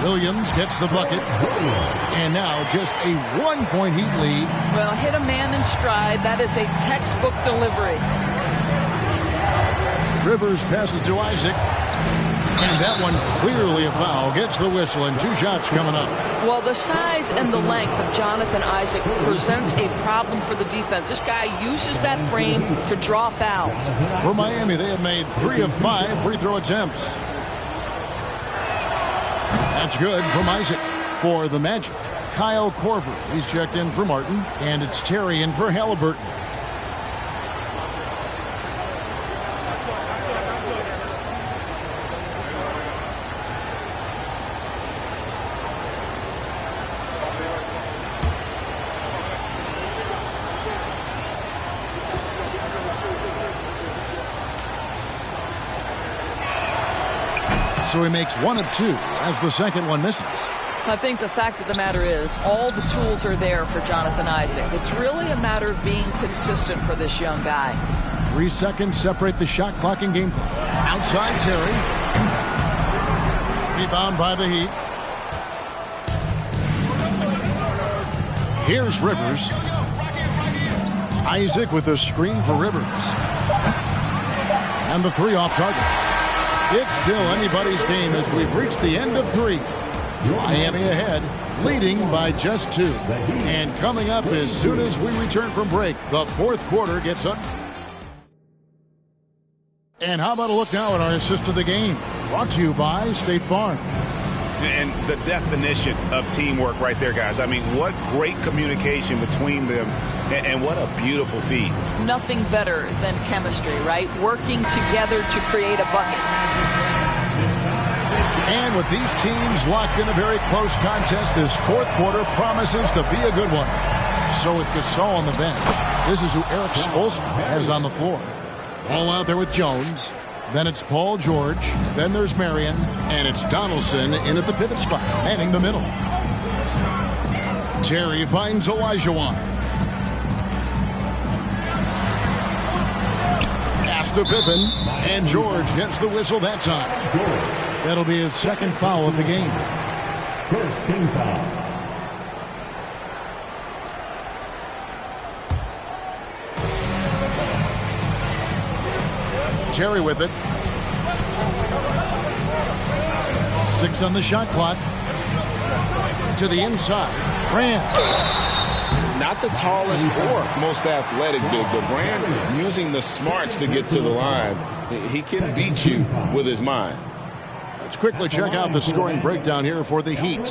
Williams gets the bucket. And now just a 1-point Heat lead. Well, hit a man in stride. That is a textbook delivery. Rivers passes to Isaac. And that one clearly a foul. Gets the whistle, and 2 shots coming up. Well, the size and the length of Jonathan Isaac presents a problem for the defense. This guy uses that frame to draw fouls. For Miami, they have made 3 of 5 free throw attempts. That's good from Isaac. For the Magic, Kyle Korver. He's checked in for Martin. And it's Terry in for Halliburton. So he makes 1 of 2 as the second one misses. I think the fact of the matter is all the tools are there for Jonathan Isaac. It's really a matter of being consistent for this young guy. 3 seconds separate the shot clock and game clock. Outside Terry. Rebound by the Heat. Here's Rivers. Isaac with a screen for Rivers. And the 3 off target. It's still anybody's game as we've reached the end of 3. Miami ahead, leading by just 2. And coming up as soon as we return from break, the fourth quarter gets up. And how about a look now at our assist of the game? Brought to you by State Farm. And the definition of teamwork right there, guys. I mean, what great communication between them, and what a beautiful feed. Nothing better than chemistry, right? Working together to create a bucket. And with these teams locked in a very close contest, this fourth quarter promises to be a good one. So with Gasol on the bench, this is who Eric Spoelstra has on the floor. Ball out there with Jones. Then it's Paul George. Then there's Marion. And it's Donaldson in at the pivot spot, manning the middle. Terry finds Olajuwon. Pass to Pippen. And George gets the whistle that time. That'll be his second foul of the game. First team foul. Terry with it. 6 on the shot clock. To the inside. Brand. Not the tallest or most athletic big, but Brand using the smarts to get to the line. He can beat you with his mind. Let's quickly check out the scoring breakdown here for the Heat.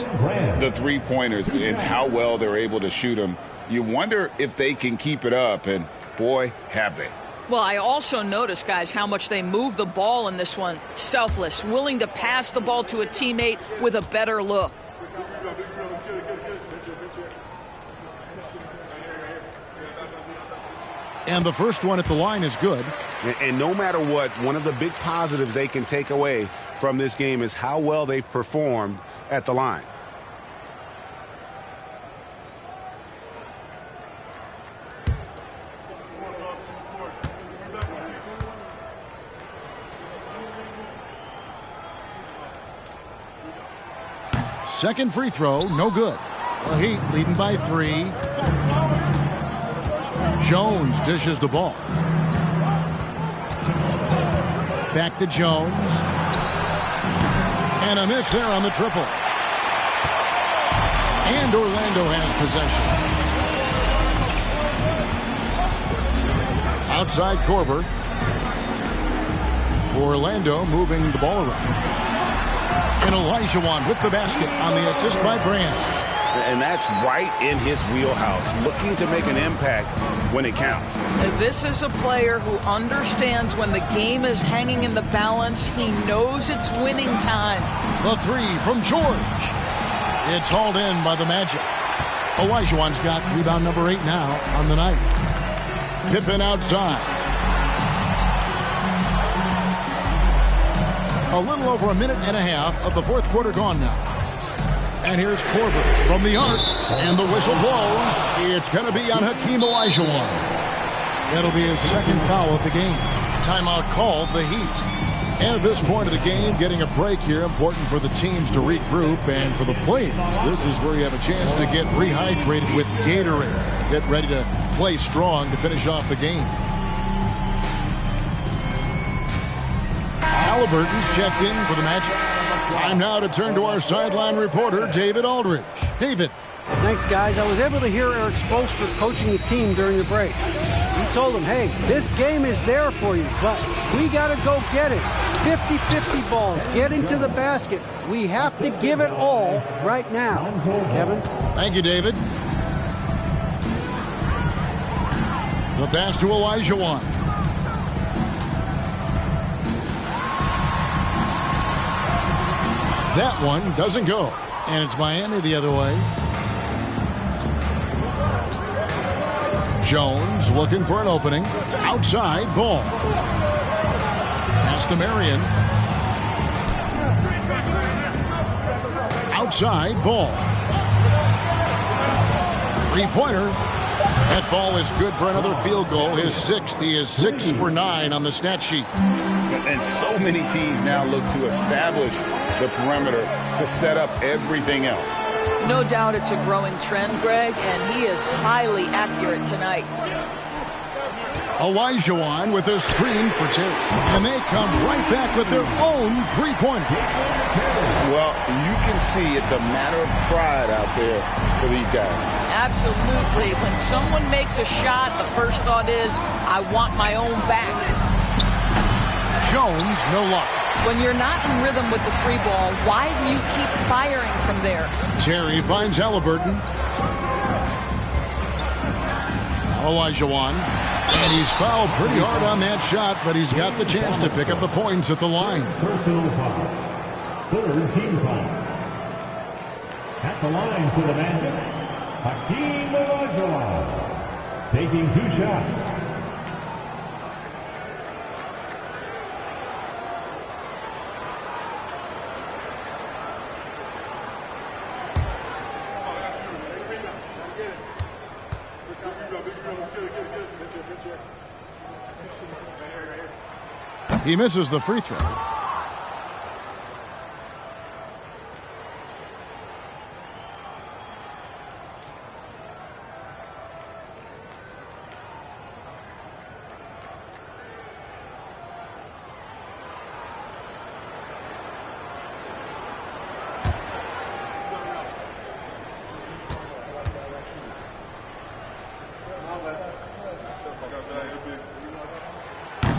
The three-pointers and how well they're able to shoot them. You wonder if they can keep it up, and boy, have they. Well, I also noticed, guys, how much they move the ball in this one. Selfless, willing to pass the ball to a teammate with a better look. And the first one at the line is good. And no matter what, one of the big positives they can take away from this game is how well they performed at the line. Second free throw, no good. The Heat leading by 3. Jones dishes the ball. Back to Jones. And a miss there on the triple. And Orlando has possession. Outside Korver. Orlando moving the ball around. And Olajuwon with the basket on the assist by Brand. And that's right in his wheelhouse, looking to make an impact when it counts. This is a player who understands when the game is hanging in the balance. He knows it's winning time. The 3 from George. It's hauled in by the Magic. Olajuwon's got rebound number 8 now on the night. Pippen outside. A little over a minute and a half of the fourth quarter gone now. And here's Korver from the arc. And the whistle blows. It's going to be on Hakeem Olajuwon. That'll be his second foul of the game. Timeout called the Heat. And at this point of the game, getting a break here, important for the teams to regroup. And for the players, this is where you have a chance to get rehydrated with Gatorade. Get ready to play strong to finish off the game. Halliburton's checked in for the Magic. Time now to turn to our sideline reporter, David Aldridge. David. Thanks, guys. I was able to hear Eric Spoelstra coaching the team during the break. He told them, hey, this game is there for you, but we got to go get it. 50-50 balls, getting to the basket. We have to give it all right now. Kevin? Thank you, David. The pass to Olajuwon. That one doesn't go. And it's Miami the other way. Jones looking for an opening. Outside, Ball. Pass to Marion. Outside, Ball. Three-pointer. That ball is good for another field goal. His 6th. He is 6 for 9 on the stat sheet. And so many teams now look to establish the perimeter to set up everything else. No doubt it's a growing trend, Greg, and he is highly accurate tonight. Olajuwon with a screen for 2. And they come right back with their own three-pointer. Well, you can can see it's a matter of pride out there for these guys. Absolutely. When someone makes a shot, the first thought is, I want my own back. Jones, no luck. When you're not in rhythm with the free ball, why do you keep firing from there? Terry finds Halliburton. Now Olajuwon. And he's fouled pretty hard on that shot, but he's got the chance to pick up the points at the line. Personal foul. Third team foul. At the line for the Magic, Hakeem Olajuwon. Taking 2 shots. He misses the free throw.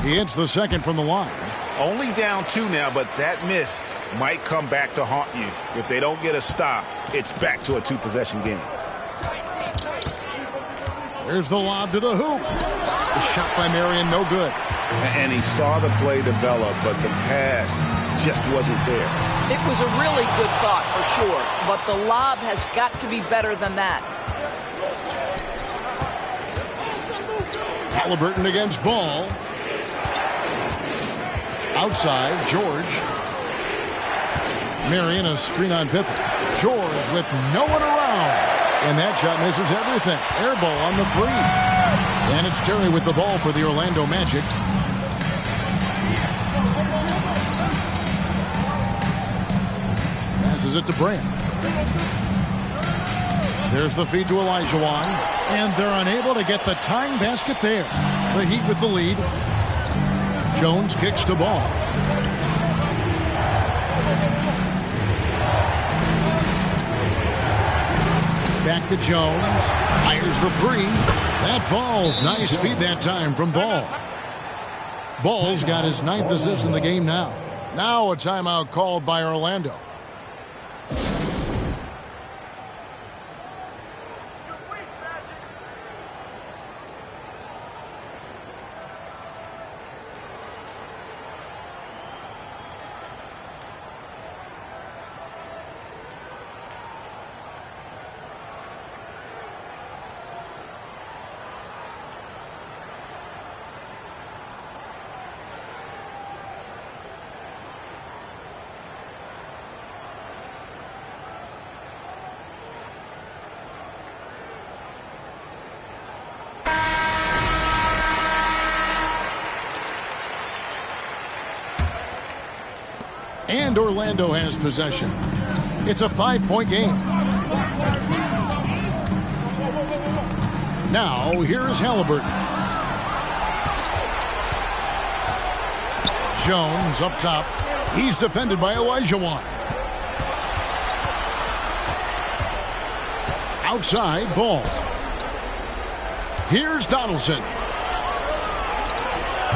He hits the second from the line. Only down 2 now, but that miss might come back to haunt you. If they don't get a stop, it's back to a 2-possession game. There's the lob to the hoop. The shot by Marion, no good. And he saw the play develop, but the pass just wasn't there. It was a really good thought for sure, but the lob has got to be better than that. Halliburton against Ball. Outside, George. Marion, a screen on Pippen. George with no one around. And that shot misses everything. Air ball on the 3. And it's Terry with the ball for the Orlando Magic. Passes it to Brand. There's the feed to Olajuwon. And they're unable to get the tying basket there. The Heat with the lead. Jones kicks to Ball. Back to Jones. Fires the 3. That falls. Nice feed that time from Ball. Ball's got his 9th assist in the game now. Now a timeout called by Orlando. And Orlando has possession. It's a 5-point game. Now, here is Halliburton. Jones up top. He's defended by Olajuwon. Outside, Ball. Here's Donaldson.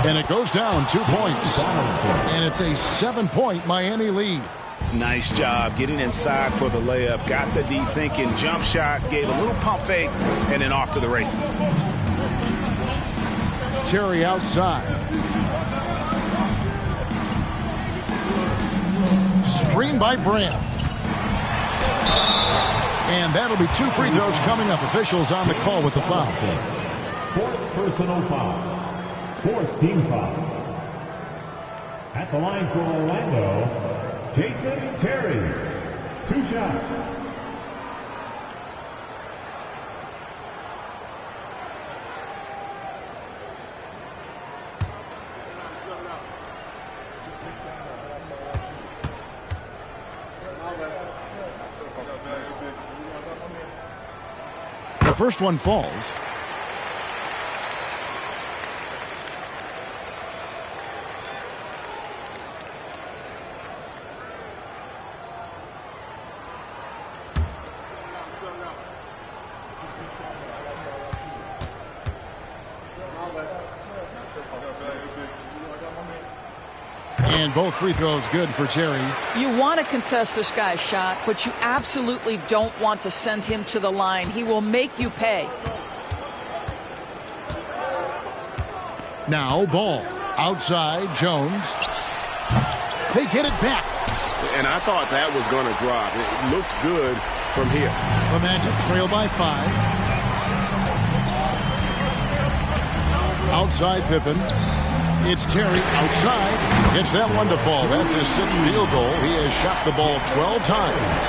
And it goes down 2 points. And it's a 7-point Miami lead. Nice job getting inside for the layup. Got the deep thinking jump shot, gave a little pump fake, and then off to the races. Terry outside. Screen by Brand. And that'll be 2 free throws coming up. Officials on the call with the foul. 4th personal foul. 4th team foul. At the line for Orlando, Jason Terry. 2 shots. The first one falls. And both free throws good for Terry. You want to contest this guy's shot, but you absolutely don't want to send him to the line. He will make you pay. Now ball. Outside, Jones. They get it back. And I thought that was going to drop. It looked good from here. The Magic trail by 5. Outside Pippen. It's Terry outside. Gets that one to fall. That's his 6th field goal. He has shot the ball 12 times.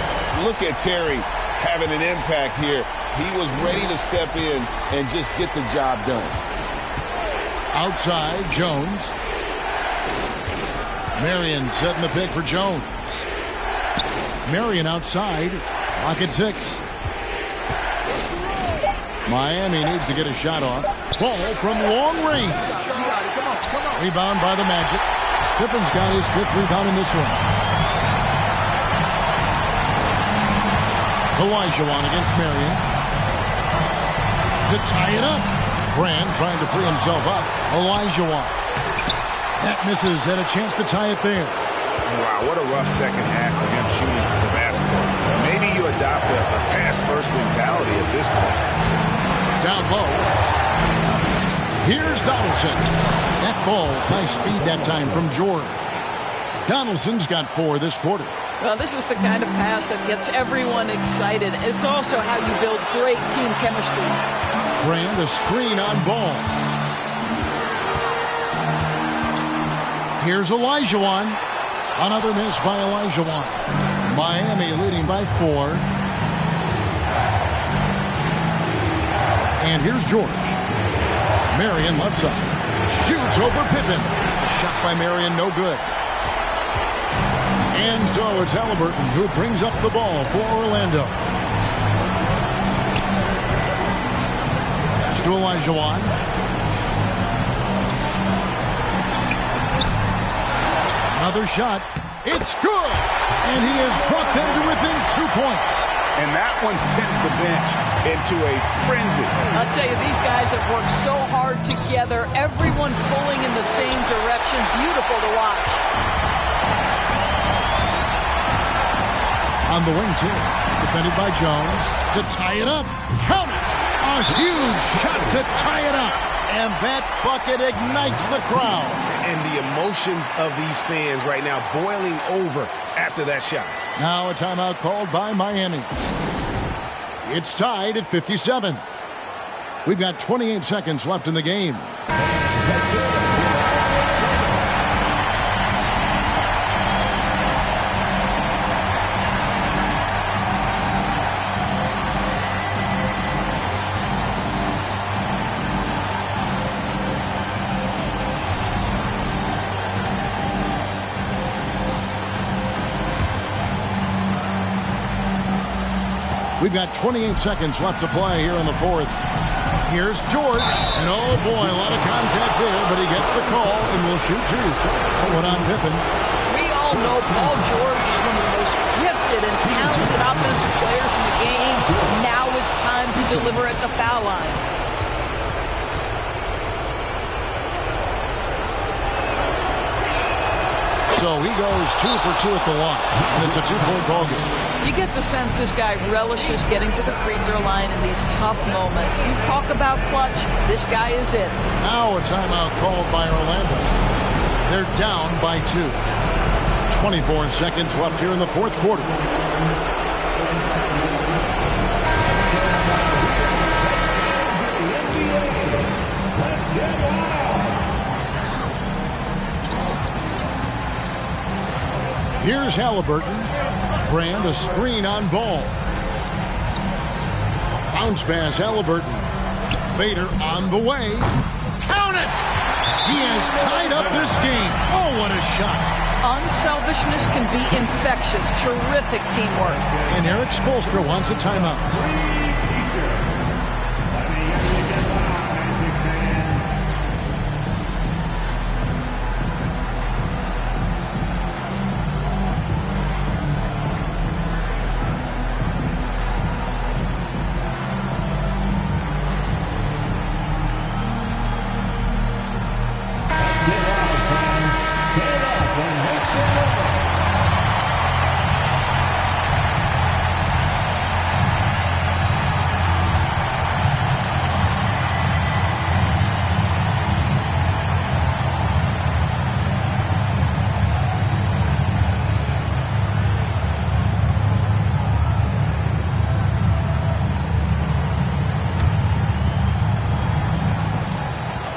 Look at Terry having an impact here. He was ready to step in and just get the job done. Outside, Jones. Marion setting the pick for Jones. Marion outside. Lock at 6. Miami needs to get a shot off. Ball from long range. Rebound by the Magic. Pippen's got his 5th rebound in this one. Olajuwon against Marion. To tie it up. Brand trying to free himself up. Olajuwon. That misses, and a chance to tie it there. Wow, what a rough second half for him shooting the basketball. Maybe you adopt a pass-first mentality at this point. Down low. Here's Donaldson. That falls. Nice feed that time from George. Donaldson's got 4 this quarter. Well, this is the kind of pass that gets everyone excited. It's also how you build great team chemistry. Brand a screen on ball. Here's Olajuwon. Another miss by Olajuwon. Miami leading by 4. And here's George. Marion left side. Shoots over Pippen. Shot by Marion, no good. And so it's Halliburton who brings up the ball for Orlando. Pass to Olajuwon. Another shot. It's good. And he has brought them to within 2 points. And that one sends the bench into a frenzy. I'll tell you, these guys have worked so hard together. Everyone pulling in the same direction. Beautiful to watch. On the wing, too. Defended by Jones. To tie it up. Count it. A huge shot to tie it up. And that bucket ignites the crowd. And the emotions of these fans right now boiling over after that shot. Now a timeout called by Miami. It's tied at 57. We've got 28 seconds left in the game. We've got 28 seconds left to play here in the 4th. Here's George. And oh boy, a lot of contact there, but he gets the call and will shoot 2. One on Pippen. We all know Paul George is one of the most gifted and talented offensive players in the game. Now it's time to deliver at the foul line. So he goes 2 for 2 at the line, and it's a 2-point ball game. You get the sense this guy relishes getting to the free throw line in these tough moments. You talk about clutch, this guy is it. Now a timeout called by Orlando. They're down by 2. 24 seconds left here in the 4th quarter. Here's Halliburton. Brand a screen on ball. Bounce pass, Halliburton. Fader on the way. Count it! He has tied up this game. Oh, what a shot. Unselfishness can be infectious. Terrific teamwork. And Eric Spoelstra wants a timeout.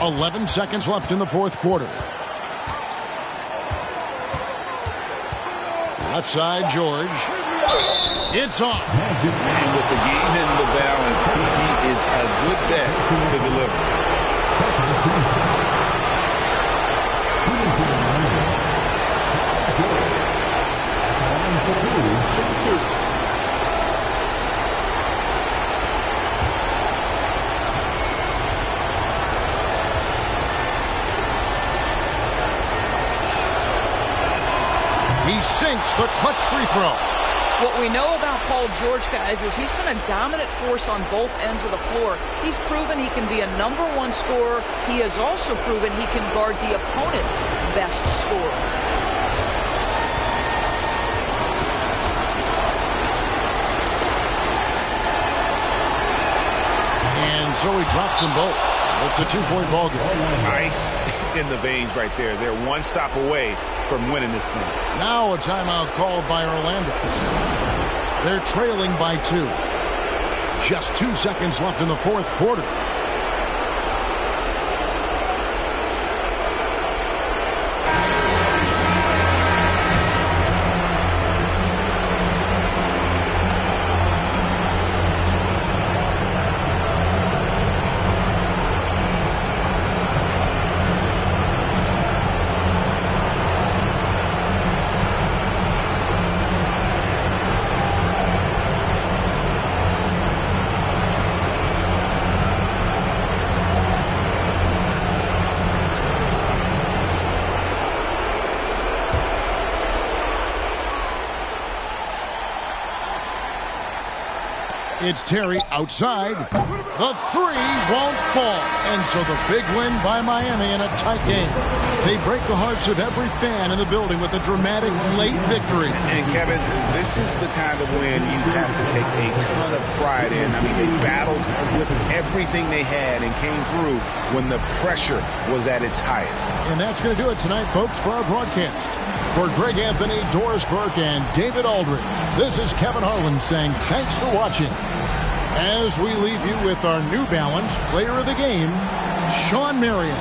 11 seconds left in the fourth quarter. Left side, George. It's off. And with the game in the balance, PG is a good bet to deliver. He sinks the clutch free throw. What we know about Paul George, guys, is he's been a dominant force on both ends of the floor. He's proven he can be a #1 scorer. He has also proven he can guard the opponent's best scorer. And so he drops them both. It's a 2-point ball game. Ice in the veins right there. They're one stop away from winning this thing. Now a timeout called by Orlando. They're trailing by 2. Just 2 seconds left in the fourth quarter. It's Terry outside. The three won't fall. And so the big win by Miami in a tight game. They break the hearts of every fan in the building with a dramatic late victory. And Kevin, this is the kind of win you have to take a ton of pride in. I mean, they battled with everything they had and came through when the pressure was at its highest. And that's going to do it tonight, folks, for our broadcast. For Greg Anthony, Doris Burke, and David Aldridge, this is Kevin Harlan saying thanks for watching. As we leave you with our New Balance Player of the Game, Sean Marion.